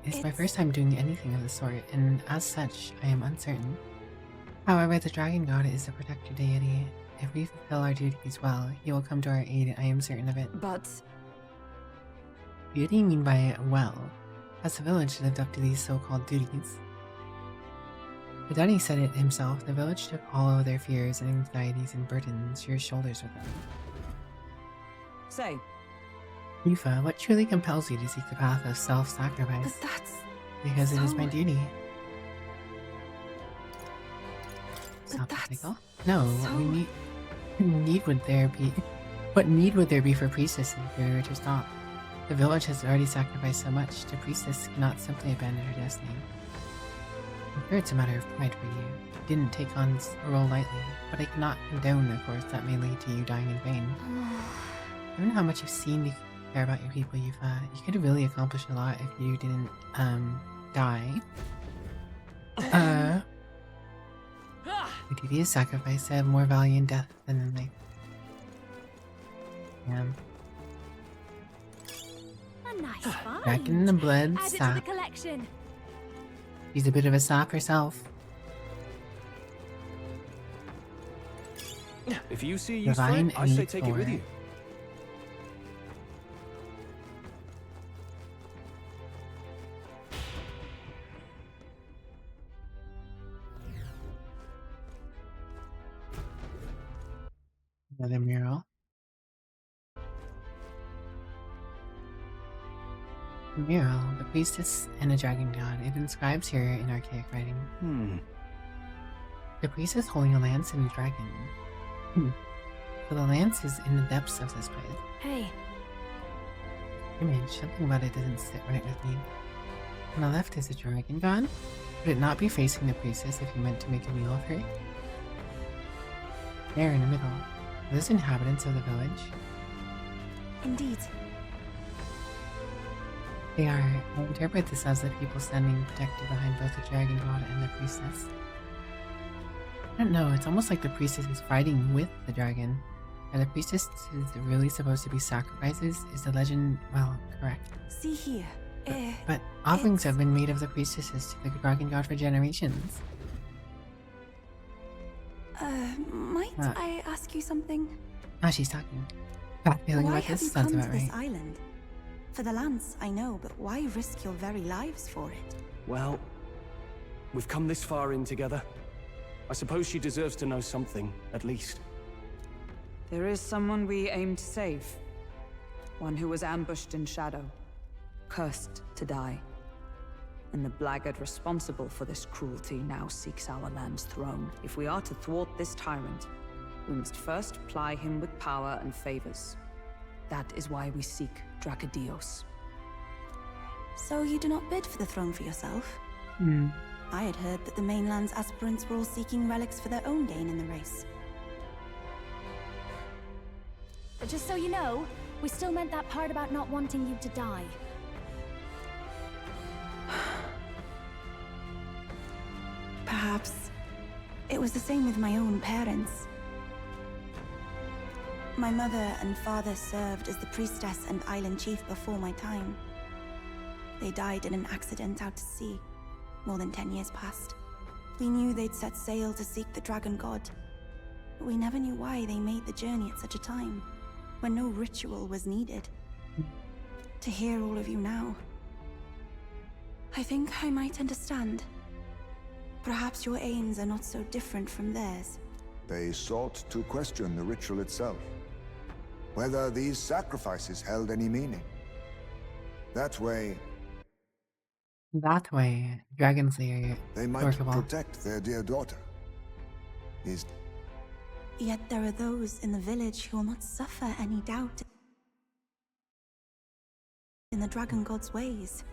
It's my first time doing anything of the sort, and as such, I am uncertain. However, the dragon god is the protector deity. If we fulfill our duties well, he will come to our aid, I am certain of it. But... What do you mean by well? Has the village lived up to these so-called duties? But then he said it himself, the village took all of their fears and anxieties and burdens to your shoulders with them. Say. Yufa, what truly compels you to seek the path of self-sacrifice? But that's... Because it is my so- duty. But that's... No, so- what need would there be? What need would there be for priestesses if we were to stop? The village has already sacrificed so much, the priestess cannot simply abandon her destiny. I'm sure it's a matter of pride for you. You didn't take on this role lightly, but I cannot condone a course that may lead to you dying in vain. Given how much you seem to care about your people, you could really accomplish a lot if you didn't, die. The duty is sacrifice to have more value in death than in life. A nice find. Back in the blood Add it to sap. the collection. She's a bit of a sap herself. If you see use for Divine it, I say take it with Endor. you. Another mural. Mural, the priestess and a dragon god. It inscribes here in archaic writing. The priestess holding a lance and a dragon. So the lance is in the depths of this place. Hey. Image, something about it doesn't sit right with me. On the left is a dragon god. Would it not be facing the priestess if you meant to make a meal of her? There in the middle. Are those inhabitants of the village? Indeed. They are. I interpret this as the people standing protected behind both the dragon god and the priestess. I don't know, it's almost like the priestess is fighting with the dragon. Are the priestesses really supposed to be sacrifices? Is the legend, well, correct? See here. But offerings have been made of the priestesses to the dragon god for generations. Might I ask you something? Ah, she's talking. Bad feeling Why about have this? you Sounds come about to this right. island? For the lance, I know, but why risk your very lives for it? Well, we've come this far in together. I suppose she deserves to know something, at least. There is someone we aim to save. One who was ambushed in shadow, cursed to die. And the blackguard responsible for this cruelty now seeks our land's throne. If we are to thwart this tyrant, we must first ply him with power and favors. That is why we seek Dracodios. So you do not bid for the throne for yourself? I had heard that the mainland's aspirants were all seeking relics for their own gain in the race. Just so you know, we still meant that part about not wanting you to die. Perhaps it was the same with my own parents. My mother and father served as the priestess and island chief before my time. They died in an accident out to sea, more than 10 years past. We knew they'd set sail to seek the dragon god, but we never knew why they made the journey at such a time, when no ritual was needed. To hear all of you now, I think I might understand. Perhaps your aims are not so different from theirs. They sought to question the ritual itself, whether these sacrifices held any meaning. That way, Dragon Slayer. they might protect their dear daughter. Yet there are those in the village who will not suffer any doubt in the Dragon God's ways.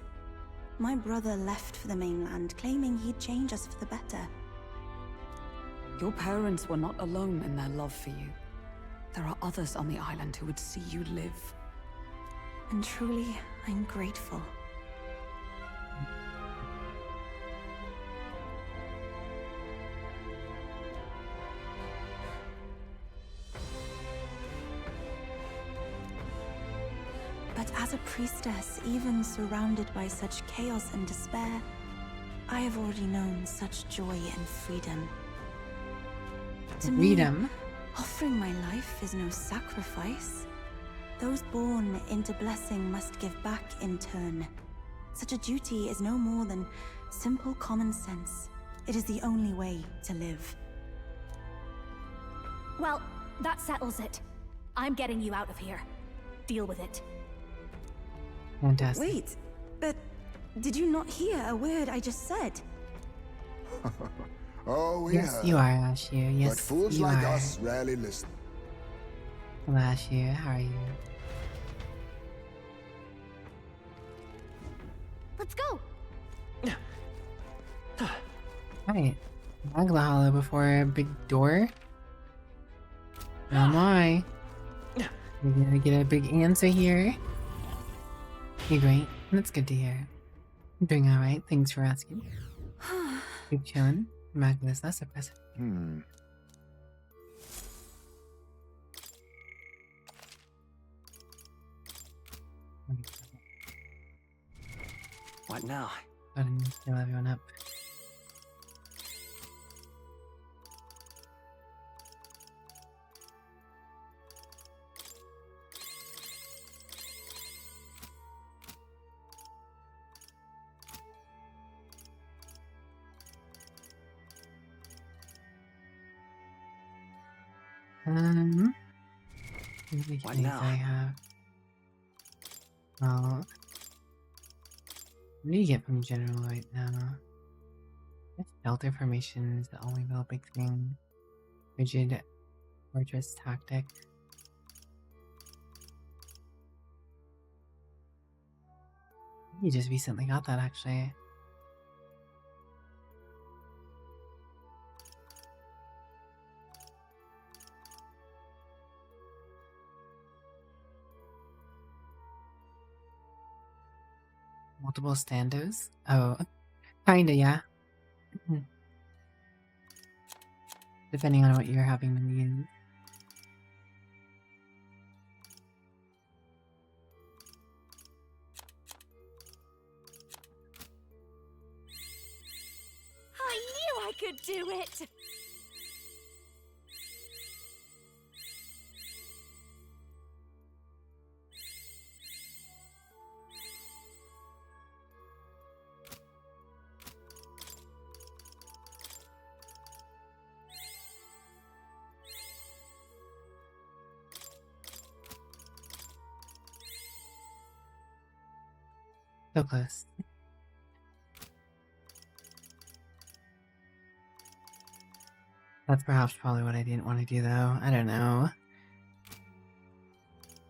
My brother left for the mainland, claiming he'd change us for the better. Your parents were not alone in their love for you. There are others on the island who would see you live. And truly, I'm grateful. But as a priestess, even surrounded by such chaos and despair, I have already known such joy and freedom. To me, offering my life is no sacrifice. Those born into blessing must give back in turn. Such a duty is no more than simple common sense. It is the only way to live. Well, that settles it. I'm getting you out of here. Deal with it. Fantastic. Wait, but did you not hear a word I just said? Oh, yes, you are, Ashu. Yes, but fools you like are. us rarely listen. Hello, Ashu. How are you? Let's go. Alright. Magla Hollow before a big door. Oh my. We're gonna get a big answer here. You're great. That's good to hear. I'm doing alright. Thanks for asking. Keep chilling. Magla's less impressive. What now? Go ahead and heal everyone up. What now? I have. Well, what do you get from general right now? This shelter formation is the only real big thing. Rigid fortress tactic. You just recently got that actually. Multiple standos? Oh, kinda, yeah. Depending on what you're having to use. I knew I could do it! So close. That's perhaps probably what I didn't want to do though. I don't know.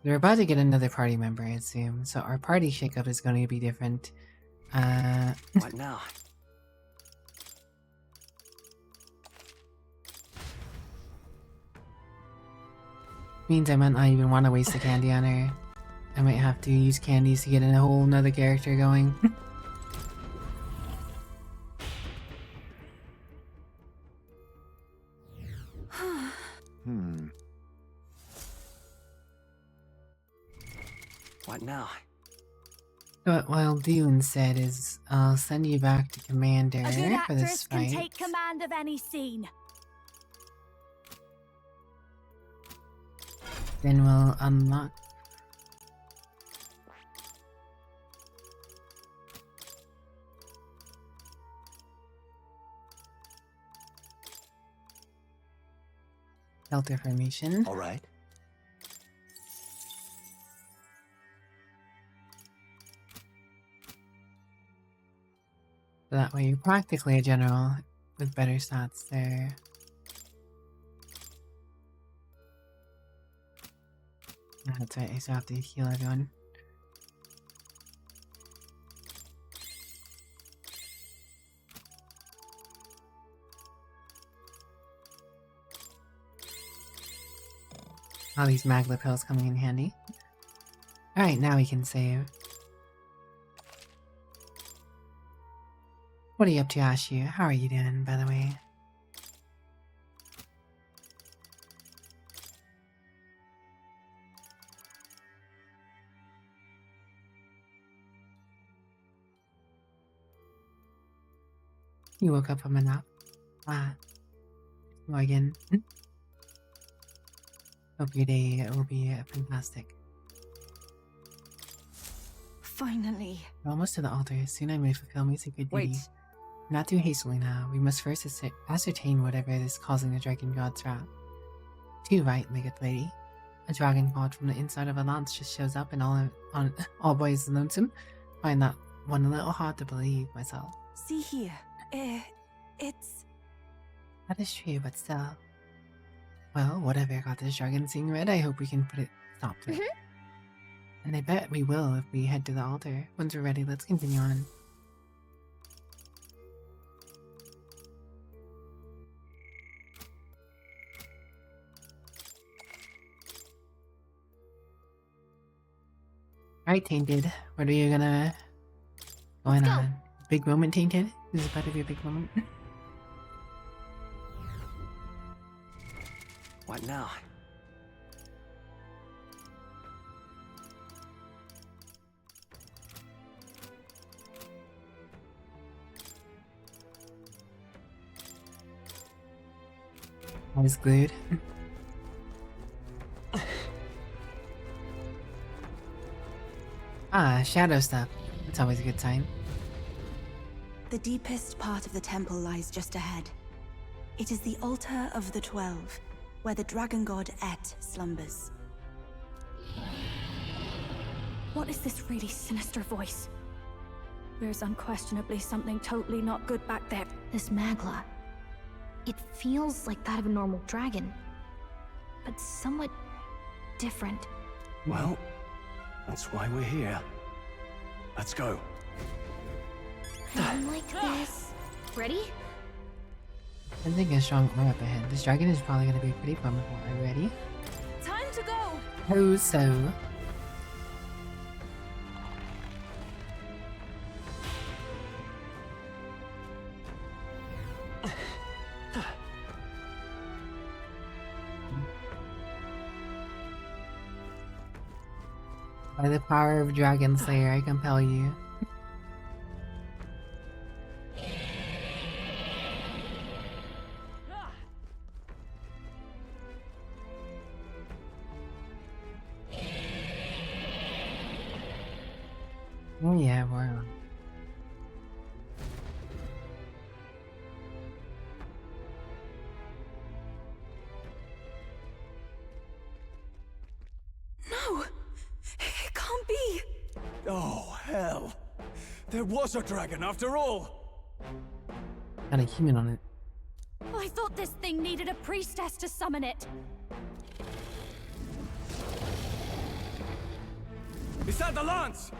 We're about to get another party member, I assume. So our party shakeup is going to be different. What now? Means I might not even want to waste the candy on her. I might have to use candies to get a whole nother character going. What now? What Wild Dune said is, I'll send you back to Commander A good for this actress can fight. take command of any scene. Then we'll unlock. shelter formation. All right. So that way you're practically a general with better stats there. That's right, I still have to heal everyone. All these magla pills coming in handy. Alright, now we can save. What are you up to, Ashu? How are you doing, by the way? You woke up from a nap. Ah. Morgan. Hope your day will be fantastic. Finally. We're almost to the altar. Soon I may fulfill my sacred duty. Wait. Not too hastily now. We must first ascertain whatever is causing the dragon god's wrath. Too right, my good lady. A dragon god from the inside of a lance just shows up and all boys lonesome. Find that one a little hard to believe myself. See here. It's... That is true, but still. Well, whatever got this dragon seeing red, I hope we can put it stop to it. And I bet we will if we head to the altar. Once we're ready, let's continue on. Alright, Tainted. What are you gonna... going on? Big moment, Tainted? This is about to be a big moment. What now? Eyes glued. Shadow stuff. That's always a good sign. The deepest part of the temple lies just ahead. It is the altar of the 12, where the dragon god Et slumbers. What is this really sinister voice? There's unquestionably something totally not good back there. This Magla. It feels like that of a normal dragon, but somewhat different. Well, that's why we're here. Let's go. Like this. Ready? I'm thinking a strong aura up ahead. This dragon is probably going to be pretty powerful. Are you ready? Time to go! Oh, so. By the power of Dragon Slayer, I compel you. Oh yeah, we're on. No! It can't be! Oh, hell. There was a dragon after all! Got a human on it. I thought this thing needed a priestess to summon it. Is that the lance?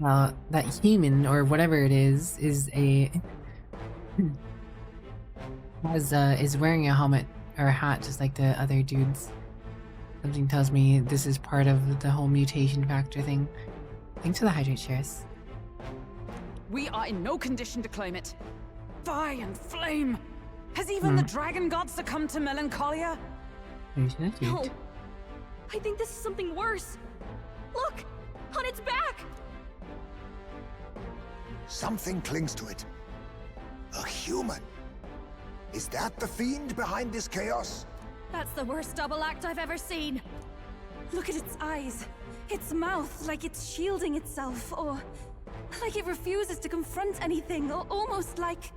Well, that human, or whatever it is a... is wearing a helmet or a hat just like the other dudes. Something tells me this is part of the whole mutation factor thing. Thanks for the hydrate shares. We are in no condition to claim it. Fire and flame! Has even the dragon god succumbed to melancholia? No! I think this is something worse. Look! On its back! Something clings to it. A human. Is that the fiend behind this chaos? That's the worst double act I've ever seen. Look at its eyes. Its mouth, like it's shielding itself, or... like it refuses to confront anything, or almost like...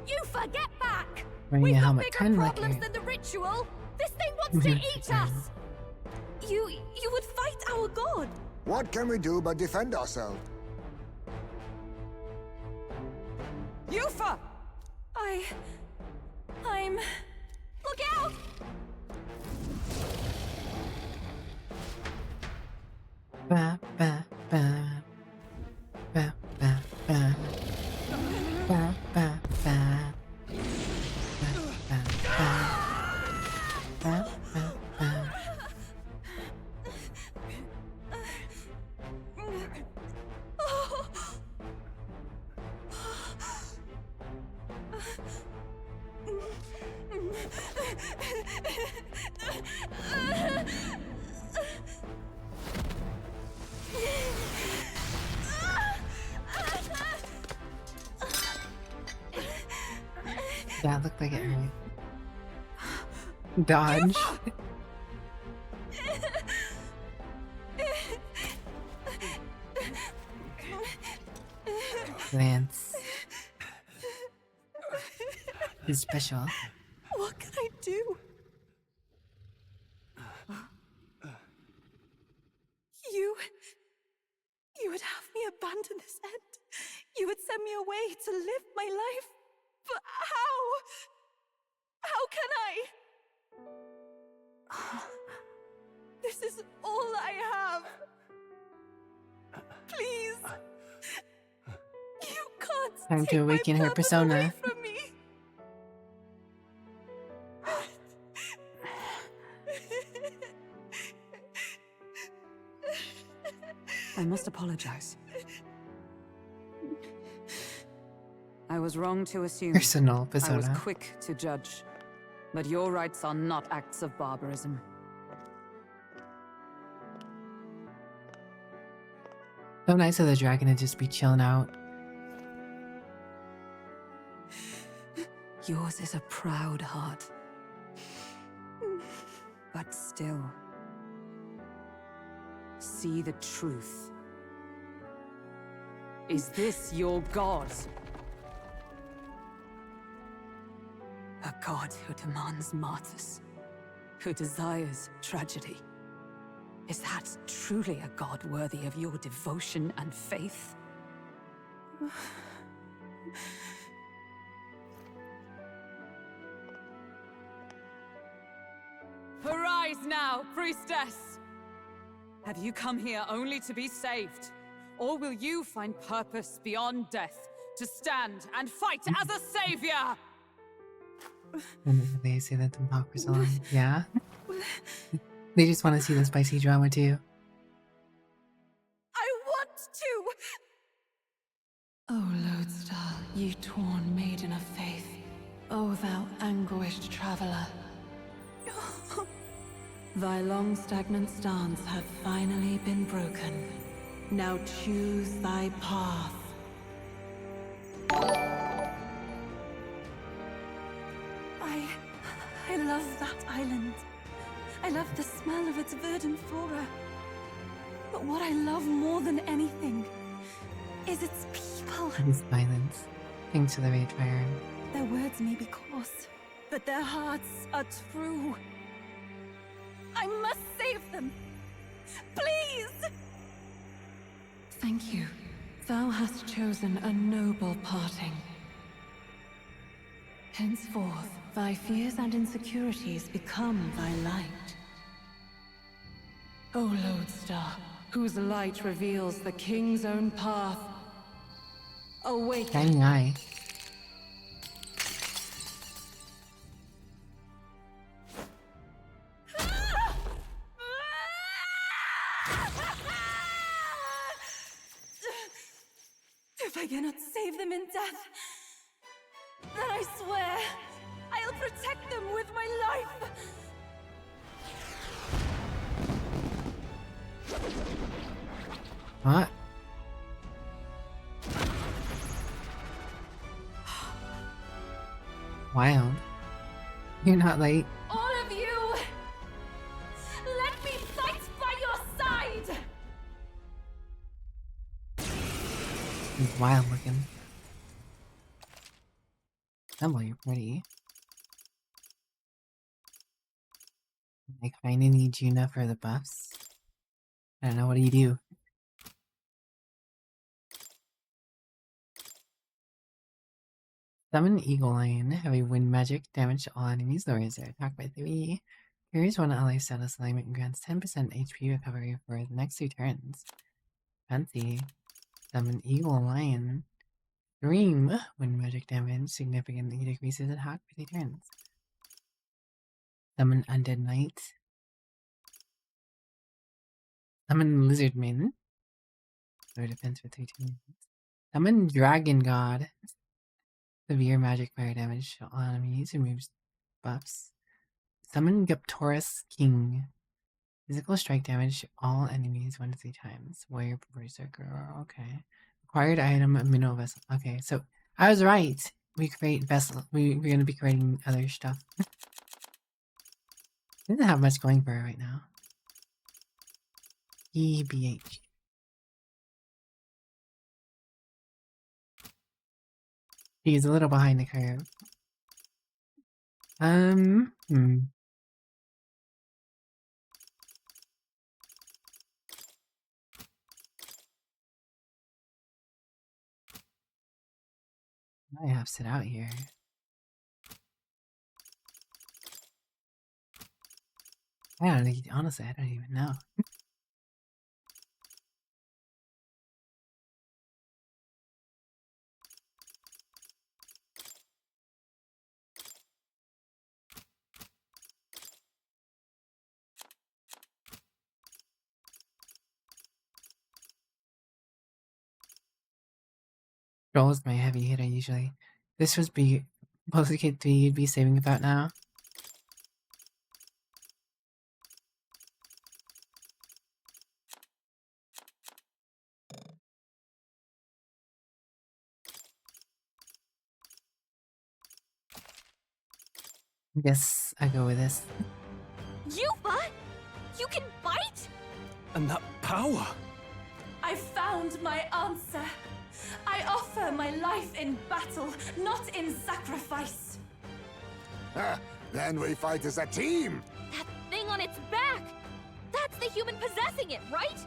You forget back! Wearing We've a got helmet, bigger kind of like problems her. than the ritual! This thing wants to eat us! You would fight our god! What can we do but defend ourselves? Yufa! I'm... Look out! Ba ba ba. Ba ba ba. Ba ba ba. Ba ba ba. Ba ba ba. That looked like it hurt. Dodge. Lance. He's special. What can I do? You would have me abandon this end. You would send me away to live my life. But how? How can I? This is all I have. Please. You can't Time to take awaken my her purpose persona. away from me. I must apologize. I was wrong to assume. Personal I persona. was quick to judge. But your rights are not acts of barbarism. So nice of the dragon to just be chilling out. Yours is a proud heart. But still, see the truth. Is this your god? A god who demands martyrs, who desires tragedy. Is that truly a god worthy of your devotion and faith? Arise now, priestess! Have you come here only to be saved? Or will you find purpose beyond death, to stand and fight as a savior? And they say that the mockers along. Yeah? They just want to see the spicy drama too. I want to! O Lodestar, you torn maiden of faith. O thou anguished traveler. Thy long stagnant stance hath finally been broken. Now choose thy path. I love that island. I love the smell of its verdant flora. But what I love more than anything is its people. His violence. Thanks for the raid fire. Their words may be coarse, but their hearts are true. I must save them. Please! Thank you. Thou hast chosen a noble parting. Henceforth, thy fears and insecurities become thy light. O Lodestar, whose light reveals the king's own path, awake. Dang eye. If I cannot save them in death, then I swear I'll protect them with my life. What? Wild. You're not late. All of you, let me fight by your side. He's wild looking. Stumble, you're pretty. I kinda need Juna for the buffs. I don't know, what do you do? Summon Eagle Lion. Heavy wind magic. Damage to all enemies. Lowers their attack by 3. Carries one ally status alignment and grants 10% HP recovery for the next 2 turns. Fancy. Summon Eagle Lion. Dream. Wind magic damage. Significantly decreases attack for 2 turns. Summon Undead Knight. Summon Lizard Maiden. Lower defense for 3 turns. Summon Dragon God. Severe magic fire damage to all enemies. Removes buffs. Summon Guptorus King. Physical strike damage to all enemies 1 to 3 times. Warrior Berserker. Okay. Acquired item Minnow Vessel. Okay, so I was right. We create vessel. We're gonna be creating other stuff. Doesn't have much going for her right now. EBH. She's a little behind the curve. I have to sit out here. Honestly, I don't even know. Troll is my heavy hitter usually. This was Post-Kid 3 you'd be saving about now. Guess I go with this. Yuba! You can bite? And that power! I found my answer. I offer my life in battle, not in sacrifice. Then we fight as a team! That thing on its back! That's the human possessing it, right?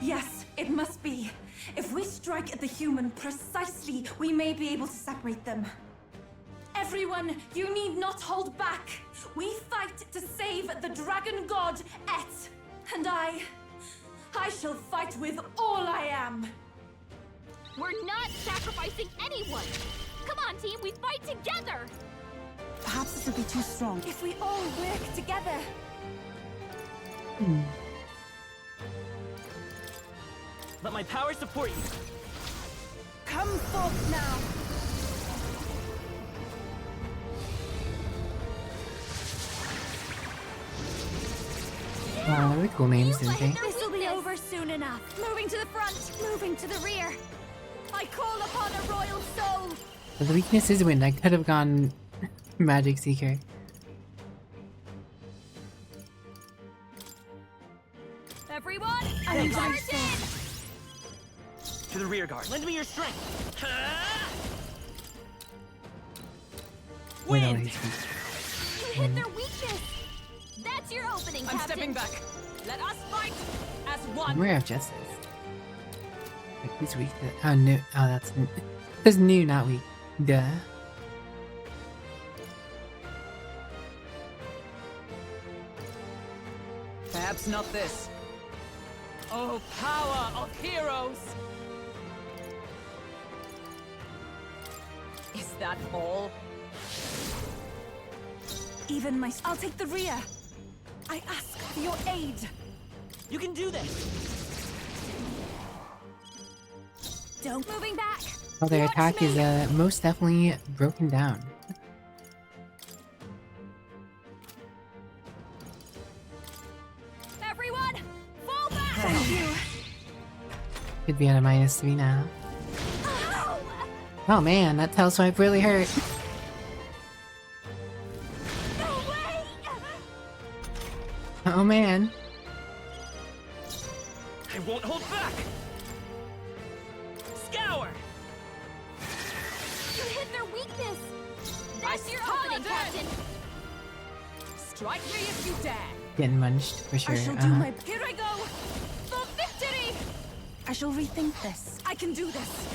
Yes, it must be. If we strike at the human precisely, we may be able to separate them. Everyone, you need not hold back. We fight to save the dragon god, Et. And I shall fight with all I am. We're not sacrificing anyone! Come on, team, we fight together! Perhaps this will be too strong. If we all work together. Let my power support you. Come forth now. Wow, really cool names, didn't they? This will be over soon enough. Moving to the front, moving to the rear. I call upon a royal soul. But the weakness is wind. I could have gone Magic Seeker. Everyone, I'm To the rear guard. Lend me your strength. Wait, no, Wind. he's You hit their weakness. That's your opening, I'm Captain. stepping back. Let us fight as one. Rare of Justice. Like, he's weak to... Oh, no. Oh, that's... That's new, not weak. Duh. Perhaps not this. Oh, power of heroes! Is that all? Even I'll take the rear. I ask for your aid. You can do this. Don't moving back. Oh, their Watch attack me. is most definitely broken down. Everyone, fall back. Thank you. Could be at a -3 now. Oh man, that tail swipe really hurt. No way. Oh man. I won't hold back. Scour. You hit their weakness. weakness! That's your opening, Captain! Strike me if you dare! Getting munched for sure. I shall do my... Here I go! For victory! I shall rethink this. I can do this!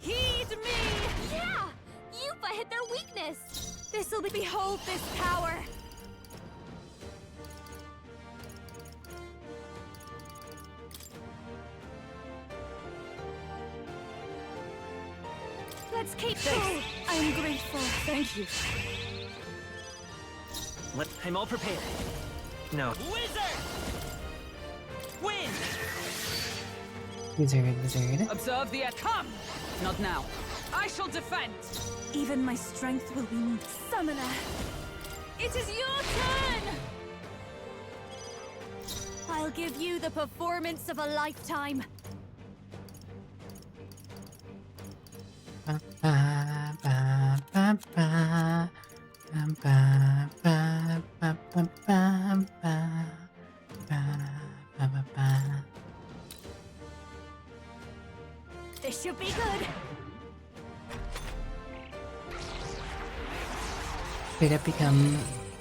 Heed me! Yeah! Yupa hit their weakness! This'll be... Behold this power! Let's keep this. I am grateful. Thank you. I'm all prepared. No. Wizard! Win! Wizard. Observe the... Come! Not now. I shall defend! Even my strength will be needed. Summoner! It is your turn! I'll give you the performance of a lifetime. This should be good. Straight up become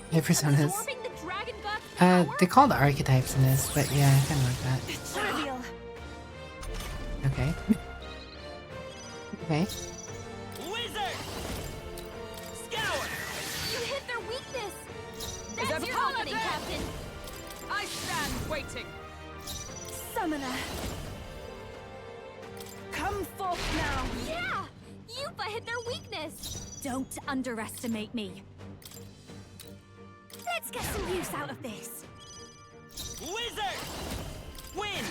their personas. Absorbing the dragon god's power? They're called archetypes in this, but yeah, I kind of like that. Trivial. Okay. Okay. Wizard! Scour! You hit their weakness. Is That's your everyone opening, dead? Captain. I stand waiting. Summoner. Come forth now. Yeah! Yupa hit their weakness. Don't underestimate me. Let's get some use out of this. Wizard! Win!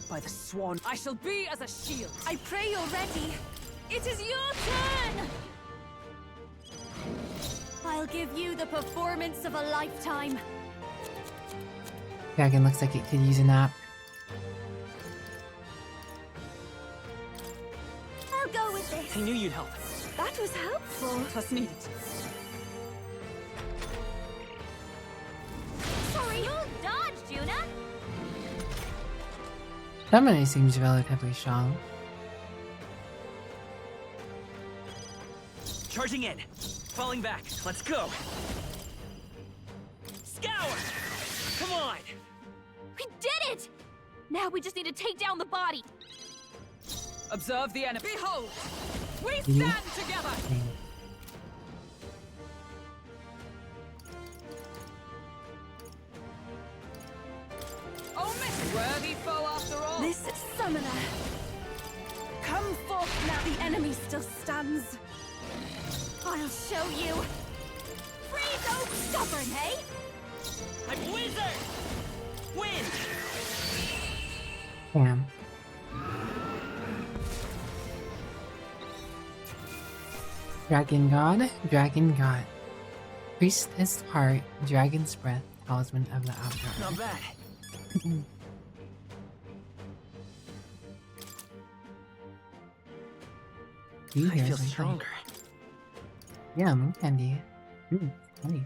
By the swan, I shall be as a shield. I pray you're ready. It is your turn! I'll give you the performance of a lifetime. Dragon looks like it could use a nap. I'll go with this. I knew you'd help. That was helpful. Twas needed. Sorry, you'll dodge, Juna. Summoner seems relatively strong. Charging in. Falling back. Let's go. Scour! Come on! We did it! Now we just need to take down the body. Observe the enemy. Behold! We stand together! Oh, miss! Worthy foe after all! This summoner. Come forth now. The enemy still stands. I'll show you. Freeze, oh stubborn, eh? I'm wizard! Win! Damn. Dragon God. Priestess Heart, Dragon's Breath, Talisman of the Outlaw. Not bad. I feel stronger. Yeah, moon candy. Funny.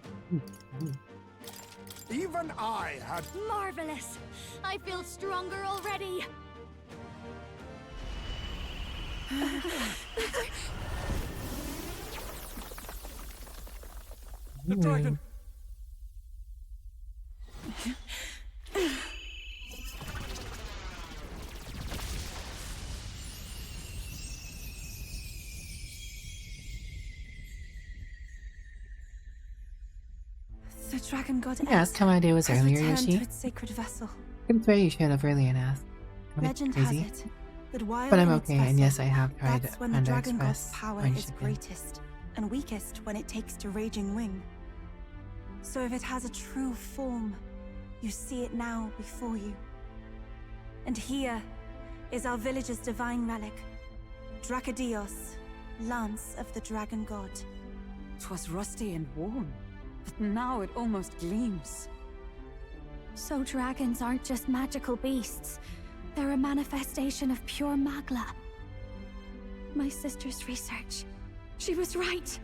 Even I had... Marvelous. I feel stronger already. The dragon. The dragon god. Yeah, that's how my day was has earlier, returned Yoshi. to its sacred vessel. Couldn't swear you showed up early and asked. Legend crazy. has it that while But I'm in its okay, and vessel, yes, I have tried that's when the Panda dragon god's Express power when is shipping. greatest and weakest when it takes to raging wing. So if it has a true form, you see it now before you. And here is our village's divine relic, Dracadios, Lance of the Dragon God. 'Twas rusty and worn, but now it almost gleams. So dragons aren't just magical beasts. They're a manifestation of pure Magla. My sister's research. She was right.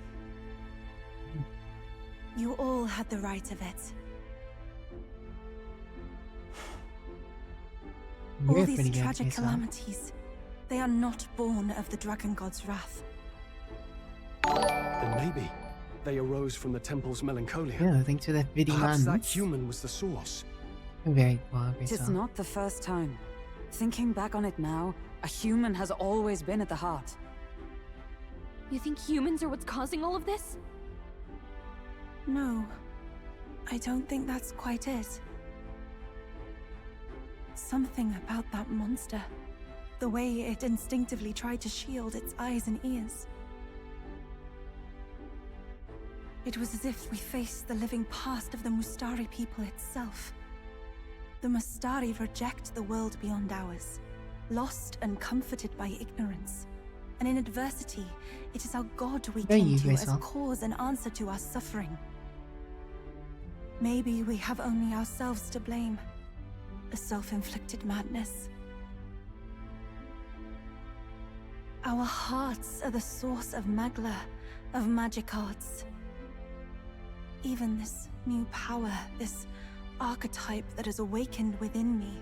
You all had the right of it. You're All pretty these good, tragic Jason. calamities, they are not born of the Dragon God's wrath. Then maybe they arose from the temple's melancholia. Yeah, thanks for that video, Perhaps man. that human was the source. Very cool, It is Crystal. not the first time. Thinking back on it now, a human has always been at the heart. You think humans are what's causing all of this? No, I don't think that's quite it. Something about that monster. The way it instinctively tried to shield its eyes and ears. It was as if we faced the living past of the Mustari people itself. The Mustari reject the world beyond ours, lost and comforted by ignorance. And in adversity, it is our God we There cling you to go, as Sal. cause and answer to our suffering. Maybe we have only ourselves to blame. A self-inflicted madness. Our hearts are the source of Magla, of magic arts. Even this new power, this archetype that has awakened within me.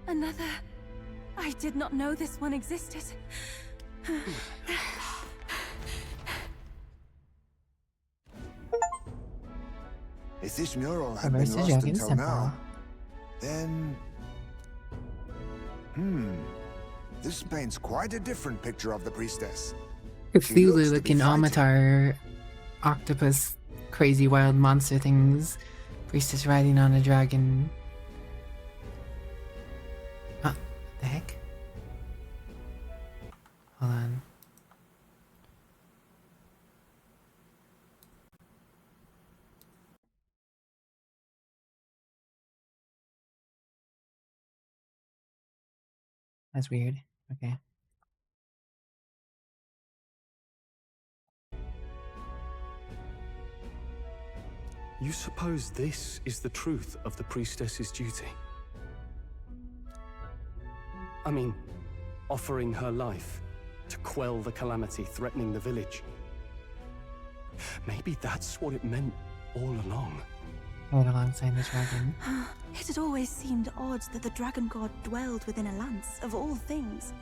Another. I did not know this one existed. If this mural had Reverse been the lost dragon until symbol. now, then... This paints quite a different picture of the priestess. Cthulhu looking Amatar, octopus, crazy wild monster things, priestess riding on a dragon. What the heck? Hold on. That's weird. Okay. You suppose this is the truth of the priestess's duty? I mean, offering her life to quell the calamity threatening the village. Maybe that's what it meant all along. Right alongside the dragon. It had always seemed odd that the Dragon God dwelled within a lance, of all things.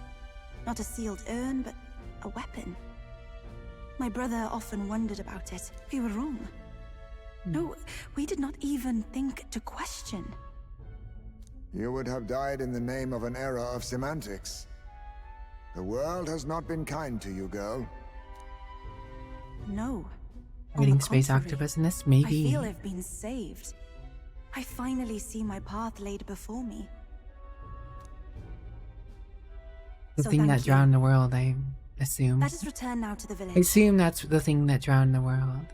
Not a sealed urn, but a weapon. My brother often wondered about it. We were wrong. No, we did not even think to question. You would have died in the name of an era of semantics. The world has not been kind to you, girl. No. Reading space octopus in this? I Maybe. feel I've been saved. I finally see my path laid before me. The So thing thank that you. drowned the world, I assume. Let us return now to the village. I assume that's the thing that drowned the world.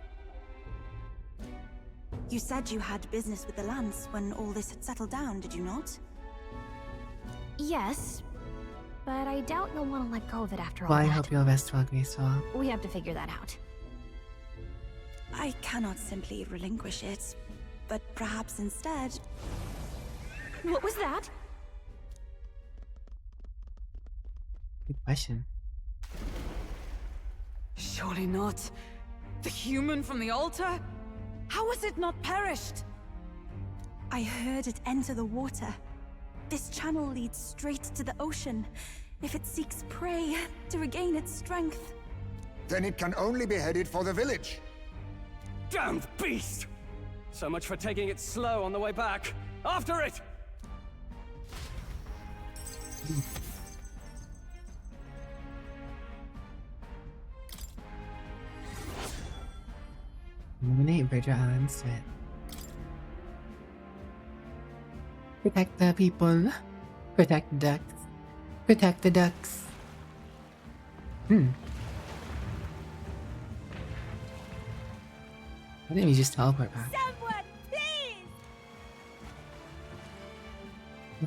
You said you had business with the lance when all this had settled down, did you not? Yes, but I doubt you'll want to let go of it after all Well, I that. hope you'll rest well, Graceful. We have to figure that out. I cannot simply relinquish it, but perhaps instead... What was that? Good question. Surely not. The human from the altar? How has it not perished? I heard it enter the water. This channel leads straight to the ocean. If it seeks prey, to regain its strength. Then it can only be headed for the village. Damned beast! So much for taking it slow on the way back. After it! Eliminate Bridger Island's threat. Protect the people. Protect the ducks. Protect the ducks. Why didn't you just teleport back? Someone, please!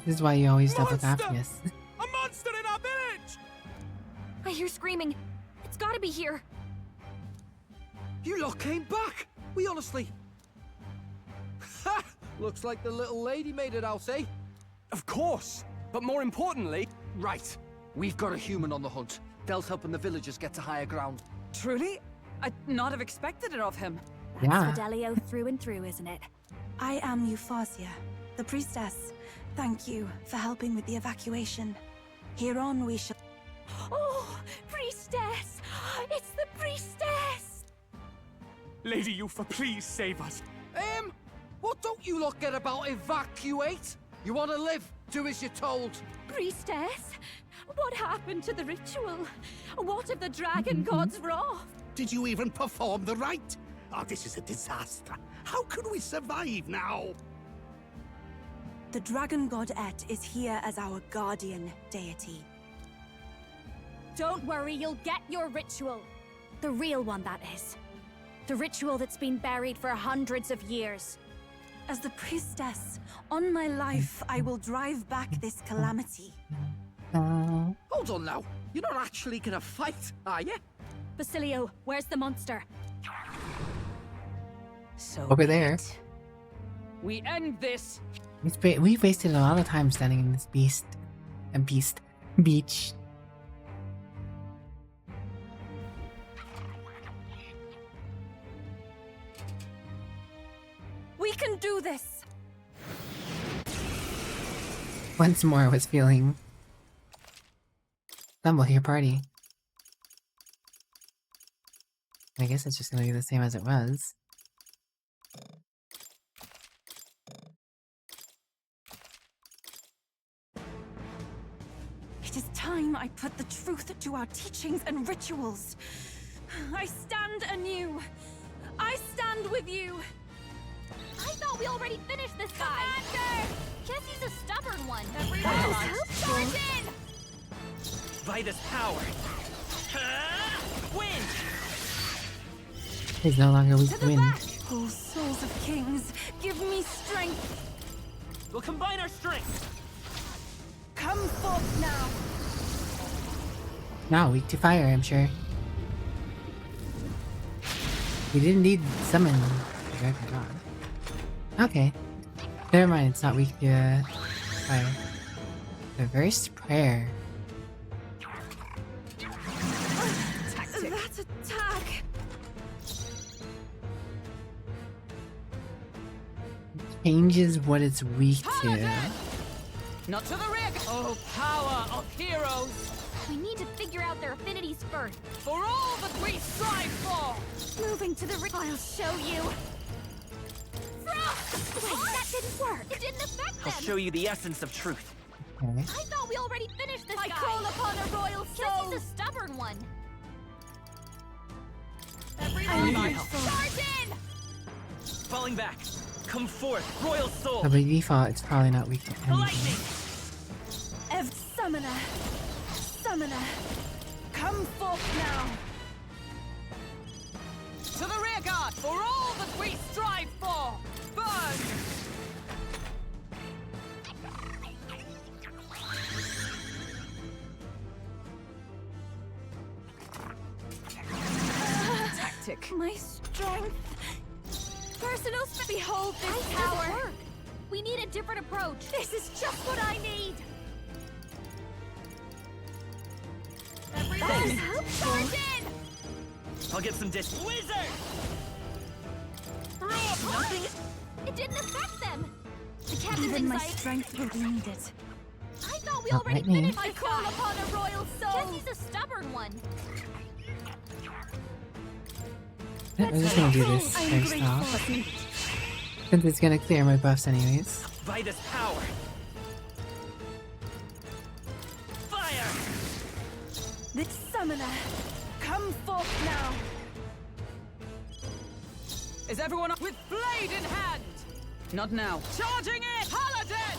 This is why you always double tap this. A monster in our village! I hear screaming. It's gotta be here. You lot came back! We honestly... Ha! Looks like the little lady made it, I'll say. Of course! But more importantly... Right. We've got a human on the hunt. Del's helping the villagers get to higher ground. Truly? I'd not have expected it of him. Yeah. Fidelio through and through, isn't it? I am Euphausia, the priestess. Thank you for helping with the evacuation. Here on we shall... Oh, priestess! It's the priestess! Lady Yufa, please save us. What don't you lot get about evacuate? You want to live? Do as you're told. Priestess, what happened to the ritual? What if the dragon god's wrath? Did you even perform the rite? Oh, this is a disaster. How can we survive now? The dragon god Et is here as our guardian deity. Don't worry, you'll get your ritual. The real one, that is. The ritual that's been buried for hundreds of years. As the priestess, on my life, I will drive back this calamity. Hold on now. You're not actually gonna fight, are you? Basilio, where's the monster? So Over there. we end this. We've wasted a lot of time standing in this beach. We can do this! Once more, I was feeling... Stumble here, party. I guess it's just gonna be the same as it was. It is time I put the truth to our teachings and rituals. I stand anew. I stand with you. I thought we already finished this guy. Commander! Guess he's a stubborn one. Everyone, Charge in! Vitus power. Wind! He's no longer weak to wind. Oh, souls of kings, give me strength. We'll combine our strength. Come forth now. Now weak to fire, I'm sure. We didn't need summon the dragon god. Okay. Never mind, it's not weak to fire. Reverse prayer. That attack. Changes what it's weak to. Not to the rear. Oh, power of heroes. We need to figure out their affinities first. For all that we strive for. Moving to the I'll show you. Wait, that didn't work. It didn't affect them. I'll show you the essence of truth. Okay. I thought we already finished this guy. I call upon a royal Guess soul. he's a stubborn one. Everyone, Charge in! Falling back. Come forth, royal soul. So by default, it's probably not weak to Lightning. anything. Ev Summoner. Summoner. Come forth now. To the rear guard. For all that we strive for. Burn. Tactic. My strength. Personal behold this Doesn't power. work. We need a different approach. This is just what I need. That is helpful. Charge in! I'll get some dish. Wizard! Nothing. It didn't affect them. The captain's Even my anxiety. strength will be needed. I thought we Not already lightning. finished I this call guy. upon a royal Guess soul. he's a stubborn one. I'm just gonna do this first off. Since it's gonna clear my buffs anyways. Vitus power. Fire! This summoner. Come forth now. Is everyone up with blade in hand? Not now. Charging in! Paladin!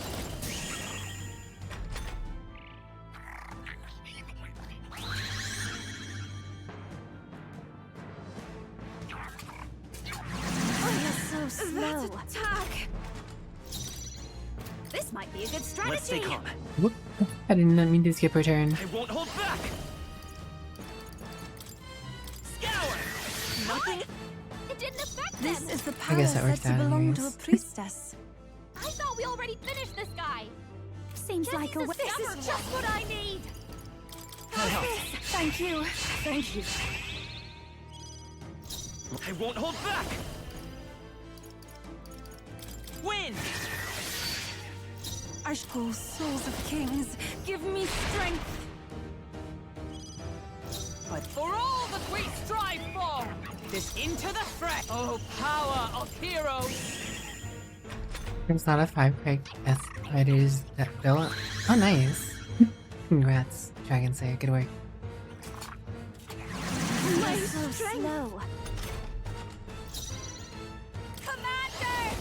So slow. That attack. This might be a good strategy. Let's stay calm. Whoop. I did not mean to skip her turn. I won't hold back. Scour! Nothing. It didn't affect them. This is the I power guess that said worked to out belong to a anyways. priestess. I thought we already finished this guy. Seems Guess like he's a a way. This stubborn is just one. what I need. Thank you. Thank you. I won't hold back! Win! Oh, souls of kings, give me strength! But for all that we strive for, this into the threat, oh power of heroes! There's not a 5 fighters that don't. Oh, nice. Congrats, Dragon Slayer. Good work. My strength. Slow. Commander!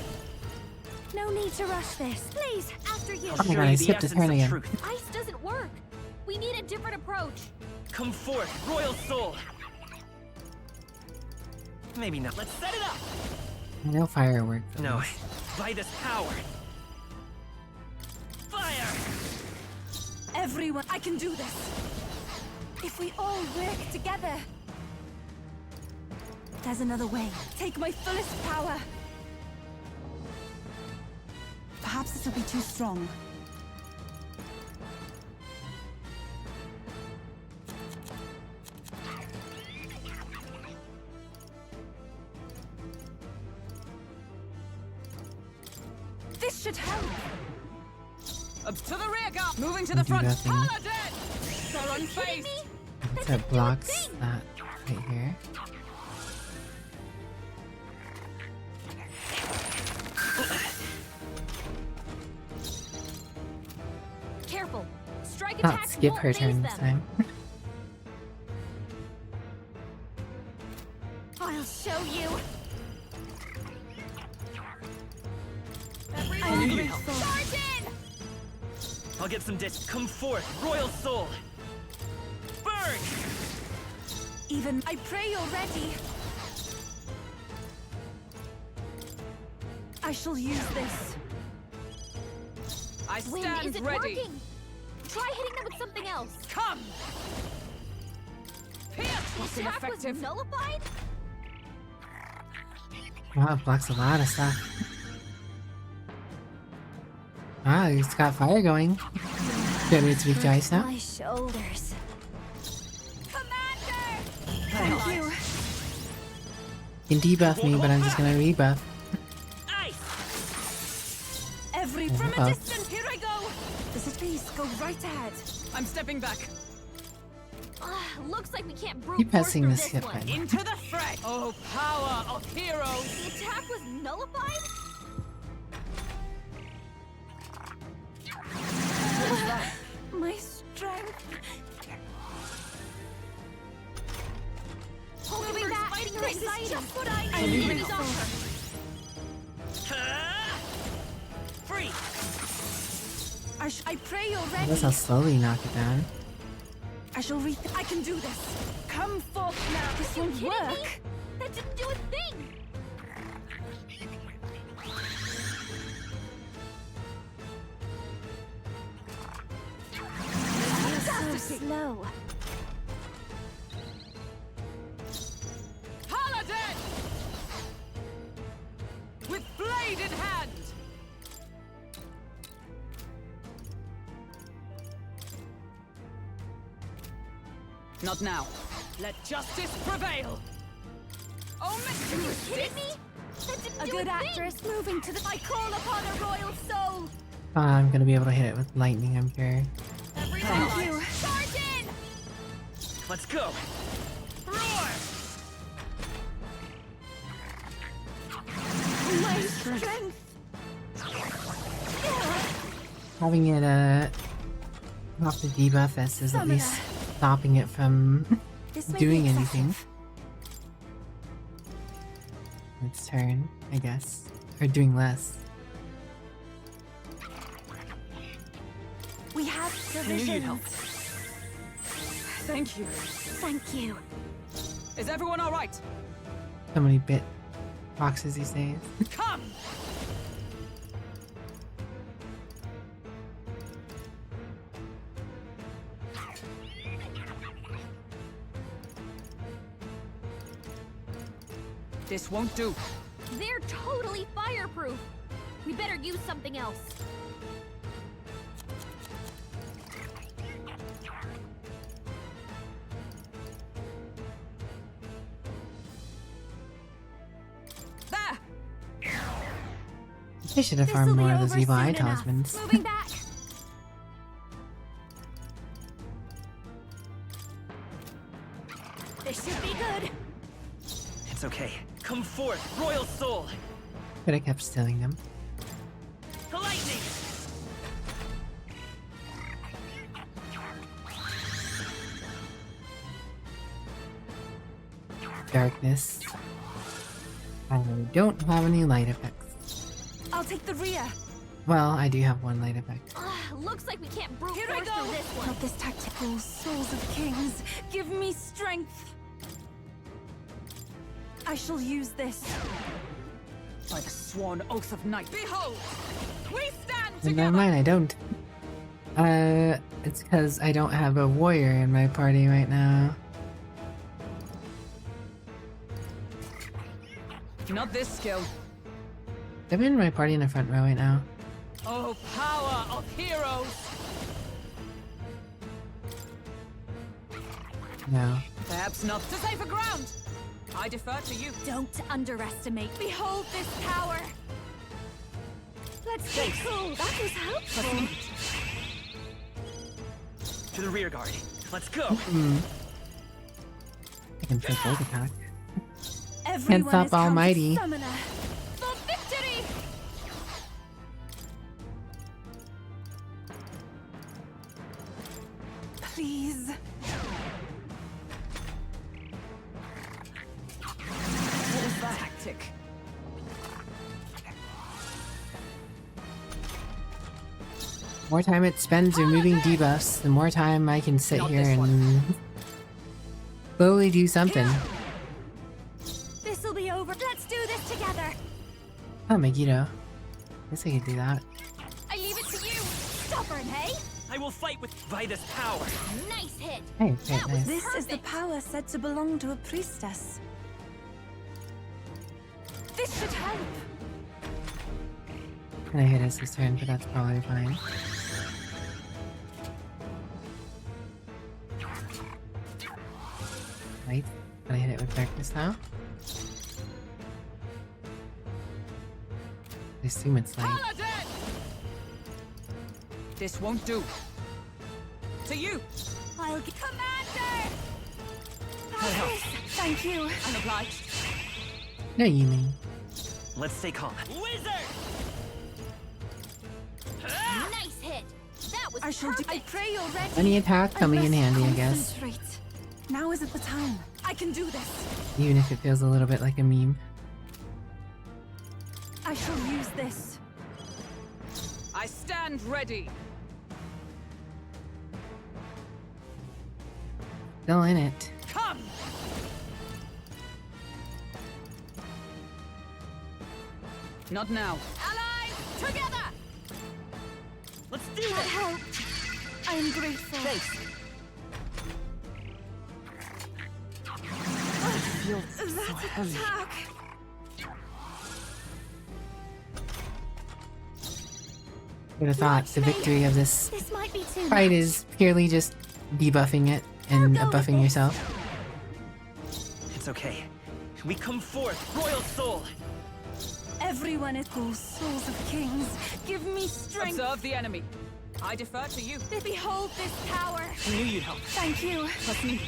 No need to rush this. Please, after you. Oh my god, I skipped a turn again. Ice doesn't work. We need a different approach. Come forth, Royal Soul! Maybe not. Let's set it up! No firework. No, by this power. Fire! Everyone, I can do this! If we all work together! There's another way. Take my fullest power! Perhaps this will be too strong. This should help! Up to the rear guard! Moving to the front! Paladin! They're unfazed! That blocks that right here. Careful! Strike Not attacks skip won't her phase turn this them. time. I'll show you! I need help. Charge in! I'll get some dis. Come forth, Royal Soul! Burn! Even I pray you're ready. I shall use this. I Wind stand isn't ready! working! Try hitting them with something else! Come! Pierce The was attack ineffective! was nullified? Wow, it blocks a lot of stuff. Ah, he's got fire going. Don't need to speak to ice now. My shoulders. Thank you. You can debuff me, but I'm just gonna rebuff. From a Oh. distance, here I go! Does it please go right ahead? I'm stepping back. Looks like we can't brute Keep force pressing through the this skip one. button. Into the threat! Oh, power of heroes! The attack was nullified? My strength. Moving back, fighting her This is anxiety. just what I I need. need to stop her. Free! I pray you're ready. Guess I'll slowly knock it down. I shall I can do this. Come forth now. This You will kidding work. me? That didn't do a thing! So slow. Paladin! With blade in hand! Not now. Let justice prevail! Oh, Are you kidding me? That didn't A do good a actress thing! moving to the. I call upon a royal soul. I'm gonna be able to hit it with lightning, I'm sure. Thank you. Charge in! Let's go! Roar! My strength. Having it off the debuff S is at least stopping it from This may doing be anything. excessive. Its turn, I guess. Or doing less. We have I knew you'd help. provisions. Thank you. Thank you. Is everyone all right? So many bit boxes these days. Come! This won't do. They're totally fireproof! We better use something else. I should have farmed more of those evil eye talismans. Moving back. This should be good. It's okay. Come forth, royal soul. Could have kept stealing them. The lightning. Darkness. I don't have any light effects. I'll take the rear. Well, I do have one light effect. Looks like we can't brute Here I force go. through this one. Not this tactical. Souls of kings, give me strength. I shall use this. By the sworn oath of night. Behold! We stand And together! never mind, I don't. It's because I don't have a warrior in my party right now. Not this skill. I'm in my party in the front row right now. Oh, power of heroes! No. Perhaps not to safer ground. I defer to you. Don't underestimate. Behold this power. Let's stay cool. That was helpful. To the rear guard. Let's go. I can take bolt attack. Everyone Can't stop is counted Almighty. summoner. For victory! Please. What was that tactic? More time it spends removing debuffs, the more time I can sit here and slowly do something. This'll be over. Let's do this together. Oh, Megiddo. Guess I could do that. I leave it to you. Stubborn, hey? I will fight with Vida's power. Nice hit. Hey, nice. This is the power said to belong to a priestess. This should help. And I hit his sister in, but that's probably fine. Right? Can I hit it with darkness now? I assume it's light. This won't do. To you! I'll get Commander! Thank you. I'm obliged. No, you mean. Let's stay calm. Wizard! Nice hit. That was I shall do. perfect. I pray you're ready. Any attack coming in handy, I guess. Concentrate. Now isn't the time. I can do this. Even if it feels a little bit like a meme. I shall use this. I stand ready. Still in it. Come! Not now. Allies, together! Let's do That this! helped. I am grateful. Thanks. That attack. Would have thought the victory of this This might be too fight much. is purely just debuffing it and buffing yourself. It's okay. We come forth, royal soul. Everyone is those souls of kings. Give me strength. Observe the enemy. I defer to you. Behold this power. I knew you'd help. Thank you. Trust me.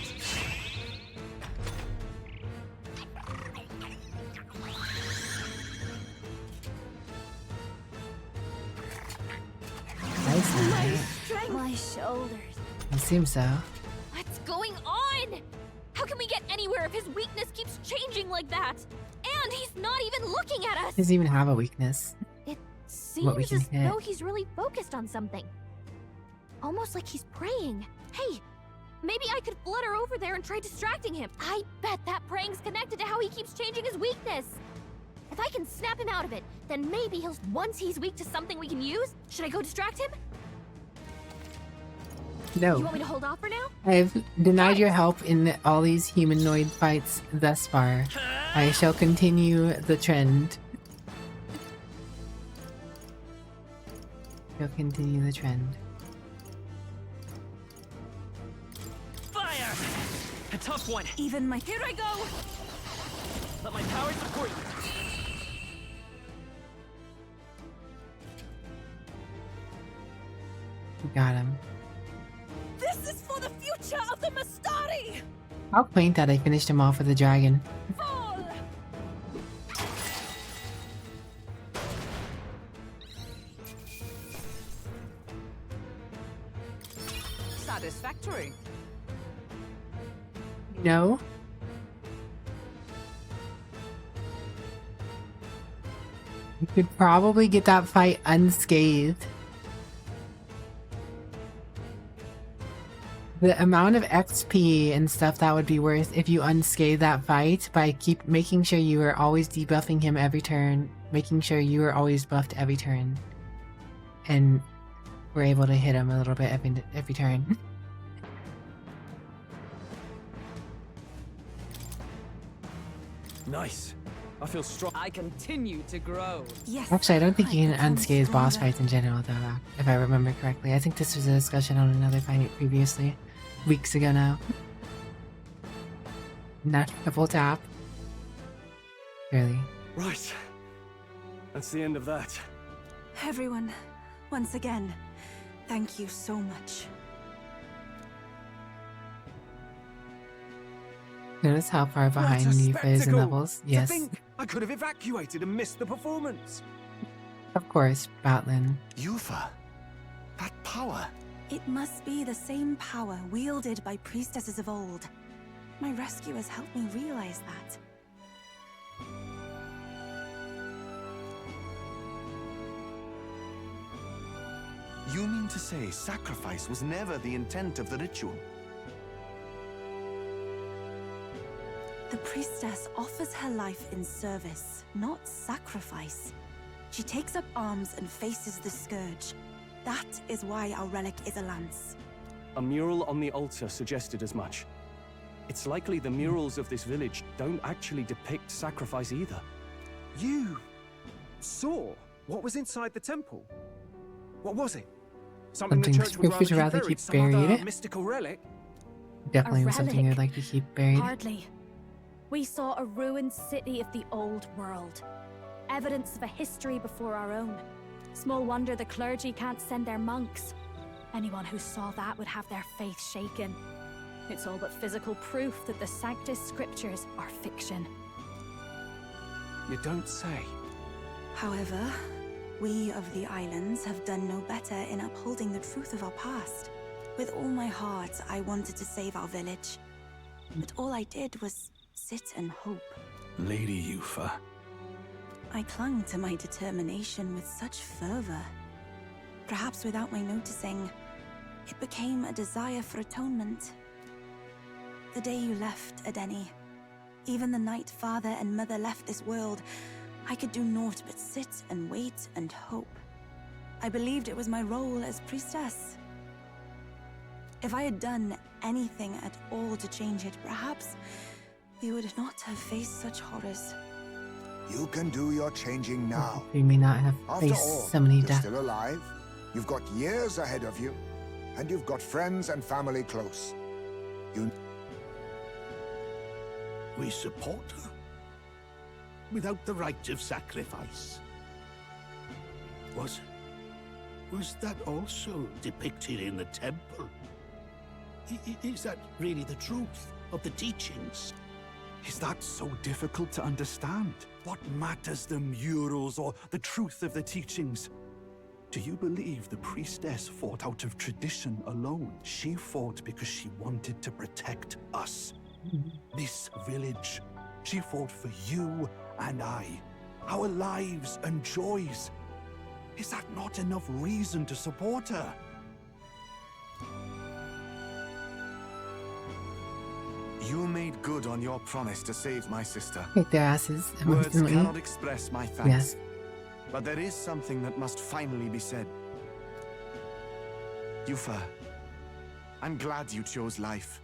Nice. My shoulders. It seems so. What's going on? How can we get anywhere if his weakness keeps changing like that? And he's not even looking at us! He doesn't even have a weakness. It What we seems can as hit. though he's really focused on something. Almost like he's praying. Hey, maybe I could flutter over there and try distracting him. I bet that praying's connected to how he keeps changing his weakness. If I can snap him out of it, then maybe once he's weak to something we can use. Should I go distract him? No. You want me to hold off for now? I've denied your help in all these humanoid fights thus far. I shall continue the trend. Shall continue the trend. Fire! A tough one. Even my. Here I go. Let my power support you. You got him. This is for the future of the Mastari! How quaint that I finished him off with a dragon. Fall! Satisfactory. No? You could probably get that fight unscathed. The amount of XP and stuff that would be worth if you unscathe that fight by making sure you were always debuffing him every turn, making sure you were always buffed every turn, and we're able to hit him a little bit every turn. Nice. I feel strong. I continue to grow. Yes. Actually, I don't think you can become unscathe boss stronger. fights in general, though, if I remember correctly. I think this was a discussion on another fight previously, weeks ago now. Not triple tap. Really. Right. That's the end of that. Everyone, once again, thank you so much. Notice how far behind What a Yufa is in spectacle! levels? To Yes. think I could have evacuated and missed the performance. Of course, Batlin. Yufa. That power. It must be the same power wielded by priestesses of old. My rescuers helped me realize that. You mean to say sacrifice was never the intent of the ritual? The priestess offers her life in service, not sacrifice. She takes up arms and faces the scourge. That is why our relic is a lance. A mural on the altar suggested as much. It's likely the murals of this village don't actually depict sacrifice either. You saw what was inside the temple? What was it? Something the church would rather keep buried? Some other mystical relic? Definitely A was something I'd like to keep buried. Hardly. We saw a ruined city of the old world. Evidence of a history before our own. Small wonder the clergy can't send their monks. Anyone who saw that would have their faith shaken. It's all but physical proof that the Sanctus Scriptures are fiction. You don't say. However, we of the islands have done no better in upholding the truth of our past. With all my heart, I wanted to save our village. But all I did was sit and hope. Lady Yufa. I clung to my determination with such fervor. Perhaps without my noticing, it became a desire for atonement. The day you left, Adeni, even the night Father and Mother left this world, I could do naught but sit and wait and hope. I believed it was my role as priestess. If I had done anything at all to change it, perhaps we would not have faced such horrors. You can do your changing now. We may not have After all, faced so many you're deaths. still alive, you've got years ahead of you, and you've got friends and family close. We support her. Without the rite of sacrifice. Was that also depicted in the temple? Is that really the truth of the teachings? Is that so difficult to understand? What matters the murals or the truth of the teachings? Do you believe the priestess fought out of tradition alone? She fought because she wanted to protect us. This village. She fought for you and I. Our lives and joys. Is that not enough reason to support her? You made good on your promise to save my sister. Kick their asses Words emotionally. cannot express my thanks. Yes. But there is something that must finally be said. Yufa, I'm glad you chose life.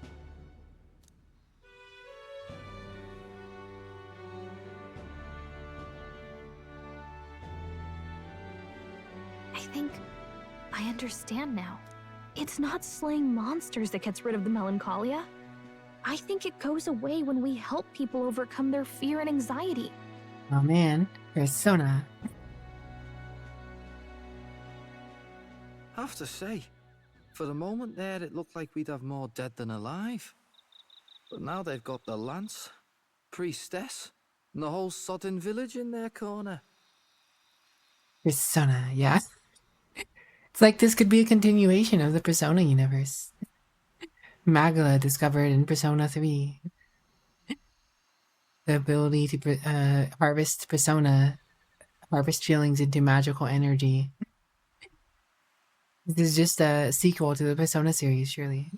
I think I understand now. It's not slaying monsters that gets rid of the melancholia. I think it goes away when we help people overcome their fear and anxiety. Oh man, Persona. I have to say, For a moment there, it looked like we'd have more dead than alive. But now they've got the Lance, Priestess, and the whole sodden village in their corner. Persona, yeah. It's like this could be a continuation of the Persona universe. Magla discovered in Persona 3 the ability to harvest feelings into magical energy. This is just a sequel to the Persona series, surely.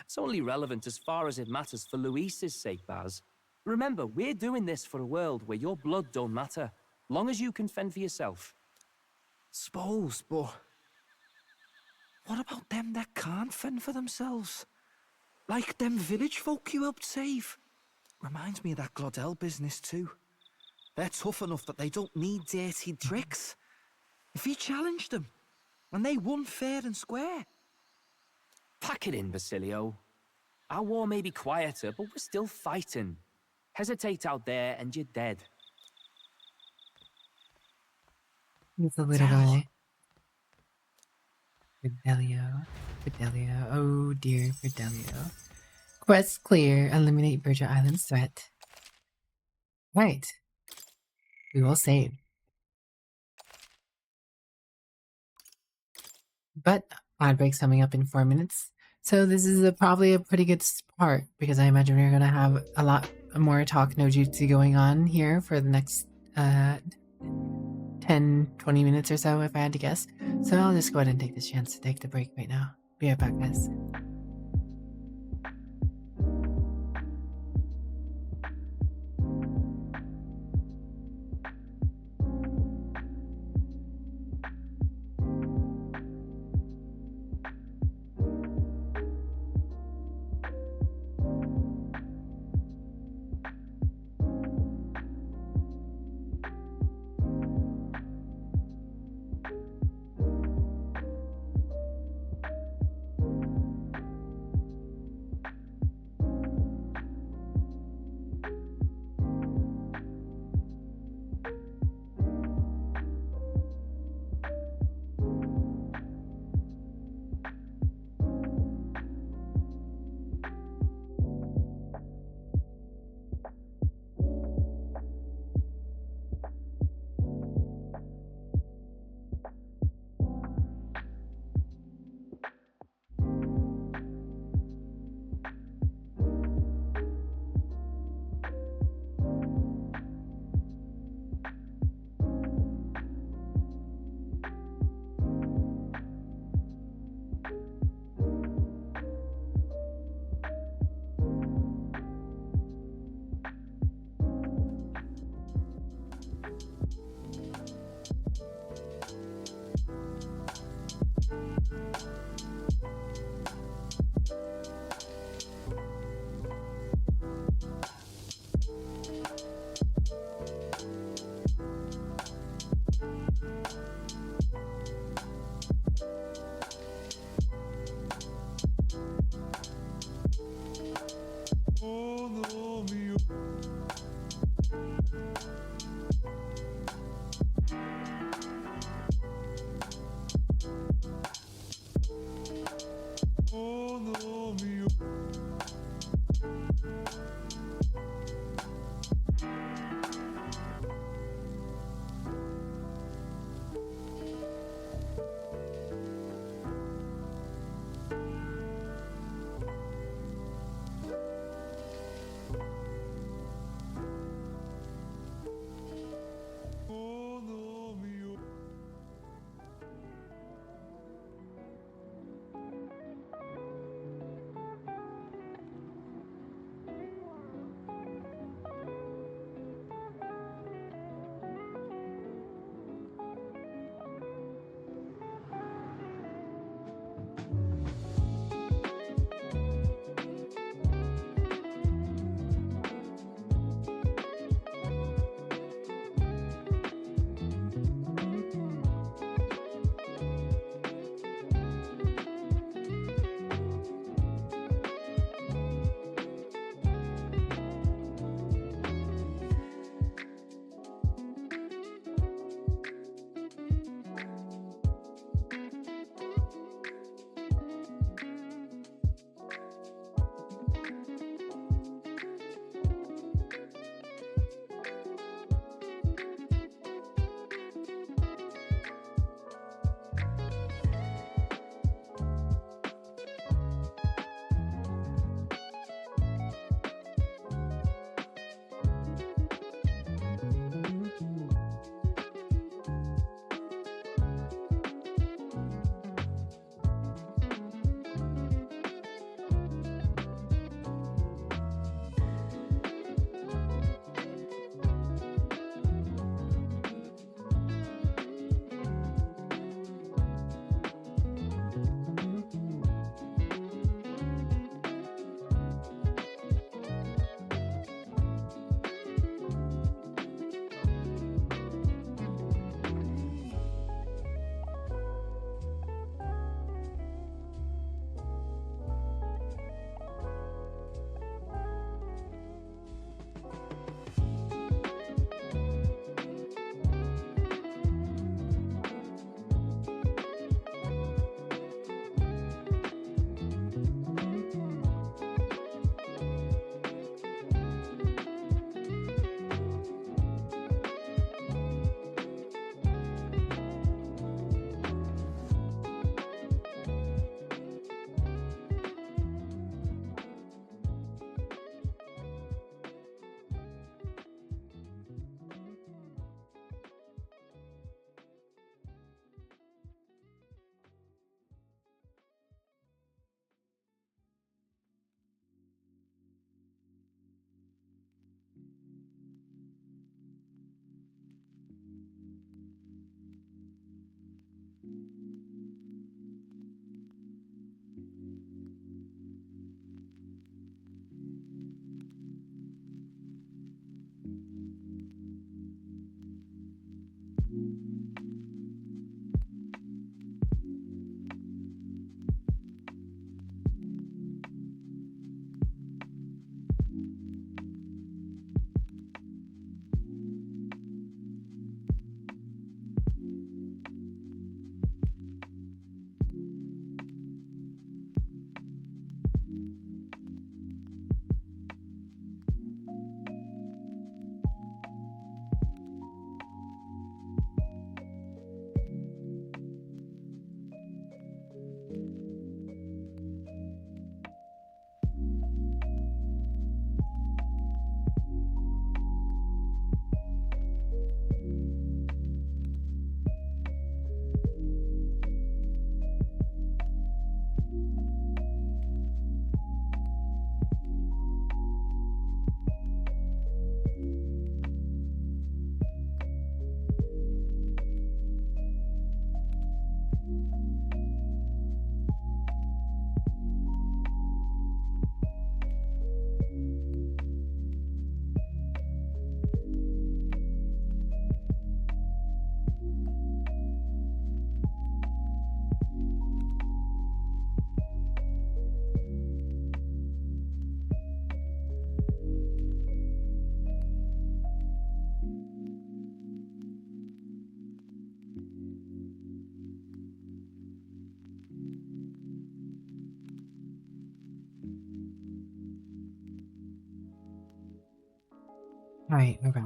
It's only relevant as far as it matters for Luis's sake, Baz. Remember, we're doing this for a world where your blood don't matter, long as you can fend for yourself. Suppose, but what about them that can't fend for themselves? Like them village folk you helped save? Reminds me of that Glodell business too. They're tough enough that they don't need dirty tricks. If you challenged them, and they won fair and square. Pack it in, Basilio. Our war may be quieter, but we're still fighting. Hesitate out there and you're dead. He's a little guy. Fidelio. Oh dear, Fidelio. Quest clear. Eliminate Virgil Island's threat. Right. We will save. But ad break's coming up in 4 minutes. So this is probably a pretty good start, because I imagine we're going to have a lot more talk no jutsu going on here for the next 10-20 minutes or so, if I had to guess. So I'll just go ahead and take this chance to take the break right now. Be right back, guys. Alright, we're back.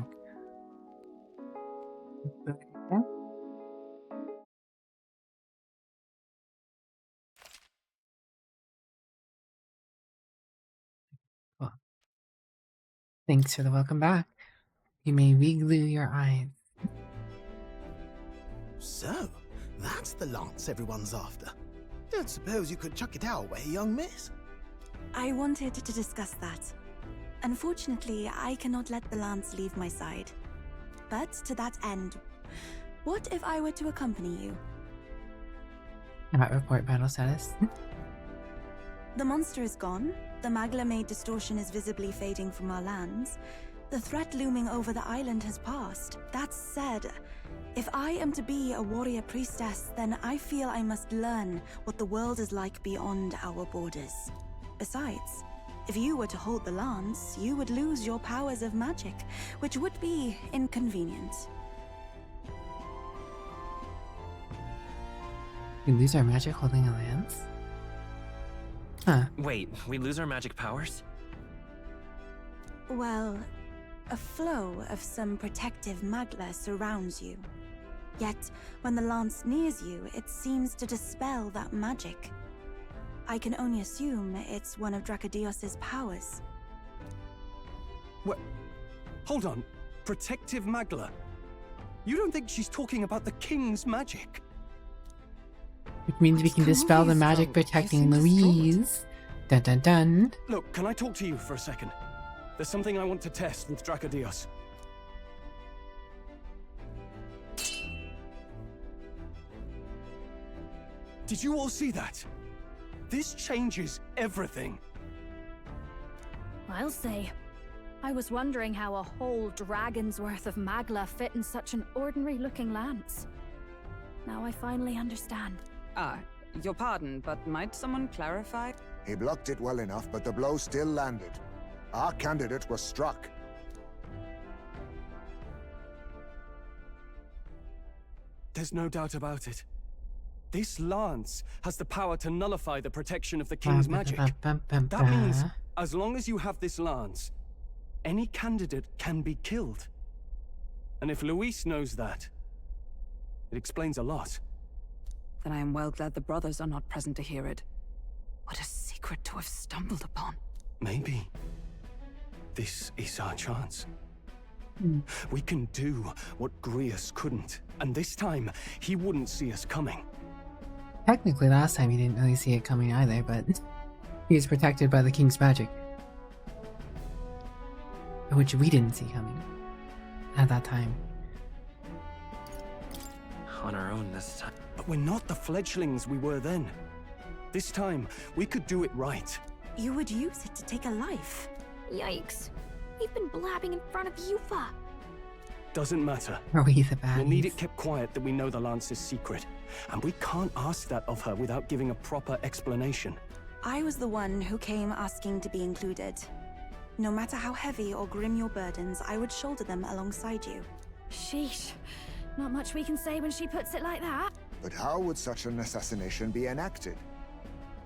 Cool. Thanks for the welcome back. You may re-glue your eyes. So, that's the lance everyone's after. Don't suppose you could chuck it our way, young miss? I wanted to discuss that. Unfortunately, I cannot let the lance leave my side. But to that end, what if I were to accompany you? Not report battle status. The monster is gone, the Magla-made distortion is visibly fading from our lands, the threat looming over the island has passed. That said, if I am to be a warrior priestess, then I feel I must learn what the world is like beyond our borders. Besides, if you were to hold the lance, you would lose your powers of magic, which would be inconvenient. We lose our magic holding a lance? Huh. Wait, we lose our magic powers? Well, a flow of some protective magla surrounds you. Yet, when the lance nears you, it seems to dispel that magic. I can only assume it's one of Dracodios's powers. What? Hold on. Protective Magla? You don't think she's talking about the king's magic? Which means we can dispel the magic protecting Louise. Dun dun dun. Look, can I talk to you for a second? There's something I want to test with Dracodios. Did you all see that? This changes everything. I'll say. I was wondering how a whole dragon's worth of magla fit in such an ordinary-looking lance. Now I finally understand. Your pardon, but might someone clarify? He blocked it well enough, but the blow still landed. Our candidate was struck. There's no doubt about it. This lance has the power to nullify the protection of the king's magic. That means, as long as you have this lance, any candidate can be killed. And if Luis knows that, it explains a lot. Then I am well glad the brothers are not present to hear it. What a secret to have stumbled upon. Maybe this is our chance. We can do what Grius couldn't, and this time he wouldn't see us coming. Technically, last time he didn't really see it coming either, but he was protected by the king's magic. Which we didn't see coming at that time. On our own this time. But we're not the fledglings we were then. This time, we could do it right. You would use it to take a life. Yikes. We've been blabbing in front of Yufa. Doesn't matter. Are we the baddies? We'll need it kept quiet that we know the lance is secret. And we can't ask that of her without giving a proper explanation. I was the one who came asking to be included. No matter how heavy or grim your burdens, I would shoulder them alongside you. Sheesh. Not much we can say when she puts it like that. But how would such an assassination be enacted?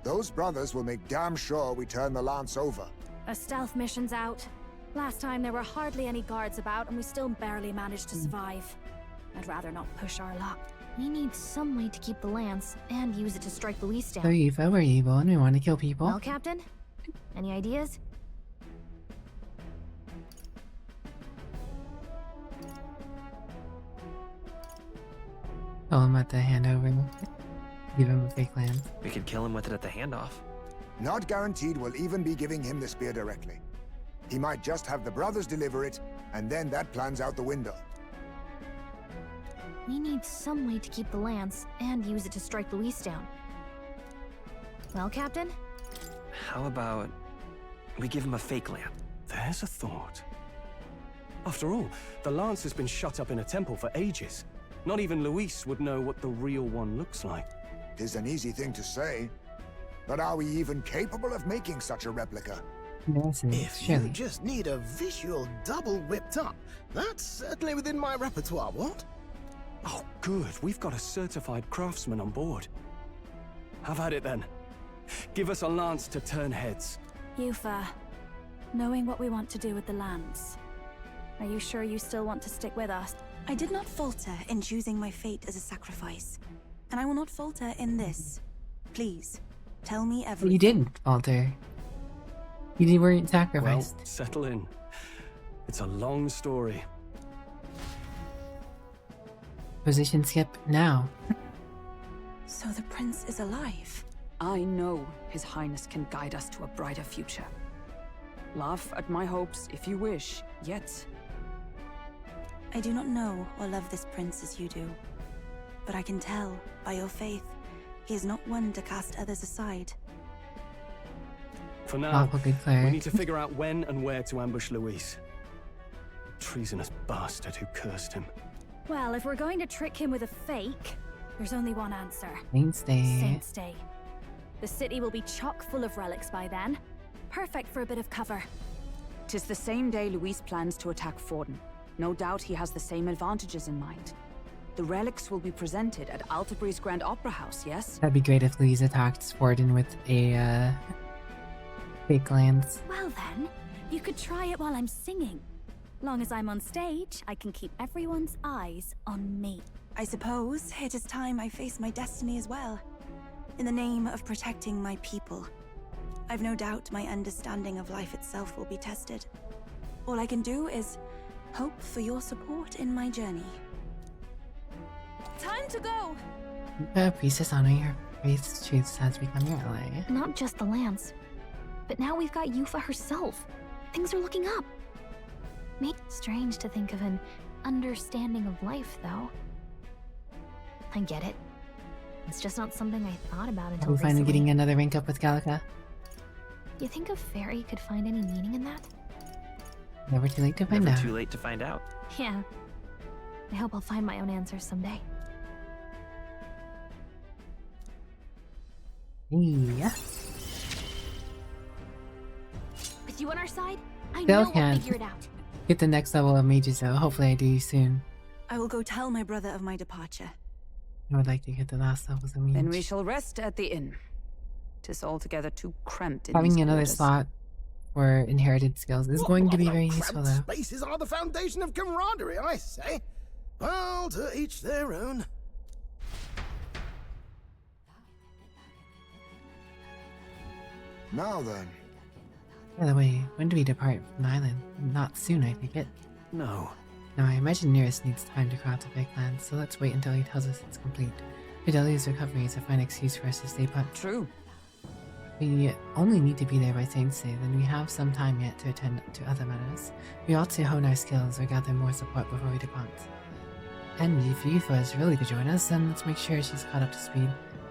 Those brothers will make damn sure we turn the lance over. A stealth mission's out. Last time there were hardly any guards about and we still barely managed to survive. I'd rather not push our luck. We need some way to keep the lance and use it to strike Luis down. So Eva, we're evil and we want to kill people. Well, Captain? Any ideas? Tell him at the handover. Give him a fake lance. We could kill him with it at the handoff. Not guaranteed we'll even be giving him the spear directly. He might just have the brothers deliver it, and then that plan's out the window. We need some way to keep the lance and use it to strike Luis down. Well, Captain? How about we give him a fake lamp? There's a thought. After all, the lance has been shut up in a temple for ages. Not even Luis would know what the real one looks like. 'Tis an easy thing to say, but are we even capable of making such a replica? Yes, If you just need a visual double whipped up, that's certainly within my repertoire, what? Oh, good. We've got a certified craftsman on board. Have at it then. Give us a lance to turn heads. Yufa, knowing what we want to do with the lance, Are you sure you still want to stick with us? I did not falter in choosing my fate as a sacrifice. And I will not falter in this. Please, tell me everything. You didn't falter. You weren't sacrificed. Well, settle in. It's a long story. Position skip now. So the prince is alive. I know His Highness can guide us to a brighter future. Laugh at my hopes if you wish, yet... I do not know or love this prince as you do. But I can tell, by your faith, he is not one to cast others aside. For now, we need to figure out when and where to ambush Luis. Treasonous bastard who cursed him. Well, if we're going to trick him with a fake, there's only one answer. Saints Day. Saints Day. The city will be chock full of relics by then. Perfect for a bit of cover. 'Tis the same day Luis plans to attack Forden. No doubt he has the same advantages in mind. The relics will be presented at Altabri's Grand Opera House, yes? That'd be great if Louise attacked Forden with a fake lance. Well then, you could try it while I'm singing. Long as I'm on stage, I can keep everyone's eyes on me. I suppose it is time I face my destiny as well. In the name of protecting my people. I've no doubt my understanding of life itself will be tested. All I can do is hope for your support in my journey. Time to go! Priestess, honor your faith's truths has become your ally. Not just the lance, but now we've got Yufa herself. Things are looking up. Strange to think of an understanding of life, though. I get it. It's just not something I thought about until Are we finally recently. getting another rank up with Gallica? You think a fairy could find any meaning in that? Never too late to find Never out. too late to find out. Yeah. I hope I'll find my own answers someday. Yeah. With you on our side, I Still know we'll can't figure it out. get the next level of mages though. Hopefully I do soon. I will go tell my brother of my departure. I would like to get the last levels of mage. Then we shall rest at the inn. 'Tis altogether too cramped in Having these another quarters. slot for inherited skills is going to be very useful though. Spaces are the foundation of camaraderie, I say. Well, to each their own. Now then. By the way, when do we depart from the island? Not soon, I take it. No. Now, I imagine Nearest needs time to craft a big plan, so let's wait until he tells us it's complete. Fidelia's recovery is a fine excuse for us to stay put. True. We only need to be there by Saints Day, then we have some time yet to attend to other matters. We ought to hone our skills or gather more support before we depart. And if Yufa is really to join us, then let's make sure she's caught up to speed.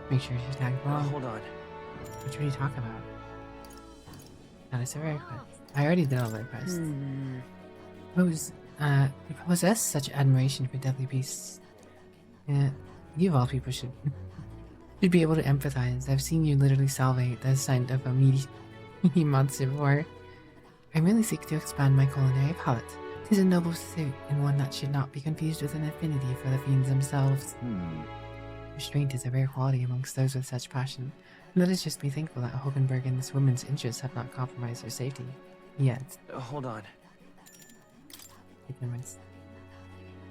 Make sure she's tagged along. Hold on. What should we talk about? Not a server request. I already did all the requests. You possess such admiration for deadly beasts. Yeah, you of all people should be able to empathize. I've seen you literally salivate the sight of a meaty monster before. I merely seek to expand my culinary palate. 'Tis a noble pursuit, and one that should not be confused with an affinity for the fiends themselves. Restraint is a rare quality amongst those with such passion. Let us just be thankful that Hogenberg and this woman's interests have not compromised her safety. Yet. Hold on.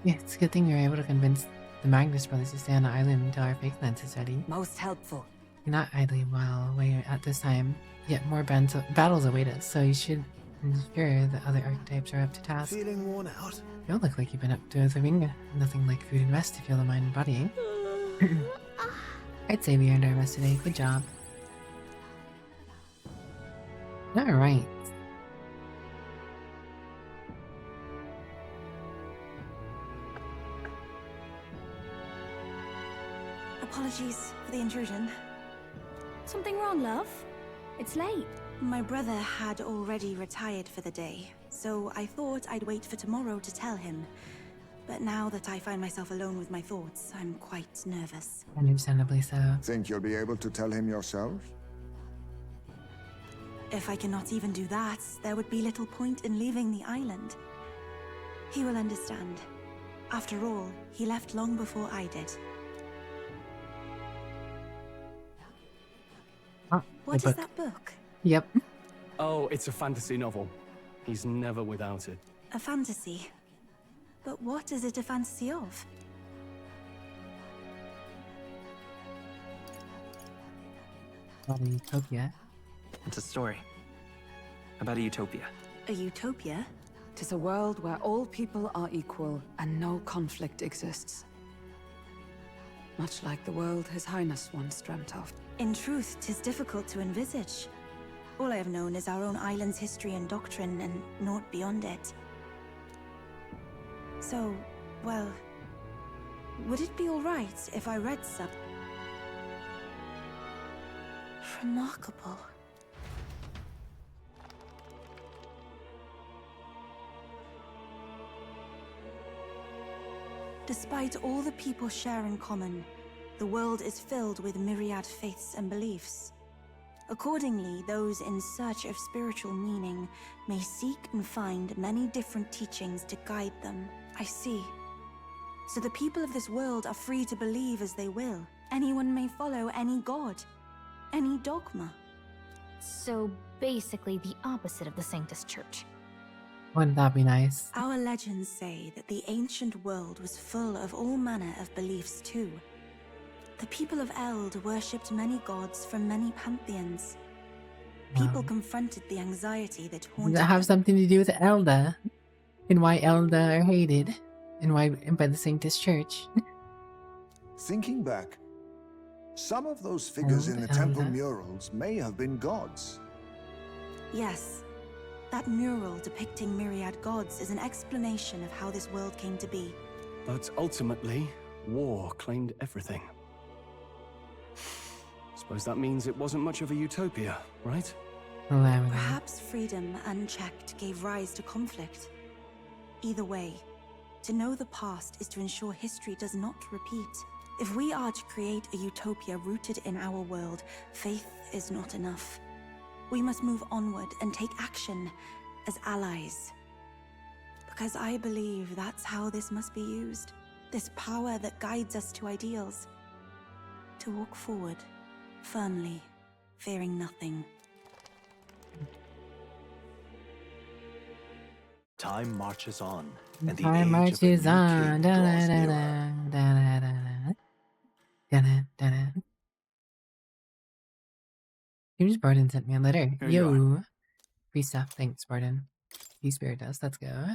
Yeah, it's a good thing we were able to convince the Magnus brothers to stay on the island until our fake lance is ready. Most helpful. Not idly while away at this time, yet more battles await us, so you should ensure the other archetypes are up to task. Feeling worn out? You don't look like you've been up to the ring. Nothing like food and rest to fuel the mind and body, eh? I'd say we earned our rest today. Good job. Alright. Apologies for the intrusion. Something wrong, love? It's late. My brother had already retired for the day, so I thought I'd wait for tomorrow to tell him. But now that I find myself alone with my thoughts, I'm quite nervous. Understandably so. Think you'll be able to tell him yourself? If I cannot even do that, there would be little point in leaving the island. He will understand. After all, he left long before I did. What is that book? Yep. Oh, it's a fantasy novel. He's never without it. A fantasy. But what is it a fantasy of? Utopia. It's a story about a utopia. A utopia? 'Tis a world where all people are equal and no conflict exists. Much like the world His Highness once dreamt of. In truth, 'tis difficult to envisage. All I have known is our own island's history and doctrine, and naught beyond it. So, well, would it be all right if I read some? Remarkable. Despite all the people share in common, the world is filled with myriad faiths and beliefs. Accordingly, those in search of spiritual meaning may seek and find many different teachings to guide them. I see. So the people of this world are free to believe as they will. Anyone may follow any god, any dogma. So basically the opposite of the Sanctus Church. Wouldn't that be nice? Our legends say that the ancient world was full of all manner of beliefs too. The people of Eld worshipped many gods from many pantheons. People confronted the anxiety that haunted Does that have something to do with Elda? And why Elda are hated? And why by the Sanctus Church? Thinking back, some of those figures in the temple murals may have been gods. Yes. That mural depicting myriad gods is an explanation of how this world came to be. But ultimately, war claimed everything. Suppose that means it wasn't much of a utopia, right? Perhaps freedom unchecked gave rise to conflict. Either way, to know the past is to ensure history does not repeat. If we are to create a utopia rooted in our world, faith is not enough. We must move onward and take action as allies. Because I believe that's how this must be used. This power that guides us to ideals. To walk forward, firmly, fearing nothing. Time marches on, and the Time age marches of a new on. king draws nearer. Here's Barden sent me a letter. Here you Yo. Free stuff. Thanks, Barden. You spared us. Let's go.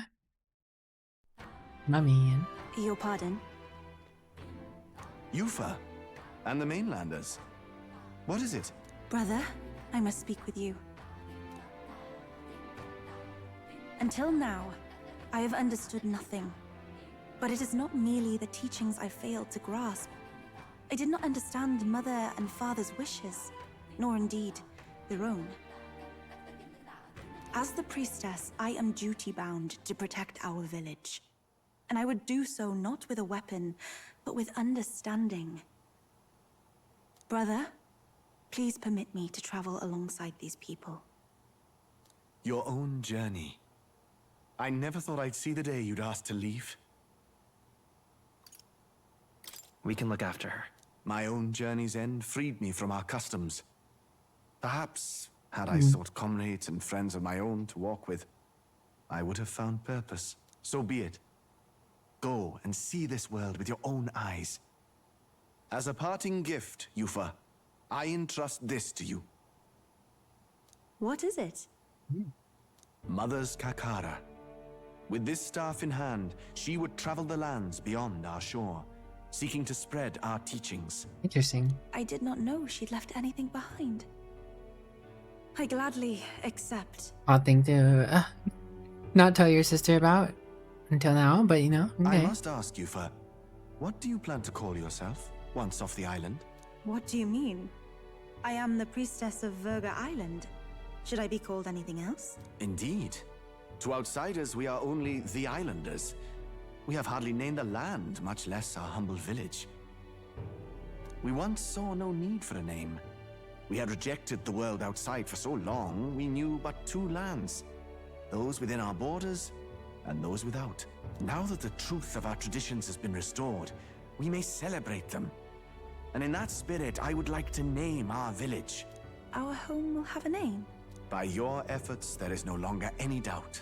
My man. Your pardon? Yufa, and the mainlanders. What is it? Brother, I must speak with you. Until now, I have understood nothing. But it is not merely the teachings I failed to grasp. I did not understand Mother and Father's wishes, nor indeed their own. As the priestess, I am duty-bound to protect our village. And I would do so not with a weapon, but with understanding. Brother, please permit me to travel alongside these people. Your own journey. I never thought I'd see the day you'd ask to leave. We can look after her. My own journey's end freed me from our customs. Perhaps, had I sought comrades and friends of my own to walk with, I would have found purpose. So be it. Go and see this world with your own eyes. As a parting gift, Yufa, I entrust this to you. What is it? Mother's Kakara. With this staff in hand, she would travel the lands beyond our shore, seeking to spread our teachings. Interesting. I did not know she'd left anything behind. I gladly accept. Odd thing to not tell your sister about until now, but you know. Okay. I must ask, Yufa, what do you plan to call yourself once off the island? What do you mean? I am the priestess of Verga Island. Should I be called anything else? Indeed. To outsiders, we are only the islanders. We have hardly named the land, much less our humble village. We once saw no need for a name. We had rejected the world outside for so long, we knew but two lands. Those within our borders, and those without. Now that the truth of our traditions has been restored, we may celebrate them. And in that spirit, I would like to name our village. Our home will have a name? By your efforts, there is no longer any doubt.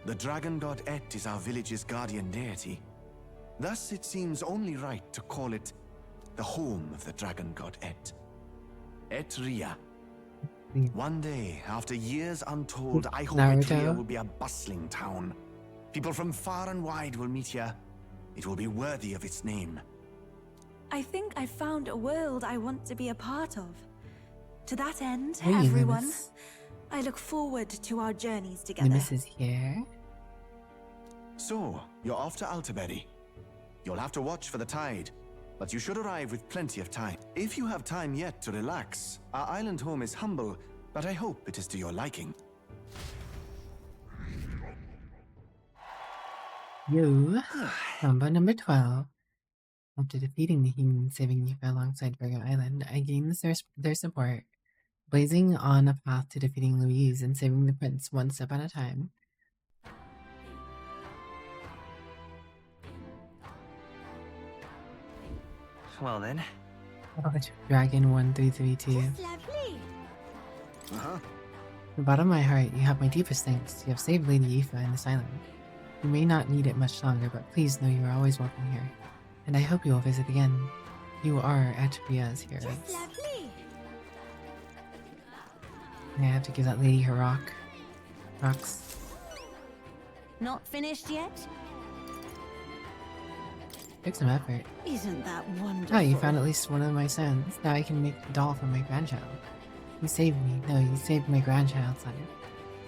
The dragon god Et is our village's guardian deity. Thus, it seems only right to call it the home of the dragon god Et. Etria. One day, after years untold, I hope Etria will be a bustling town. People from far and wide will meet here. It will be worthy of its name. I think I found a world I want to be a part of. To that end, Hey, everyone, Nemesis. I look forward to our journeys together. Nemesis here. So, you're off to Alterberry. You'll have to watch for the tide, but you should arrive with plenty of time. If you have time yet to relax, our island home is humble, but I hope it is to your liking. You, number 12. After defeating the humans, saving you alongside Virgo Island, I gained their support, blazing on a path to defeating Louise and saving the prince one step at a time. Well then. Dragon 1332. Uh-huh. From the bottom of my heart, you have my deepest thanks. You have saved Lady Aoife and this island. You may not need it much longer, but please know you are always welcome here. And I hope you will visit again. You are Atria's heroes. I have to give that lady her rocks. Not finished yet? Took some effort. Isn't that wonderful? Oh, you found at least one of my sons. Now I can make a doll for my grandchild. You saved me. No, you saved my grandchild, son.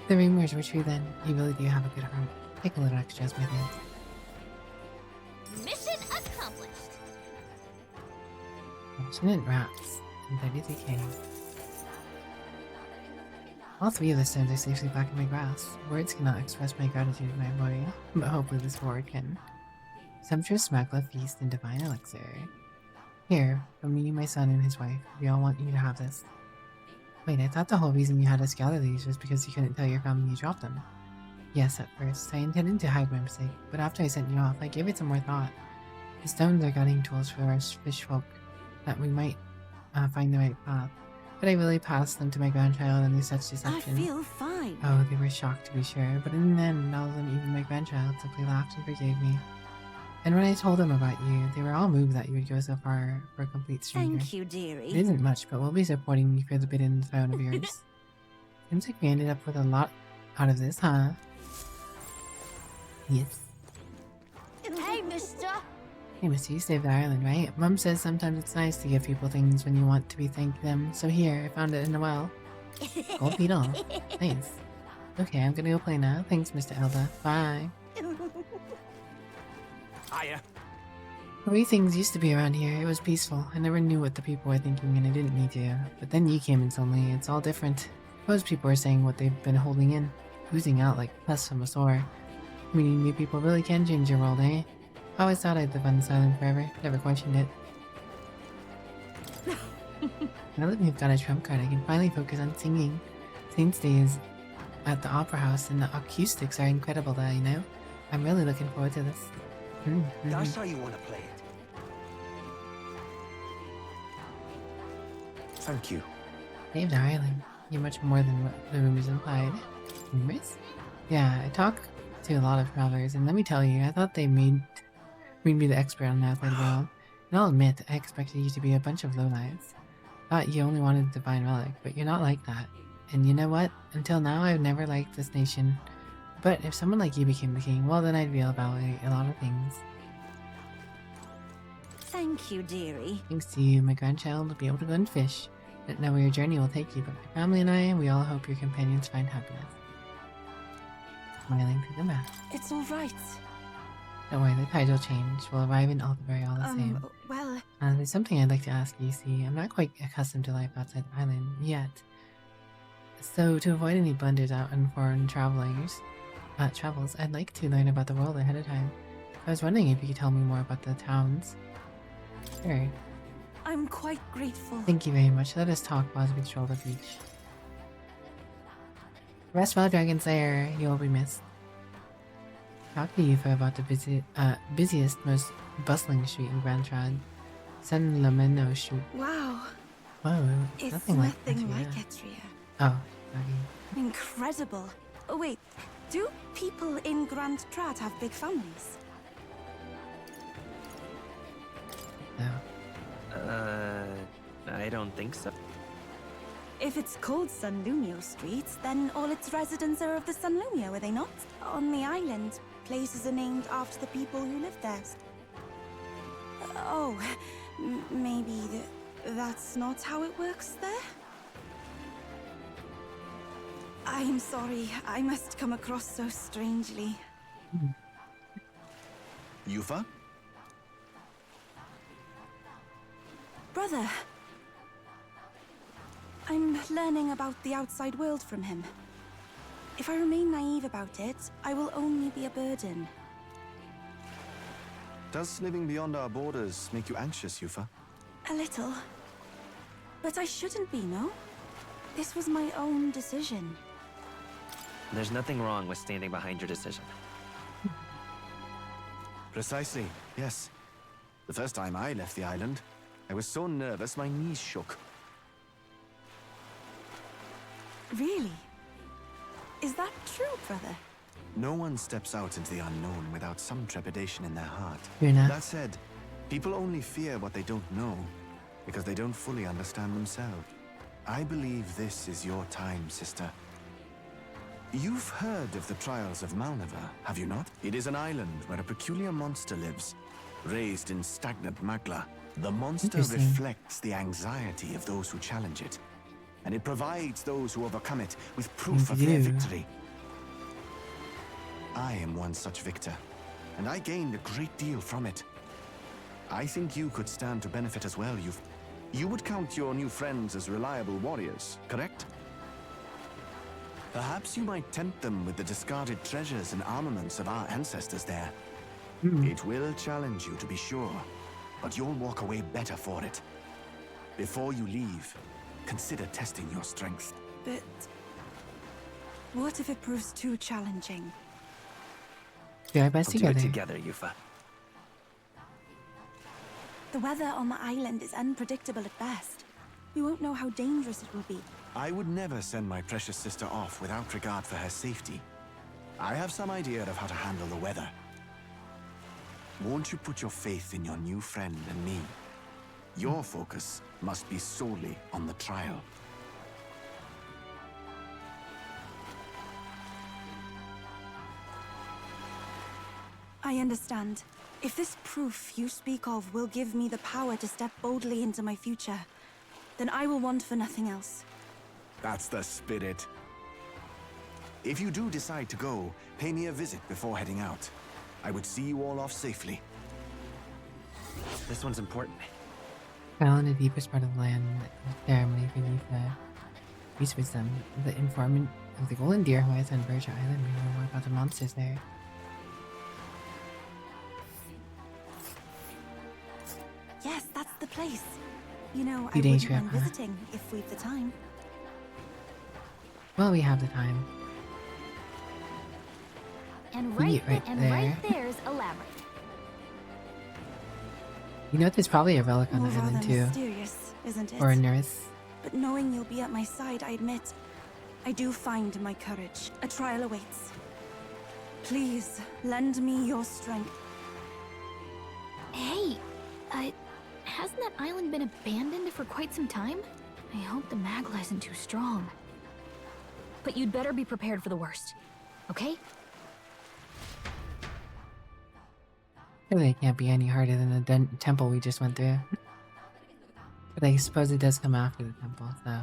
If the rumors were true then, you really do have a good heart. Take a little extra as my thanks. Mission accomplished. Passionate rats and 33k. All three of the stones are safely back in my grasp. Words cannot express my gratitude, my boy, but hopefully this word can. Sumptuous Magla feast and divine elixir. Here, from me, my son, and his wife, we all want you to have this. Wait, I thought the whole reason you had us gather these was because you couldn't tell your family you dropped them. Yes, at first, I intended to hide my mistake, but after I sent you off, I gave it some more thought. The stones are guiding tools for us fish folk, that we might find the right path. But I really passed them to my grandchild under such deception. I feel fine. Oh, they were shocked to be sure, but in the end, all of them, even my grandchild, simply laughed and forgave me. And when I told them about you, they were all moved that you would go so far for a complete stranger. Thank you, dearie. It isn't much, but we'll be supporting you for the bit in the throne of yours. Seems like we ended up with a lot out of this, huh? Yes. Hey, mister! Hey, mister, you saved the island, right? Mom says sometimes it's nice to give people things when you want to be thank them. So here, I found it in the well. Gold beetle. Nice. Okay, I'm gonna go play now. Thanks, Mr. Elba. Bye. Hiya. The way things used to be around here, it was peaceful. I never knew what the people were thinking and I didn't need to. But then you came in suddenly, it's all different. Most people are saying what they've been holding in, oozing out like pus from a sore. Meaning new people really can change your world, eh? I always thought I'd live on this island forever, never questioned it. Now that we've got a trump card, I can finally focus on singing. Saints Day is at the Opera House and the acoustics are incredible there, you know? I'm really looking forward to this. That's how you want to play it. Thank you. Saved our island. You're much more than what the rumors implied. Rumors? Yeah, I talk to a lot of travelers, and let me tell you, I thought they made me the expert on the outside world. And I'll admit, I expected you to be a bunch of lowlives. Thought you only wanted the divine relic, but you're not like that. And you know what? Until now, I've never liked this nation. But if someone like you became the king, well then I'd reevaluate a lot of things. Thank you, dearie. Thanks to you, my grandchild will be able to go and fish. I don't know where your journey will take you, but my family and I, we all hope your companions find happiness. Smiling through the map. It's all right. Don't worry, the tide will change. We'll arrive in Alderberry all the same. Well... There's something I'd like to ask you, see. I'm not quite accustomed to life outside the island yet. So, to avoid any blunders out on foreign travels, I'd like to learn about the world ahead of time. I was wondering if you could tell me more about the towns. Sure. I'm quite grateful. Thank you very much. Let us talk while we stroll the beach. Rest well, Dragon Slayer. You will be missed. Talk to you for about the busiest, most bustling street in Grand Trad. San Lameno Street. Wow. Whoa, It's nothing like Etria. Etria. Oh, sorry. Incredible. Oh wait, Do people in Grand Trat have big families? No. I don't think so. If it's called Sunlumio Street, then all its residents are of the Sunlumio, are they not? On the island, places are named after the people who live there. Oh, maybe that's not how it works there? I'm sorry, I must come across so strangely. Yufa? Brother, I'm learning about the outside world from him. If I remain naive about it, I will only be a burden. Does living beyond our borders make you anxious, Yufa? A little. But I shouldn't be, no? This was my own decision. There's nothing wrong with standing behind your decision. Precisely, yes. The first time I left the island, I was so nervous my knees shook. Really? Is that true, brother? No one steps out into the unknown without some trepidation in their heart. You're not. That said, people only fear what they don't know because they don't fully understand themselves. I believe this is your time, sister. You've heard of the trials of Malnever, have you not? It is an island where a peculiar monster lives, raised in stagnant magma. The monster reflects the anxiety of those who challenge it, and it provides those who overcome it with proof of their victory. I am one such victor, and I gained a great deal from it. I think you could stand to benefit as well. You would count your new friends as reliable warriors, correct? Perhaps you might tempt them with the discarded treasures and armaments of our ancestors there. It will challenge you, to be sure, but you'll walk away better for it. Before you leave, consider testing your strength. But what if it proves too challenging? Do our best We'll together. Do it together, Yufa. The weather on the island is unpredictable at best. We won't know how dangerous it will be. I would never send my precious sister off without regard for her safety. I have some idea of how to handle the weather. Won't you put your faith in your new friend and me? Your focus must be solely on the trial. I understand. If this proof you speak of will give me the power to step boldly into my future, then I will want for nothing else. That's the spirit. If you do decide to go, pay me a visit before heading out. I would see you all off safely. This one's important. Fell in the deepest part of the land, the ceremony for Yufa. Use wisdom. The informant of the Golden Deer who has on Birch Island may know more about the monsters there. Yes, that's the place. You know, I You wouldn't danger, mind huh? visiting if we've the time. Well, we have the time. And We right, meet right there. right there's a labyrinth. You know, there's probably a relic on More the island rather too. mysterious, isn't it? Or a nurse. But knowing you'll be at my side, I admit, I do find my courage. A trial awaits. Please, lend me your strength. Hey, hasn't that island been abandoned for quite some time? I hope the Magla isn't too strong. But you'd better be prepared for the worst, okay? Really can't be any harder than the temple we just went through. But I suppose it does come after the temple, so...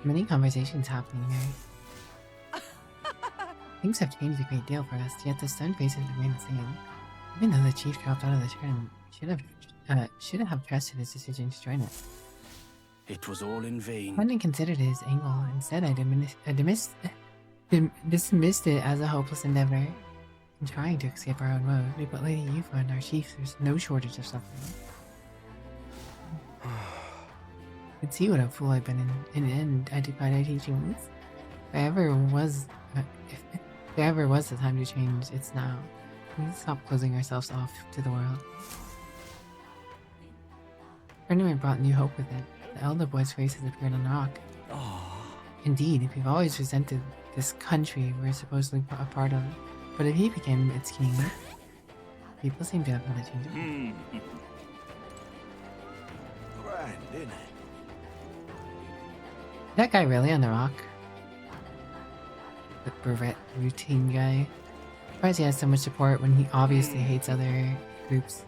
Many conversations happening there. Things have changed a great deal for us, yet the stone faces remain the same. Even though the chief dropped out of the tournament, should have trusted his decision to join it. It was all in vain. I hadn't considered his angle. Instead, I dismissed it as a hopeless endeavor. In trying to escape our own road, we put Lady Yufa and our chief through no shortage of suffering. You could see what a fool I've been in the end. I defied our teachings. If there ever was the time to change, it's now. We need to stop closing ourselves off to the world. Tournament brought new hope with it. The elder boy's face has appeared on the rock. Indeed, we've always resented this country we're supposedly a part of, but if he became its king, people seem to have wanted to change it. Grand, isn't it? That guy really on the rock? The Barrett routine guy. Surprised he has so much support when he obviously hates other groups.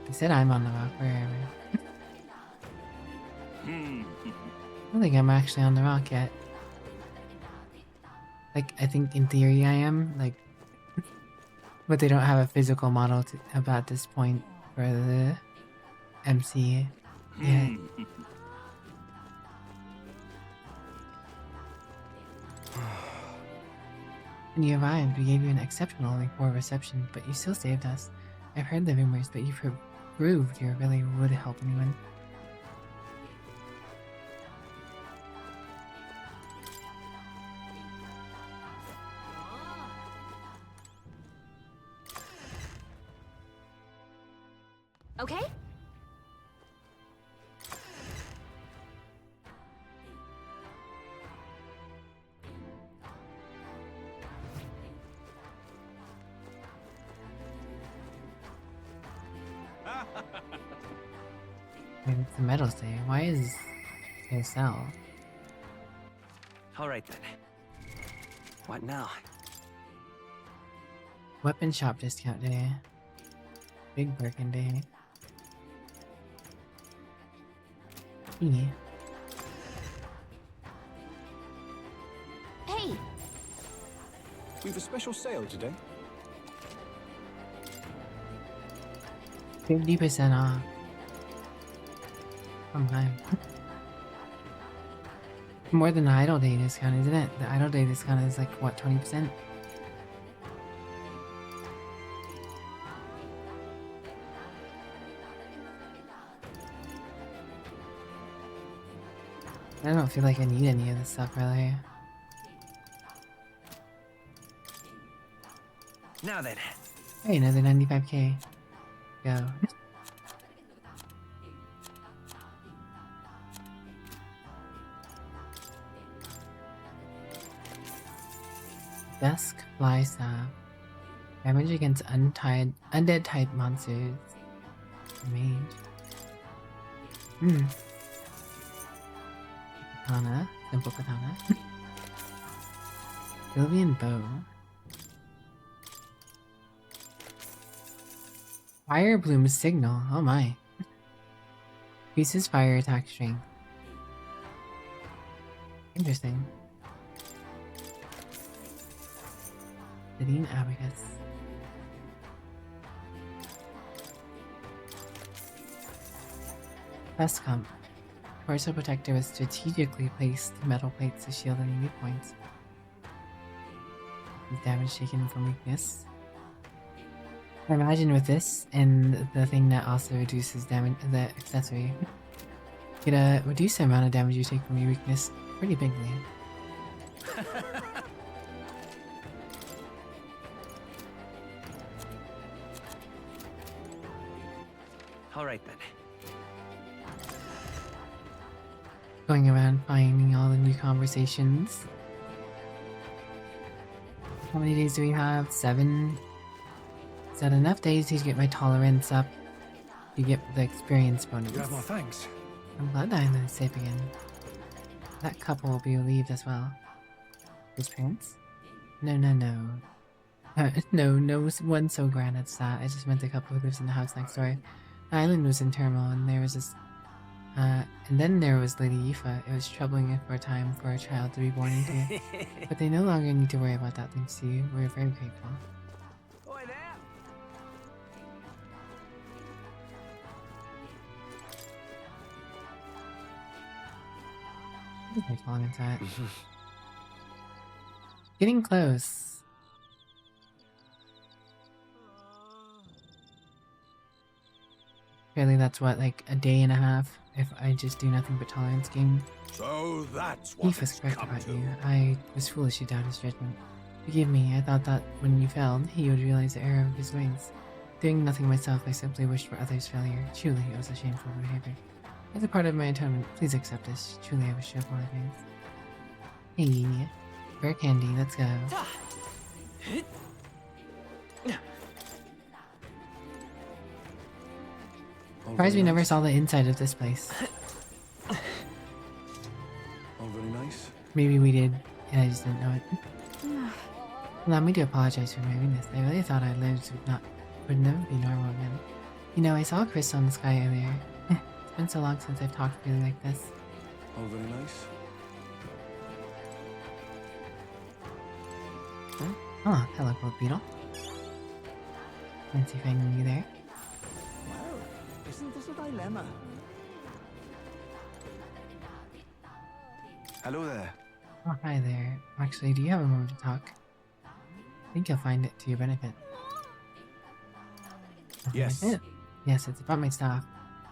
He said I'm on the rock wherever. I don't think I'm actually on the rock yet. Like, I think in theory I am, like, but they don't have a physical model about this point for the MC yet. When you arrived, we gave you an exceptionally poor reception, but you still saved us. I've heard the rumors, but you proved you really would help anyone. Okay? Wait, what's the medal say? Why is it sell? Alright then. What now? Weapon shop discount day. Big Birkin day. Yeah. Hey! We've a special sale today. 50% off. Oh my. More than the idle day discount, isn't it? The idle day discount is like, what, 20%? I don't feel like I need any of this stuff, really. Now then. Hey, another 95k. Go. Dusk Fly Staff. Damage against undead type monsters. Mage. Katana. Simple katana. Sylvian bow. Fire Bloom Signal. Oh my. Increases fire attack strength. Interesting. Nadine Abacus. Best comp. Torso Protector with strategically placed metal plates to shield any weak points. Damage taken from weakness. I imagine with this and the thing that also reduces damage, the accessory, get a reduce the amount of damage you take from your weakness pretty bigly. Alright then. Going around finding all the new conversations. How many days do we have? 7? Is that enough days to get my tolerance up? To get the experience bonus. You have my thanks. I'm glad that I'm safe again. That couple will be relieved as well. His parents? No. No one so grand as that. I just meant the couple who lives in the house next door. The island was in turmoil and there was this... and then there was Lady Yifa. It was troubling for a time for a child to be born into. But they no longer need to worry about that thanks to you. We're very grateful. What am I calling it that? Getting close. Really, that's what, like a day and a half if I just do nothing but tolerance game. So that's what He was correct about you. I was foolish to doubt his judgment. Forgive me, I thought that when you failed, he would realize the error of his ways. Doing nothing myself, I simply wished for others' failure. Truly, it was a shameful behavior. As a part of my atonement, please accept this. Truly, I wish to apologize. Hey, bear candy, let's go. Surprised we never saw the inside of this place. All very nice. Maybe we did, and I just didn't know it. Allow me to apologize for my weakness. I really thought our lives would never be normal again. You know, I saw a crystal in the sky earlier. It's been so long since I've talked really like this. All very nice. Oh, hello, gold beetle. Fancy finding you there. Well, isn't this a dilemma? Hello there. Oh, hi there. Actually, do you have a moment to talk? I think you'll find it to your benefit. Yes. Yes, it's about my staff.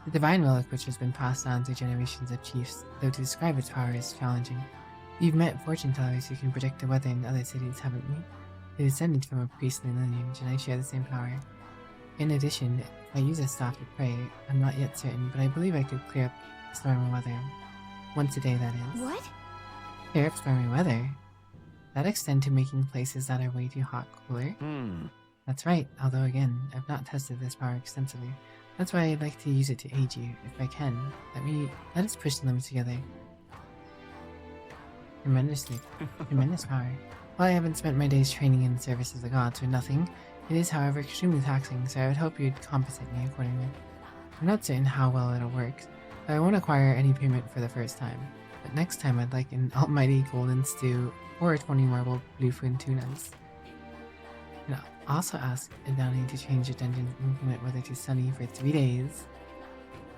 The divine relic which has been passed on through generations of chiefs, though to describe its power is challenging. You've met fortune tellers who can predict the weather in other cities, haven't you? They descended from a priestly lineage, and I share the same power. In addition, if I use a staff to pray, I'm not yet certain, but I believe I could clear up stormy weather. Once a day, that is. What? Clear up stormy weather? That extend to making places that are way too hot cooler? That's right, although again, I've not tested this power extensively. That's why I'd like to use it to aid you, if I can. Let us push the limits together. Tremendous power. While I haven't spent my days training in the service of the gods for nothing, it is however extremely taxing, so I would hope you'd compensate me accordingly. I'm not certain how well it'll work, so I won't acquire any payment for the first time. But next time I'd like an almighty golden stew or 20 marble bluefin tunas. And I'll also ask Adani to change the dungeon's inclement weather to sunny for 3 days.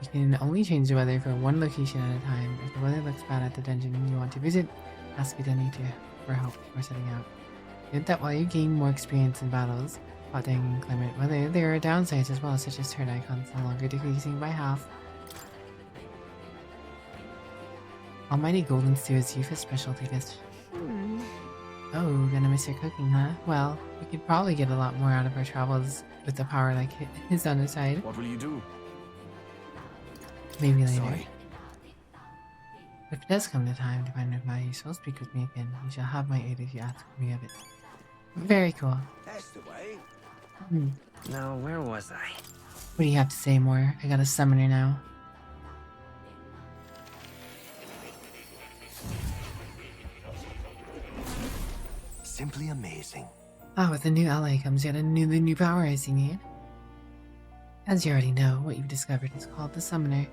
You can only change the weather for one location at a time. If the weather looks bad at the dungeon you want to visit, ask Adani for help before setting out. Note that while you gain more experience in battles, fighting inclement weather, there are downsides as well, such as turn icons no longer decreasing by half. Almighty Golden Stew is Yufa's specialty dish. Oh, gonna miss your cooking, huh? Well, we could probably get a lot more out of our travels with the power like his on the side. What will you do? Maybe later. Sorry. If it does come to time to find out why you shall speak with me again, you shall have my aid if you ask me of it. Very cool. That's the way. Now, where was I? What do you have to say more? I got a summoner now. Simply amazing. Ah, with a new ally comes yet the new power I see need. As you already know, what you've discovered is called the Summoner,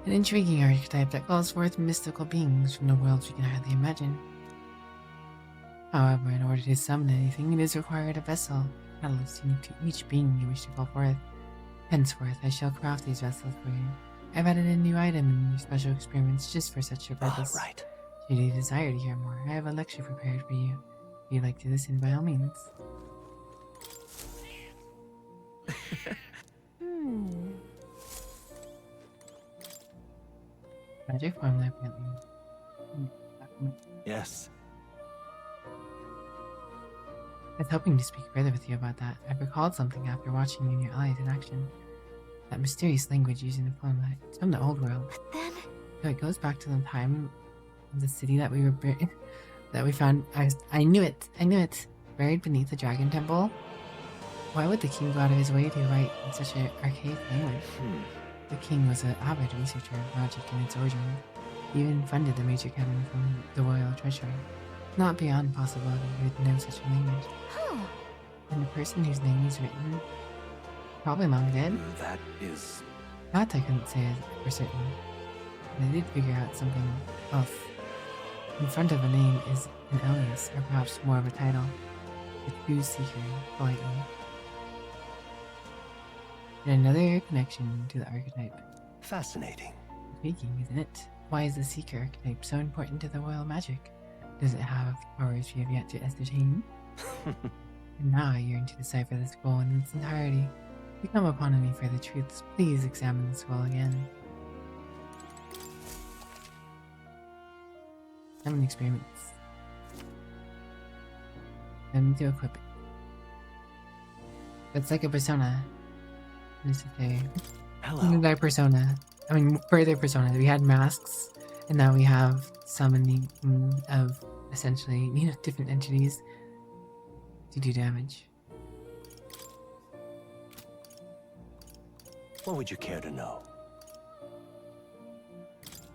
an intriguing archetype that calls forth mystical beings from the worlds we can hardly imagine. However, in order to summon anything, it is required a vessel, catalyst unique to each being you wish to call forth. Henceforth, I shall craft these vessels for you. I've added a new item in your special experiments just for such a purpose. Right. Should you desire to hear more, I have a lecture prepared for you. If you'd like to listen, by all means. Magic formula apparently. Yes. I was hoping to speak further with you about that. I recalled something after watching you and your allies in action. That mysterious language used in the formula. It's from the old world. But then... So it goes back to the time of the city that we were that we found. I knew it. I knew it. Buried beneath the dragon temple. Why would the king go out of his way to write in such an archaic language? The king was an avid researcher of magic and its origin. He even funded the major cannon from the royal treasury. Not beyond possibility he would know such a language. And the person whose name is written, probably long dead. That is... That I couldn't say for certain. But I did figure out something else. In front of a name is an alias, or perhaps more of a title. The True Seeker, politely. And another connection to the archetype. Fascinating. Intriguing, isn't it? Why is the Seeker archetype so important to the royal magic? Does it have powers we have yet to ascertain? And now I yearn to decipher this scroll in its entirety. If you come upon any further truths, please examine the scroll again. 7 experiments. I need to equip it. It's like a persona. What is it there? Hello. Their persona. I mean, further persona. We had masks, and now we have summoning of essentially, different entities to do damage. What would you care to know?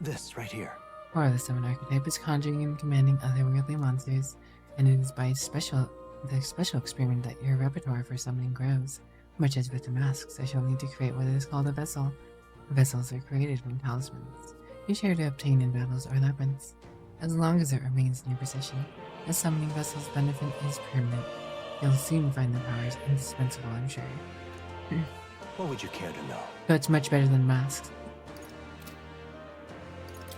This right here. Or the summon archetype is conjuring and commanding otherworldly monsters, and it is by the special experiment that your repertoire for summoning grows. Much as with the masks, I shall need to create what is called a vessel. Vessels are created from talismans. You share to obtain in battles or labyrinths. As long as it remains in your possession, a summoning vessel's benefit is permanent. You'll soon find the powers indispensable, I'm sure. What would you care to know? So it's much better than masks.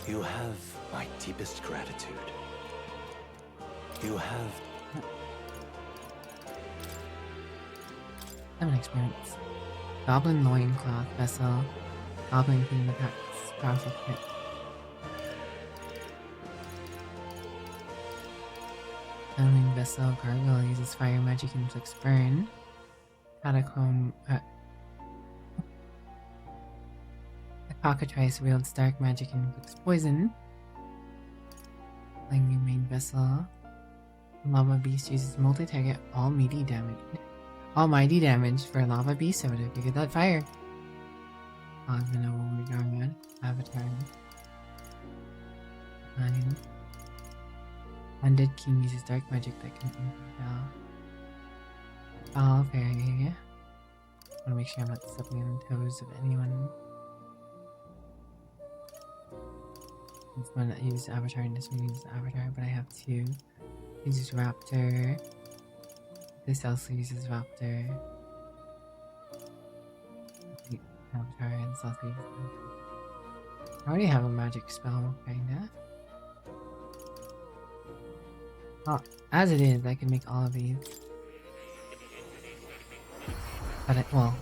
You have my deepest gratitude. You have... Summon experience. Goblin loincloth vessel. Goblin King attacks. Powerful crit. Summoning vessel. Gargoyle uses fire magic and inflicts burn. Catacomb. Cockatrice wields dark magic and inflicts poison. Playing your main vessel. Lava Beast uses multi-target almighty damage. Almighty damage for Lava Beast. I would have figured that fire. I don't even know what we're going on. Avatar. Undead King uses dark magic that can inflict foul fairy. I want to make sure I'm not stepping on the toes of anyone. This one that uses Avatar and this one uses Avatar, but I have two. Uses Raptor. This also uses Raptor. Avatar and this also uses Avatar. I already have a magic spell, kinda. Oh, as it is, I can make all of these. But well,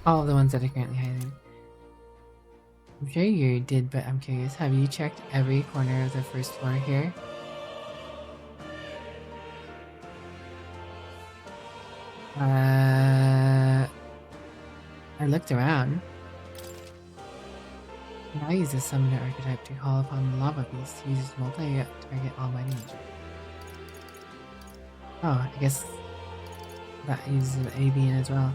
all of the ones that are currently highlighted. I'm sure you did, but I'm curious. Have you checked every corner of the first floor here? I looked around. Now use the summoner archetype to call upon the lava beast. Uses multi-target almighty magic. Oh, I guess that uses an ABN as well.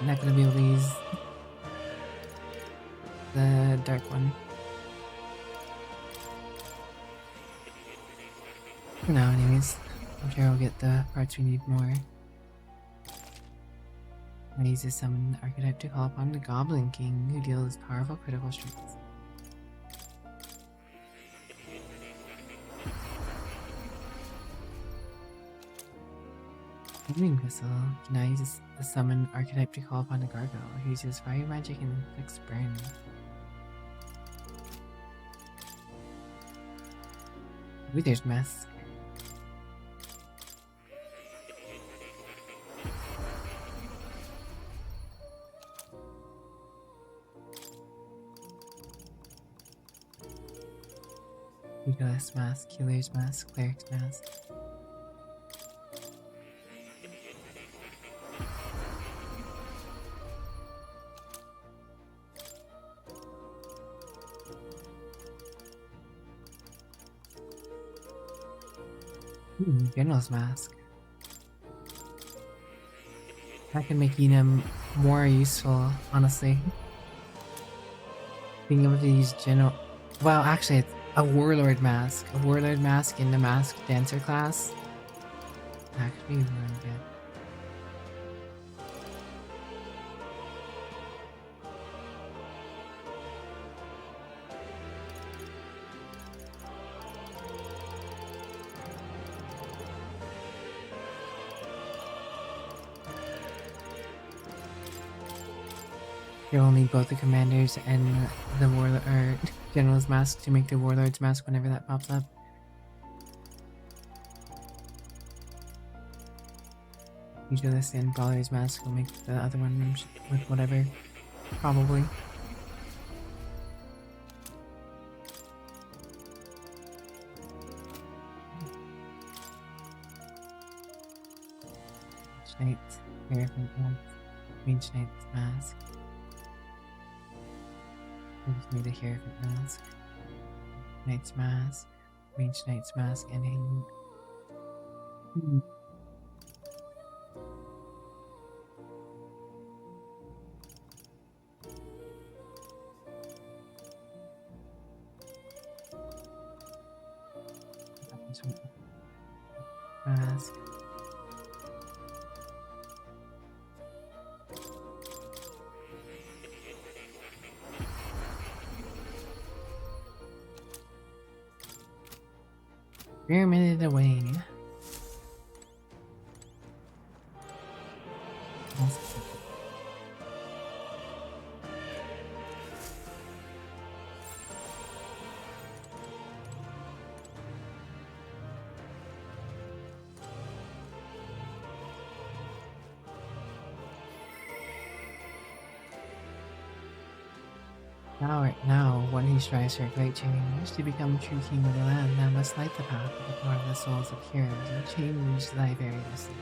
I'm not gonna be able to use the dark one. For now, anyways. I'm sure we'll get the parts we need more. I use the summon archetype to call upon the Goblin King, who deals powerful critical strikes. Summoning Vessel now uses the summon archetype to call upon the Gargoyle, who uses fire magic and inflicts burn. Ooh, there's Mask. Pugilist Mask, Healer's Mask, Cleric's Mask. General's Mask. That can make Yuna more useful, honestly. Being able to use General... Well, actually, it's a Warlord Mask. A Warlord Mask in the Mask Dancer class. Actually, really good. You will need both the commanders and the warlord or general's mask to make the warlord's mask whenever that pops up. Pugilist and brawler's mask will make the other one with whatever, probably. Knight's Hierophant Mask. Mage Knight's Mask. I just need a Hierophant Mask. Knight's Mask. Mage Knight's Mask and hanging. Mask. Pyramided away. Now, when he strives for a great change, to become true king of the land, thou must light the path of the power of the souls of heroes and change thy very destiny.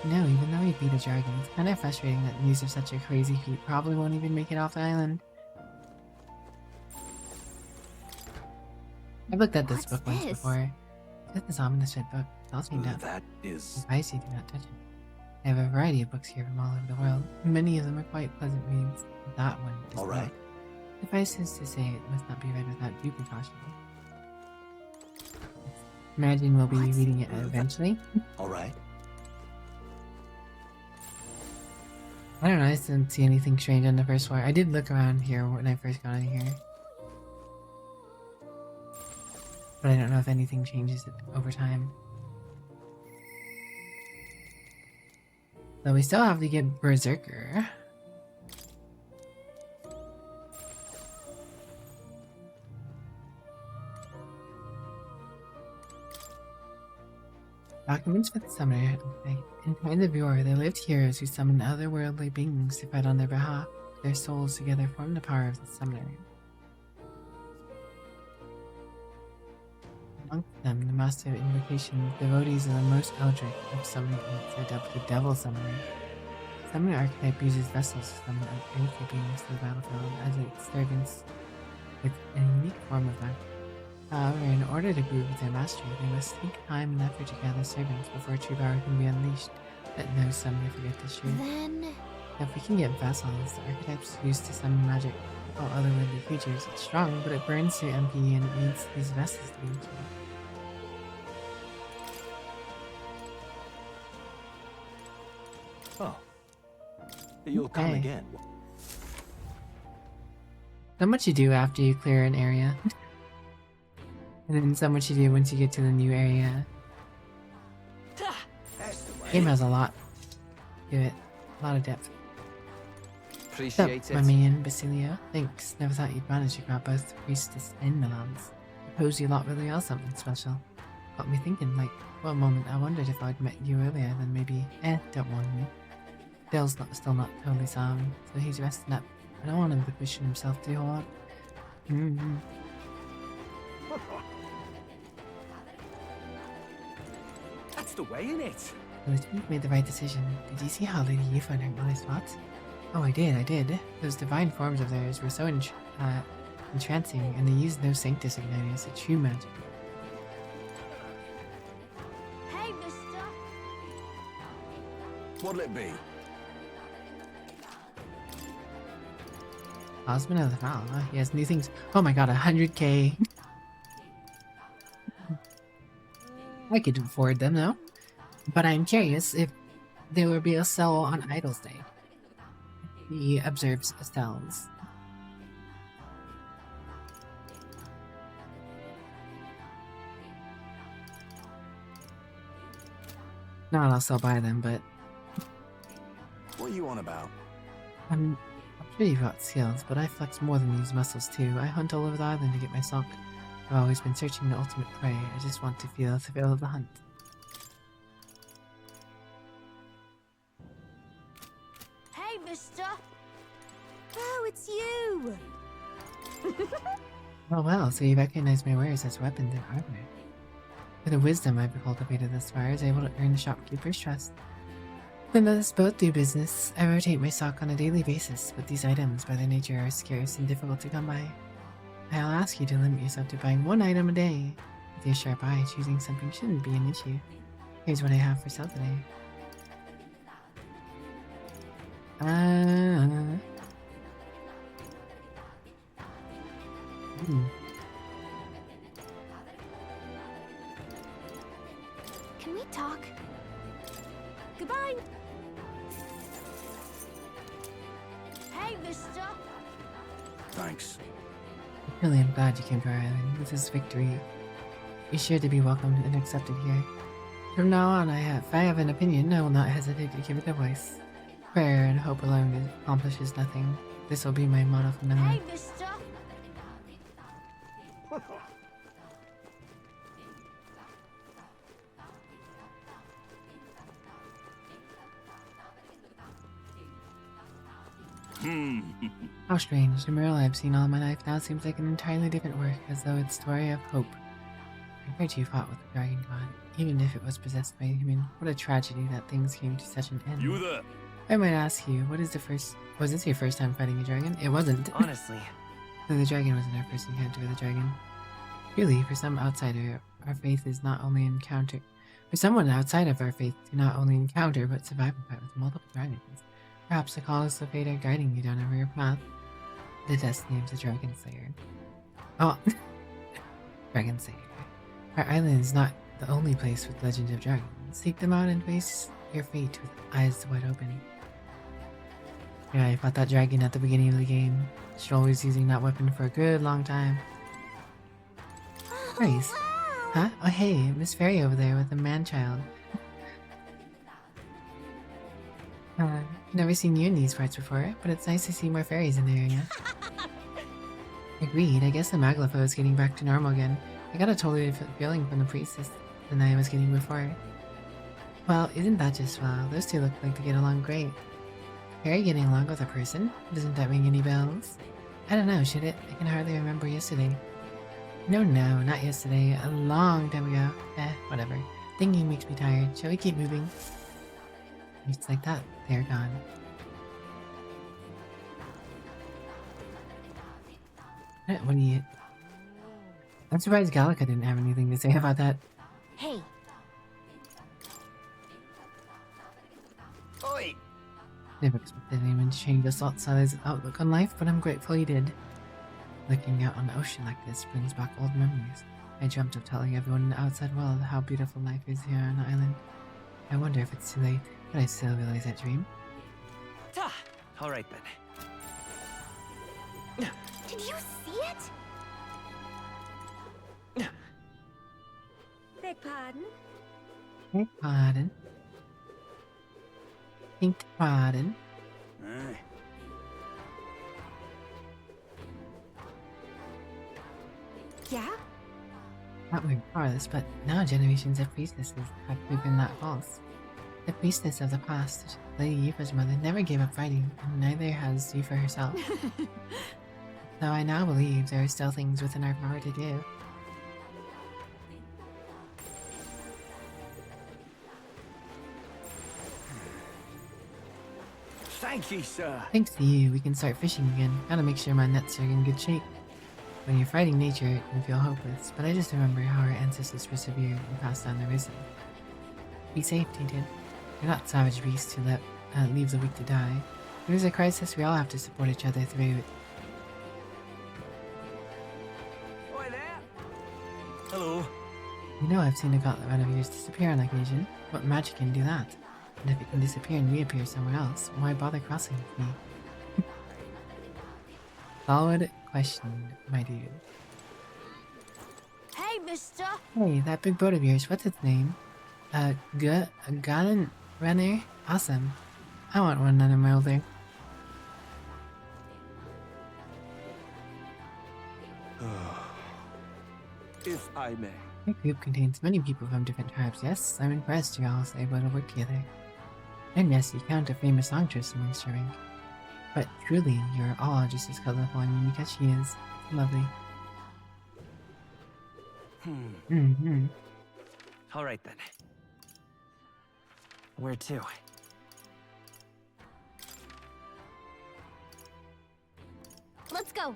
No, even though he beat a dragon, it's kind of frustrating that news of such a crazy feat probably won't even make it off the island. I've looked at this book once before. It's this ominous red book. It's all chained up. That is... Advise you do not touch it. I have a variety of books here from all over the world. Many of them are quite pleasant reads. That one is all right. Suffices to say it must not be read without due precaution. Imagine we'll be reading it eventually. All right. I don't know, I just didn't see anything strange on the first floor. I did look around here when I first got in here. But I don't know if anything changes over time. So we still have to get Berserker. Documents for the summoner. In times of yore, there lived heroes who summoned otherworldly beings to fight on their behalf. Their souls together formed the power of the summoner. Amongst them, the master of invocation, devotees of the most eldritch of summoning arts are dubbed the Devil Summoner. The summoner archetype uses vessels to summon earthly beings to the battlefield as its servants with a unique form of magic. However, in order to prove their mastery, they must take time and effort to gather servants before true power can be unleashed. Let no summoner forget this truth. Then... If we can get vessels, the archetypes used to summon magic or otherworldly creatures, it's strong, but it burns through MP and it needs these vessels to be killed. Oh. You'll come again. So much you do after you clear an area. And then so much you do once you get to the new area. The game has a lot to it. A lot of depth. Appreciate it. My man, Basilio. Thanks. Never thought you'd manage to grab both the priestess and Milan's. Suppose you lot really are something special. Got me thinking, like, for a moment I wondered if I'd met you earlier, then maybe, don't warn me. Dale's still not totally sound, so he's resting up. I don't want him to push himself too hard. That's the way, innit? Well, you've made the right decision. Did you see how Lady Yuffie hurt my spot? Oh, I did. Those divine forms of theirs were so entrancing, and they used no Sanctus Igniters, a true magic. Hey, mister! What'll it be? Husband of the Fowl, huh? He has new things. Oh my god, 100k. I could afford them though. But I'm curious if they will be a sell on Idol's Day. He observes sells. Not I'll still buy them, but What are you on about? I'm sure you've got skills, but I flex more than these muscles too. I hunt all over the island to get my stock. I've always been searching the ultimate prey. I just want to feel the thrill of the hunt. Hey, mister! Oh, it's you! Oh well, so you recognize my wares as weapons and armor. With the wisdom I've cultivated thus far, I was able to earn the shopkeeper's trust. Then let us both do business. I rotate my stock on a daily basis, but these items by their nature are scarce and difficult to come by. I'll ask you to limit yourself to buying 1 item a day. With your sharp eye, choosing something shouldn't be an issue. Here's what I have for sale today. Can we talk? Goodbye. Hey, mister. Thanks. Really, I'm glad you came to our island. With this victory, be sure to be welcomed and accepted here. From now on, if I have an opinion, I will not hesitate to give it a voice. Prayer and hope alone accomplishes nothing. This will be my motto from now on. Hey, mister. How strange. The mural I've seen all my life now seems like an entirely different work, as though it's a story of hope. I heard you fought with the dragon god, even if it was possessed by a human. What a tragedy that things came to such an end. You there? I might ask you, was this your first time fighting a dragon? It wasn't. Honestly. So the dragon wasn't our first encounter with a dragon. Really, for some outsider, our faith is not only encounter. For someone outside of our faith to not only encounter but survive a fight with multiple dragons. Perhaps the call is the fate are guiding you down a rear path. The destiny of the Dragon Slayer. Oh, Dragon Slayer. Our island is not the only place with legends of dragons. Seek them out and face your fate with eyes wide open. Yeah, I fought that dragon at the beginning of the game. Should always using that weapon for a good long time. Fairies. Huh? Oh hey, Miss Fairy over there with the man-child. Never seen you in these parts before, but it's nice to see more fairies in the area. Agreed, I guess the Maglafo is getting back to normal again. I got a totally different feeling from the priestess than I was getting before. Well, isn't that just wow? Those two look like they get along great. Fairy getting along with a person? Doesn't that ring any bells? I don't know, should it? I can hardly remember yesterday. No, not yesterday. A long time ago. Whatever. Thinking makes me tired. Shall we keep moving? It's like that. They're gone. What do you... I'm surprised Gallica didn't have anything to say about that. Hey. Oi! Never expected anyone to change Assault's outlook on life, but I'm grateful he did. Looking out on the ocean like this brings back old memories. I dreamt of telling everyone in the outside world how beautiful life is here on the island. I wonder if it's too late, but I still realize that dream. Alright then. Did you see it? Beg pardon? Beg pardon? Beg pardon? Aye. Yeah? Not regardless, but now generations of priestesses have proven that false. The priestess of the past, Lady Yufa's mother, never gave up fighting, and neither has Yufa herself. Though I now believe there are still things within our power to do. Thank you, sir. Thanks to you, we can start fishing again. Gotta make sure my nets are in good shape. When you're fighting nature, it can feel hopeless, but I just remember how our ancestors persevered and passed down their wisdom. Be safe, Tainted. We're not savage beasts who leave the weak to die. When there's a crisis, we all have to support each other through it. Oi there! Hello. You know I've seen a gauntlet run of yours disappear on occasion. What magic can do that? And if it can disappear and reappear somewhere else, why bother crossing with me? Solid question, my dude. Hey, mister! Hey, that big boat of yours, what's its name? A Garden Runner? Awesome. I want one under my older. If I may. My group contains many people from different tribes, yes? I'm impressed you're all able to work together. And yes, you count a famous songstress amongst your rank. But truly, you're all just as colorful and unique as she is. Lovely. Alright then. Where to? go.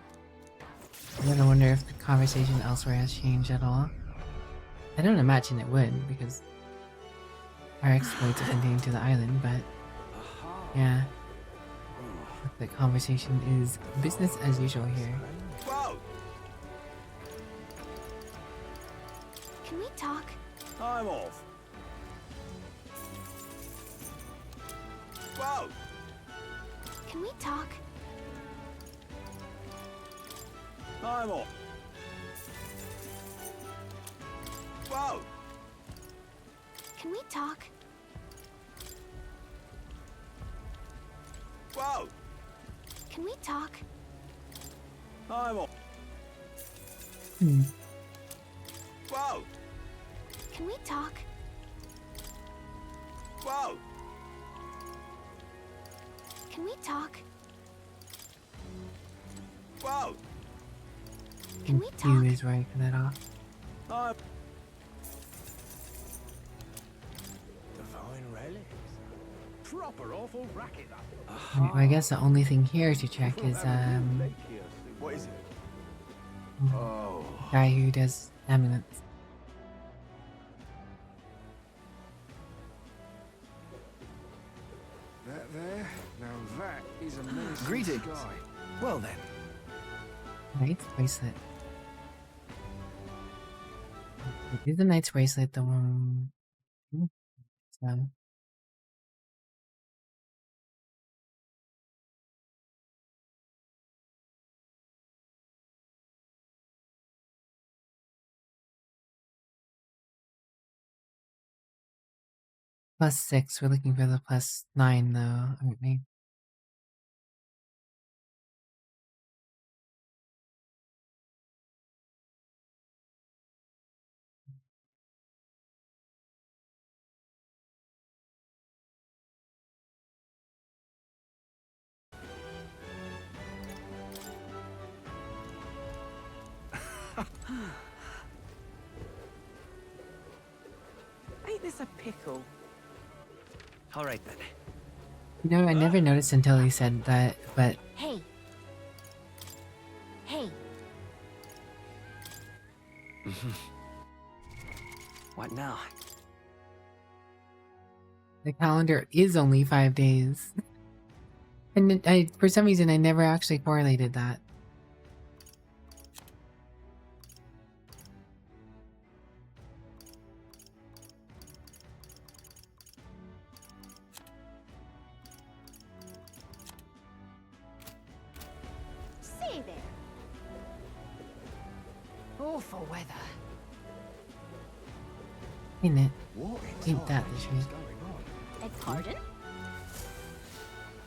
I'm gonna wonder if the conversation elsewhere has changed at all. I don't imagine it would, because our exploits are contained to the island, but yeah. The conversation is business as usual here. Whoa! Can we talk? I'm off. Whoa! Can we talk? I'm off. Whoa! Can we talk? Whoa! Can we talk? I'm off. Whoa! Can we talk? Whoa! Can we talk? Whoa! Can we talk? Confused where I cut it off. Divine relics. Proper awful racket. Well, I guess the only thing here to check is What is it? Oh, guy who does amulets. That there? Now that is a menacing Greetings. sky. Well then. Knight's bracelet. Is the knight's bracelet the one? So. +6. We're looking for the +9 though, aren't we? Ain't this a pickle? All right then. You know, I never noticed until he said that, but Hey. Hey. What now? the calendar is only 5 days. And for some reason, I never actually correlated that. Say there. Awful weather. Ain't it? Ain't that the truth? Beg pardon?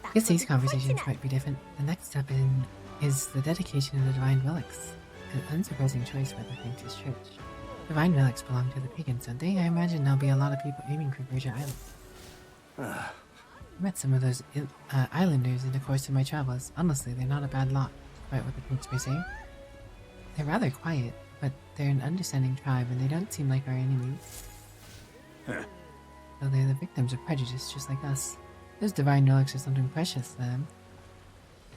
I guess these conversations might be different. The next step is the dedication of the Divine Relics. An unsurprising choice for the Sanctus Church. Divine Relics belong to the pagans, don't they? I imagine there'll be a lot of people aiming for Persia Island. I met some of those islanders in the course of my travels. Honestly, they're not a bad lot, despite what the folks may say. They're rather quiet, but they're an understanding tribe and they don't seem like our enemies. So they're the victims of prejudice, just like us. Those divine relics are something precious to them.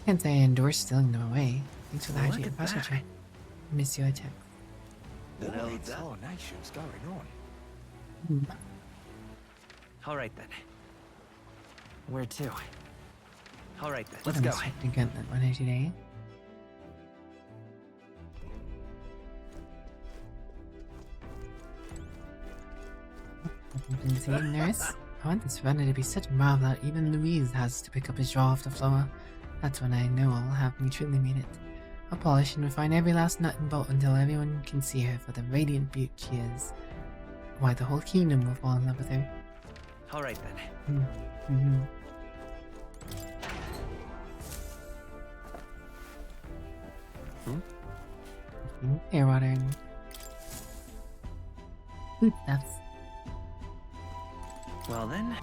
Can't say I endorse stealing them away. Thanks for the hydrated posture check. Monsieur Tech. The nation's going on. All right then. Where to? All right then. Let's Let's go. Expecting Gauntlet one today. Insane nurse. I want this runner to be such a marvel that even Louise has to pick up his jaw off the floor. That's when I know I'll have me truly made it. I'll polish and refine every last nut and bolt until everyone can see her for the radiant beauty she is. Why, the whole kingdom will fall in love with her. All right then. Air water and food stuffs. Well then.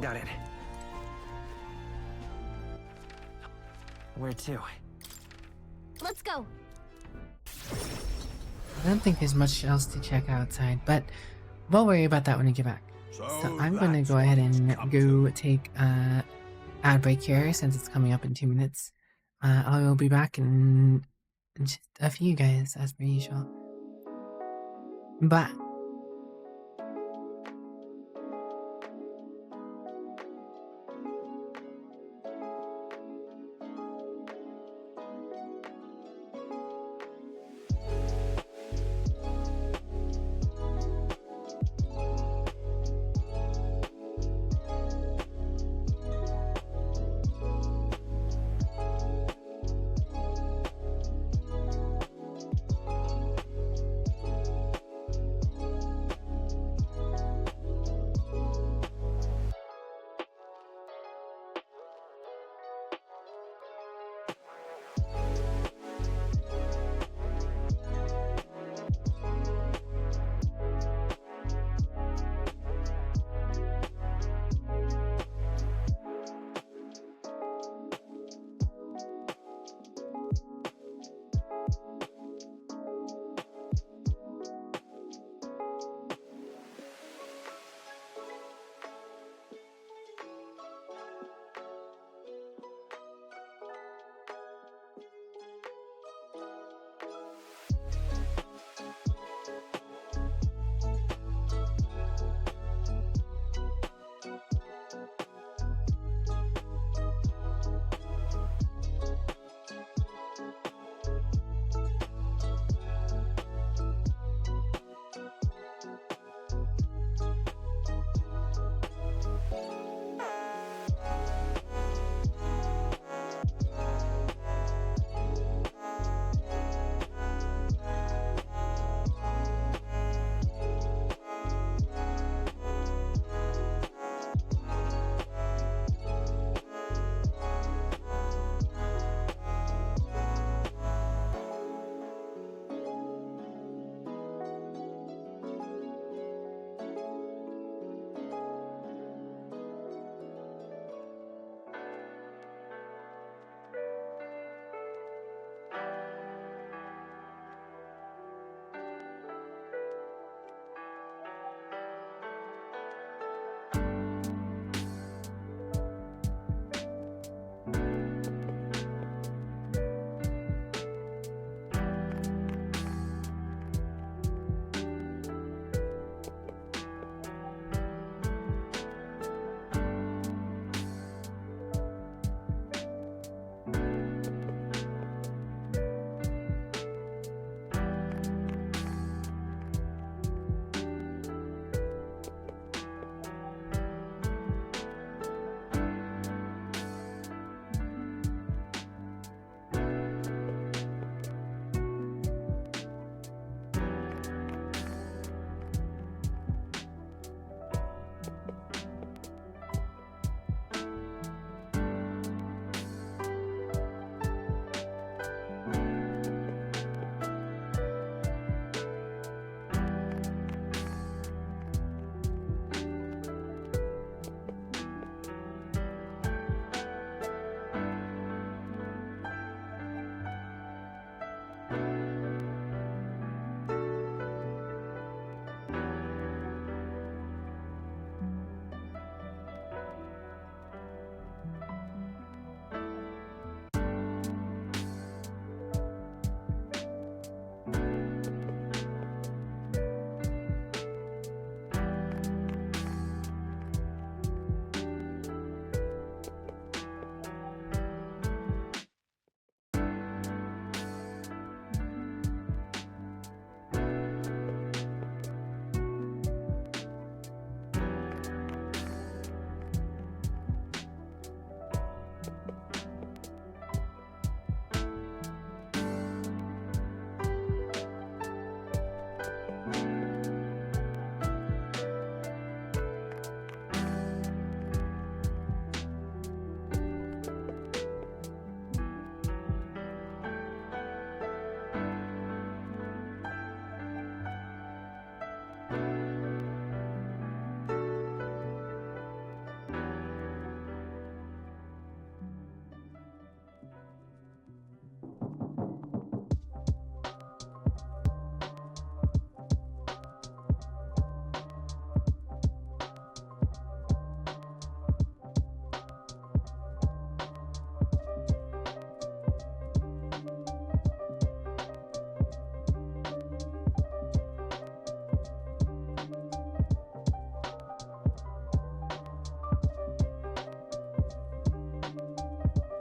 Got it. Where to? Let's go. I don't think there's much else to check outside, but we'll worry about that when we get back. So I'm going to go ahead and go take a ad break here since it's coming up in 2 minutes. I will be back in just a few, guys, as per usual. Bye.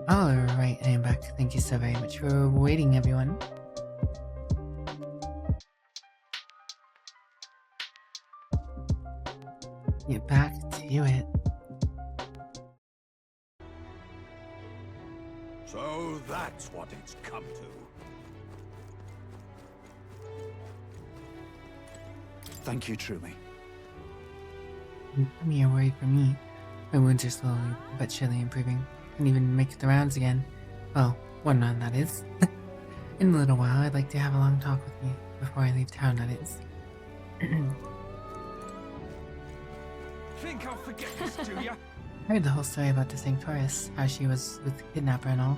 Alright, I am back. Thank you so very much for waiting, everyone. Get back to it. So that's what it's come to. Thank you, Trumi. Come here, worry for me. My wounds are slowly but surely improving. I can even make the rounds again. Well, one run, that is. In a little while, I'd like to have a long talk with you. Before I leave town, that is. Think I'll forget this, do ya? I heard the whole story about the Sanctorus, how she was with the kidnapper and all.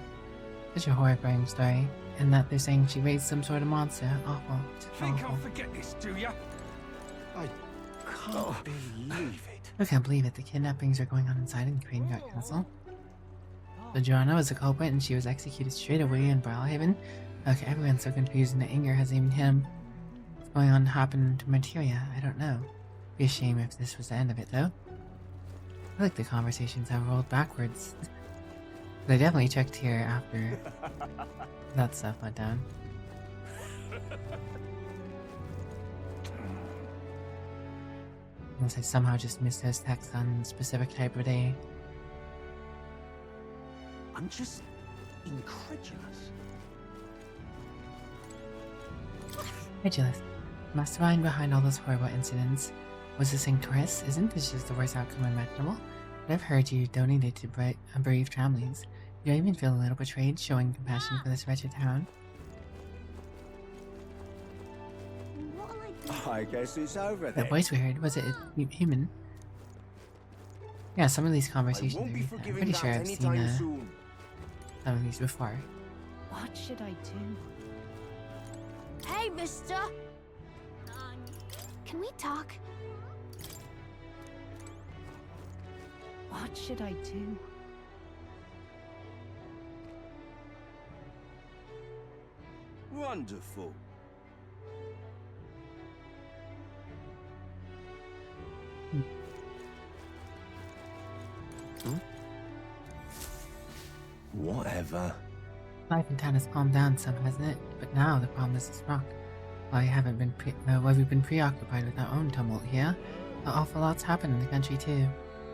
Such a horrifying story, and that they're saying she raised some sort of monster. Awful. Think I'll forget this, do ya? I can't believe it. I can't believe it. The kidnappings are going on inside in Graveyard Castle. So Joanna was the culprit and she was executed straight away in Brawlhaven. Okay, everyone's so confused and the anger has even him. What's going on happen to Materia? I don't know. Be a shame if this was the end of it though. I feel like the conversations have rolled backwards. But I definitely checked here after that stuff went down. Unless I somehow just missed those texts on a specific type of day. I'm just incredulous. Incredulous. Mastermind behind all those horrible incidents was the Sanctorus. Isn't this just the worst outcome imaginable? But I've heard you donated to bereaved families. You don't even feel a little betrayed, showing compassion for this wretched town? I guess it's over then. That voice we heard, was it human? Yeah, some of these conversations are, I'm pretty sure I've seen some of these before. What should I do? Hey, mister! Can we talk? What should I do? Wonderful. Whatever. Life in town has calmed down some, hasn't it? But now the problem is this rock. While we've been preoccupied with our own tumult here, an awful lot's happened in the country too.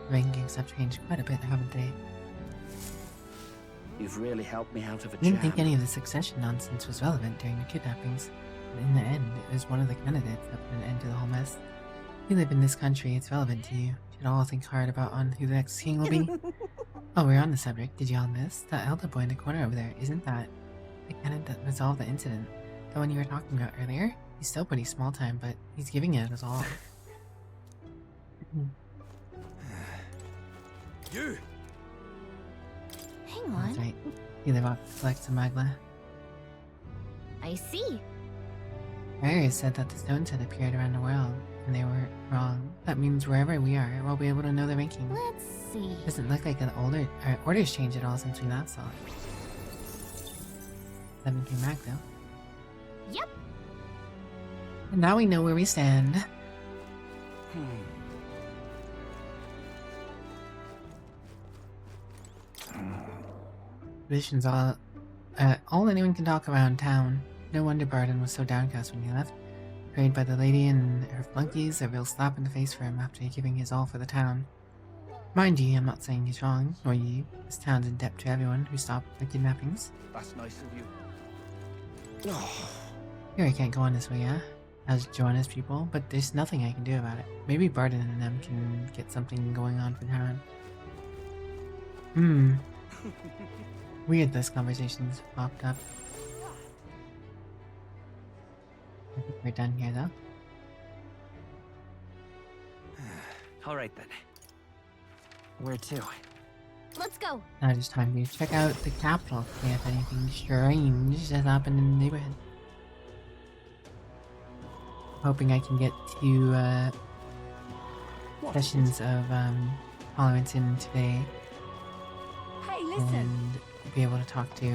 The rankings have changed quite a bit, haven't they? You've really helped me out of a I didn't jam. think any of the succession nonsense was relevant during the kidnappings, but in the end, it was one of the candidates that put an end to the whole mess. You live in this country, it's relevant to you. You should all think hard about who the next king will be. Oh, we're on the subject. Did you all miss? That elder boy in the corner over there, isn't that the candidate that resolved the incident? The one you were talking about earlier? He's still pretty small time, but he's giving it us all. You! Hang on. That's right. You live off the flex of Magla. I see. Barriers said that the stones had appeared around the world, and they were wrong. That means wherever we are, we'll be able to know the ranking. Let's see. Doesn't look like orders changed at all since we last saw it. 7 came back though. Yep. And now we know where we stand. Traditions all anyone can talk around town. No wonder Barden was so downcast when he left. Prayed by the lady and her flunkies, a real slap in the face for him after giving his all for the town. Mind you, I'm not saying he's wrong, nor you. This town's in debt to everyone who stopped the kidnappings. That's nice of you. Here I can't go on this way, yeah? As Joanna's people, but there's nothing I can do about it. Maybe Barden and them can get something going on for town. Weird this conversation's popped up. I think we're done here though. Alright then. Where to? Let's go. Now it's time to check out the capital to see if anything strange has happened in the neighborhood. Hoping I can get 2 sessions of tolerance in today. Hey, listen. And be able to talk to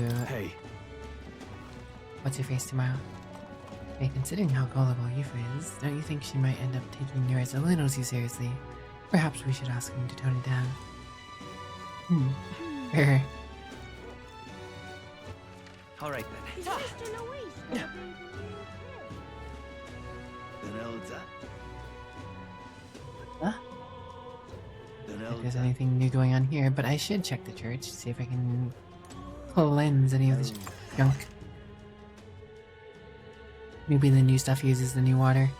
what's her face tomorrow. Hey, considering how gullible Yufa is, don't you think she might end up taking yours a little too seriously? Perhaps we should ask him to tone it down. All right then. Huh? If there's anything new going on here, but I should check the church, see if I can cleanse any of this junk. Maybe the new stuff uses the new water.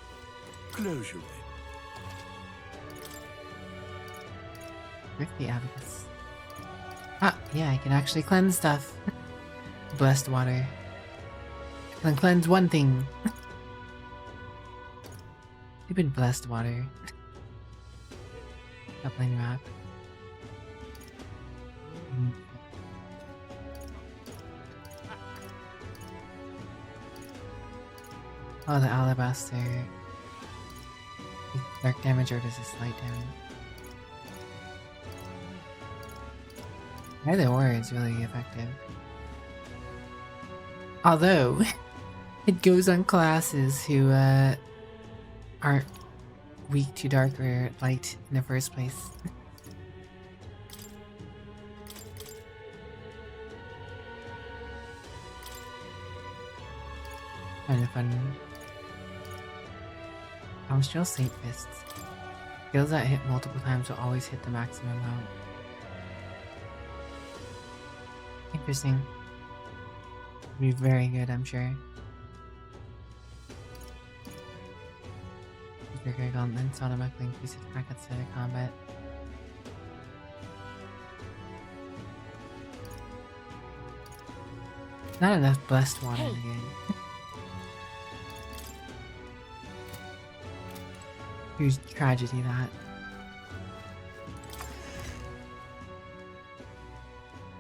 Close your With the abacus. Ah, yeah, I can actually cleanse stuff. Blessed water. I can cleanse one thing. Stupid blessed water. Upline wrap. Oh, the alabaster. Dark damage or does it slight damage? Either or is really effective. Although, it goes on classes who aren't weak to dark or light in the first place. Kind of fun. Constellation Saint Fists. Skills that hit multiple times will always hit the maximum amount. Interesting. Be very good, I'm sure. Trigger gauntlets automatically increase attack at start of combat. Not enough blessed water in the game. Huge tragedy that.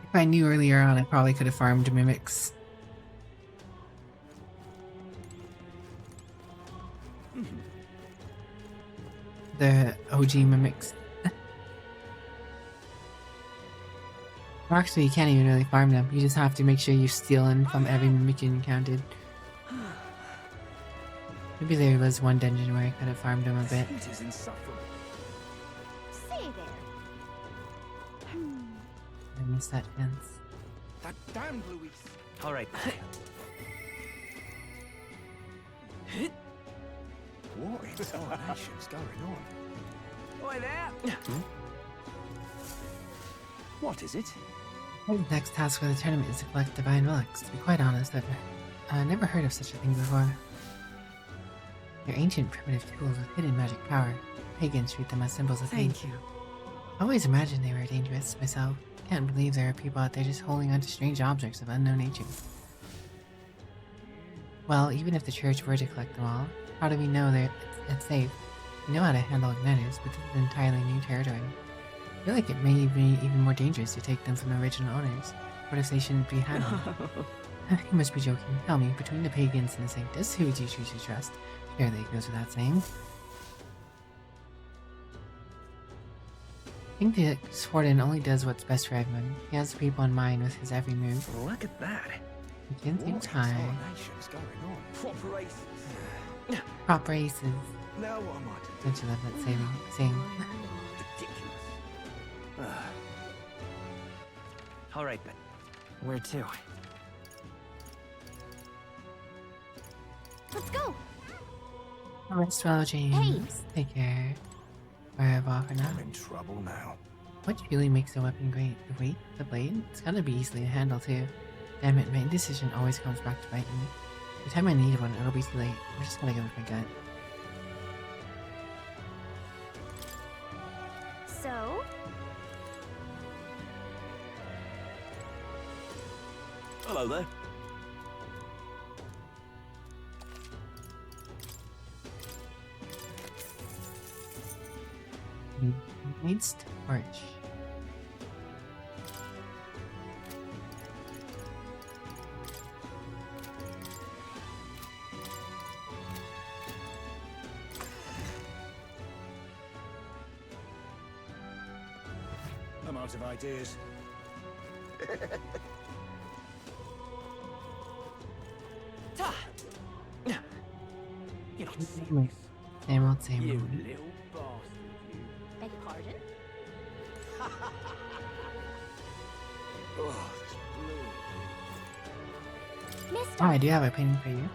If I knew earlier on, I probably could have farmed mimics. The OG mimics. Well, actually, you can't even really farm them. You just have to make sure you're stealing from every mimic you encountered. Maybe there was one dungeon where I could have farmed them a bit. It is insufferable. Say there. I missed that fence. That damned Luis. All right. What in tarnation's going on? Oi there! What is it? The next task for the tournament is to collect divine relics. To be quite honest, I've never heard of such a thing before. They're ancient primitive tools with hidden magic power. Pagans treat them as symbols of faith. Thank you. I always imagined they were dangerous myself. Can't believe there are people out there just holding onto strange objects of unknown nature. Well, even if the church were to collect them all, how do we know that it's safe? We know how to handle igniters, but this is entirely new territory. I feel like it may be even more dangerous to take them from the original owners. What if they shouldn't be handled? You must be joking. Tell me, between the pagans and the sanctus, who do you choose to trust? Surely it goes without saying. I think the Swarden only does what's best for everyone. He has people in mind with his every move. Look at that. Begins in time. Tarnation's going on? Proper races. Prop races. Now what am I to do? Don't you love that saying? Ridiculous. All right then. Where to? Let's go. Rest well, James. Take care. We're off for now. I'm in trouble now. What really makes a weapon great? The weight? The blade? It's gotta be easily to handle too. Damn it, my indecision always comes back to bite me. Every time I need one, it'll be too late. I'm just gonna go with my gut. So? Hello there. Needs torch. I'm out of ideas. You're not serious. Same old, same You old. little bastard, you. Beg pardon? Oh, this blue. Mister. Oh, I do have a painting for you.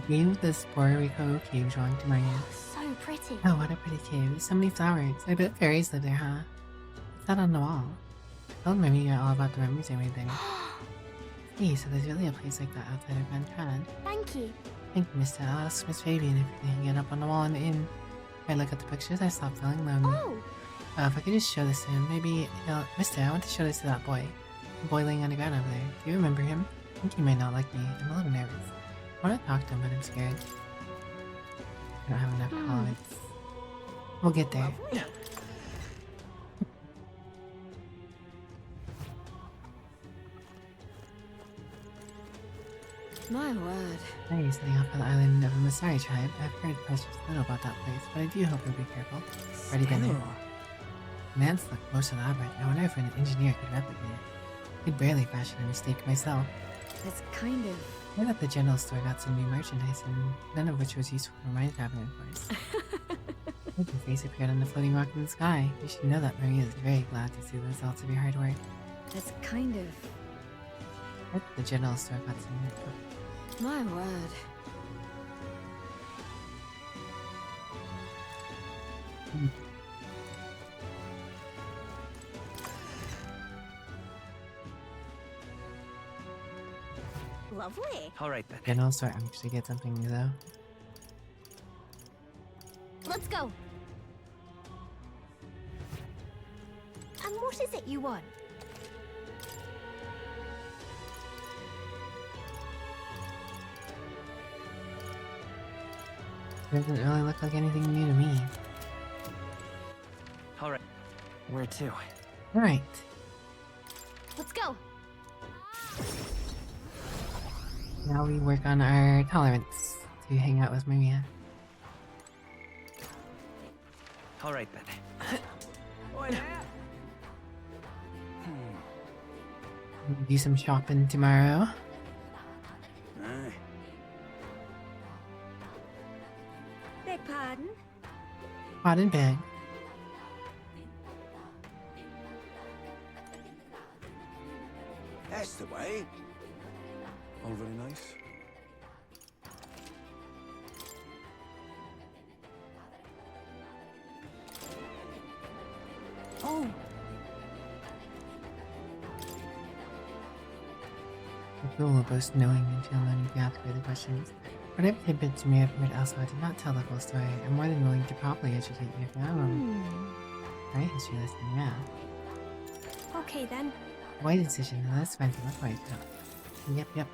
View this Puerto Rico cave drawing to Maria. So pretty. Oh, what a pretty cave. So many flowers. I bet fairies live there, huh? It's not on the wall. I told Maria all about the memories I made there. Hey, so there's really a place like that outside of Mantrad. Thank you. Thank you, Mister. I'll ask Miss Fabian if they hang it up on the wall in the inn. If I look at the pictures, I stop feeling lonely. Oh! If I could just show this to him, maybe he'll... Mister, I want to show this to that boy. The boy laying on the ground over there. Do you remember him? I think he might not like me. I'm a little nervous. I want to talk to him, but I'm scared. I don't have enough comments. We'll get there. My word. Now you're sitting off on the island of the Masai tribe. I've heard precious little about that place, but I do hope you'll be careful. Already been there. The man's look most elaborate. I wonder if an engineer could replicate it. I'd barely fashion a mistake myself. It's kind of... I heard that the general store got some new merchandise, and none of which was useful for my traveling, of course. Your face appeared on the floating rock in the sky. You should know that Maria is very glad to see the results of your hard work. It's kind of... I heard that the general store got some new... My word. Lovely. Alright then. General store actually get something new, though. Let's go. And what is it you want? Doesn't really look like anything new to me. Alright. Where to? Alright. Let's go. Now we work on our tolerance to hang out with Maria. Alright then. Do some shopping tomorrow. Beg pardon? Pardon, bag. That's the way. All very nice. Oh! I feel both knowing until learning to ask further questions. Whatever tidbits you may have heard elsewhere did not tell the full story. I'm more than willing to properly educate you if I Right, history lesson, yeah. Okay then. Why decision? That's fine. That's right. Yep.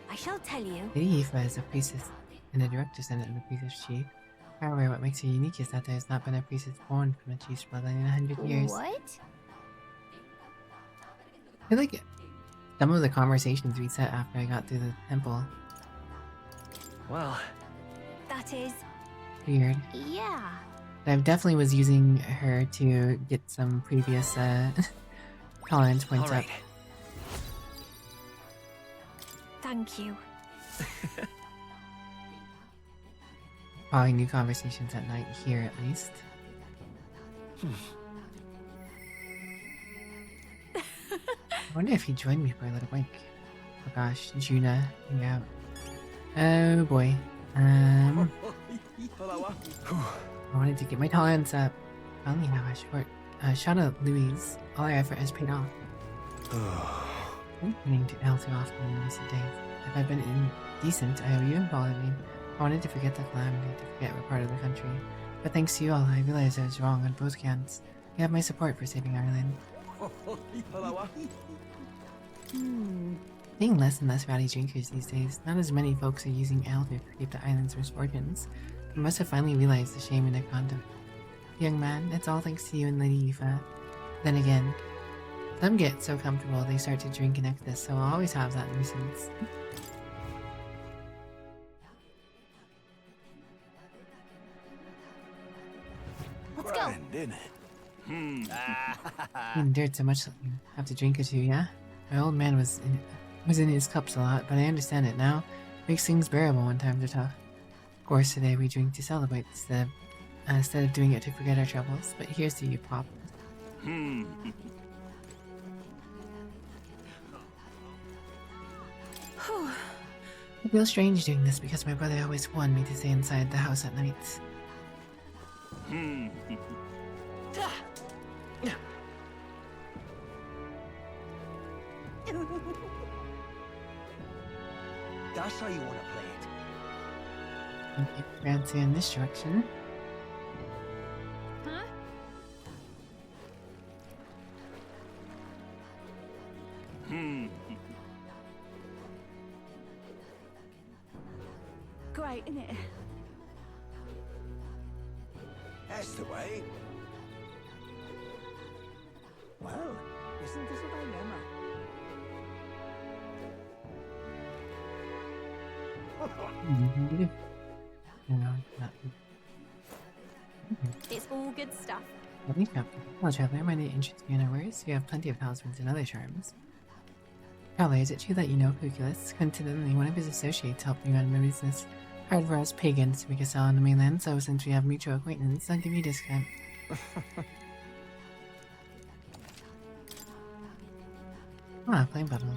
I shall tell you. Lady Aoife is a priestess and a direct descendant of the priestess chief. However, what makes her unique is that there has not been a priestess born from a chief's bloodline in 100 years. What? I feel like some of the conversations reset after I got through the temple. Well, That is... Weird. Yeah. I definitely was using her to get some previous tolerance points up. Thank you. Probably new conversations at night here at least. I wonder if he joined me for a little wink. Oh gosh, Juna, hang out. Oh boy. I wanted to get my tolerance up. I only have a shot at Louise. All our effort has paid off. I'm running to L too often in recent days. If I've been indecent, I owe you an apology. I wanted to forget the calamity, to forget we're part of the country. But thanks to you all, I realized I was wrong on both counts. You have my support for saving Ireland. Seeing less and less rowdy drinkers these days, not as many folks are using ale to escape the island's misfortunes. They must have finally realized the shame in their conduct. Young man, it's all thanks to you and Lady Aoife. Then again, some get so comfortable they start to drink in excess, so I'll always have that nuisance. Let's go. You endured so much, you have to drink or two, yeah? My old man was in his cups a lot, but I understand it now. Makes things bearable when times are tough. Of course, today we drink to celebrate instead of doing it to forget our troubles. But here's to you, Pop. feel strange doing this because my brother always warned me to stay inside the house at night. That's how you want to play it. Thank you, fancy in this direction. Huh? Great, isn't it? That's the way. Well, isn't this a dilemma? It's all good stuff. Lovely chapter. Well, traveler, my name interests you in our ways. You have plenty of talismans and other charms. Traveler, is it true that you know Cuculus? Coincidentally, one of his associates helped me run my business. Hard for us pagans to make a sale on the mainland, so since we have mutual acquaintance, I'll give you a discount. Flame bottle.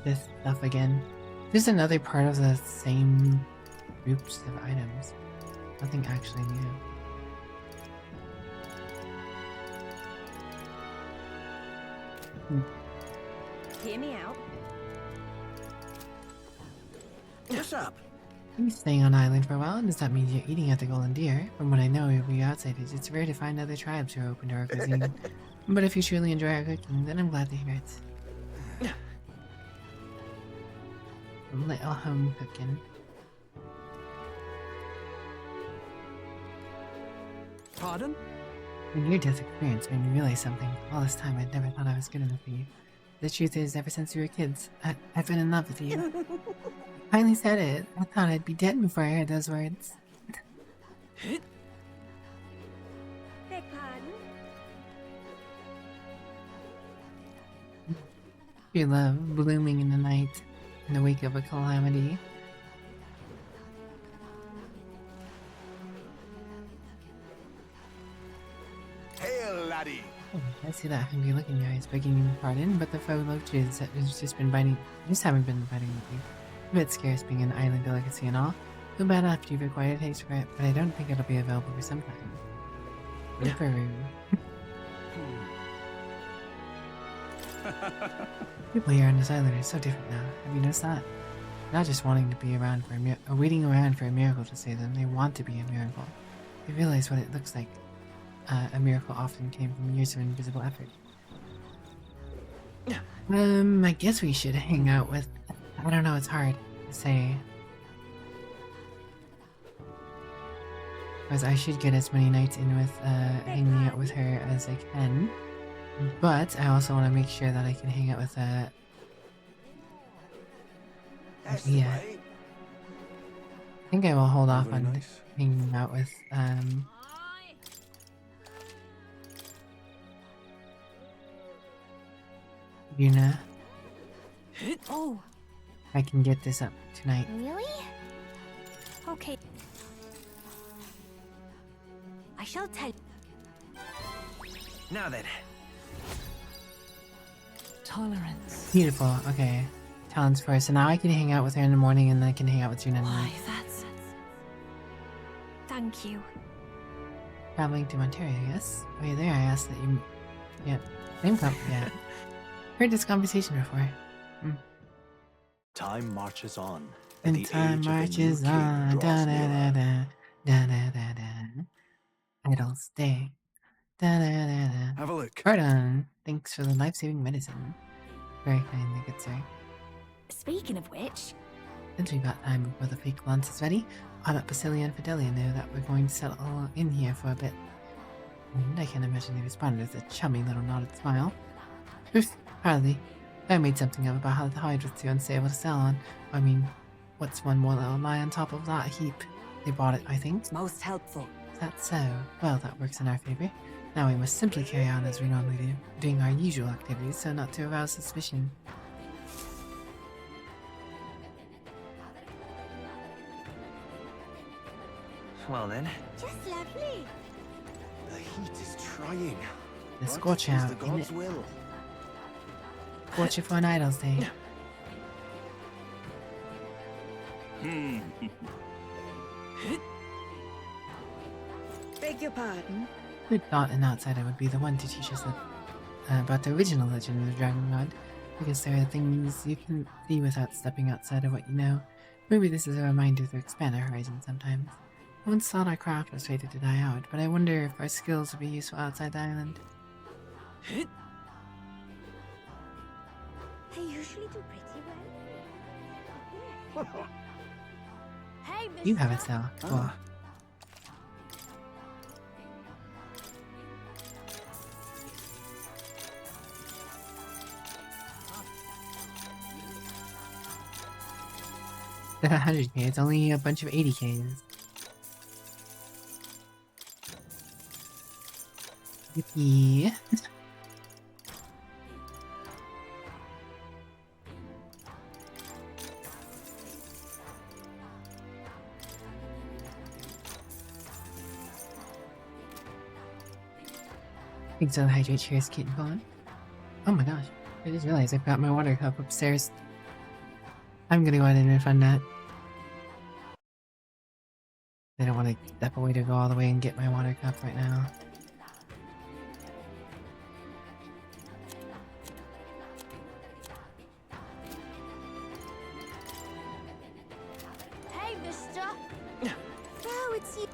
This stuff again. There's another part of the same groups of items. Nothing actually new. Hear me out. What's up? You're staying on island for a while. Does that mean you're eating at the Golden Deer? From what I know of you outsiders, it's rare to find other tribes who are open to our cuisine. But if you truly enjoy our cooking, then I'm glad to hear it. A little home cooking. Pardon? The near-death experience made me realize something. All this time, I'd never thought I was good enough for you. The truth is, ever since we were kids, I've been in love with you. I finally said it. I thought I'd be dead before I heard those words. Beg pardon? Your love blooming in the night, in the wake of a calamity. Hail, laddie! I see that hungry look in your eyes, begging your pardon, but the foe loaches that just haven't been biting with you. A bit scarce being an island delicacy and all. Too bad after you've acquired a taste for it, but I don't think it'll be available for some time. Liveroo. People here on this island are so different now. Have you noticed that? Not just wanting to be around for waiting around for a miracle to save them, they want to be a miracle. They realize what it looks like. A miracle often came from years of invisible effort. I guess we should hang out with... I don't know, it's hard to say. Because I should get as many nights in with hanging out with her as I can. But I also want to make sure that I can hang out with yeah. I think I will hold off on hanging out with Yuna. Oh. I can get this up tonight. Really? Okay. I shall tell. Now then. Tolerance. Beautiful. Okay. Talents first. So now I can hang out with her in the morning and then I can hang out with Yuna. Why, that's... Thank you. Traveling to Ontario, yes? Oh, yeah, there I asked that you... Yeah. Same yeah. Heard this conversation before. Time marches on. And time marches on. Da da da da. Da da da da. Idle stay. Da da da da. Have a look. Pardon. Thanks for the life-saving medicine. Very kindly, good sir. Speaking of which... Since we've got time before the fake lance is ready, I'll let Basilia and Fidelia know that we're going to settle in here for a bit. And I can't imagine they responded with a chummy little nodded smile. Hardly. I made something up about how the hide was too unstable to sell on. I mean, what's one more little lie on top of that heap? They bought it, I think. Most helpful. Is that so? Well, that works in our favor. Now we must simply carry on as we normally do, doing our usual activities so not to arouse suspicion. Well then. Just lovely. The heat is trying. The scorch out, the gods' will. Scorch it for an idol's day. Beg your pardon? Who thought an outsider would be the one to teach us about the original legend of the Dragon God? Because there are things you can see without stepping outside of what you know. Maybe this is a reminder to expand our horizons sometimes. I once thought our craft was fated to die out, but I wonder if our skills would be useful outside the island. I usually do pretty well. Hey, Mr. You have a cell. Cool. It's 100k, it's only a bunch of 80ks. Yippee. Think so, hydrate cheers, kitten gone. Oh my gosh, I just realized I've got my water cup upstairs. I'm gonna go ahead and refund that. I don't want to step away to go all the way and get my water cup right now. Hey, mister! Oh, it's you.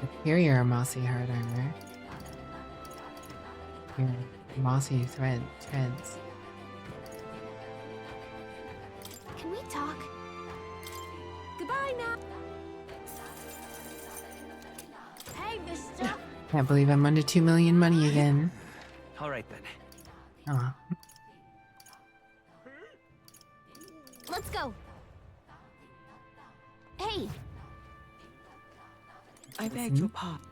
Superior mossy hard armor. Your mossy threads. Can we talk? Goodbye now. Hey, mister! Can't believe I'm under 2 million money again. Alright then. Oh. Let's go. Hey! I beg your pardon.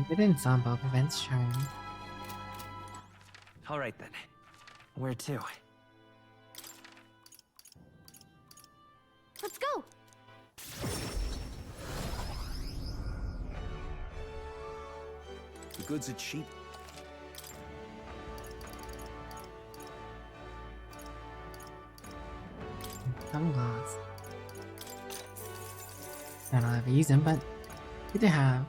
Within Samba prevents charm. Alright then. Where to? Let's go! The goods are cheap. Sunglass. I don't know if I use them, but good to have.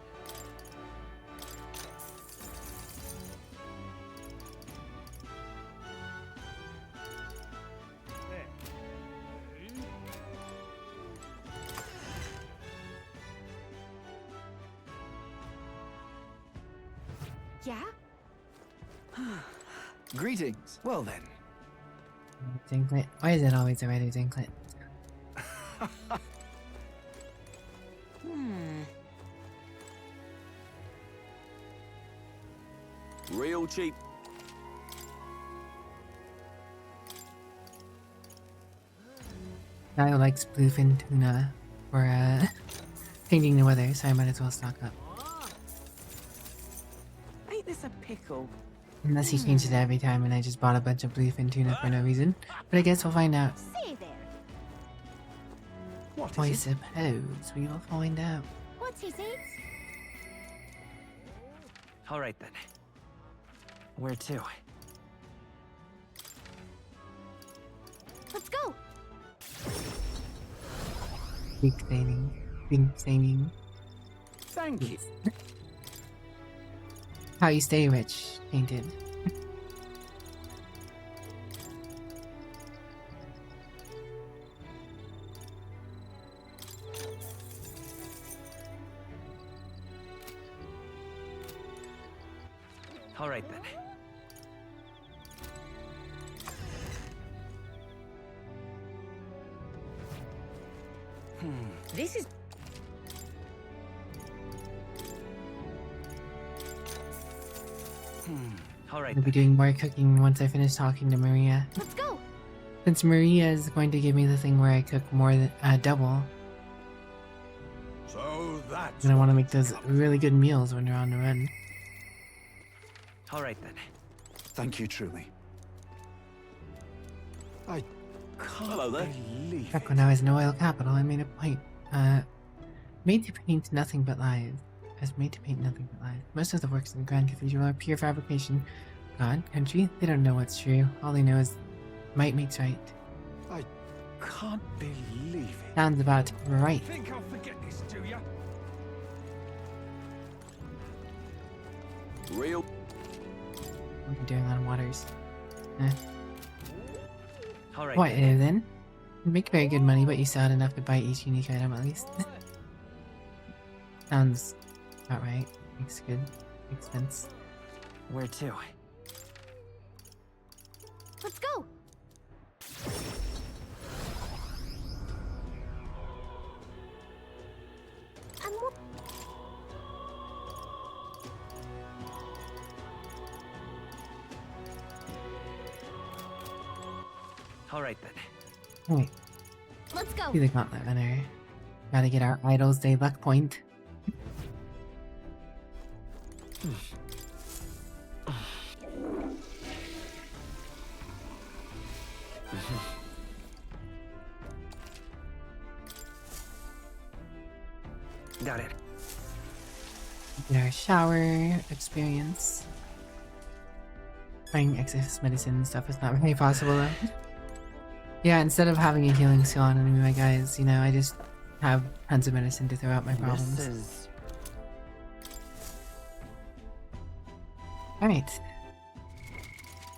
Yeah? Greetings. Well then. Dinklet. Why is it always a red Dinklet? Real cheap. I likes bluefin tuna for changing the weather, so I might as well stock up. Ain't this a pickle? Unless he changes it every time and I just bought a bunch of bluefin tuna for no reason. But I guess we'll find out. Say there. What I is it? suppose we will find out. What's his age? Alright then. Where to? Let's go! Big saving. Big saving. Thank you. How you stay rich, Painted. Alright then. This is... Alright I'll be doing more cooking once I finish talking to Maria. Let's go! Since Maria is going to give me the thing where I cook more than double, So that's and I want to make those really good meals when you're on the run. All right then. Thank you, truly. I can't believe Back when I was in oil capital, I made a point. Made to paint nothing but lies. I was made to paint nothing but lies. Most of the works in the Grand Cathedral are pure fabrication. God, country, they don't know what's true. All they know is might makes right. I can't believe it. Sounds about right. Think I'll forget this, do ya? Real. What are you doing on waters? Eh. All right. What then? You make very good money, but you sell it enough to buy each unique item at least. Sounds about right. Makes good expense. Where to? Let's go. All right then. Wait. Let's go. See the gauntlet runner. Gotta get our Idol's Day luck point. Got it. Get our shower experience. Finding excess medicine and stuff is not really possible though. Yeah, instead of having a healing skill on any of my guys, you know, I just have tons of medicine to throw out my problems. This is... Alright.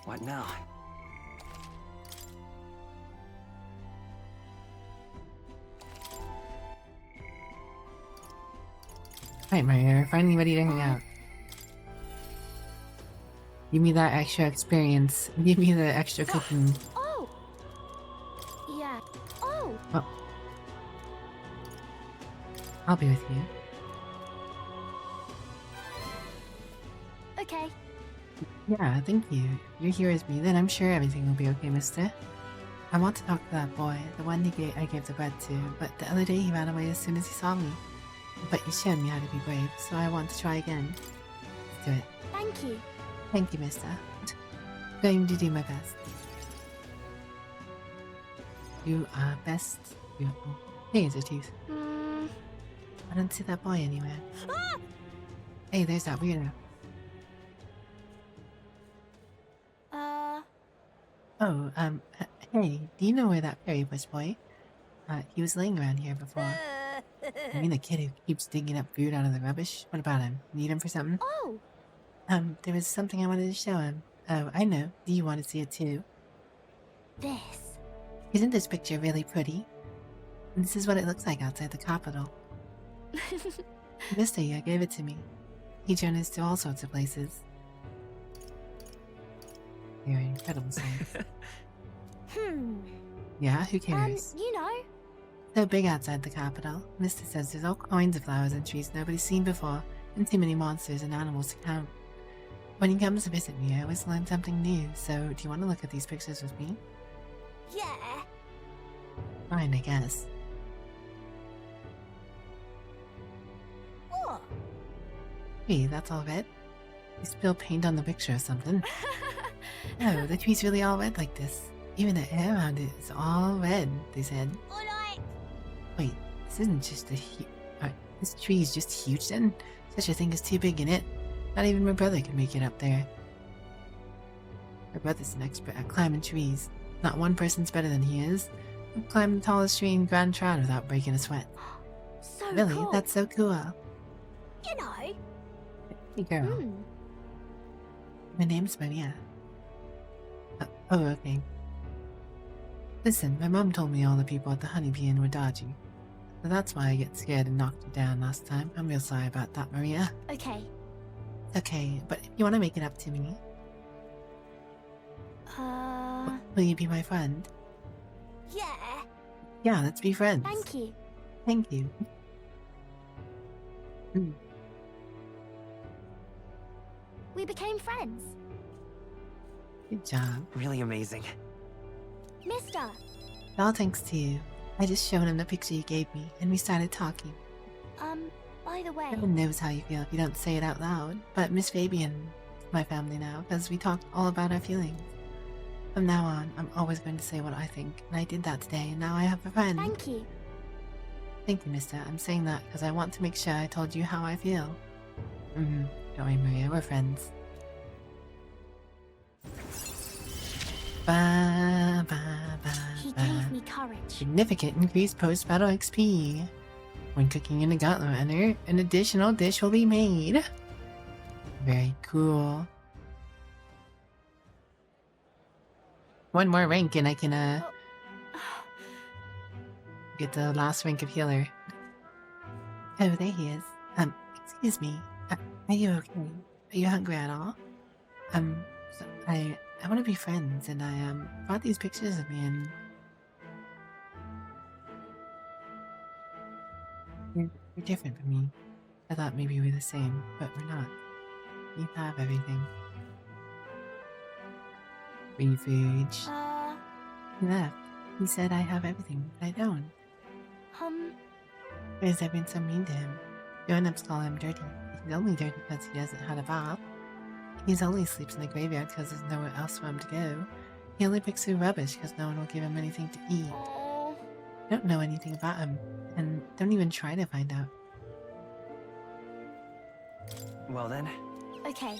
What now? Alright, Mario, finally ready to hang out. Give me that extra experience. Give me the extra cooking. Oh! Yeah. Oh! Oh. I'll be with you. Okay. Yeah, thank you. If you're here with me, then I'm sure everything will be okay, mister. I want to talk to that boy, the one I gave the bread to, but the other day he ran away as soon as he saw me. But you showed me how to be brave, so I want to try again. Let's do it. Thank you. Thank you, mister. Going to do my best. You are best. Beautiful. Here's a tooth. I don't see that boy anywhere. Ah! Hey, there's that weirdo. Oh, hey, do you know where that fairy was, boy? He was laying around here before. You mean the kid who keeps digging up food out of the rubbish? What about him? Need him for something? Oh! There was something I wanted to show him. Oh, I know. Do you want to see it too? This. Isn't this picture really pretty? This is what it looks like outside the capital. Mr. Yu gave it to me. He joined us to all sorts of places. They're incredible sights. Yeah, who cares? You know. So big outside the capital. Mister says there's all kinds of flowers and trees nobody's seen before, and too many monsters and animals to count. When he comes to visit me, I always learn something new, so do you want to look at these pictures with me? Yeah. Fine, I guess. What? Hey, that's all red? You spilled paint on the picture or something. No, the tree's really all red like this. Even the air around it is all red, they said. Alright. Wait, this isn't just this tree is just huge then? Such a thing is too big in it. Not even my brother can make it up there. My brother's an expert at climbing trees. Not one person's better than he is. He'll climb the tallest tree in Grand Shroud without breaking a sweat. So Really? cool. That's so cool. You know. Hey girl. My name's Maria. Oh, okay. Listen, my mom told me all the people at the Honeybee Inn were dodgy. So that's why I get scared and knocked you down last time. I'm real sorry about that, Maria. Okay. Okay, but if you want to make it up to me, will you be my friend? Yeah. Yeah, let's be friends. Thank you. Thank you. We became friends. Good job. Really amazing. Mister! All thanks to you. I just showed him the picture you gave me, and we started talking. By the way... Everyone knows how you feel if you don't say it out loud, but Miss Fabian is my family now, because we talked all about our feelings. From now on, I'm always going to say what I think, and I did that today, and now I have a friend. Thank you. Thank you, mister. I'm saying that because I want to make sure I told you how I feel. Don't worry, Maria, we're friends. Ba, ba, ba, He ba. gave me courage. Significant increased post-battle XP. When cooking in the gauntlet runner, an additional dish will be made. Very cool. One more rank and I can get the last rank of healer. Oh, there he is. Excuse me. Are you okay? Are you hungry at all? So I want to be friends, and I brought these pictures of me, and you're different from me. I thought maybe we're the same, but we're not. You have everything. Refuge. He left. He said I have everything, but I don't. Because I've been so mean to him. Grown-ups call him dirty. He's only dirty because he hasn't had a bath. He only sleeps in the graveyard because there's nowhere else for him to go. He only picks through rubbish because no one will give him anything to eat. I don't know anything about him, and don't even try to find out. Well then. Okay.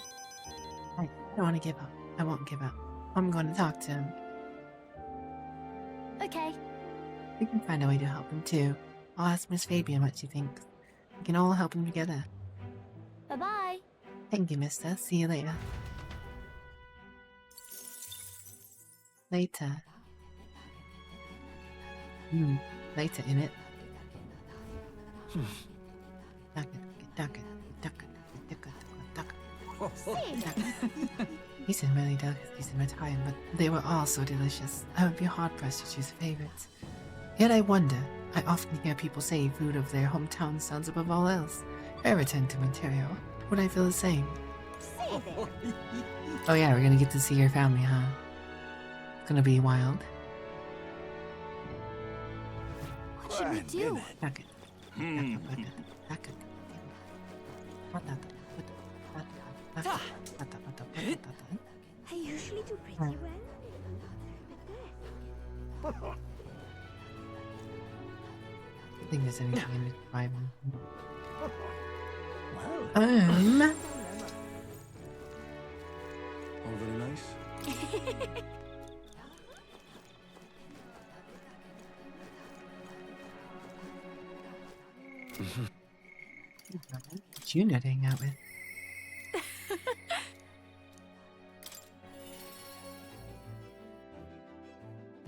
I don't want to give up. I won't give up. I'm going to talk to him. Okay. We can find a way to help him too. I'll ask Miss Fabian what she thinks. We can all help him together. Bye-bye. Thank you, mister. See you later. Later. Later, innit? These are really delicacies in my time, but they were all so delicious. I would be hard-pressed to choose favorites. Yet I wonder, I often hear people say food of their hometown stands above all else. If I return to Ontario, would I feel the same? Oh yeah, we're gonna get to see your family, huh? It's gonna be wild. What should we do? I usually do pretty well. I think there's anything in the Bible. All very nice. What you not hang out with?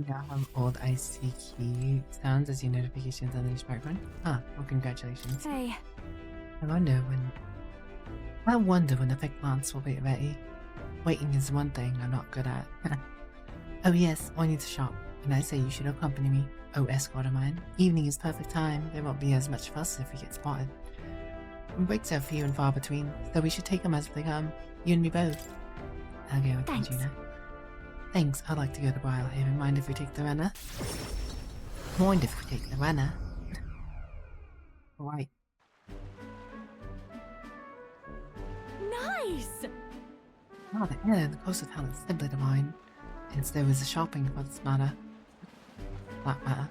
Now have old ICQ sounds as your notifications on your smartphone. Ah, well, congratulations. Hey. I wonder when the thick months will be ready. Waiting is one thing I'm not good at. Oh yes, I need to shop, and I say you should accompany me. Oh, escort of mine. Evening is perfect time. There won't be as much fuss if we get spotted. Breaks are few and far between, so we should take them as they come. You and me both. I'll go with you, Gina. Thanks, I'd like to go to Wildhaven. Mind if we take the runner? Mind if we take the runner? Right. Nice! Oh, the coast of hell is simply divine. Hence there was a shopping for this matter. That matter.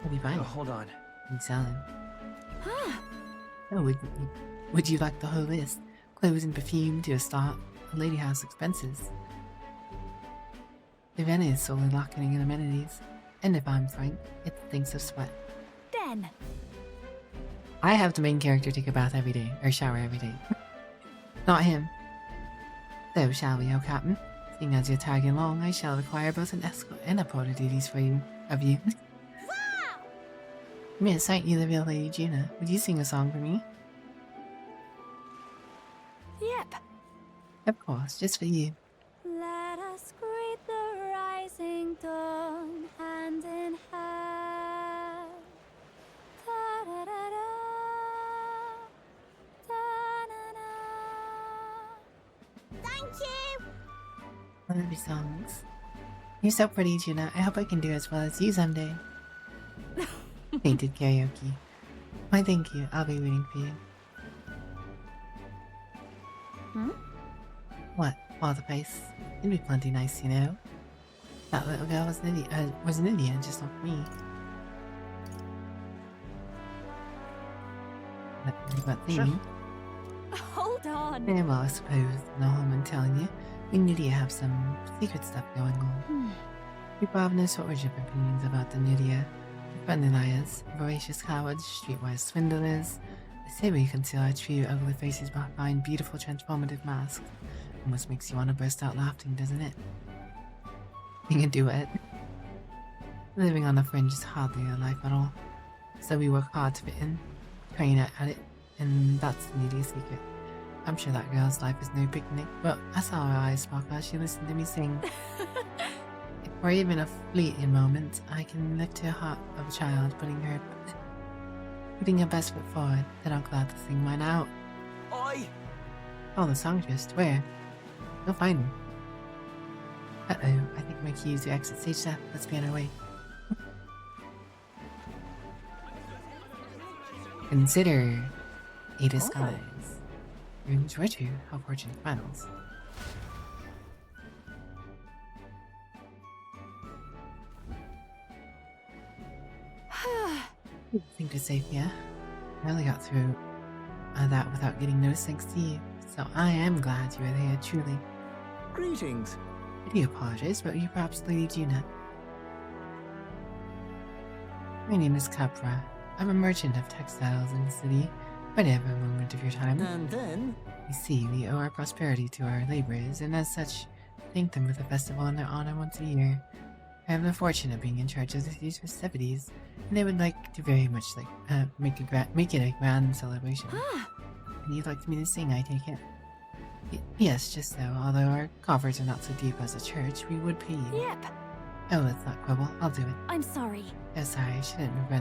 What are you buying? Oh, hold on. I'm selling. Oh, would you like the whole list? Clothes and perfume to a start. Lady house expenses. The Vienna is solely lacking in amenities, and if I'm frank, it stinks of sweat. Den. I have the main character take a bath every day, or shower every day. Not him. So shall we, oh Captain? Seeing as you're tagging along, I shall require both an escort and a porter duties for you. Miss, aren't you the real Lady Gina? Would you sing a song for me? Yep. Of course, just for you. Let us greet the rising dawn, hand in hand. Da-da-da-da, da-na-na. Thank you! One of your songs. You're so pretty, Juna. I hope I can do as well as you someday. Painted karaoke. Why, thank you. I'll be rooting for you. Hmm? What? All the place. It'd be plenty nice, you know. That little girl was an Indian, just like me. But thing. Hold on. Yeah, well, I suppose no harm in telling you. We Nudia have some secret stuff going on. People have no shortage of opinions about the Nudia. Friendly liars, voracious cowards, streetwise swindlers. They say we conceal our true ugly faces behind beautiful transformative masks. Almost makes you want to burst out laughing, doesn't it? You can do it. Living on the fringe is hardly a life at all. So we work hard to fit in, train at it, and that's the Nudia secret. I'm sure that girl's life is no picnic, but I saw her eyes sparkle as she listened to me sing. If for even a fleeting moment, I can lift her heart of a child, putting her best foot forward, then I'll glad to sing mine out. Oi! Oh, the songstress, where? Go find her. Uh-oh, I think my key is to exit stage left. Let's be on our way. Consider a disguise. Rooms where to, how fortune smiles. I think we're safe, yeah? I only got through that without getting noticed thanks to you, so I am glad you were there, truly. Greetings. I do apologize, but you perhaps Lady Juna. My name is Capra. I'm a merchant of textiles in the city. Might have a moment of your time. And then? You see, we owe our prosperity to our laborers, and as such, thank them with a festival in their honor once a year. I have the fortune of being in charge of these festivities, and they would like to very much make it a grand celebration. And you'd like me to sing, I take it? Yes, just so. Although our coffers are not so deep as a church, we would pay you. Yep. Oh, let's not quibble. I'll do it. I'm sorry. Oh, sorry. I should have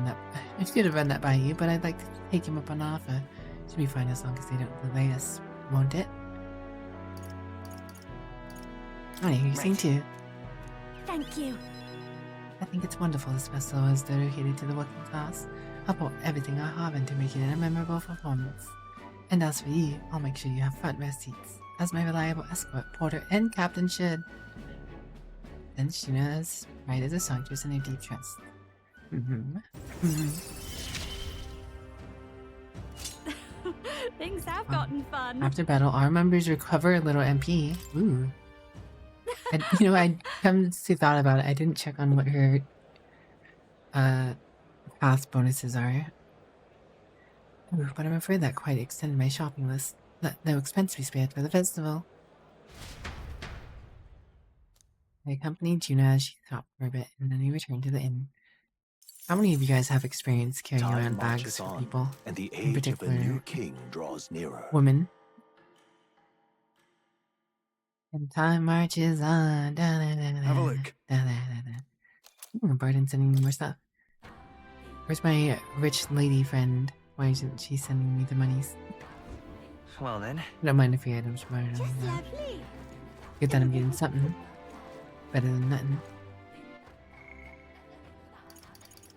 run that by you, but I'd like to take him up on offer. Should be fine as long as they don't delay us, won't it? Oh, you sing too. Thank you. I think it's wonderful this festival is dedicated to the working class. I'll put everything I have into making it a memorable performance. And as for you, I'll make sure you have front row seats, as my reliable escort, porter, and captain should. Then Shuna is right as a songstress in a deep trust. Things have gotten fun. After battle, our members recover a little MP. Ooh. I come to thought about it. I didn't check on what her path bonuses are. Ooh, but I'm afraid that quite extended my shopping list. Let no expense be spared for the festival. I accompanied Juna as she stopped for a bit, and then we returned to the inn. How many of you guys have experience carrying around bags for people? And the in age of particular, a new king draws nearer. women. And time marches on. Have a look. Barden's sending me more stuff. Where's my rich lady friend? Why isn't she sending me the monies? Well then. I don't mind if the items are good that I'm getting something. Better than nothing.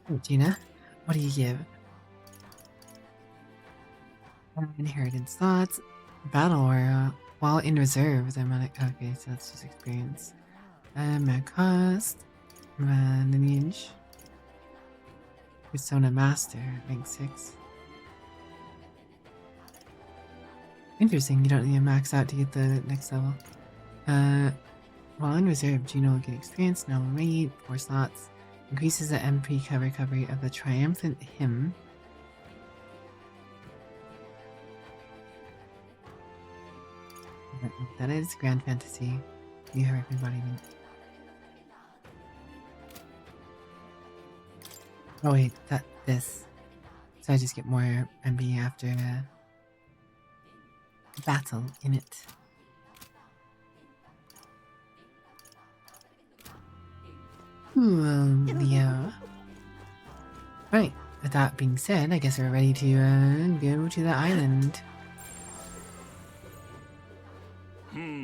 Oh, Gina, what do you give? Inheritance thoughts. Battle or while in reserve, the amount of, okay, so that's just experience. My cost. My lineage. Persona Master, rank 6. Interesting, you don't need to max out to get the next level. While in reserve, Gino will get experience, now rate, 4 slots. Increases the MP recovery of the triumphant hymn. That is Grand Fantasy. You heard embodiment. Oh wait, this. So I just get more MP after battle in it. Yeah. Right, with that being said, I guess we're ready to go to the island.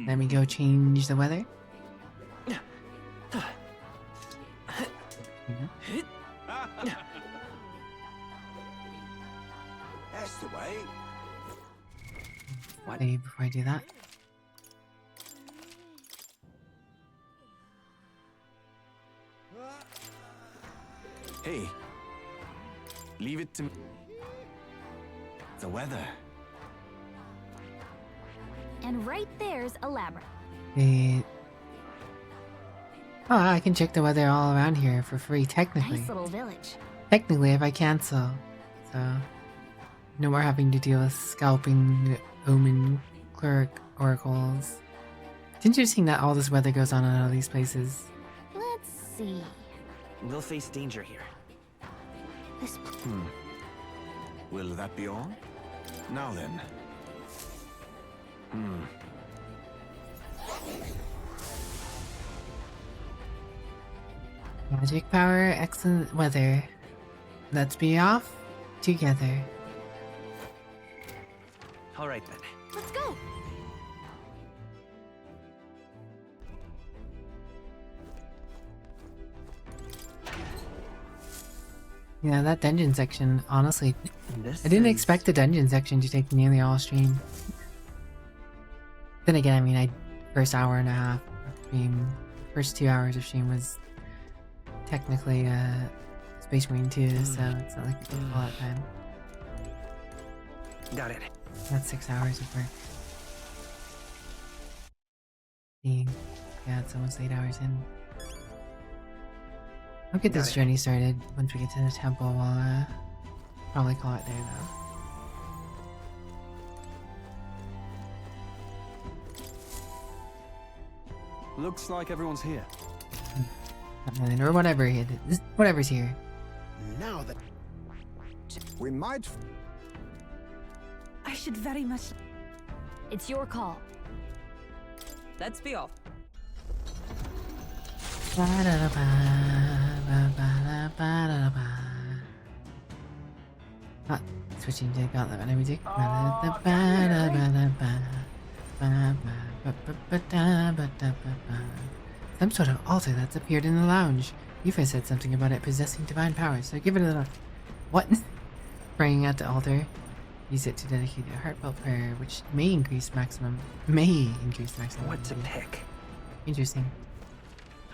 Let me go change the weather. That's the way. What? Hey, before I do that. Hey, leave it to me. The weather. And right there's a labyrinth. Wait. Oh, I can check the weather all around here for free, technically. Nice little village. Technically, if I cancel. So, no more having to deal with scalping, omen, cleric, oracles. It's interesting that all this weather goes on in all these places. Let's see. We'll face danger here. This. Will that be all? Now then. Magic power, excellent weather. Let's be off together. All right then. Let's go. Yeah, that dungeon section, honestly, I didn't expect the dungeon section to take nearly all stream. Then again, I mean, first hour and a half of stream, first 2 hours of stream was technically Space Marine 2, so it's not like it took all that time. Got it. That's 6 hours of work. Yeah, it's almost 8 hours in. I'll get this journey started once we get to the temple. We'll probably call it there though. Looks like everyone's here. Or whatever whatever's here. Now that we might. I should very much. It's your call. Let's be off. Switching to gauntlet music. Some sort of altar that's appeared in the lounge. Yufa said something about it possessing divine powers, so give it a look. What? Praying at the altar. Use it to dedicate a heartfelt prayer, which may increase maximum. What to pick? Interesting.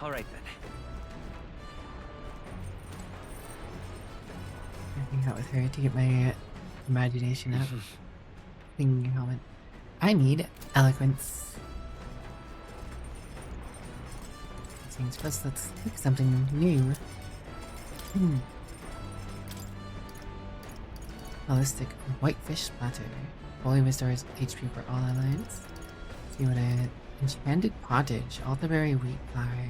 All right then. I hang out with her to get my imagination up. Thinking helmet. I need eloquence. Plus, let's pick something new. Holistic whitefish platter. Fully restores HP for all allies. Let's see what enchanted pottage. Alderberry wheat flour.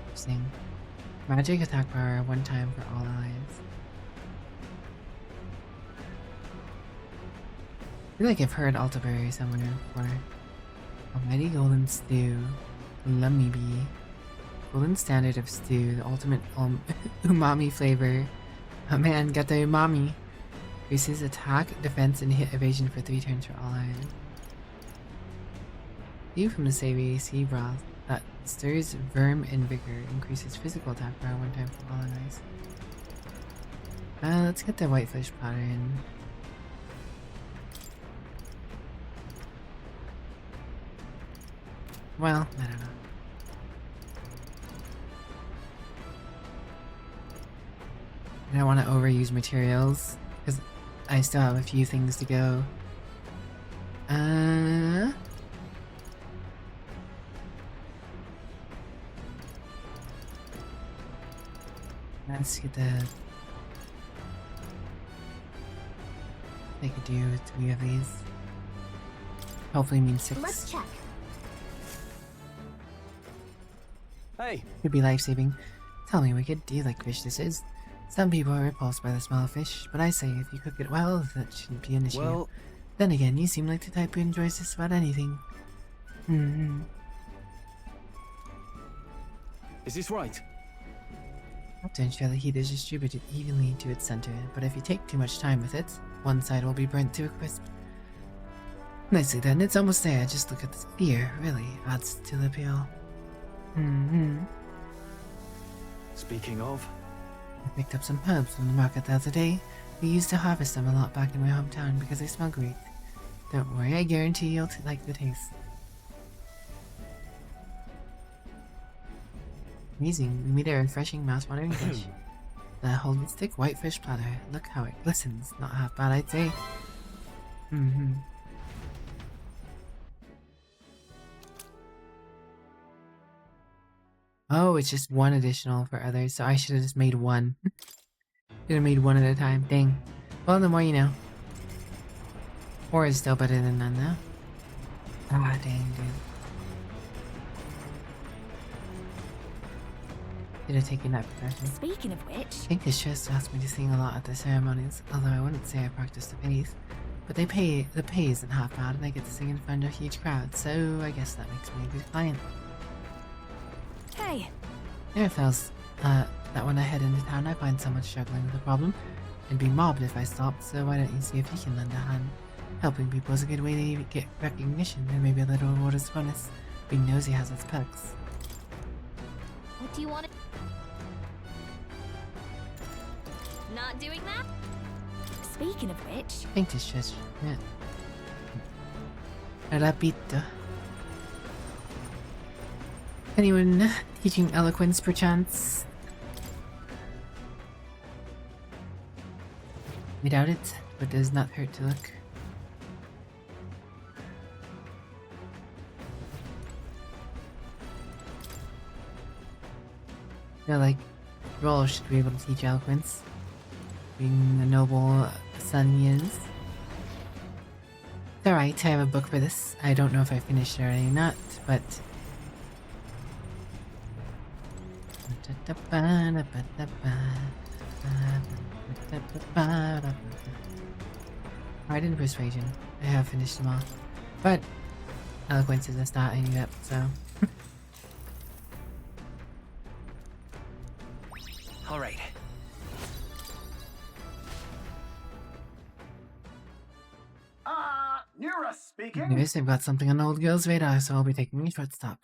Interesting. Magic attack power 1 time for all allies. I feel like I've heard Alderberry somewhere before. Almighty Golden Stew. Lummy Bee. Golden Standard of Stew. The ultimate umami flavor. Oh man, got the umami. Increases attack, defense, and hit evasion for 3 turns for all allies. Stew from the savory sea broth that stirs verm and vigor. Increases physical attack power 1 time for all allies. Let's get the whitefish platter in. Well, I don't know. I don't want to overuse materials because I still have a few things to go. Let's get the. I could do 3 of these. Hopefully means 6. Let's check. Hey! Could be life-saving. Tell me, Wicked, do you like fish dishes? Some people are repulsed by the smell of fish, but I say if you cook it well, that shouldn't be an issue. Well, then again, you seem like the type who enjoys just about anything. Is this right? To ensure the heat is distributed evenly to its center, but if you take too much time with it, one side will be burnt to a crisp. Nicely done, it's almost there. Just look at the spear, really adds to the appeal. Speaking of, I picked up some herbs from the market the other day. We used to harvest them a lot back in my hometown because they smell great. Don't worry, I guarantee you'll like the taste. Amazing, we made a refreshing mouth-watering dish. The holistic whitefish platter. Look how it glistens. Not half bad, I'd say. Oh, it's just one additional for others, so I should have just made one. Should have made one at a time. Dang. Well, the more you know. 4 is still better than none, though. Ah, dang, dude. Should have taken that precaution. Speaking of which... I think this just asked me to sing a lot at the ceremonies, although I wouldn't say I practice the pace. But the pay isn't half bad, and I get to sing in front of a huge crowd, so I guess that makes me a good client. Hey. There it feels that when I head into town I find someone struggling with a problem. I'd be mobbed if I stopped, so why don't you see if you can lend a hand? Helping people is a good way to get recognition, and maybe a little reward as bonus. Being nosy has its perks. What do you want to... Not doing that? Speaking of which... I think this just... yeah. Rapito. Anyone teaching eloquence perchance? I doubt it, but does not hurt to look. I feel like Roll should be able to teach eloquence, being the noble son he is. It's alright, I have a book for this. I don't know if I finished it or not, but... Art and Persuasion. I have finished them all. But eloquence is a start I need up, so... alright. Nura speaking. Anyways, I've got something on the old girl's radar, so I'll be taking a short stop.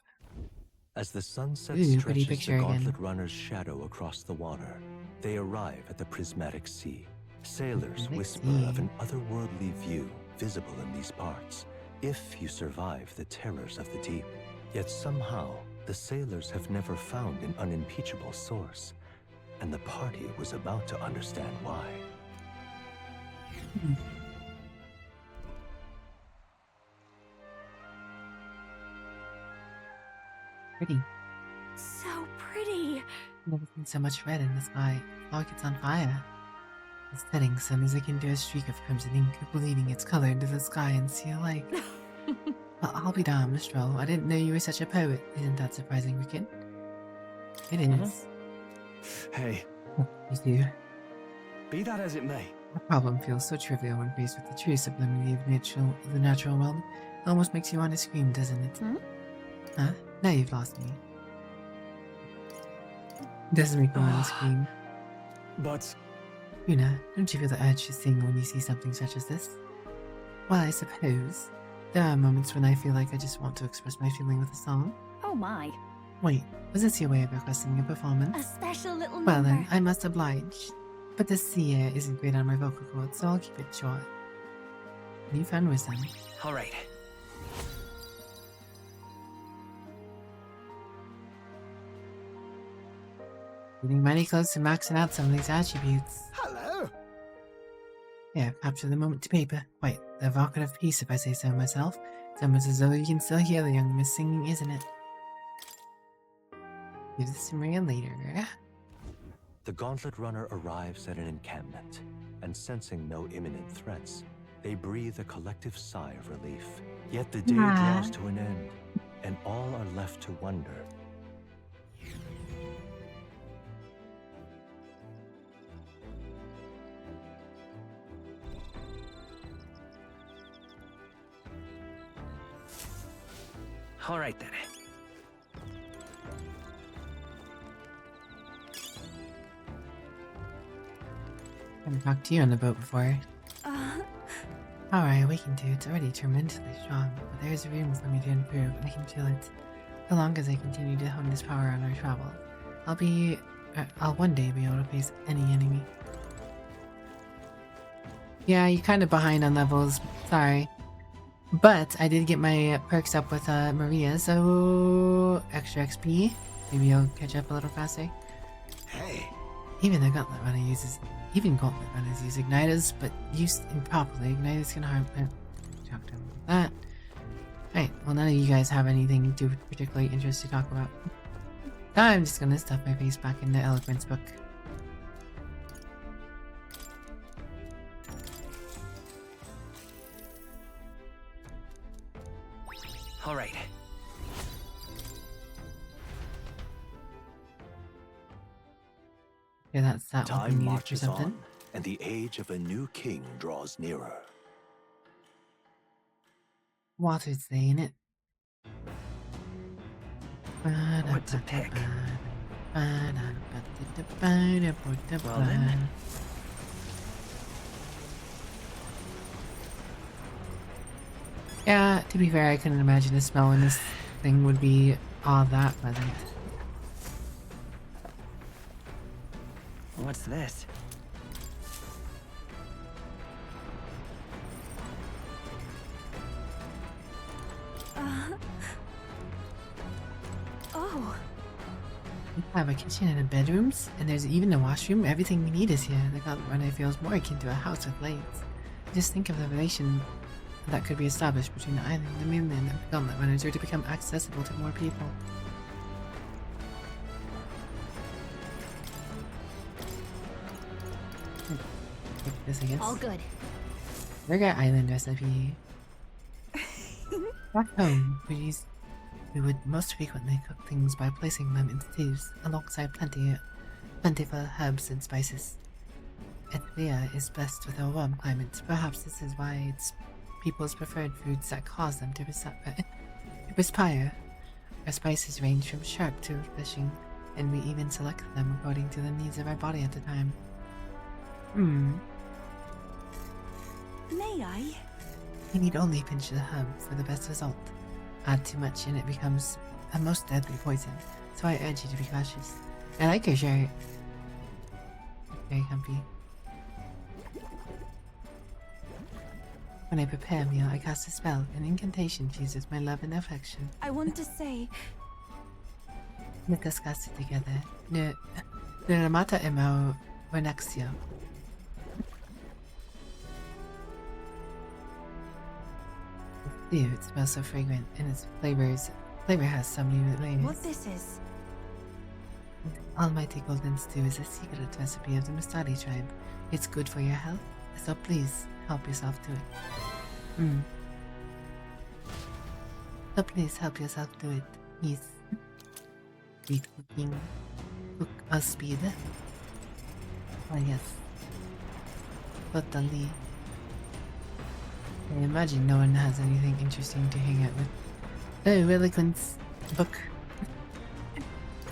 As the sunset Ooh, stretches picture the again. Gauntlet Runner's shadow across the water, they arrive at the Prismatic Sea. Sailors whisper of an otherworldly view visible in these parts, if you survive the terrors of the deep. Yet somehow, the sailors have never found an unimpeachable source, and the party was about to understand why. Pretty. So pretty. Never seen so much red in the sky. It's like it's on fire. The setting sun is akin to a streak of crimson ink, bleeding its color into the sky and sea alike. I'll be damned, Mistral. I didn't know you were such a poet. Isn't that surprising, Rickett? It is. Hey. Oh, you do. Be that as it may. The problem feels so trivial when faced with the true sublimity of the natural world. It almost makes you want to scream, doesn't it? Huh? Now you've lost me. Doesn't make me want to scream. But... Yuna, don't you feel the urge to sing when you see something such as this? Well, I suppose. There are moments when I feel like I just want to express my feeling with a song. Oh my. Wait, was this your way of requesting a performance? A special little Well number. then, I must oblige. But the C air isn't great on my vocal cords, so I'll keep it short. Newfound wisdom. Alright. Getting mighty close to maxing out some of these attributes. Hello. Yeah, capture the moment to paper. Quite the evocative piece, if I say so myself. It's almost as though you can still hear the young miss singing, isn't it? Do this to Maria later. The Gauntlet Runner arrives at an encampment, and sensing no imminent threats, they breathe a collective sigh of relief. Yet the day draws to an end, and all are left to wonder. Alright then. I haven't talked to you on the boat before. Alright, awakened to it's already tremendously strong, but there is room for me to improve, and I can feel it. So long as I continue to hone this power on our travels, I'll be I'll one day be able to face any enemy. Yeah, you're kind of behind on levels. Sorry. But I did get my perks up with Maria, so extra XP. Maybe I'll catch up a little faster. Hey. Even the Gauntlet Runner uses, Gauntlet Runners use Igniters, but used improperly, Igniters can harm. Talk to him about that. Alright, well none of you guys have anything too particularly interesting to talk about. I'm just gonna stuff my face back in the Eloquence book. All right. Yeah, that's that one we Time needed for marches something. on, and the age of a new king draws nearer. Water's saying it. What to pick? Well then. Yeah, to be fair, I couldn't imagine the smell in this thing would be all that pleasant. What's this? Oh. We have a kitchen and a bedrooms, and there's even a washroom. Everything we need is here. The Gauntlet Runner feels more akin to a house with blades. Just think of the relation that could be established between the island and the mainland if the Gauntlet Runners are to become accessible to more people. Take this, I guess. All good. Burger Island recipe. Back home, we would most frequently cook things by placing them in stews alongside plentiful herbs and spices. Ethria is blessed with a warm climate. Perhaps this is why it's people's preferred foods that cause them to perspire. Our spices range from sharp to refreshing, and we even select them according to the needs of our body at the time. May I? You need only pinch the herb for the best result. Add too much and it becomes a most deadly poison, so I urge you to be cautious. I like your shirt. Very comfy. When I prepare a meal, I cast a spell. An incantation fuses my love and affection. I want to say... Let's discuss it together. Nuramata emo Renexio. Ew, it smells so fragrant, and its flavor has some new layers. What this is? Almighty Golden Stew is a secret recipe of the Mustadi tribe. It's good for your health, so please help yourself to it. So please help yourself to it. Yes. Sweet cooking. Cook a speed. Oh yes. Totally. I imagine no one has anything interesting to hang out with. Oh, Eloquence book.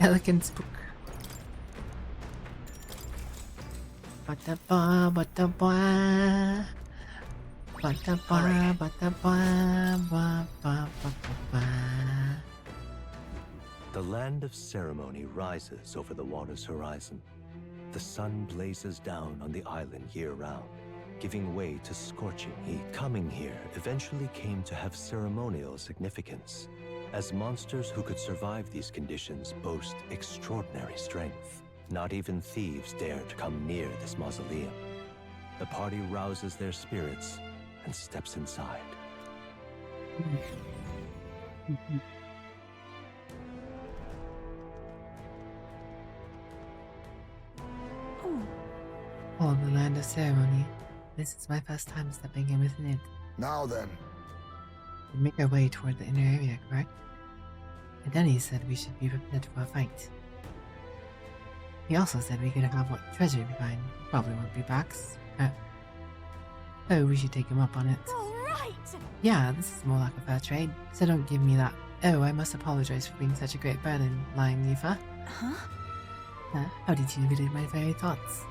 Eloquence book. Ba-da-ba, ba-da-ba. Ba-da-ba, ba-da-ba, ba-ba-ba-ba-ba. The land of ceremony rises over the water's horizon. The sun blazes down on the island year-round, giving way to scorching heat. Coming here eventually came to have ceremonial significance, as monsters who could survive these conditions boast extraordinary strength. Not even thieves dare to come near this mausoleum. The party rouses their spirits and steps inside. Oh, the land of ceremony. This is my first time stepping in within it. Now then. We make our way toward the inner area, correct? And then he said we should be prepared for a fight. He also said we could have what treasure we find. Probably won't be backs. Oh, we should take him up on it. Alright! Yeah, this is more like a fair trade, so don't give me that. Oh, I must apologize for being such a great burden, lying Leafa. Huh? How did you read my very thoughts?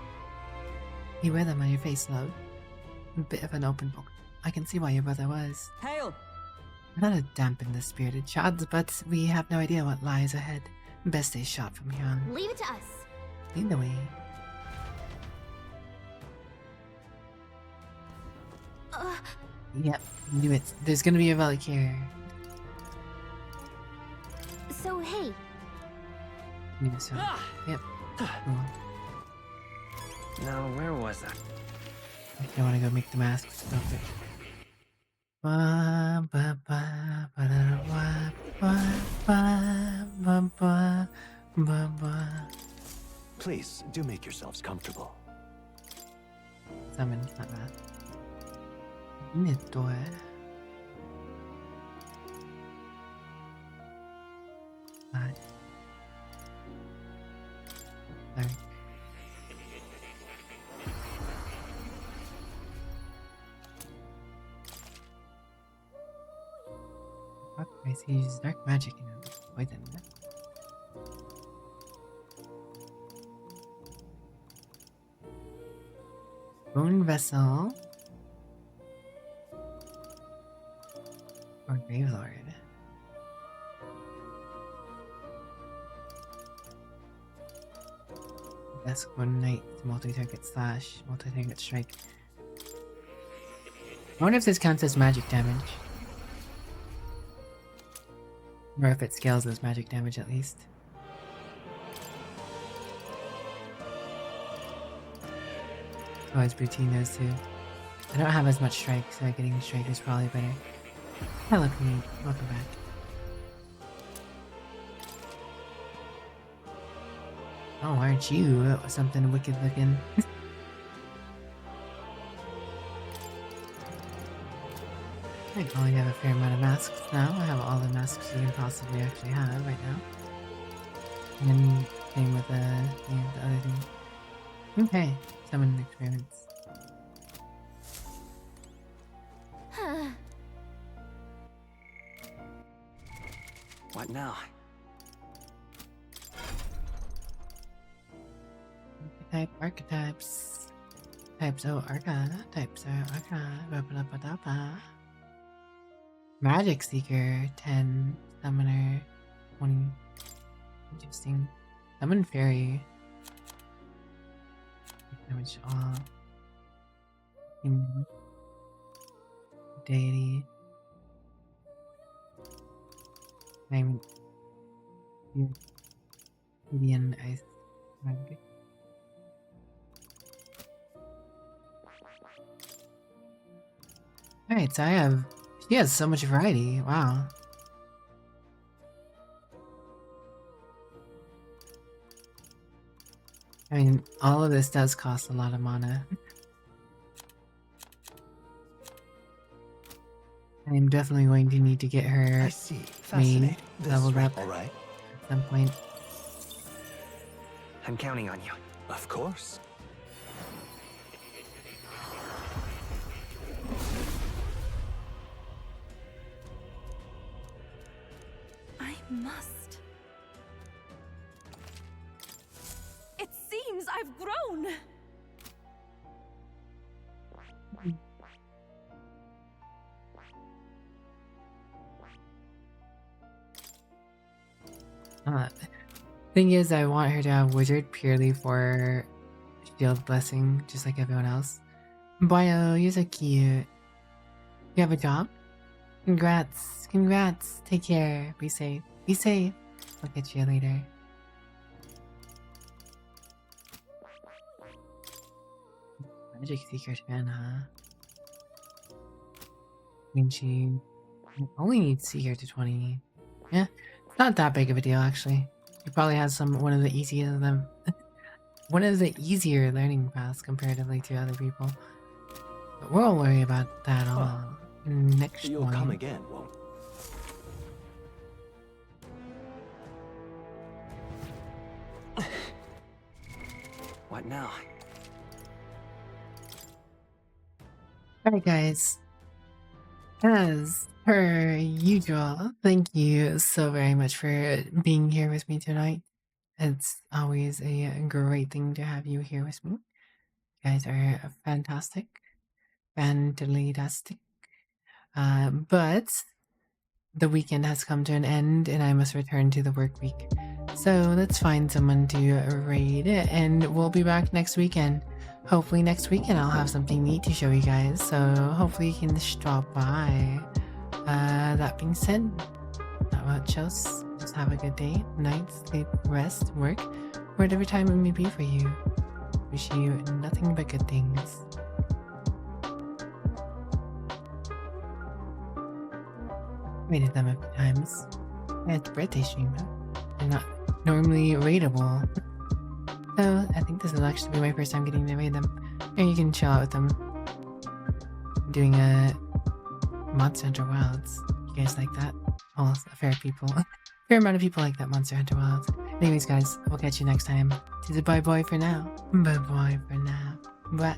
You wear them on your face, love. A bit of an open book. I can see why your brother was. Hail! Not to dampen the spirited chads, but we have no idea what lies ahead. Best stay shot from here on. Leave it to us. Lead the way. Yep, knew it. There's gonna be a relic here. So, hey. Yeah, so, yep. Cool. Now, where was that? I want to go make the masks real quick. Ba, ba, ba, ba, da, ba, ba, ba, ba, ba, ba, ba. Please, do make yourselves comfortable. Summon, not bad. Nitto. Sorry. Fuck, I see use dark magic and poison. Bone vessel. Or Gravelord. Desk one night, multi-target slash, multi-target strike. I wonder if this counts as magic damage. Or if it scales as magic damage at least. Oh, it's routine those two. I don't have as much strike, so getting strike is probably better. Hello, Queen. Welcome back. Oh, aren't you something wicked looking? I only have a fair amount of masks now. I have all the masks you can possibly actually have right now. And then same with the other thing. Okay, summon experiments. What now? Archetypes. Types are arca. Types are arca. Magic Seeker, 10. Summoner, 20. Interesting. Summon Fairy. Damage all. Human. Deity. I'm Indian Ice Magic. Alright, so she has so much variety, wow. I mean, all of this does cost a lot of mana. I'm definitely going to need to get her main leveled up at some point. I'm counting on you. Of course. I must. It seems I've grown. Thing is, I want her to have Wizard purely for Shield Blessing, just like everyone else. Bio, you're so cute. You have a job? Congrats, congrats. Take care. Be safe. Be safe. I'll catch you later. Magic Seeker's fan, huh? I mean, she only needs Seeker to 20. Yeah, it's not that big of a deal, actually. She probably has one of the easier of them. One of the easier learning paths comparatively to other people. But we'll worry about that all next one. You'll come again, won't What now? Alright guys, as per usual, thank you so very much for being here with me tonight. It's always a great thing to have you here with me. You guys are fantastic. Fantastic. But the weekend has come to an end and I must return to the work week. So let's find someone to raid, and we'll be back next weekend. Hopefully next weekend I'll have something neat to show you guys, so hopefully you can just drop by. That being said, not much else. Just have a good day, night, sleep, rest, work, whatever time it may be for you. Wish you nothing but good things. Rated them a few times. It's birthday stream, though. They're not normally raidable. So I think this will actually be my first time getting to raid them. Or you can chill out with them. I'm doing a Monster Hunter Wilds. You guys like that? Well, a fair amount of people like that Monster Hunter Wilds. Anyways, guys, I will catch you next time. Bye bye for now. Bye bye for now. Bye.